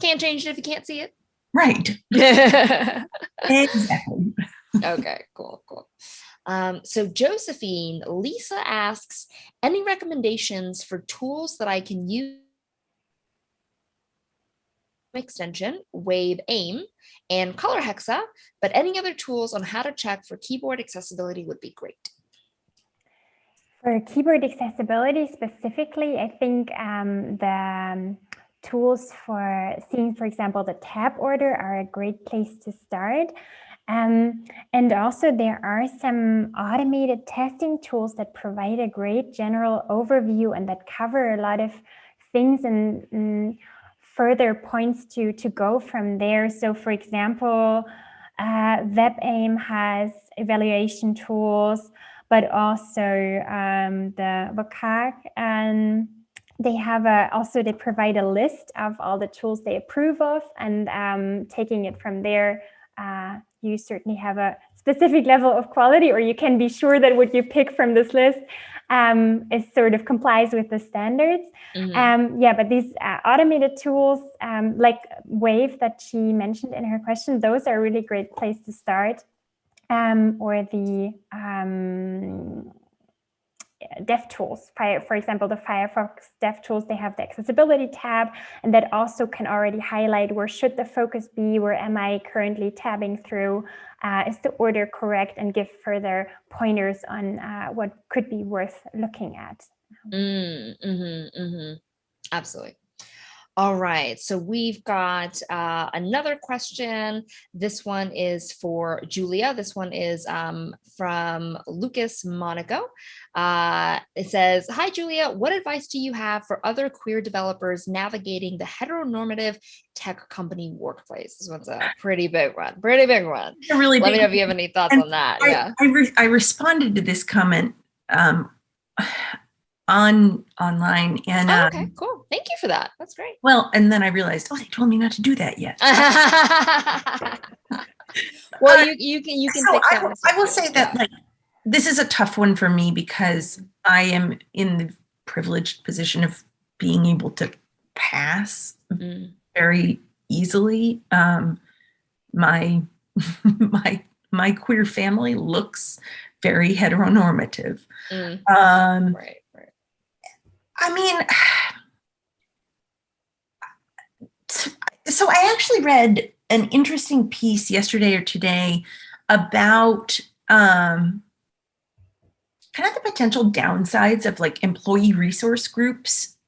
Can't change it if you can't see it. Right. Exactly. Okay, cool. So Josephine, Lisa asks, any recommendations for tools that I can use? Extension, Wave Aim, and Color Hexa, but any other tools on how to check for keyboard accessibility would be great. For keyboard accessibility specifically, I think the tools for seeing, for example, the tab order are a great place to start. And also there are some automated testing tools that provide a great general overview and that cover a lot of things and further points to go from there. So for example, WebAIM has evaluation tools, but also the WCAG, and they have they provide a list of all the tools they approve of, and taking it from there, you certainly have a specific level of quality, or you can be sure that what you pick from this list is sort of complies with the standards. But these automated tools like Wave that she mentioned in her question, those are a really great place to start. Or the dev tools, for example, the Firefox dev tools, they have the accessibility tab, and that also can already highlight where should the focus be, where am I currently tabbing through, is the order correct, and give further pointers on what could be worth looking at. Absolutely. All right, so we've got another question. This one is for Julia. This one is from Lucas Monaco. It says, hi, Julia, what advice do you have for other queer developers navigating the heteronormative tech company workplace? This one's a pretty big one. A really Let big me know if you have any thoughts on that. I responded to this comment online, and okay, cool. Thank you for that. That's great. Well, and then I realized, they told me not to do that yet. Well, you can so fix that. I will say that like this is a tough one for me because I am in the privileged position of being able to pass very easily. My queer family looks very heteronormative. Right. I mean, so I actually read an interesting piece yesterday or today about kind of the potential downsides of like employee resource groups.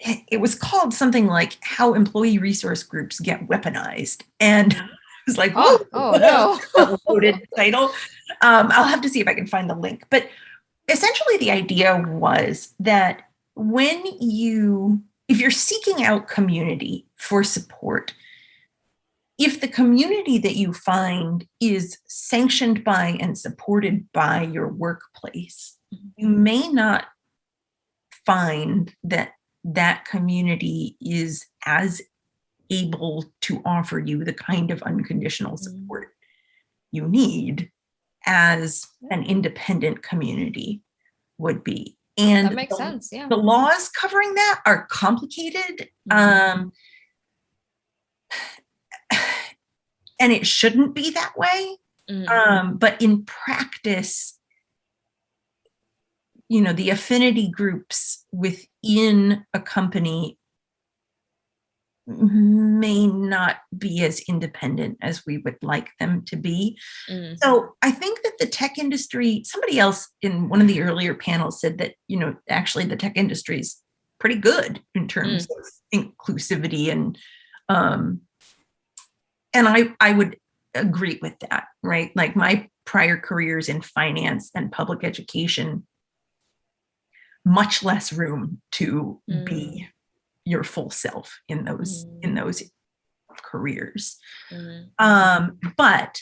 it was called something like How Employee Resource Groups Get Weaponized. And I was like, whoa, oh no. Loaded title. I'll have to see if I can find the link. But essentially the idea was that if you're seeking out community for support, if the community that you find is sanctioned by and supported by your workplace, you may not find that that community is as able to offer you the kind of unconditional support you need as an independent community would be. And that makes sense. Yeah. The laws covering that are complicated. And it shouldn't be that way. But in practice, the affinity groups within a company may not be as independent as we would like them to be. So I think that the tech industry, somebody else in one of the earlier panels said that, actually the tech industry is pretty good in terms of inclusivity, and I would agree with that, right? Like my prior careers in finance and public education, much less room to be your full self in those careers. But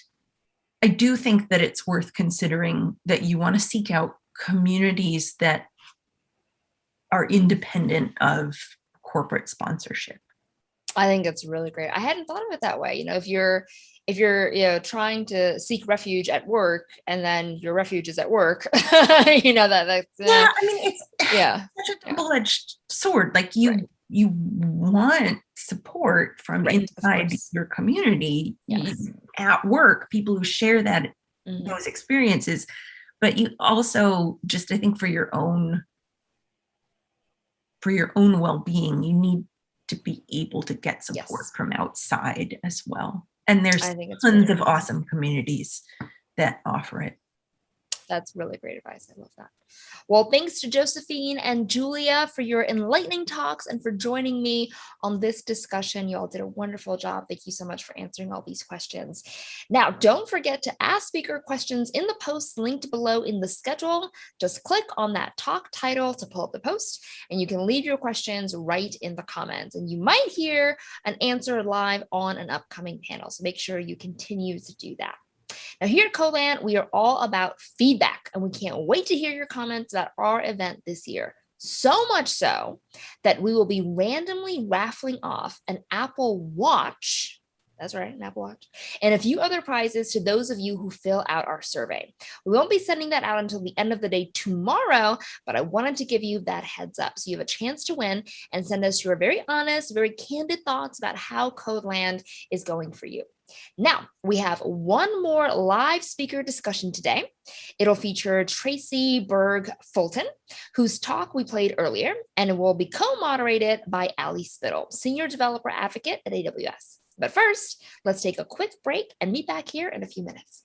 I do think that it's worth considering that you want to seek out communities that are independent of corporate sponsorship. I think it's really great. I hadn't thought of it that way. If you're trying to seek refuge at work and then your refuge is at work, that's it's such a double-edged sword. Like you want support from inside your community, at work, people who share those experiences, but you also just, I think for your own well-being, you need to be able to get support from outside as well. And there's tons of awesome communities that offer it. That's really great advice. I love that. Well, thanks to Josephine and Julia for your enlightening talks and for joining me on this discussion. You all did a wonderful job. Thank you so much for answering all these questions. Now, don't forget to ask speaker questions in the post linked below in the schedule. Just click on that talk title to pull up the post, and you can leave your questions right in the comments. And you might hear an answer live on an upcoming panel. So make sure you continue to do that. Now, here at CodeLand, we are all about feedback, and we can't wait to hear your comments about our event this year. So much so that we will be randomly raffling off an Apple Watch. That's right, an Apple Watch. And a few other prizes to those of you who fill out our survey. We won't be sending that out until the end of the day tomorrow, but I wanted to give you that heads up so you have a chance to win and send us your very honest, very candid thoughts about how CodeLand is going for you. Now, we have one more live speaker discussion today. It'll feature Tracy Berg Fulton, whose talk we played earlier, and it will be co-moderated by Ali Spittle, Senior Developer Advocate at AWS. But first, let's take a quick break and meet back here in a few minutes.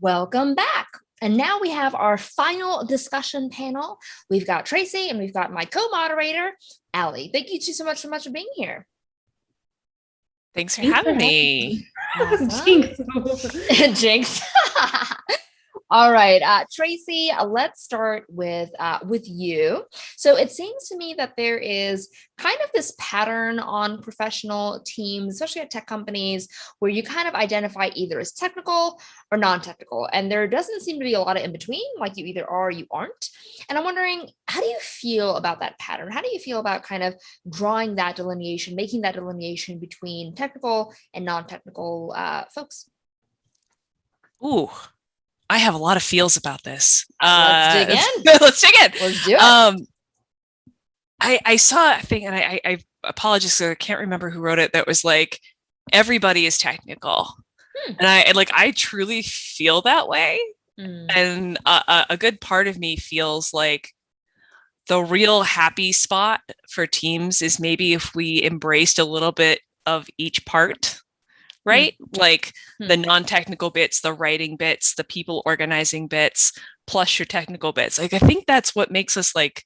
Welcome back. And now we have our final discussion panel. We've got Tracy and we've got my co-moderator, Allie. Thank you so much for being here. Thanks for having me. Jinx. Jinx. All right, Tracy, let's start with you. So it seems to me that there is kind of this pattern on professional teams, especially at tech companies, where you kind of identify either as technical or non-technical, and there doesn't seem to be a lot of in between, like you either are or you aren't. And I'm wondering, how do you feel about that pattern? How do you feel about kind of drawing that delineation, making that delineation between technical and non-technical folks? Ooh. I have a lot of feels about this. Let's dig in. Let's dig in. Let's do it. I saw a thing, and I apologize, I can't remember who wrote it, that was like, everybody is technical. And I truly feel that way. And a good part of me feels like the real happy spot for teams is maybe if we embraced a little bit of each part. Right? Like the non-technical bits, the writing bits, the people organizing bits, plus your technical bits. Like, I think that's what makes us like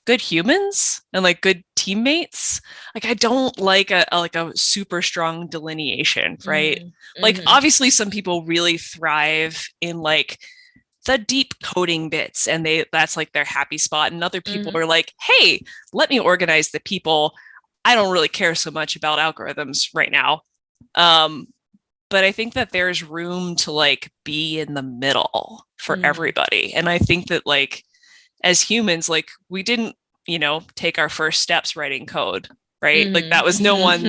good humans and like good teammates. Like, I don't like a super strong delineation, right? Like, obviously some people really thrive in like the deep coding bits and that's like their happy spot. And other people are like, hey, let me organize the people. I don't really care so much about algorithms right now. But I think that there's room to like be in the middle for everybody. And I think that like as humans, like we didn't, take our first steps writing code, right? Like that was no one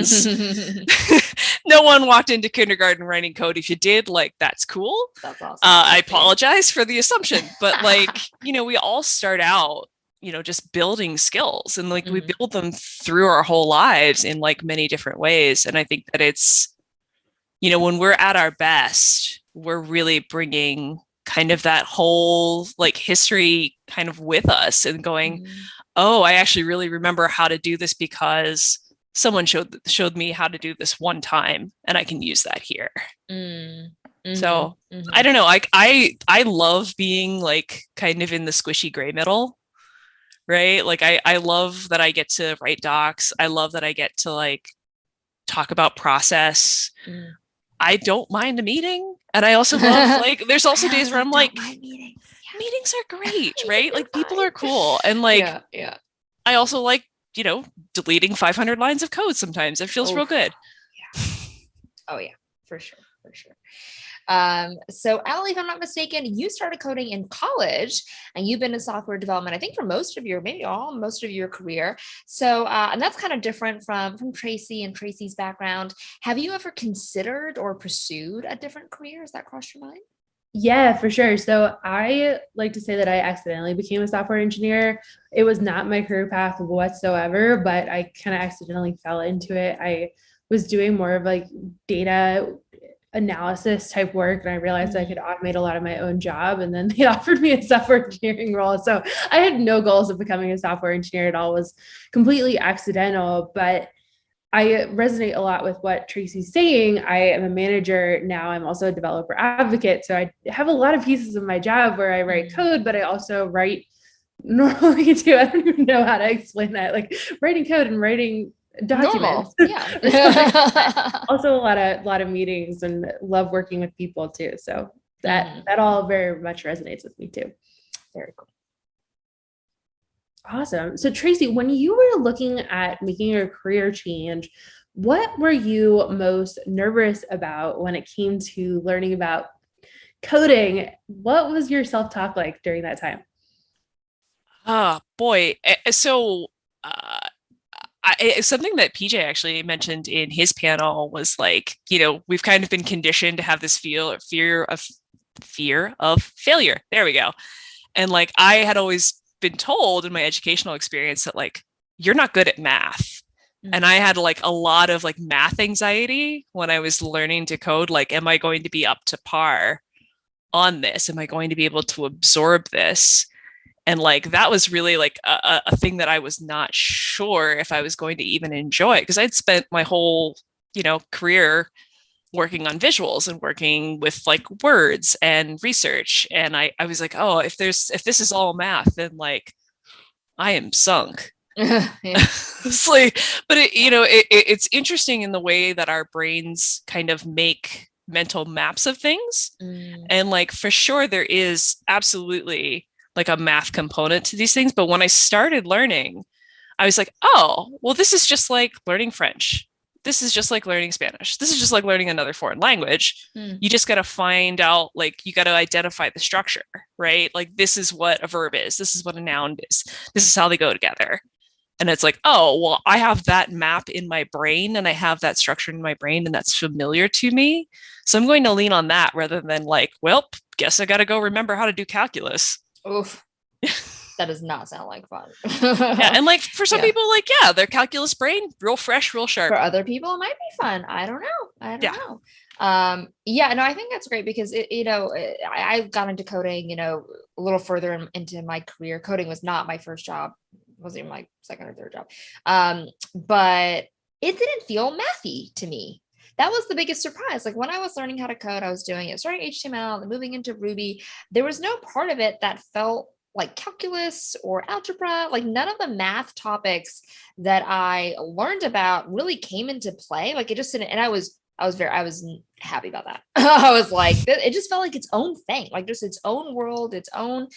walked into kindergarten writing code. If you did, like, that's cool. That's awesome. I apologize for the assumption, but like, we all start out, just building skills, and like we build them through our whole lives in like many different ways. And I think that it's, when we're at our best, we're really bringing kind of that whole like history kind of with us and going, oh, I actually really remember how to do this because someone showed me how to do this one time, and I can use that here. So I don't know. I love being like kind of in the squishy gray middle. Right? Like I love that I get to write docs. I love that I get to like talk about process. I don't mind a meeting. And I also love like, there's also days where I'm like, meetings are great, right? Like people are cool. And like, I also like, deleting 500 lines of code sometimes. It feels real good. Oh yeah, for sure. So Allie, if I'm not mistaken, you started coding in college and you've been in software development, I think for most of your career. So, and that's kind of different from Tracy and Tracy's background. Have you ever considered or pursued a different career? Has that crossed your mind? Yeah, for sure. So I like to say that I accidentally became a software engineer. It was not my career path whatsoever, but I kind of accidentally fell into it. I was doing more of like data analysis type work, and I realized I could automate a lot of my own job, and then they offered me a software engineering role. So I had no goals of becoming a software engineer at all. It was completely accidental, but I resonate a lot with what Tracy's saying. I am a manager now. I'm also a developer advocate. So I have a lot of pieces of my job where I write code, but I also write normally too. I don't even know how to explain that, like writing code and writing documents. Also a lot of meetings, and love working with people too. So that all very much resonates with me too. Very cool. Awesome. So Tracy, when you were looking at making your career change, what were you most nervous about when it came to learning about coding? What was your self-talk like during that time? Oh boy. So something that PJ actually mentioned in his panel was like, we've kind of been conditioned to have this fear of failure. There we go. And like, I had always been told in my educational experience that like, you're not good at math. And I had like a lot of like math anxiety when I was learning to code. Like, am I going to be up to par on this? Am I going to be able to absorb this? And like, that was really like a thing that I was not sure if I was going to even enjoy, because I'd spent my whole, career working on visuals and working with like words and research. And I was like, oh, if this is all math, then like I am sunk. It's like, but it's interesting in the way that our brains kind of make mental maps of things. And like, for sure, there is absolutely like a math component to these things. But when I started learning, I was like, oh, well, this is just like learning French. This is just like learning Spanish. This is just like learning another foreign language. You just got to find out, like, you got to identify the structure, right? Like, this is what a verb is. This is what a noun is. This is how they go together. And it's like, oh, well, I have that map in my brain and I have that structure in my brain and that's familiar to me. So I'm going to lean on that rather than like, well, guess I got to go remember how to do calculus. Oof. That does not sound like fun. Yeah, and like for some people, like, yeah, their calculus brain, real fresh, real sharp. For other people, it might be fun. I don't know. I don't know. No, I think that's great because I got into coding, a little further into my career. Coding was not my first job. It wasn't even my second or third job. But it didn't feel mathy to me. That was the biggest surprise. Like when I was learning how to code, I was doing it, starting HTML and moving into Ruby. There was no part of it that felt like calculus or algebra. Like none of the math topics that I learned about really came into play. Like it just didn't, and I was happy about that. I was like, it just felt like its own thing, like just its own world, its own,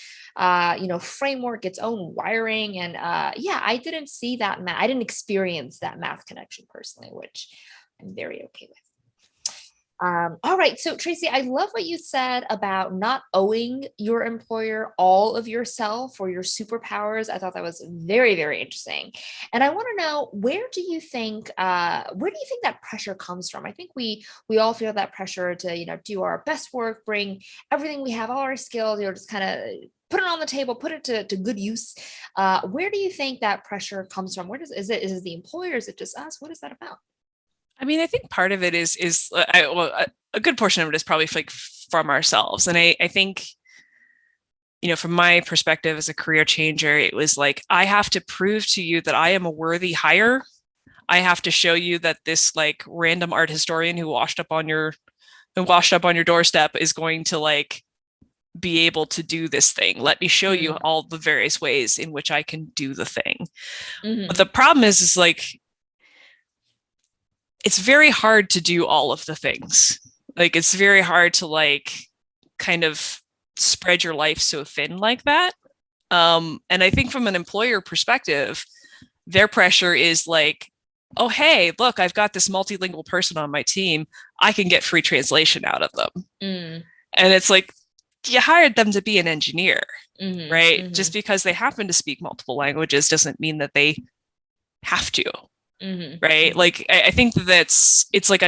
framework, its own wiring. And I didn't see that I didn't experience that math connection personally, which I'm very okay with. All right. So Tracy, I love what you said about not owing your employer all of yourself or your superpowers. I thought that was very, very interesting. And I want to know, where do you think that pressure comes from? I think we all feel that pressure to, do our best work, bring everything we have, all our skills, just kind of put it on the table, put it to good use. Where do you think that pressure comes from? Is it the employer? Is it just us? What is that about? I mean, I think part of it is a good portion of it is probably like from ourselves. And I think, from my perspective as a career changer, it was like, I have to prove to you that I am a worthy hire. I have to show you that this like random art historian who washed up on your doorstep is going to like be able to do this thing. Let me show you all the various ways in which I can do the thing. But the problem is like, it's very hard to do all of the things. Like, it's very hard to like kind of spread your life so thin like that. And I think from an employer perspective, their pressure is like, oh, hey, look, I've got this multilingual person on my team. I can get free translation out of them. And it's like, you hired them to be an engineer, right? Just because they happen to speak multiple languages doesn't mean that they have to. Right. Like, I think it's like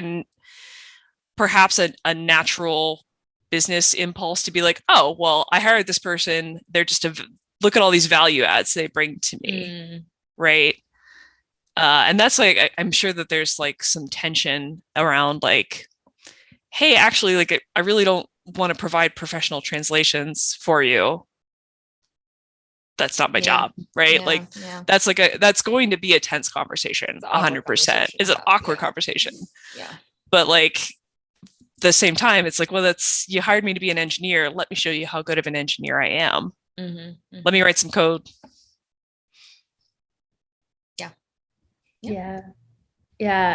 perhaps a natural business impulse to be like, oh, well, I hired this person. They're just look at all these value adds they bring to me. Right. And that's like, I'm sure that there's like some tension around like, hey, actually, like, I really don't want to provide professional translations for you. That's not my job, right? That's going to be a tense conversation, 100%. It's an awkward conversation. Yeah. But like, the same time, it's like, well, you hired me to be an engineer. Let me show you how good of an engineer I am. Let me write some code. Yeah.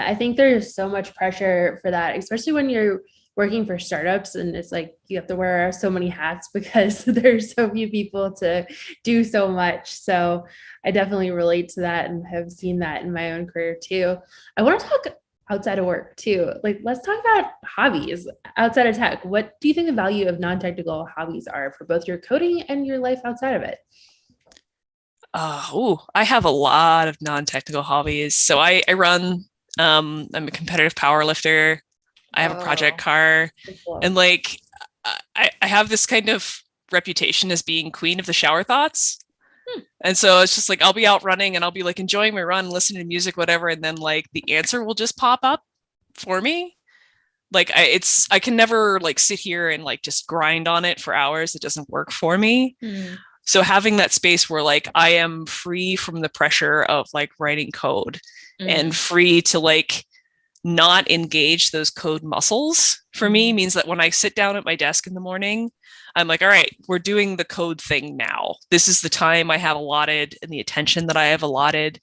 I think there's so much pressure for that, especially when you're working for startups, and it's like you have to wear so many hats because there's so few people to do so much. So I definitely relate to that and have seen that in my own career too. I want to talk outside of work too. Like, let's talk about hobbies outside of tech. What do you think the value of non-technical hobbies are for both your coding and your life outside of it? I have a lot of non-technical hobbies. So I run, I'm a competitive power lifter. I have a project car, and like, I have this kind of reputation as being queen of the shower thoughts. And so it's just like, I'll be out running and I'll be like enjoying my run, listening to music, whatever. And then like the answer will just pop up for me. Like I can never like sit here and like just grind on it for hours. It doesn't work for me. So having that space where like I am free from the pressure of like writing code and free to like not engage those code muscles for me means that when I sit down at my desk in the morning, I'm like, all right, we're doing the code thing now. This is the time I have allotted and the attention that I have allotted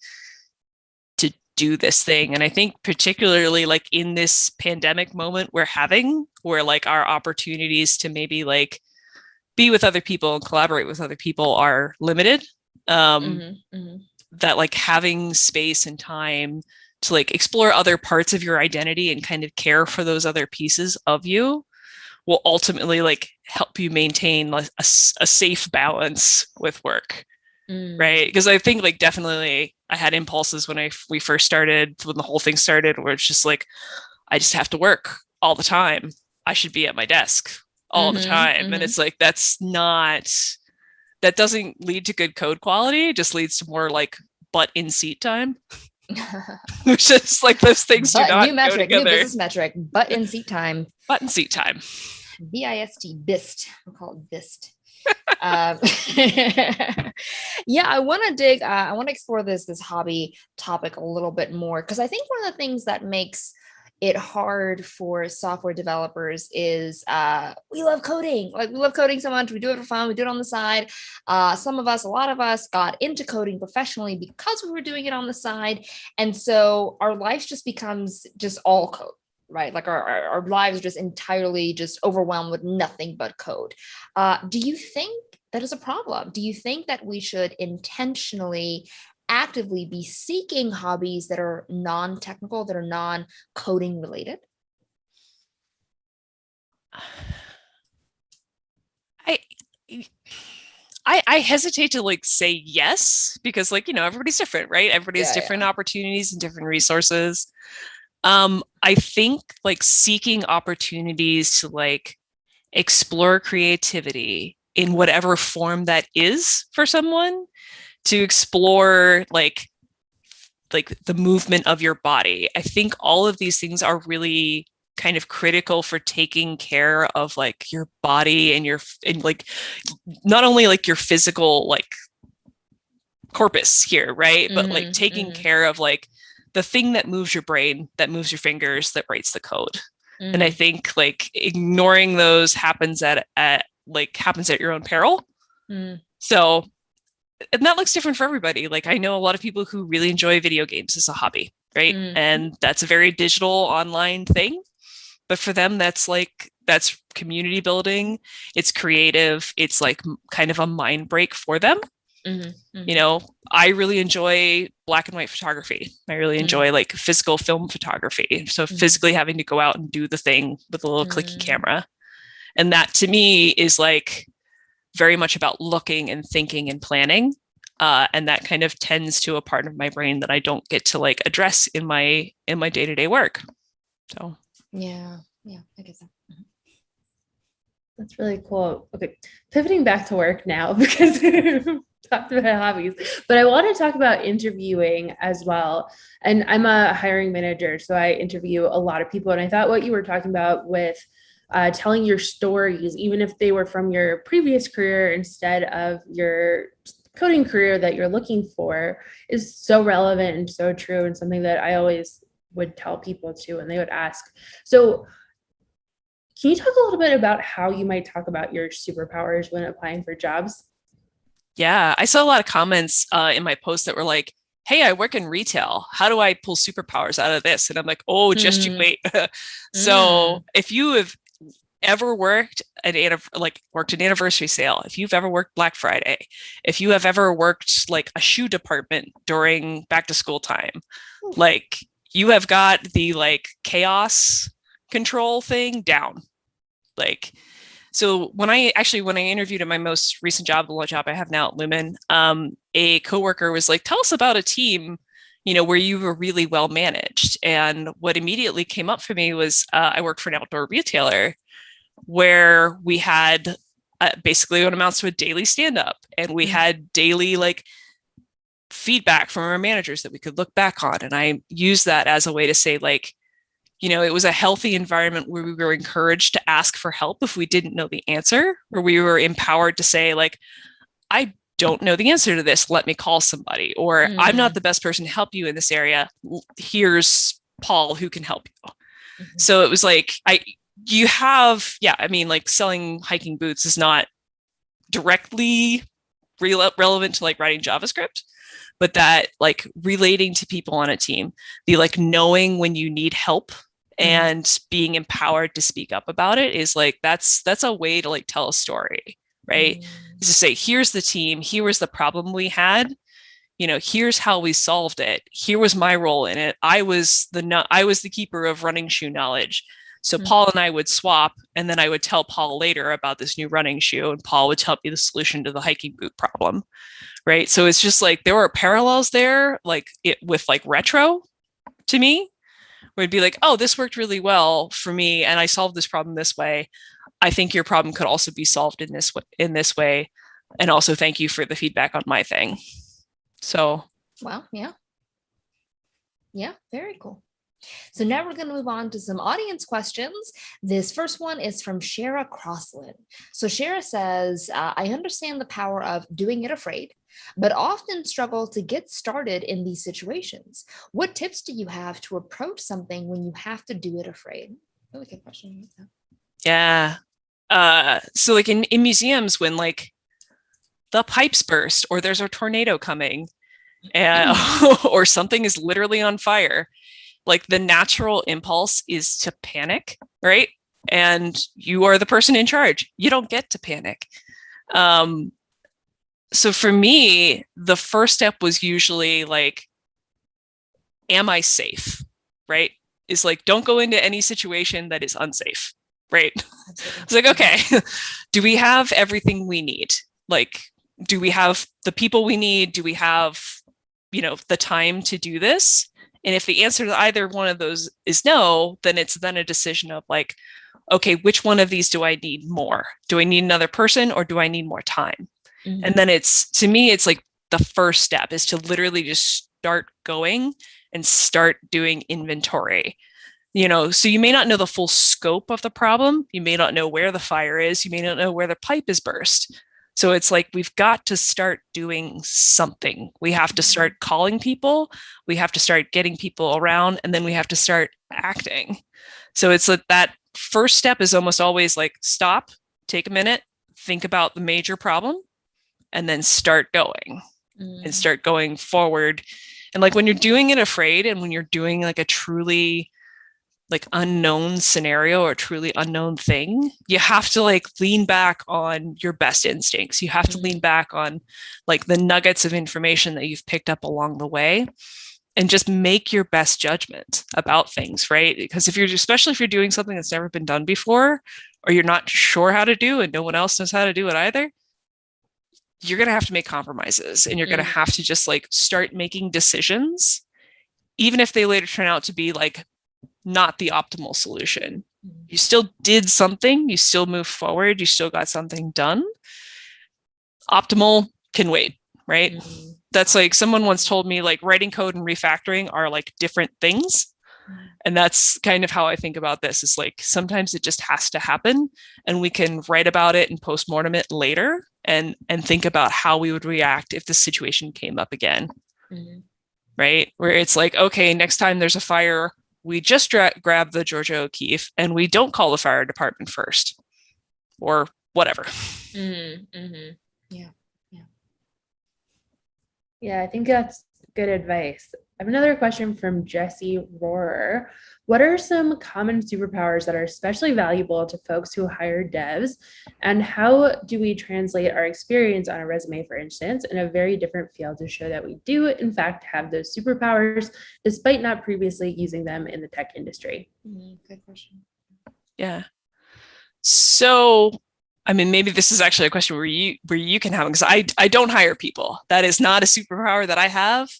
to do this thing. And I think particularly like in this pandemic moment we're having, where like our opportunities to maybe like be with other people and collaborate with other people are limited, that like having space and time to like explore other parts of your identity and kind of care for those other pieces of you will ultimately like help you maintain a safe balance with work. Right. Because I think like definitely I had impulses when we first started, when the whole thing started, where it's just like, I just have to work all the time. I should be at my desk all the time. And it's like, that doesn't lead to good code quality. It just leads to more like butt in seat time. Which is like those things do not new metric, go together. new business metric, butt in seat time. Butt in seat time. BIST, BIST. We'll call it BIST. Yeah, I want to explore this hobby topic a little bit more, because I think one of the things that makes it hard for software developers is we love coding. Like, we love coding so much. We do it for fun. We do it on the side. A lot of us got into coding professionally because we were doing it on the side. And so our life just becomes just all code, right? Like our lives are just entirely just overwhelmed with nothing but code. Do you think that is a problem? Do you think that we should intentionally actively be seeking hobbies that are non-technical, that are non-coding related? I hesitate to like say yes, because like, everybody's different, right? Everybody has different opportunities and different resources. I think like seeking opportunities to like explore creativity in whatever form that is for someone, to explore like the movement of your body. I think all of these things are really kind of critical for taking care of like your body and like not only like your physical like corpus here, right? But like taking care of like the thing that moves your brain, that moves your fingers, that writes the code. And I think like ignoring those happens at your own peril. So, and that looks different for everybody. Like, I know a lot of people who really enjoy video games as a hobby, right? And that's a very digital online thing. But for them, that's community building. It's creative. It's like kind of a mind break for them. I really enjoy black and white photography. I really enjoy like physical film photography. So physically having to go out and do the thing with a little clicky camera. And that to me is like very much about looking and thinking and planning. And that kind of tends to a part of my brain that I don't get to like address in my day-to-day work. So yeah, I guess so. That's really cool. Okay, pivoting back to work now, because we've talked about hobbies, but I want to talk about interviewing as well. And I'm a hiring manager, so I interview a lot of people. And I thought what you were talking about with telling your stories, even if they were from your previous career instead of your coding career that you're looking for, is so relevant and so true, and something that I always would tell people too, and they would ask. So can you talk a little bit about how you might talk about your superpowers when applying for jobs? Yeah, I saw a lot of comments in my post that were like, hey, I work in retail. How do I pull superpowers out of this? And I'm like, oh, just you wait. So if you have ever worked an anniversary sale, if you've ever worked Black Friday, if you have ever worked like a shoe department during back to school time, like you have got the like chaos control thing down. Like, so when I interviewed at my most recent job, the job I have now at Lumen, a coworker was like, tell us about a team, where you were really well managed. And what immediately came up for me was I worked for an outdoor retailer where we had basically what amounts to a daily stand-up, and we had daily like feedback from our managers that we could look back on. And I used that as a way to say like, it was a healthy environment where we were encouraged to ask for help if we didn't know the answer, where we were empowered to say like, I don't know the answer to this, let me call somebody, or I'm not the best person to help you in this area. Here's Paul who can help you. So it was like, like selling hiking boots is not directly relevant to like writing JavaScript, but that like relating to people on a team, the like knowing when you need help and being empowered to speak up about it is like, that's a way to like tell a story, right? Is to say, here's the team, here was the problem we had, here's how we solved it. Here was my role in it. I was the keeper of running shoe knowledge. So Paul and I would swap, and then I would tell Paul later about this new running shoe, and Paul would tell me the solution to the hiking boot problem, right? So it's just like there were parallels there, like it with like retro to me, where it'd be like, oh, this worked really well for me, and I solved this problem this way. I think your problem could also be solved in this way, and also thank you for the feedback on my thing. So, wow, yeah, very cool. So now we're going to move on to some audience questions. This first one is from Shara Crosslin. So Shara says, I understand the power of doing it afraid, but often struggle to get started in these situations. What tips do you have to approach something when you have to do it afraid? Really good question. Yeah. So like in museums, when like the pipes burst or there's a tornado coming and, or something is literally on fire, like the natural impulse is to panic, right? And you are the person in charge. You don't get to panic. So for me, the first step was usually like, am I safe, right? Is like, don't go into any situation that is unsafe, right? It's like, okay, do we have everything we need? Like, do we have the people we need? Do we have, the time to do this? And if the answer to either one of those is no, then it's then a decision of like, okay, which one of these do I need more? Do I need another person or do I need more time? And then to me, it's like the first step is to literally just start going and start doing inventory. So you may not know the full scope of the problem. You may not know where the fire is. You may not know where the pipe is burst. So it's like, we've got to start doing something. We have to start calling people. We have to start getting people around, and then we have to start acting. So it's like that first step is almost always like, stop, take a minute, think about the major problem, and then start going and start going forward. And like when you're doing it afraid, and when you're doing like a truly like unknown scenario or truly unknown thing, you have to like lean back on your best instincts. You have to lean back on like the nuggets of information that you've picked up along the way, and just make your best judgment about things, right? Because especially if you're doing something that's never been done before, or you're not sure how to do and no one else knows how to do it either, you're going to have to make compromises, and you're going to have to just like start making decisions, even if they later turn out to be like not the optimal solution. You still did something, you still moved forward, you still got something done. Optimal can wait, right? That's like, someone once told me like writing code and refactoring are like different things. And that's kind of how I think about this, is like, sometimes it just has to happen, and we can write about it and postmortem it later and think about how we would react if the situation came up again. Right? Where it's like, okay, next time there's a fire, we just grab the Georgia O'Keeffe and we don't call the fire department first, or whatever. Yeah, I think that's good advice. I have another question from Jesse Rohrer. What are some common superpowers that are especially valuable to folks who hire devs? And how do we translate our experience on a resume, for instance, in a very different field to show that we do, in fact, have those superpowers, despite not previously using them in the tech industry? Good question. Yeah. So, I mean, maybe this is actually a question where you can have, because I don't hire people. That is not a superpower that I have.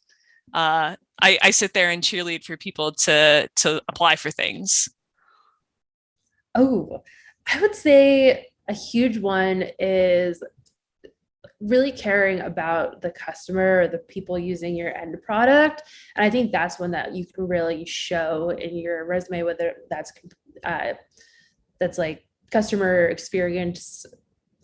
I sit there and cheerlead for people to apply for things. Oh, I would say a huge one is really caring about the customer or the people using your end product. And I think that's one that you can really show in your resume, whether that's like customer experience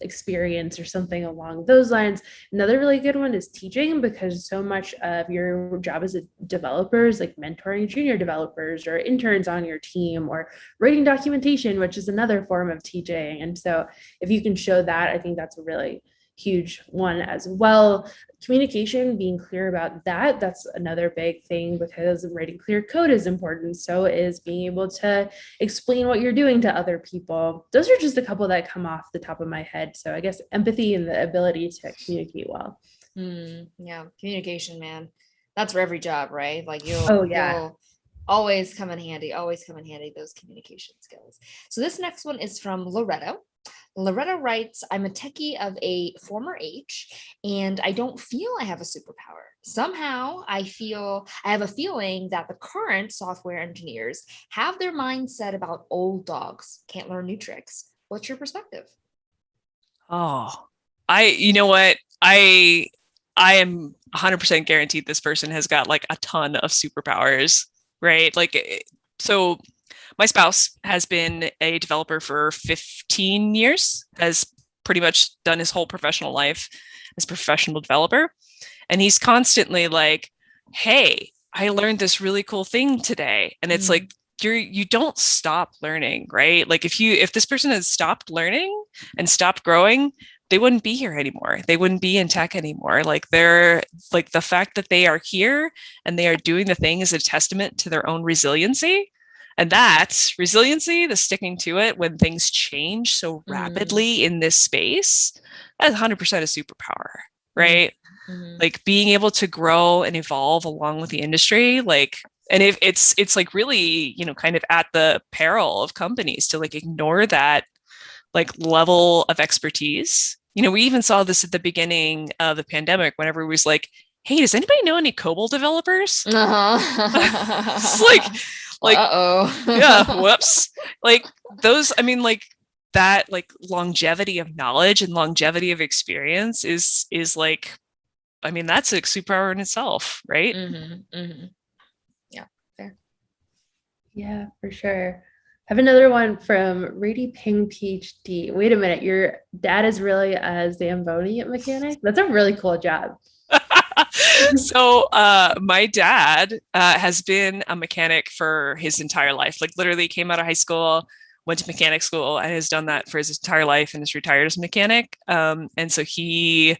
experience or something along those lines. Another really good one is teaching, because so much of your job as a developer is like mentoring junior developers or interns on your team, or writing documentation, which is another form of teaching. And so if you can show that, I think that's a really huge one as well. Communication, being clear about that, that's another big thing, because writing clear code is important. So is being able to explain what you're doing to other people. Those are just a couple that come off the top of my head. So I guess empathy and the ability to communicate well. Yeah, communication, man. That's for every job, right? Like you'll always come in handy, those communication skills. So this next one is from Loretto. Loretta writes, I'm a techie of a former age, and I don't feel I have a superpower. Somehow I have a feeling that the current software engineers have their mindset about old dogs, can't learn new tricks. What's your perspective? You know what? I am 100% guaranteed this person has got like a ton of superpowers, right? Like, so my spouse has been a developer for 15 years, has pretty much done his whole professional life as a professional developer. And he's constantly like, hey, I learned this really cool thing today. And it's like, you don't stop learning, right? Like if this person had stopped learning and stopped growing, they wouldn't be here anymore. They wouldn't be in tech anymore. Like they're like, the fact that they are here and they are doing the thing is a testament to their own resiliency. And that's resiliency, the sticking to it when things change so rapidly in this space. That's 100% a superpower, right? Like being able to grow and evolve along with the industry, like, and if it's like really, kind of at the peril of companies to like ignore that like level of expertise. We even saw this at the beginning of the pandemic, whenever it was like, hey, does anybody know any COBOL developers? It's like, yeah, whoops. Like those, I mean, like that, like longevity of knowledge and longevity of experience is like, I mean, that's a superpower in itself, right? Yeah, fair. Yeah, for sure. I have another one from Rady Ping PhD. Wait a minute, your dad is really a Zamboni mechanic? That's a really cool job. So my dad has been a mechanic for his entire life. Like literally came out of high school, went to mechanic school, and has done that for his entire life and is retired as a mechanic. And so he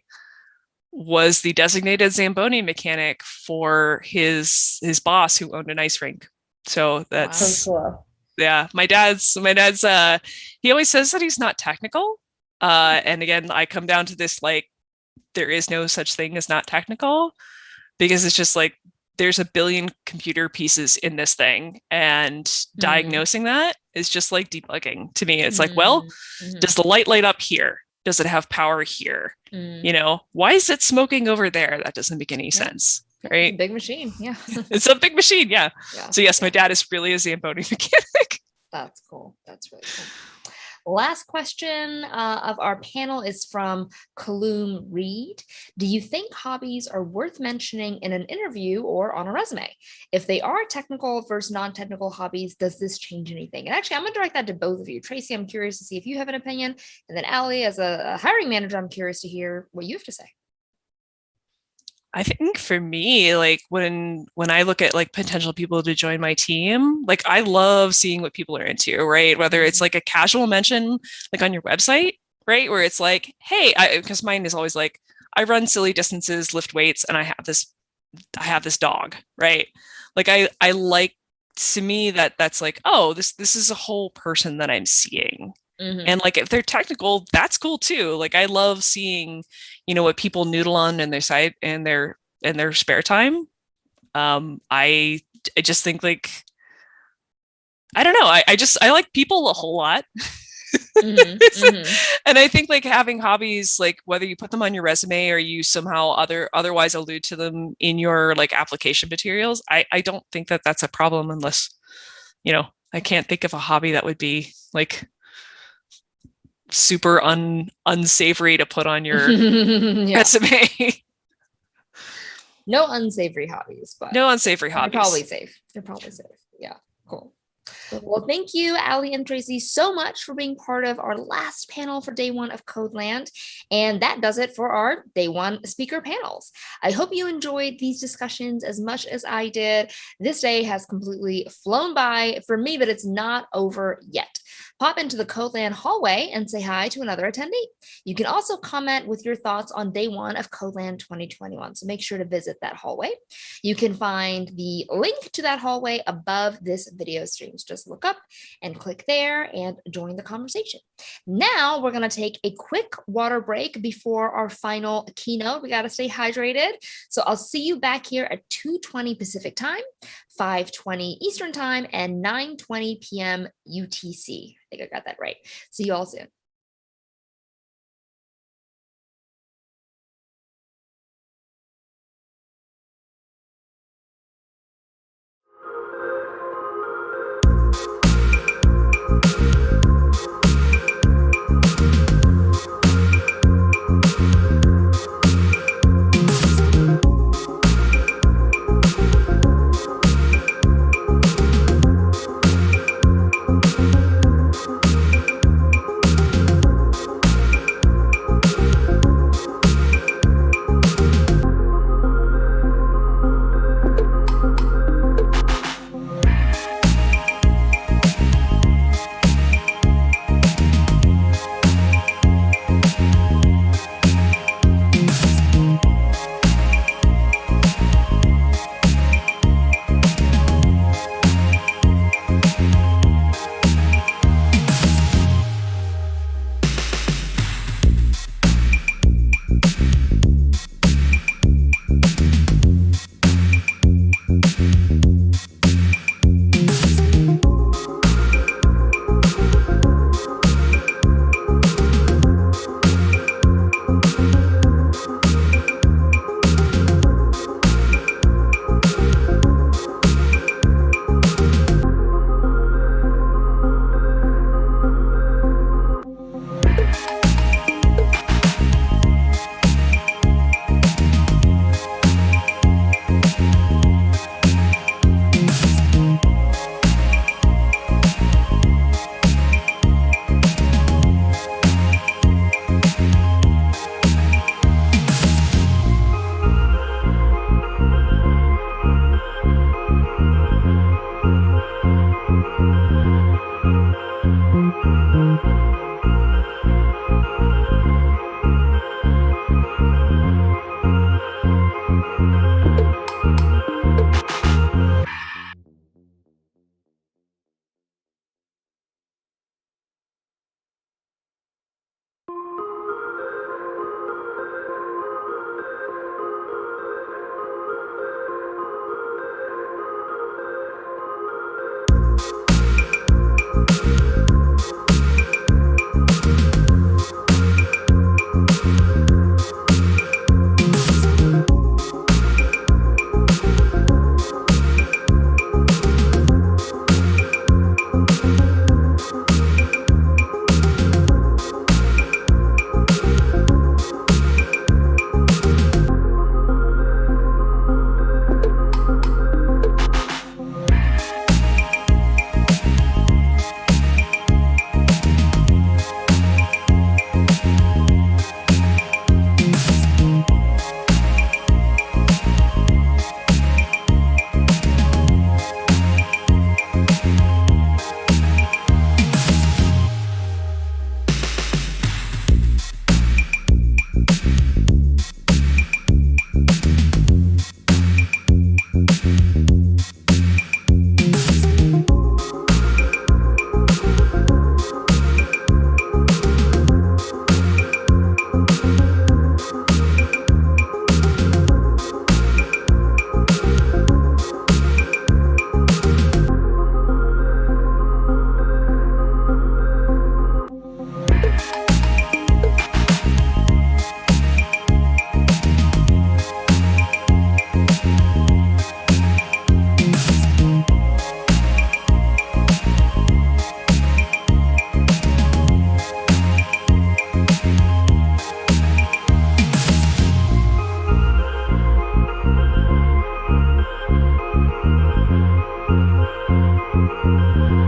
was the designated Zamboni mechanic for his boss, who owned an ice rink. So that's so cool. Yeah, my dad's he always says that he's not technical. And again, I come down to this, like, there is no such thing as not technical, because it's just like there's a billion computer pieces in this thing, and diagnosing that is just like debugging to me. It's like, well, does the light up here? Does it have power here? Why is it smoking over there? That doesn't make any sense, right? It's a big machine. Yeah. It's a big machine. Yeah. So yes, my dad is really a Zamboni mechanic. That's cool. That's really cool. Last question of our panel is from Kaloum Reed. Do you think hobbies are worth mentioning in an interview or on a resume? If they are technical versus non-technical hobbies, does this change anything? And actually, I'm going to direct that to both of you. Tracy, I'm curious to see if you have an opinion. And then Allie, as a hiring manager, I'm curious to hear what you have to say. I think for me, like when I look at like potential people to join my team, like I love seeing what people are into, right? Whether it's like a casual mention, like on your website, right? Where it's like, hey, because mine is always like, I run silly distances, lift weights, and I have this dog, right? Like I like, to me, that's like, oh, this is a whole person that I'm seeing. And like if they're technical, that's cool too. Like I love seeing, what people noodle on in their side and their spare time. I just think, like, I don't know. I like people a whole lot. And I think like having hobbies, like whether you put them on your resume or you somehow otherwise allude to them in your like application materials, I don't think that that's a problem, unless, I can't think of a hobby that would be like super unsavory to put on your resume. No unsavory hobbies, but no unsavory hobbies. They're probably safe. Yeah, cool. Well, thank you, Ali and Tracy, so much for being part of our last panel for day one of CodeLand. And that does it for our day one speaker panels. I hope you enjoyed these discussions as much as I did. This day has completely flown by for me, but it's not over yet. Pop into the CodeLand hallway and say hi to another attendee. You can also comment with your thoughts on day one of CodeLand 2021, so make sure to visit that hallway. You can find the link to that hallway above this video stream. So just look up and click there and join the conversation. Now we're going to take a quick water break before our final keynote. We got to stay hydrated. So I'll see you back here at 2:20 Pacific time, 5:20 Eastern time, and 9:20 p.m. UTC. I think I got that right. See you all soon. Thank you.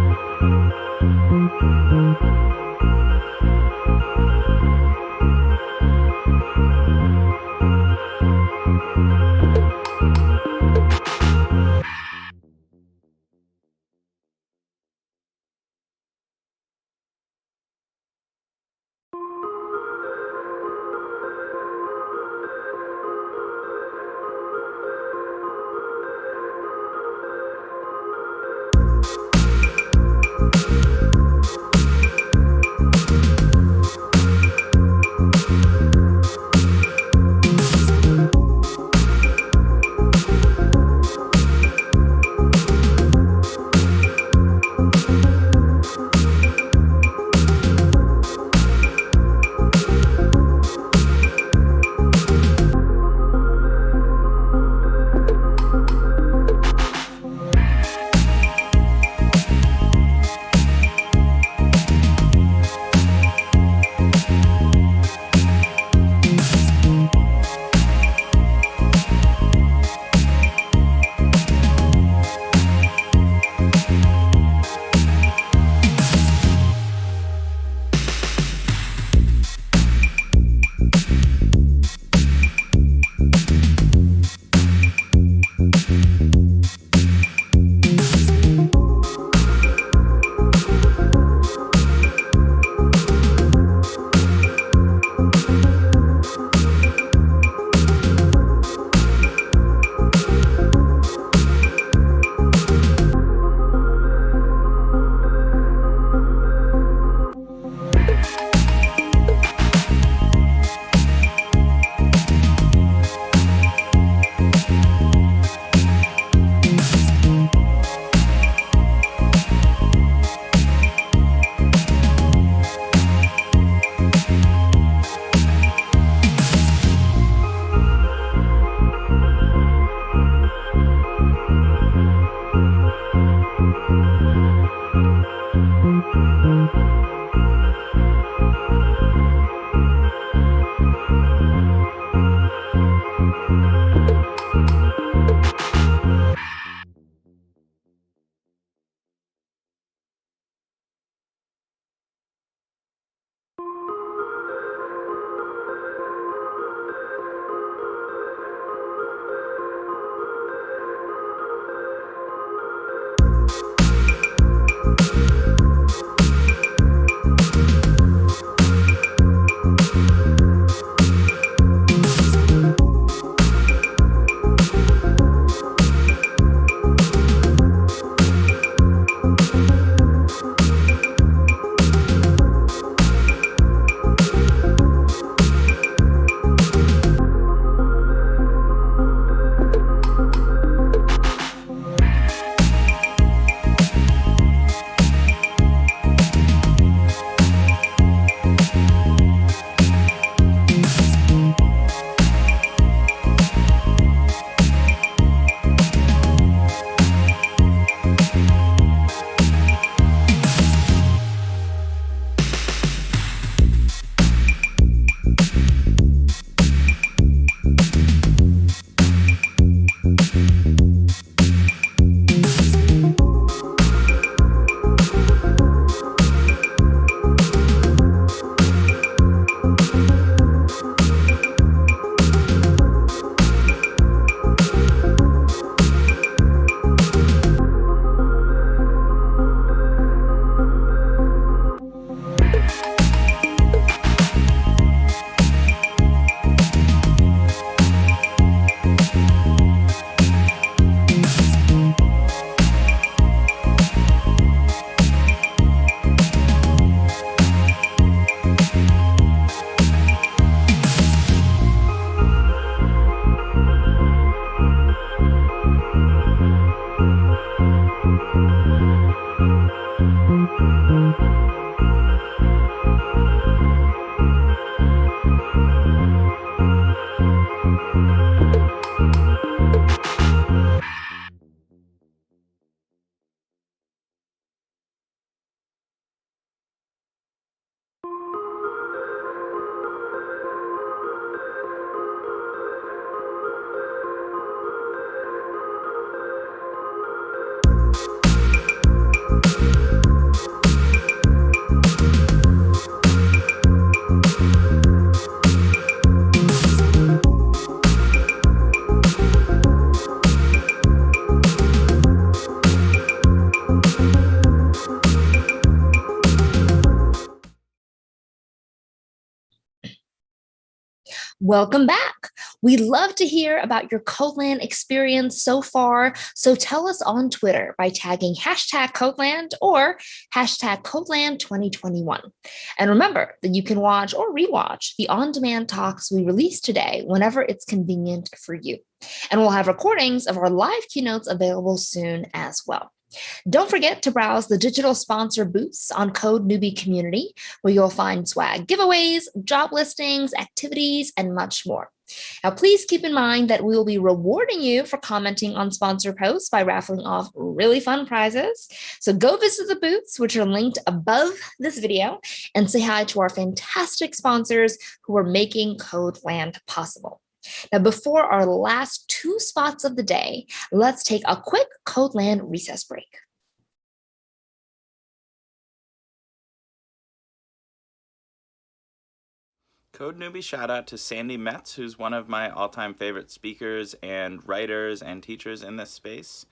Welcome back. We'd love to hear about your CodeLand experience so far, so tell us on Twitter by tagging hashtag CodeLand or hashtag CodeLand 2021. And remember that you can watch or rewatch the on-demand talks we release today whenever it's convenient for you. And we'll have recordings of our live keynotes available soon as well. Don't forget to browse the digital sponsor booths on Code Newbie Community, where you'll find swag giveaways, job listings, activities, and much more. Now, please keep in mind that we will be rewarding you for commenting on sponsor posts by raffling off really fun prizes. So go visit the booths, which are linked above this video, and say hi to our fantastic sponsors who are making CodeLand possible. Now, before our last 2 spots of the day, let's take a quick CodeLand recess break. Code Newbie shout out to Sandy Metz, who's one of my all-time favorite speakers and writers and teachers in this space.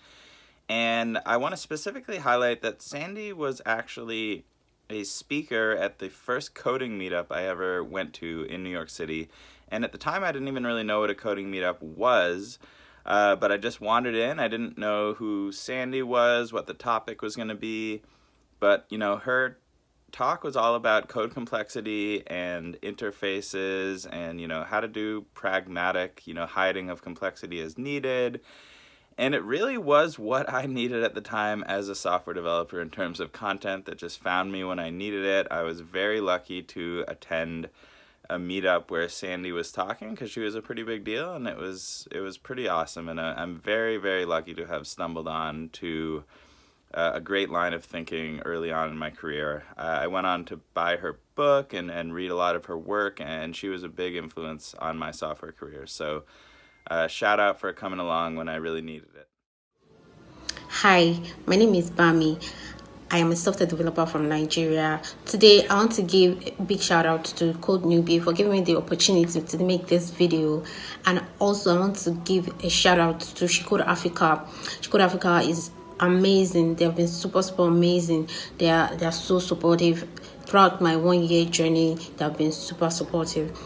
And I want to specifically highlight that Sandy was actually a speaker at the first coding meetup I ever went to in New York City. And at the time, I didn't even really know what a coding meetup was, but I just wandered in. I didn't know who Sandy was, what the topic was going to be, but, you know, her talk was all about code complexity and interfaces and, you know, how to do pragmatic, you know, hiding of complexity as needed. And it really was what I needed at the time as a software developer in terms of content that just found me when I needed it. I was very lucky to attend a meetup where Sandy was talking because she was a pretty big deal, and it was pretty awesome. And I'm very, very lucky to have stumbled on to a great line of thinking early on in my career. I went on to buy her book and read a lot of her work, and she was a big influence on my software career. So shout out for coming along when I really needed it. Hi, my name is Bami. I am a software developer from Nigeria. Today, I want to give a big shout out to Code Newbie for giving me the opportunity to make this video. And also, I want to give a shout out to Shecode Africa. Shecode Africa is amazing. They have been super amazing. They are so supportive. Throughout my 1-year journey, they have been super supportive.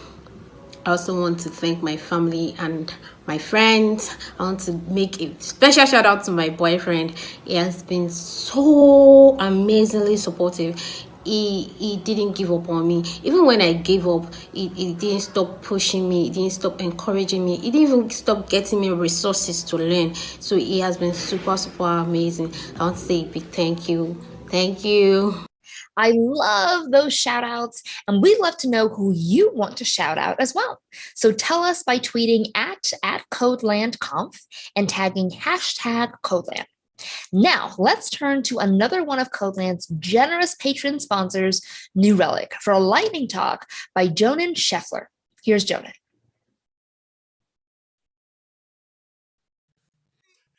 I also want to thank my family and my friends. I want to make a special shout out to my boyfriend. He has been so amazingly supportive. He didn't give up on me. Even when I gave up, he didn't stop pushing me. He didn't stop encouraging me. He didn't even stop getting me resources to learn. So he has been super amazing. I want to say a big thank you. Thank you. I love those shout outs, and we'd love to know who you want to shout out as well. So tell us by tweeting at CodeLandConf and tagging hashtag CodeLand. Now, let's turn to another one of CodeLand's generous patron sponsors, New Relic, for a lightning talk by Jonan Scheffler. Here's Jonan.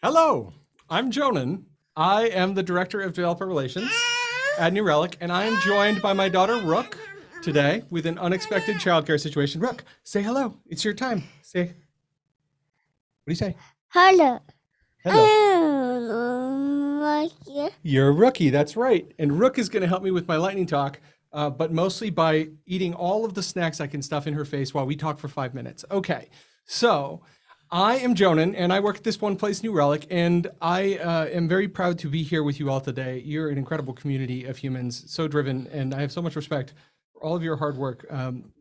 Hello, I'm Jonan. I am the Director of Developer Relations at New Relic, and I am joined by my daughter, Rook, today with an unexpected childcare situation. Rook, say hello. It's your time. Say, what do you say? Hello. Hello. You're a rookie, that's right. And Rook is going to help me with my lightning talk, but mostly by eating all of the snacks I can stuff in her face while we talk for 5 minutes. Okay, so I am Jonan, and I work at this one place, New Relic, and I am very proud to be here with you all today. You're an incredible community of humans, so driven, and I have so much respect for all of your hard work.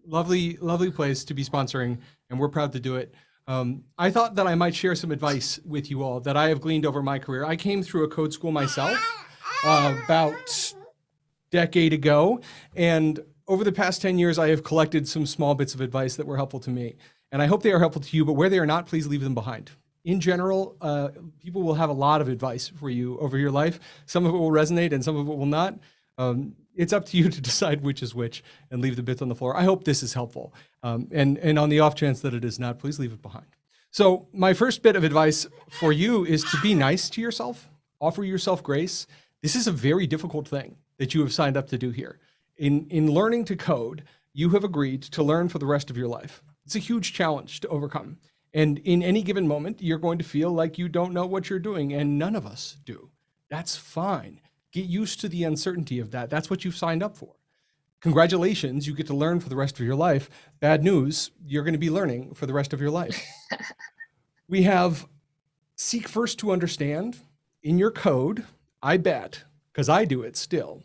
Lovely place to be sponsoring, and we're proud to do it. I thought that I might share some advice with you all that I have gleaned over my career. I came through a code school myself about a decade ago, and over the past 10 years, I have collected some small bits of advice that were helpful to me. And I hope they are helpful to you, but where they are not, please leave them behind. In general, people will have a lot of advice for you over your life. Some of it will resonate and some of it will not. It's up to you to decide which is which and leave the bits on the floor. I hope this is helpful. And on the off chance that it is not, please leave it behind. So my first bit of advice for you is to be nice to yourself, offer yourself grace. This is a very difficult thing that you have signed up to do here. In learning to code, you have agreed to learn for the rest of your life. It's a huge challenge to overcome. And in any given moment, you're going to feel like you don't know what you're doing, and none of us do. That's fine. Get used to the uncertainty of that. That's what you've signed up for. Congratulations, you get to learn for the rest of your life. Bad news, you're going to be learning for the rest of your life. We have seek first to understand. In your code, I bet, because I do it still,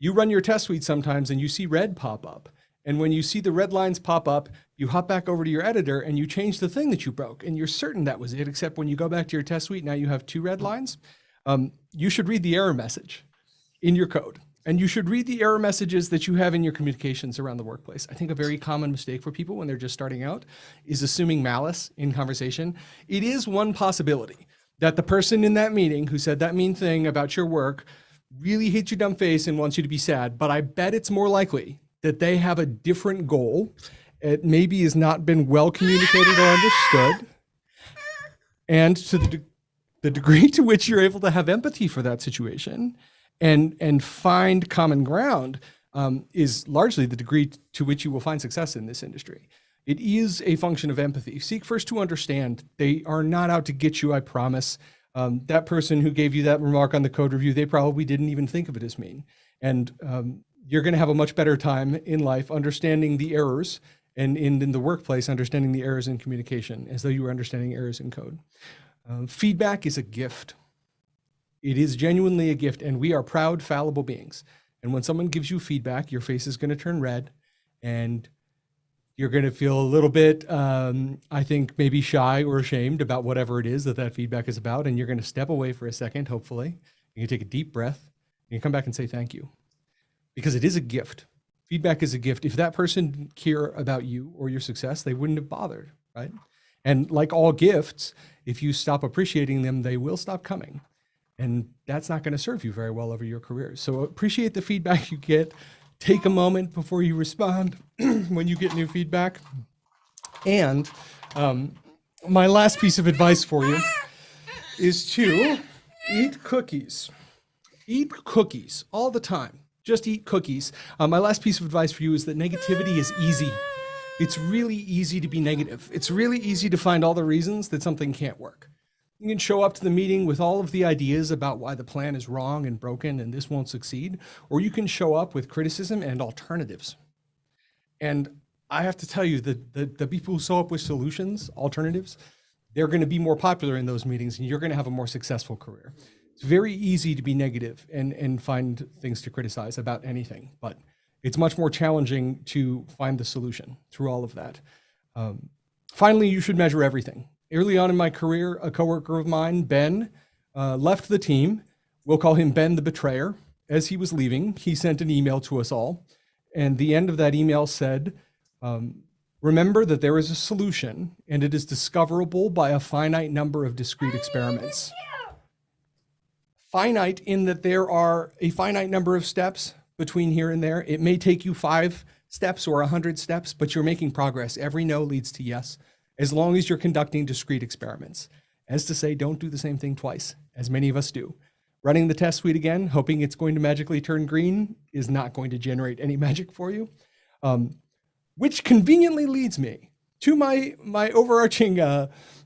you run your test suite sometimes and you see red pop up. And when you see the red lines pop up, you hop back over to your editor and you change the thing that you broke. And you're certain that was it, except when you go back to your test suite, now you have 2 red lines. You should read the error message in your code. And you should read the error messages that you have in your communications around the workplace. I think a very common mistake for people when they're just starting out is assuming malice in conversation. It is one possibility that the person in that meeting who said that mean thing about your work really hates your dumb face and wants you to be sad. But I bet it's more likely that they have a different goal. It maybe has not been well communicated or understood. And to the degree to which you're able to have empathy for that situation and find common ground is largely the degree to which you will find success in this industry. It is a function of empathy. Seek first to understand. They are not out to get you, I promise. That person who gave you that remark on the code review, they probably didn't even think of it as mean. And you're going to have a much better time in life understanding the errors, and in the workplace, understanding the errors in communication as though you were understanding errors in code. Feedback is a gift. It is genuinely a gift, and we are proud, fallible beings. And when someone gives you feedback, your face is going to turn red, and you're going to feel a little bit, I think, maybe shy or ashamed about whatever it is that feedback is about, and you're going to step away for a second, hopefully. You can take a deep breath, and you come back and say thank you. Because it is a gift. Feedback is a gift. If that person didn't care about you or your success, they wouldn't have bothered, right? And like all gifts, if you stop appreciating them, they will stop coming. And that's not going to serve you very well over your career. So appreciate the feedback you get. Take a moment before you respond when you get new feedback. And my last piece of advice for you is to eat cookies. Eat cookies all the time. Just eat cookies. My last piece of advice for you is that negativity is easy. It's really easy to be negative. It's really easy to find all the reasons that something can't work. You can show up to the meeting with all of the ideas about why the plan is wrong and broken and this won't succeed, or you can show up with criticism and alternatives. And I have to tell you that the people who show up with solutions, alternatives, they're going to be more popular in those meetings and you're going to have a more successful career. It's very easy to be negative and find things to criticize about anything, but it's much more challenging to find the solution through all of that. Finally, you should measure everything. Early on in my career, a coworker of mine, Ben, left the team. We'll call him Ben the Betrayer. As he was leaving, he sent an email to us all. And the end of that email said, remember that there is a solution and it is discoverable by a finite number of discrete experiments. Finite in that there are a finite number of steps between here and there. It may take you 5 steps or 100 steps, but you're making progress. Every no leads to yes, as long as you're conducting discrete experiments. As to say, don't do the same thing twice, as many of us do. Running the test suite again, hoping it's going to magically turn green, is not going to generate any magic for you. Which conveniently leads me to my overarching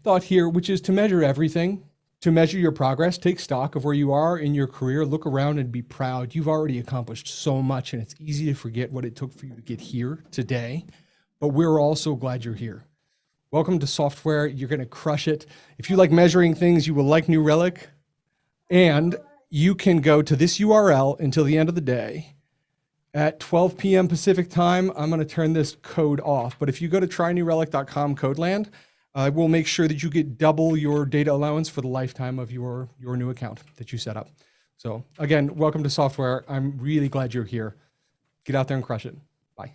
thought here, which is to measure everything. To measure your progress, take stock of where you are in your career, look around and be proud. You've already accomplished so much, and it's easy to forget what it took for you to get here today, but we're all so glad you're here. Welcome to software. You're going to crush it. If you like measuring things, you will like New Relic, and you can go to this URL until the end of the day. At 12 p.m. Pacific time, I'm going to turn this code off, but if you go to trynewrelic.com CodeLand, we'll make sure that you get double your data allowance for the lifetime of your new account that you set up. So again, welcome to software. I'm really glad you're here. Get out there and crush it. Bye.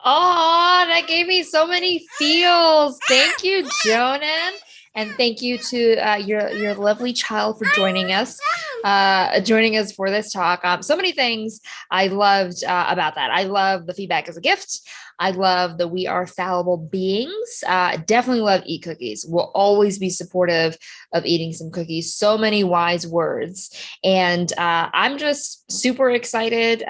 Oh, that gave me so many feels. Thank you, Jonan. And thank you to your lovely child for joining us for this talk. So many things I loved about that. I love the feedback as a gift. I love that we are fallible beings. Definitely love eat cookies. We'll always be supportive of eating some cookies. So many wise words. And I'm just super excited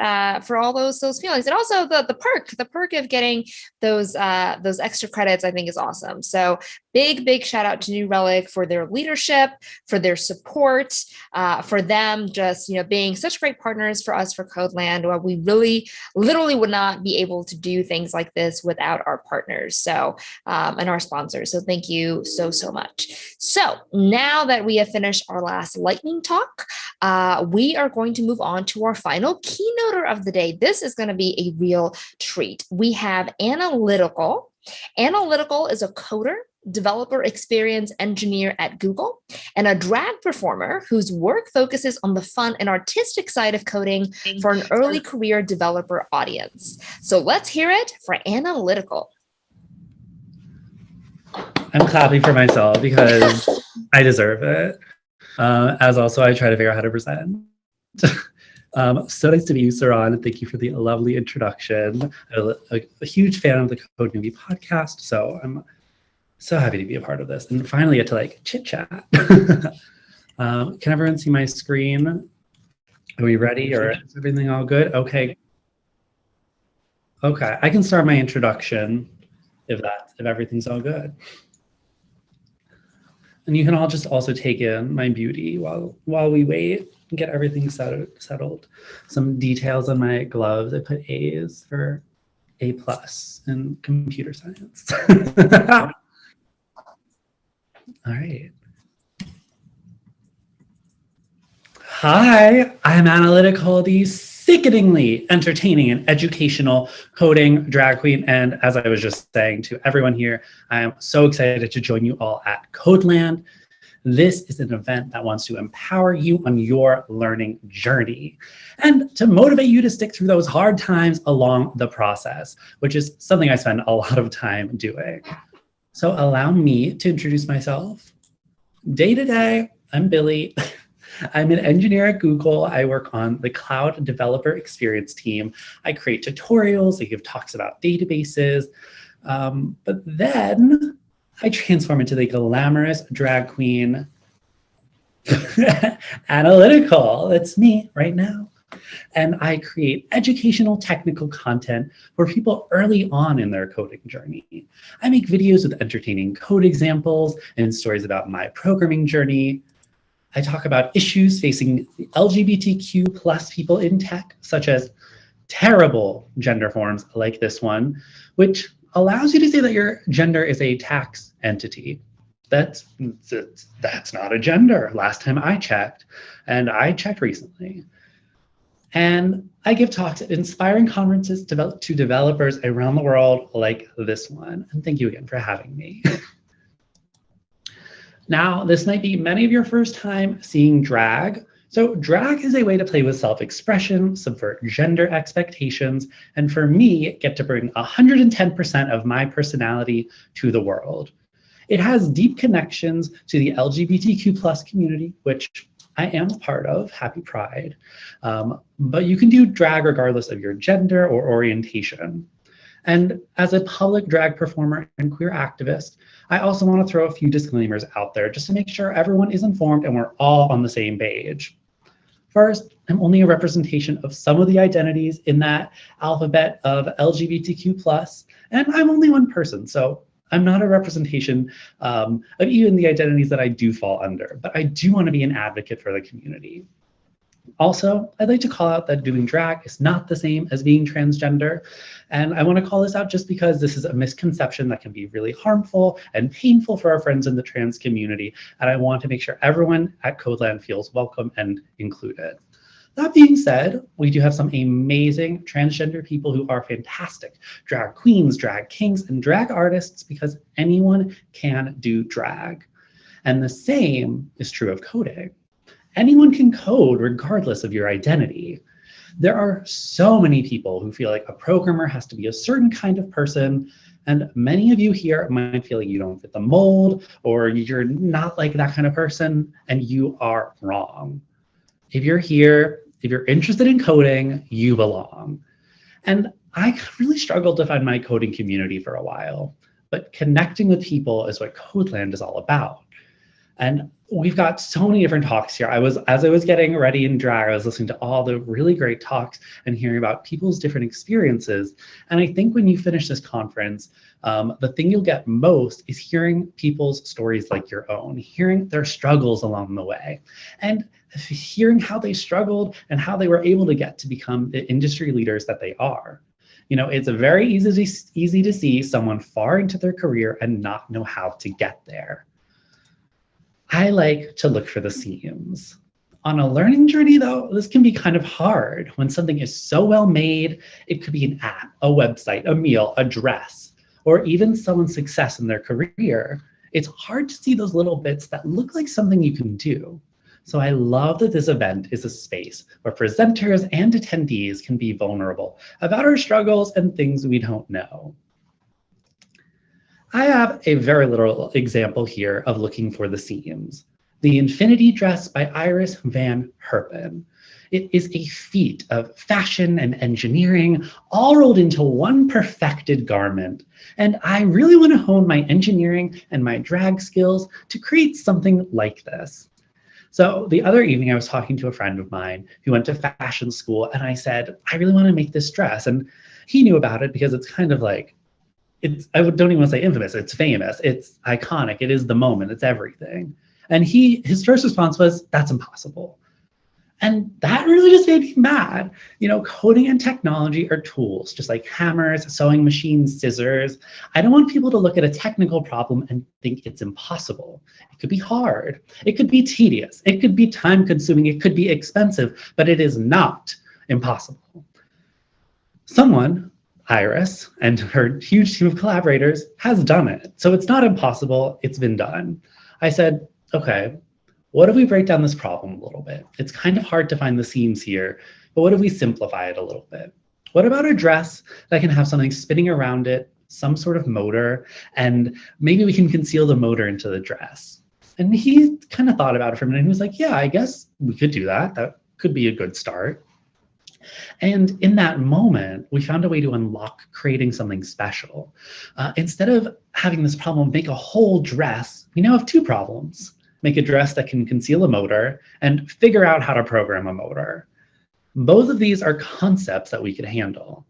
for all those feelings. And also the perk of getting those extra credits, I think is awesome. So big shout out to New Relic for their leadership, for their support, for them just, being such great partners for us for CodeLand. We really literally would not be able to do things like this without our partners. So, and our sponsors. So thank you so much. So now that we have finished our last lightning talk, we are going to move on to our final keynoter of the day. This is going to be a real treat. We have Analytical. Analytical is a coder, developer experience engineer at Google, and a drag performer whose work focuses on the fun and artistic side of coding for an early career developer audience. So let's hear it for Analytical. I'm clapping for myself because I deserve it. As also I try to figure out how to present. So nice to meet you, Saran. Thank you for the lovely introduction. I'm a huge fan of the Code Newbie podcast, so I'm so happy to be a part of this and finally get to chit chat. Can everyone see my screen? Are we ready, or is everything all good? Okay, I can start my introduction if everything's all good. And you can all just also take in my beauty while we wait and get everything settled. Some details on my gloves. I put A's for A+ in computer science. All right. Hi, I'm Analytical, the sickeningly entertaining and educational coding drag queen. And as I was just saying to everyone here, I am so excited to join you all at CodeLand. This is an event that wants to empower you on your learning journey and to motivate you to stick through those hard times along the process, which is something I spend a lot of time doing. So allow me to introduce myself. Day to day, I'm Billy. I'm an engineer at Google. I work on the cloud developer experience team. I create tutorials, I give talks about databases, but then I transform into the glamorous drag queen Analytical. That's me right now. And I create educational technical content for people early on in their coding journey. I make videos with entertaining code examples and stories about my programming journey. I talk about issues facing the LGBTQ+ people in tech, such as terrible gender forms like this one, which allows you to say that your gender is a tax entity. That's not a gender, last time I checked, and I checked recently. And I give talks at inspiring conferences to developers around the world like this one. And thank you again for having me. Now, this might be many of your first time seeing drag. So drag is a way to play with self-expression, subvert gender expectations, and for me, get to bring 110% of my personality to the world. It has deep connections to the LGBTQ+ community, which I am a part of, happy Pride. But you can do drag regardless of your gender or orientation. And as a public drag performer and queer activist, I also want to throw a few disclaimers out there just to make sure everyone is informed and we're all on the same page. First, I'm only a representation of some of the identities in that alphabet of LGBTQ+, and I'm only one person, so I'm not a representation of even the identities that I do fall under, but I do want to be an advocate for the community. Also, I'd like to call out that doing drag is not the same as being transgender. And I want to call this out just because this is a misconception that can be really harmful and painful for our friends in the trans community. And I want to make sure everyone at CodeLand feels welcome and included. That being said, we do have some amazing transgender people who are fantastic. Drag queens, drag kings, and drag artists, because anyone can do drag. And the same is true of coding. Anyone can code regardless of your identity. There are so many people who feel like a programmer has to be a certain kind of person, and many of you here might feel like you don't fit the mold, or you're not like that kind of person, and you are wrong. If you're here, if you're interested in coding, you belong. And I really struggled to find my coding community for a while, but connecting with people is what CodeLand is all about. And we've got so many different talks here. As I was getting ready in drag, I was listening to all the really great talks and hearing about people's different experiences. And I think when you finish this conference, the thing you'll get most is hearing people's stories like your own, hearing their struggles along the way, and hearing how they struggled and how they were able to get to become the industry leaders that they are. You know, it's very easy to see someone far into their career and not know how to get there. I like to look for the seams. On a learning journey, though, this can be kind of hard. When something is so well made, it could be an app, a website, a meal, a dress, or even someone's success in their career. It's hard to see those little bits that look like something you can do. So I love that this event is a space where presenters and attendees can be vulnerable about our struggles and things we don't know. I have a very literal example here of looking for the seams. The Infinity Dress by Iris Van Herpen. It is a feat of fashion and engineering all rolled into one perfected garment. And I really want to hone my engineering and my drag skills to create something like this. So the other evening, I was talking to a friend of mine who went to fashion school, and I said, I really want to make this dress. And he knew about it because it's kind of like, I don't even want to say infamous, it's famous, it's iconic, it is the moment, it's everything. And his first response was, that's impossible. And that really just made me mad. You know, coding and technology are tools, just like hammers, sewing machines, scissors. I don't want people to look at a technical problem and think it's impossible. It could be hard, it could be tedious, it could be time consuming, it could be expensive, but it is not impossible. Someone, Iris, and her huge team of collaborators has done it. So it's not impossible, it's been done. I said, okay, what if we break down this problem a little bit? It's kind of hard to find the seams here, but what if we simplify it a little bit? What about a dress that can have something spinning around it, some sort of motor, and maybe we can conceal the motor into the dress? And he kind of thought about it for a minute and he was like, yeah, I guess we could do that. That could be a good start. And in that moment, we found a way to unlock creating something special. Instead of having this problem make a whole dress, we now have two problems. Make a dress that can conceal a motor and figure out how to program a motor. Both of these are concepts that we could handle.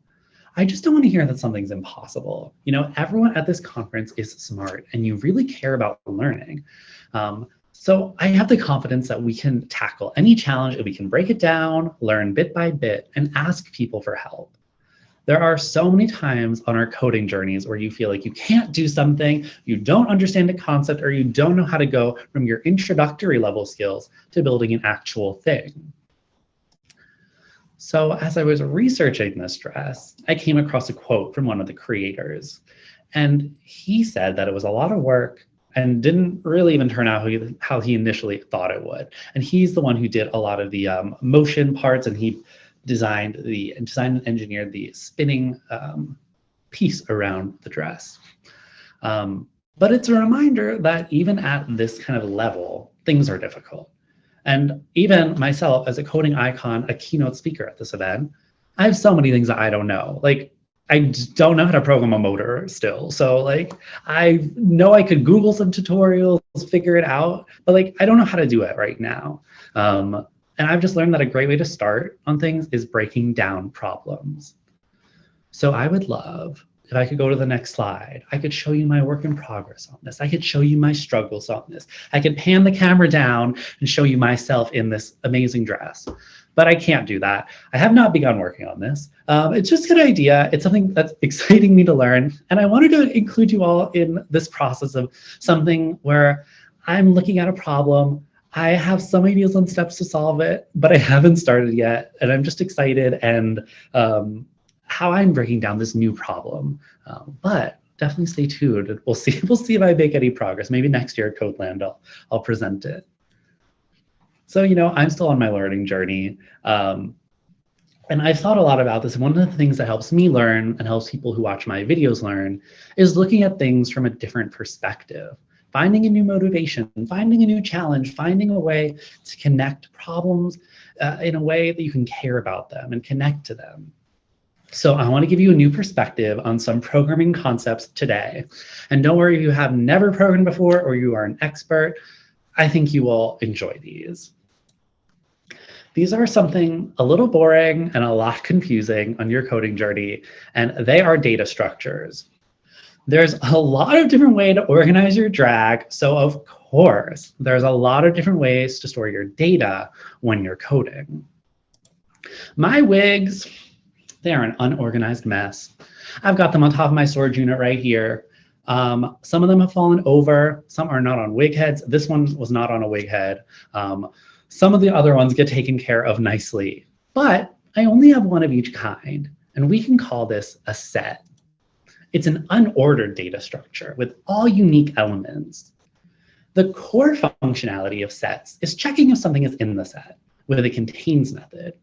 I just don't want to hear that something's impossible. You know, everyone at this conference is smart and you really care about learning. So I have the confidence that we can tackle any challenge and we can break it down, learn bit by bit, and ask people for help. There are so many times on our coding journeys where you feel like you can't do something, you don't understand a concept, or you don't know how to go from your introductory level skills to building an actual thing. So as I was researching this dress, I came across a quote from one of the creators. And he said that it was a lot of work and didn't really even turn out how he initially thought it would. And he's the one who did a lot of the motion parts, and he designed and engineered the spinning piece around the dress. But it's a reminder that even at this kind of level, things are difficult. And even myself as a coding icon, a keynote speaker at this event, I have so many things that I don't know. Like, I don't know how to program a motor still. So like, I know I could Google some tutorials, figure it out, but like, I don't know how to do it right now. And I've just learned that a great way to start on things is breaking down problems. So I would love if I could go to the next slide. I could show you my work in progress on this. I could show you my struggles on this. I could pan the camera down and show you myself in this amazing dress. But I can't do that. I have not begun working on this. It's just a good idea. It's something that's exciting me to learn. And I wanted to include you all in this process of something where I'm looking at a problem, I have some ideas on steps to solve it, but I haven't started yet. And I'm just excited and how I'm breaking down this new problem. But definitely stay tuned. We'll see if I make any progress. Maybe next year at CodeLand, I'll present it. So, I'm still on my learning journey. And I've thought a lot about this. One of the things that helps me learn and helps people who watch my videos learn is looking at things from a different perspective. Finding a new motivation, finding a new challenge, finding a way to connect problems in a way that you can care about them and connect to them. So I want to give you a new perspective on some programming concepts today. And don't worry if you have never programmed before or you are an expert, I think you will enjoy these. These are something a little boring and a lot confusing on your coding journey, and they are data structures. There's a lot of different ways to organize your drag, so of course, there's a lot of different ways to store your data when you're coding. My wigs, they are an unorganized mess. I've got them on top of my storage unit right here. Some of them have fallen over, some are not on wig heads. This one was not on a wig head. Some of the other ones get taken care of nicely, but I only have one of each kind, and we can call this a set. It's an unordered data structure with all unique elements. The core functionality of sets is checking if something is in the set with a contains method.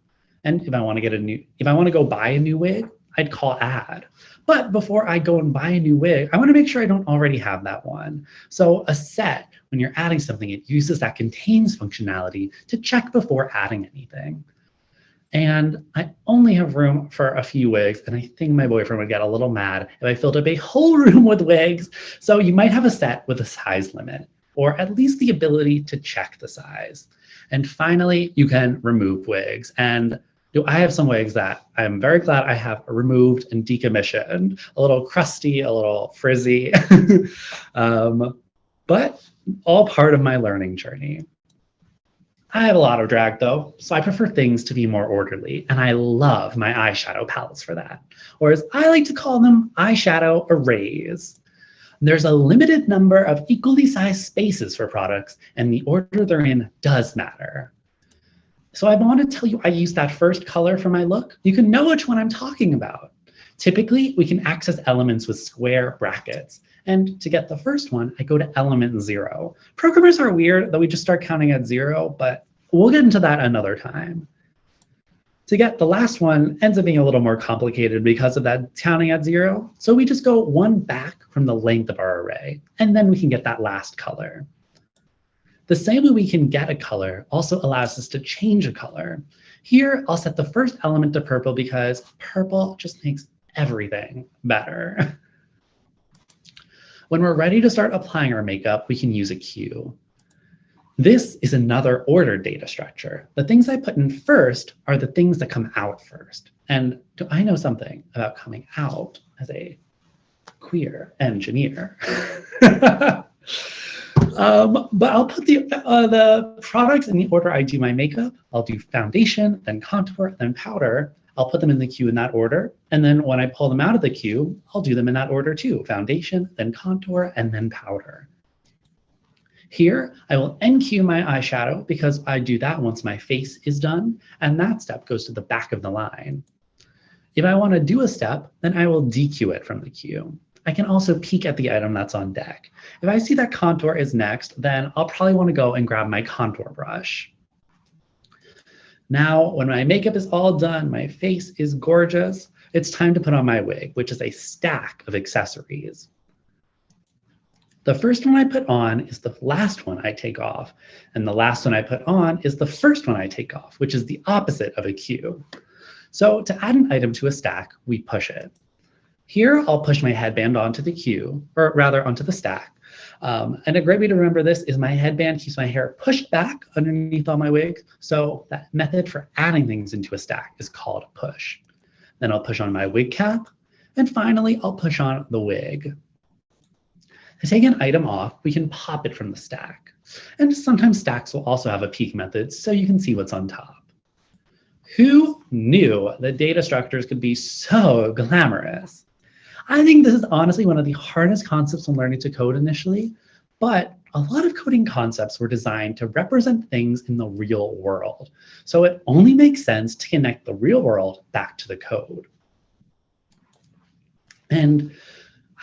And if I want to go buy a new wig, I'd call add. But before I go and buy a new wig, I want to make sure I don't already have that one. So a set, when you're adding something, it uses that contains functionality to check before adding anything. And I only have room for a few wigs, and I think my boyfriend would get a little mad if I filled up a whole room with wigs. So you might have a set with a size limit, or at least the ability to check the size. And finally, you can remove wigs. And I have some wigs that I'm very glad I have removed and decommissioned. A little crusty, a little frizzy, but all part of my learning journey. I have a lot of drag though, so I prefer things to be more orderly, and I love my eyeshadow palettes for that. Or as I like to call them, eyeshadow arrays. There's a limited number of equally sized spaces for products, and the order they're in does matter. So I want to tell you I use that first color for my look. You can know which one I'm talking about. Typically, we can access elements with square brackets. And to get the first one, I go to element 0. Programmers are weird that we just start counting at 0, but we'll get into that another time. To get the last one ends up being a little more complicated because of that counting at 0. So we just go one back from the length of our array, and then we can get that last color. The same way we can get a color also allows us to change a color. Here, I'll set the first element to purple because purple just makes everything better. When we're ready to start applying our makeup, we can use a queue. This is another ordered data structure. The things I put in first are the things that come out first. And do I know something about coming out as a queer engineer? But I'll put the products in the order I do my makeup. I'll do foundation, then contour, then powder. I'll put them in the queue in that order. And then when I pull them out of the queue, I'll do them in that order too. Foundation, then contour, and then powder. Here, I will enqueue my eyeshadow because I do that once my face is done, and that step goes to the back of the line. If I want to do a step, then I will dequeue it from the queue. I can also peek at the item that's on deck. If I see that contour is next, then I'll probably want to go and grab my contour brush. Now, when my makeup is all done, my face is gorgeous, it's time to put on my wig, which is a stack of accessories. The first one I put on is the last one I take off, and the last one I put on is the first one I take off, which is the opposite of a queue. So to add an item to a stack, we push it. Here, I'll push my headband onto the queue, or rather onto the stack. And a great way to remember this is my headband keeps my hair pushed back underneath all my wigs. So that method for adding things into a stack is called push. Then I'll push on my wig cap. And finally, I'll push on the wig. To take an item off, we can pop it from the stack. And sometimes stacks will also have a peek method so you can see what's on top. Who knew that data structures could be so glamorous? I think this is honestly one of the hardest concepts when learning to code initially, But a lot of coding concepts were designed to represent things in the real world. So it only makes sense to connect the real world back to the code. And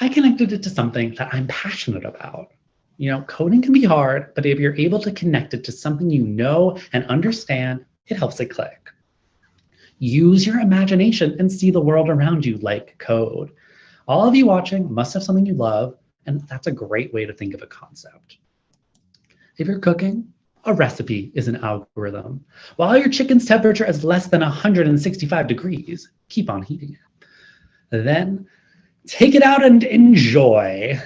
I connected it to something that I'm passionate about. You know, coding can be hard, but if you're able to connect it to something you know and understand, it helps it click. Use your imagination and see the world around you like code. All of you watching must have something you love, and that's a great way to think of a concept. If you're cooking, a recipe is an algorithm. While your chicken's temperature is less than 165 degrees, keep on heating it. Then take it out and enjoy.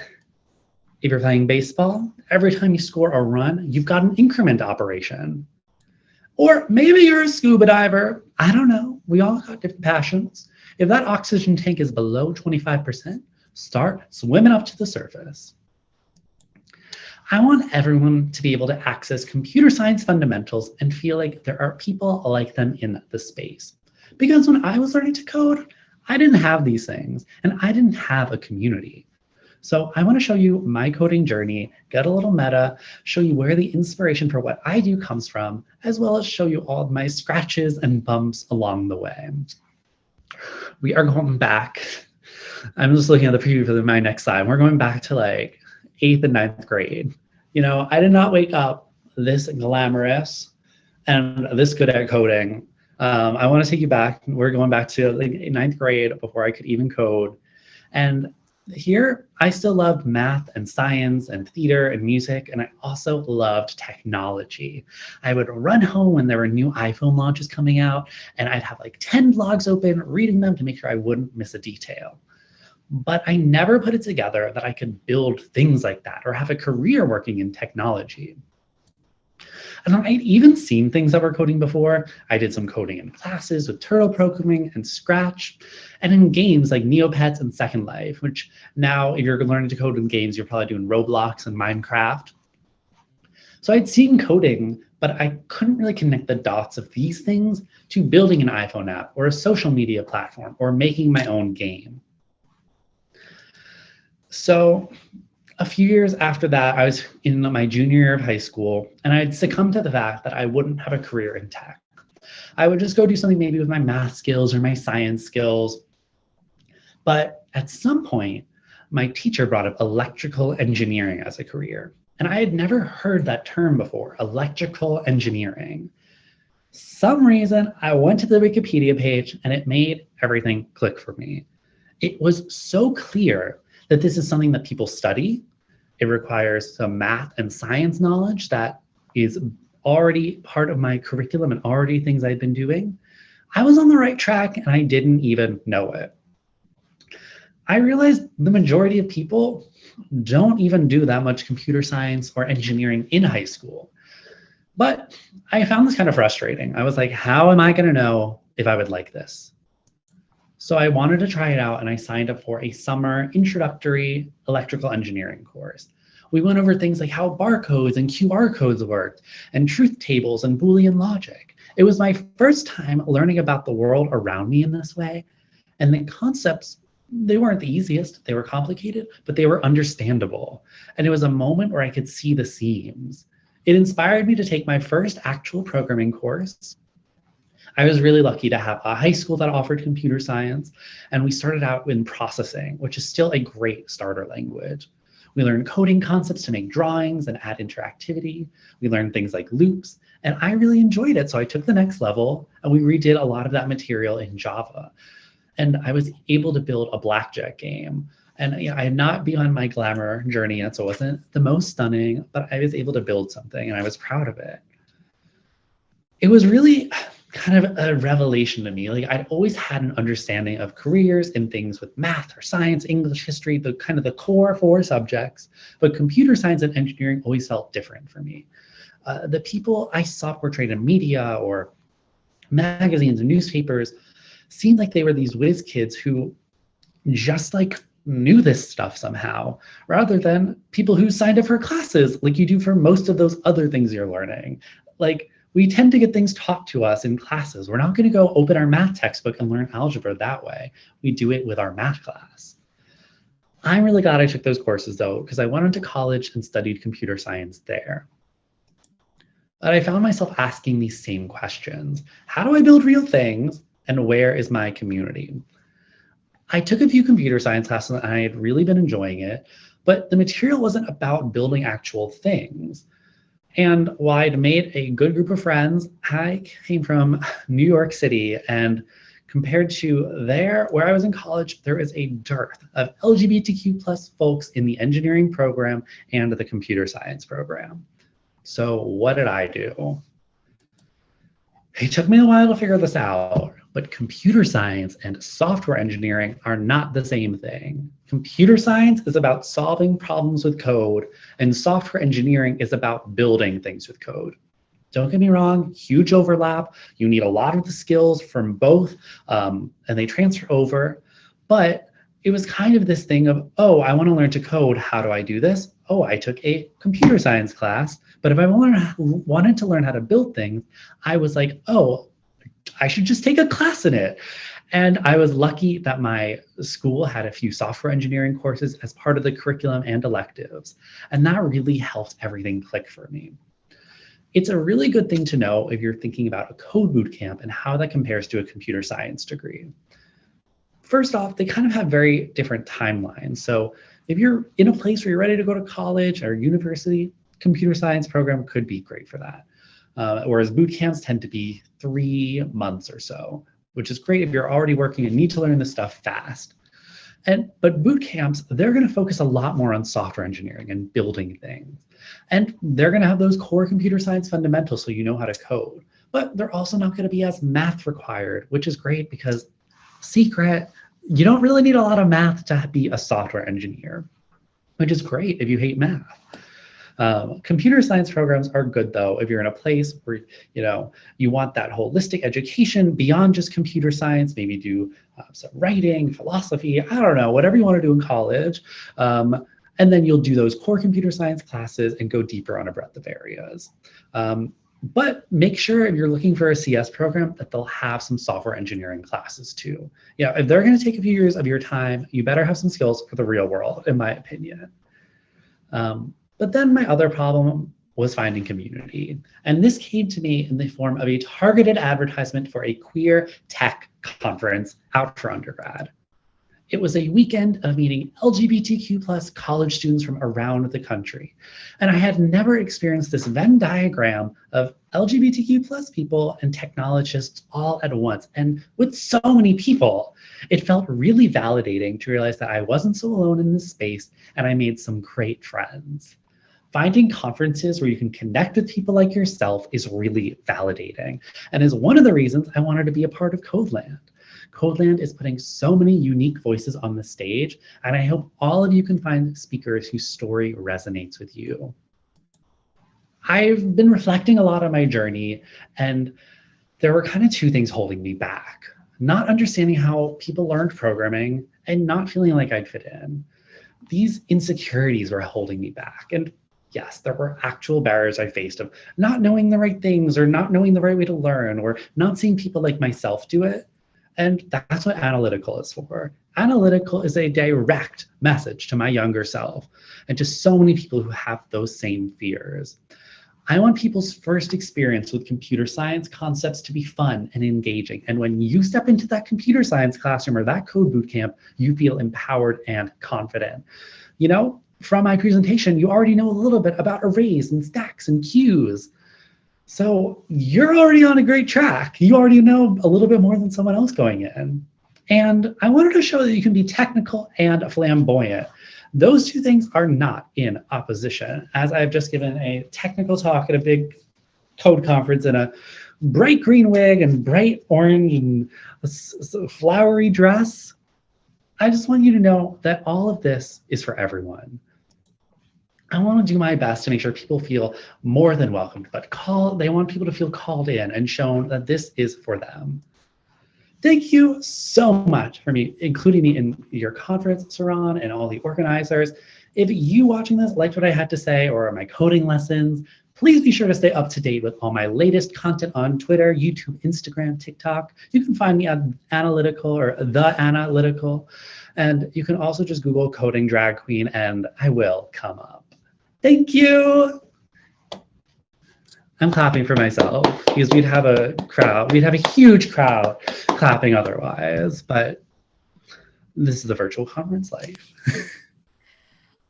If you're playing baseball, every time you score a run, you've got an increment operation. Or maybe you're a scuba diver. I don't know. We all got different passions. If that oxygen tank is below 25%, start swimming up to the surface. I want everyone to be able to access computer science fundamentals and feel like there are people like them in the space. Because when I was learning to code, I didn't have these things, and I didn't have a community. So I want to show you my coding journey, get a little meta, show you where the inspiration for what I do comes from, as well as show you all of my scratches and bumps along the way. We are going back. I'm just looking at the preview for my next slide. We're going back to like 8th and 9th grade. You know, I did not wake up this glamorous and this good at coding. I want to take you back. We're going back to like 9th grade before I could even code. And here, I still loved math and science and theater and music, and I also loved technology. I would run home when there were new iPhone launches coming out, and I'd have like 10 blogs open, reading them to make sure I wouldn't miss a detail. But I never put it together that I could build things like that or have a career working in technology. And I'd even seen things that were coding before. I did some coding in classes with Turtle programming and Scratch, and in games like Neopets and Second Life, which now if you're learning to code in games, you're probably doing Roblox and Minecraft. So I'd seen coding, but I couldn't really connect the dots of these things to building an iPhone app or a social media platform or making my own game. So a few years after that, I was in my junior year of high school, and I'd succumbed to the fact that I wouldn't have a career in tech. I would just go do something maybe with my math skills or my science skills. But at some point, my teacher brought up electrical engineering as a career. And I had never heard that term before, electrical engineering. Some reason I went to the Wikipedia page and it made everything click for me. It was so clear that this is something that people study. It requires some math and science knowledge that is already part of my curriculum and already things I've been doing. I was on the right track and I didn't even know it. I realized the majority of people don't even do that much computer science or engineering in high school. But I found this kind of frustrating. I was like, how am I going to know if I would like this? So I wanted to try it out, and I signed up for a summer introductory electrical engineering course. We went over things like how barcodes and QR codes worked, and truth tables and Boolean logic. It was my first time learning about the world around me in this way, and the concepts, they weren't the easiest, they were complicated, but they were understandable. And it was a moment where I could see the seams. It inspired me to take my first actual programming course. I was really lucky to have a high school that offered computer science, and we started out in processing, which is still a great starter language. We learned coding concepts to make drawings and add interactivity. We learned things like loops, and I really enjoyed it. So I took the next level, and we redid a lot of that material in Java. And I was able to build a blackjack game. And you know, I had not been on my glamour journey yet, so it wasn't the most stunning, but I was able to build something, and I was proud of it. It was really kind of a revelation to me. Like, I'd always had an understanding of careers in things with math or science, English, history, the kind of the core 4 subjects, but computer science and engineering always felt different for me. The people I saw portrayed in media or magazines and newspapers seemed like they were these whiz kids who just like knew this stuff somehow, rather than people who signed up for classes like you do for most of those other things you're learning. Like, we tend to get things taught to us in classes. We're not going to go open our math textbook and learn algebra that way. We do it with our math class. I'm really glad I took those courses though, because I went into college and studied computer science there. But I found myself asking these same questions. How do I build real things? And where is my community? I took a few computer science classes and I had really been enjoying it, but the material wasn't about building actual things. And while I'd made a good group of friends, I came from New York City, and compared to there, where I was in college, there is a dearth of LGBTQ plus folks in the engineering program and the computer science program. So what did I do? It took me a while to figure this out, but computer science and software engineering are not the same thing. Computer science is about solving problems with code, and software engineering is about building things with code. Don't get me wrong, huge overlap. You need a lot of the skills from both, and they transfer over. But it was kind of this thing of, oh, I want to learn to code. How do I do this? Oh, I took a computer science class. But if I wanted to learn how to build things, I was like, oh, I should just take a class in it. And I was lucky that my school had a few software engineering courses as part of the curriculum and electives. And that really helped everything click for me. It's a really good thing to know if you're thinking about a code bootcamp and how that compares to a computer science degree. First off, they kind of have very different timelines. So if you're in a place where you're ready to go to college or university, computer science program could be great for that. Whereas boot camps tend to be 3 months or so, which is great if you're already working and need to learn this stuff fast. But boot camps, they're going to focus a lot more on software engineering and building things. And they're going to have those core computer science fundamentals so you know how to code. But they're also not going to be as math required, which is great because, secret, you don't really need a lot of math to be a software engineer, which is great if you hate math. Computer science programs are good though if you're in a place where you want that holistic education beyond just computer science, maybe do some writing, philosophy, I don't know, whatever you want to do in college. And then you'll do those core computer science classes and go deeper on a breadth of areas. But make sure if you're looking for a CS program that they'll have some software engineering classes too. If they're going to take a few years of your time, you better have some skills for the real world, in my opinion. But then my other problem was finding community. And this came to me in the form of a targeted advertisement for a queer tech conference out for undergrad. It was a weekend of meeting LGBTQ plus college students from around the country. And I had never experienced this Venn diagram of LGBTQ plus people and technologists all at once, and with so many people. It felt really validating to realize that I wasn't so alone in this space, and I made some great friends. Finding conferences where you can connect with people like yourself is really validating, and is one of the reasons I wanted to be a part of CodeLand. CodeLand is putting so many unique voices on the stage, and I hope all of you can find speakers whose story resonates with you. I've been reflecting a lot on my journey, and there were kind of 2 things holding me back. Not understanding how people learned programming and not feeling like I'd fit in. These insecurities were holding me back. And yes, there were actual barriers I faced of not knowing the right things or not knowing the right way to learn or not seeing people like myself do it. And that's what analytical is for. Analytical is a direct message to my younger self and to so many people who have those same fears. I want people's first experience with computer science concepts to be fun and engaging. And when you step into that computer science classroom or that code bootcamp, you feel empowered and confident. From my presentation, you already know a little bit about arrays and stacks and queues. So you're already on a great track. You already know a little bit more than someone else going in. And I wanted to show that you can be technical and flamboyant. Those 2 things are not in opposition, as I've just given a technical talk at a big code conference in a bright green wig and bright orange and a flowery dress. I just want you to know that all of this is for everyone. I want to do my best to make sure people feel more than welcomed, but they want people to feel called in and shown that this is for them. Thank you so much for including me in your conference, Saran, and all the organizers. If you watching this liked what I had to say or my coding lessons, Please be sure to stay up to date with all my latest content on Twitter, YouTube, Instagram, TikTok. You can find me at Analytical or The Analytical. And you can also just Google coding drag queen and I will come up. Thank you. I'm clapping for myself because we'd have a crowd. We'd have a huge crowd clapping otherwise, but this is the virtual conference life.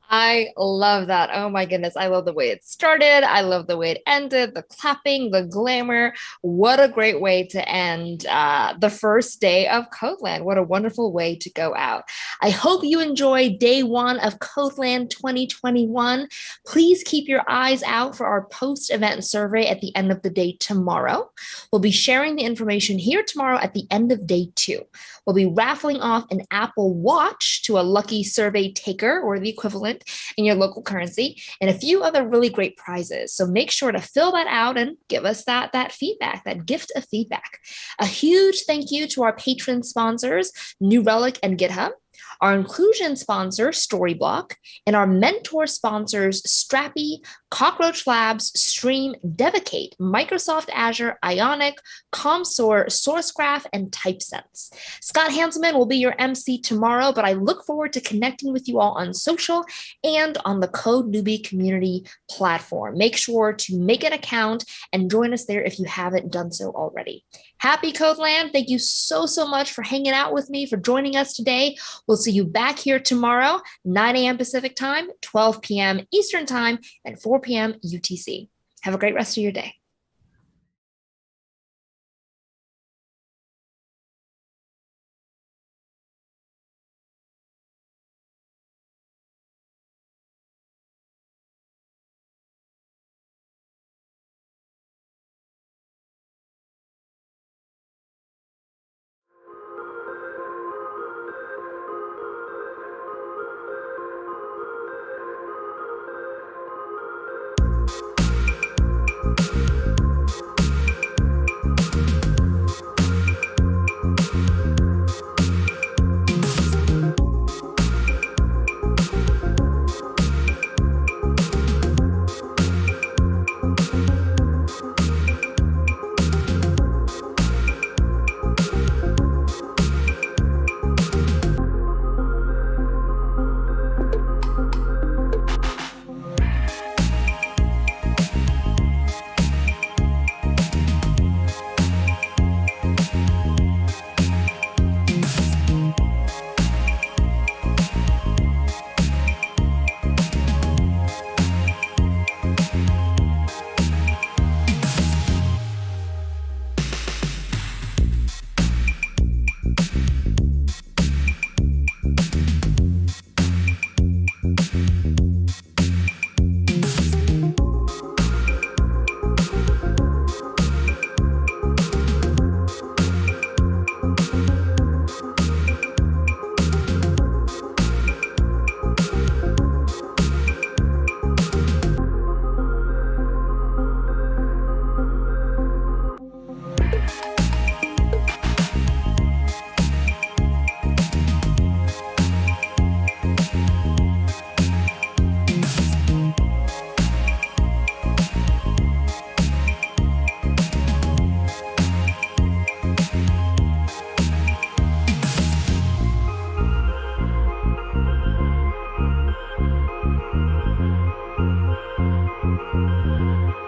I love that. Oh my goodness. I love the way it started. I love the way it ended, the clapping, the glamour. What a great way to end the first day of CodeLand. What a wonderful way to go out. I hope you enjoyed day one of CodeLand 2021. Please keep your eyes out for our post-event survey at the end of the day tomorrow. We'll be sharing the information here tomorrow at the end of day two. We'll be raffling off an Apple Watch to a lucky survey taker or the equivalent in your local currency, and a few other really great prizes. So make sure to fill that out and give us that feedback, that gift of feedback. A huge thank you to our patron sponsors, New Relic and GitHub, our inclusion sponsor, Storyblock, and our mentor sponsors, Strappy, Cockroach Labs, Stream, Devocate, Microsoft Azure, Ionic, ComSoar, SourceGraph, and TypeSense. Scott Hanselman will be your MC tomorrow, but I look forward to connecting with you all on social and on the Code Newbie community platform. Make sure to make an account and join us there if you haven't done so already. Happy CodeLand. Thank you so much for hanging out with me, for joining us today. We'll see you back here tomorrow, 9 a.m. Pacific time, 12 p.m. Eastern time, and 4 p.m. UTC. Have a great rest of your day.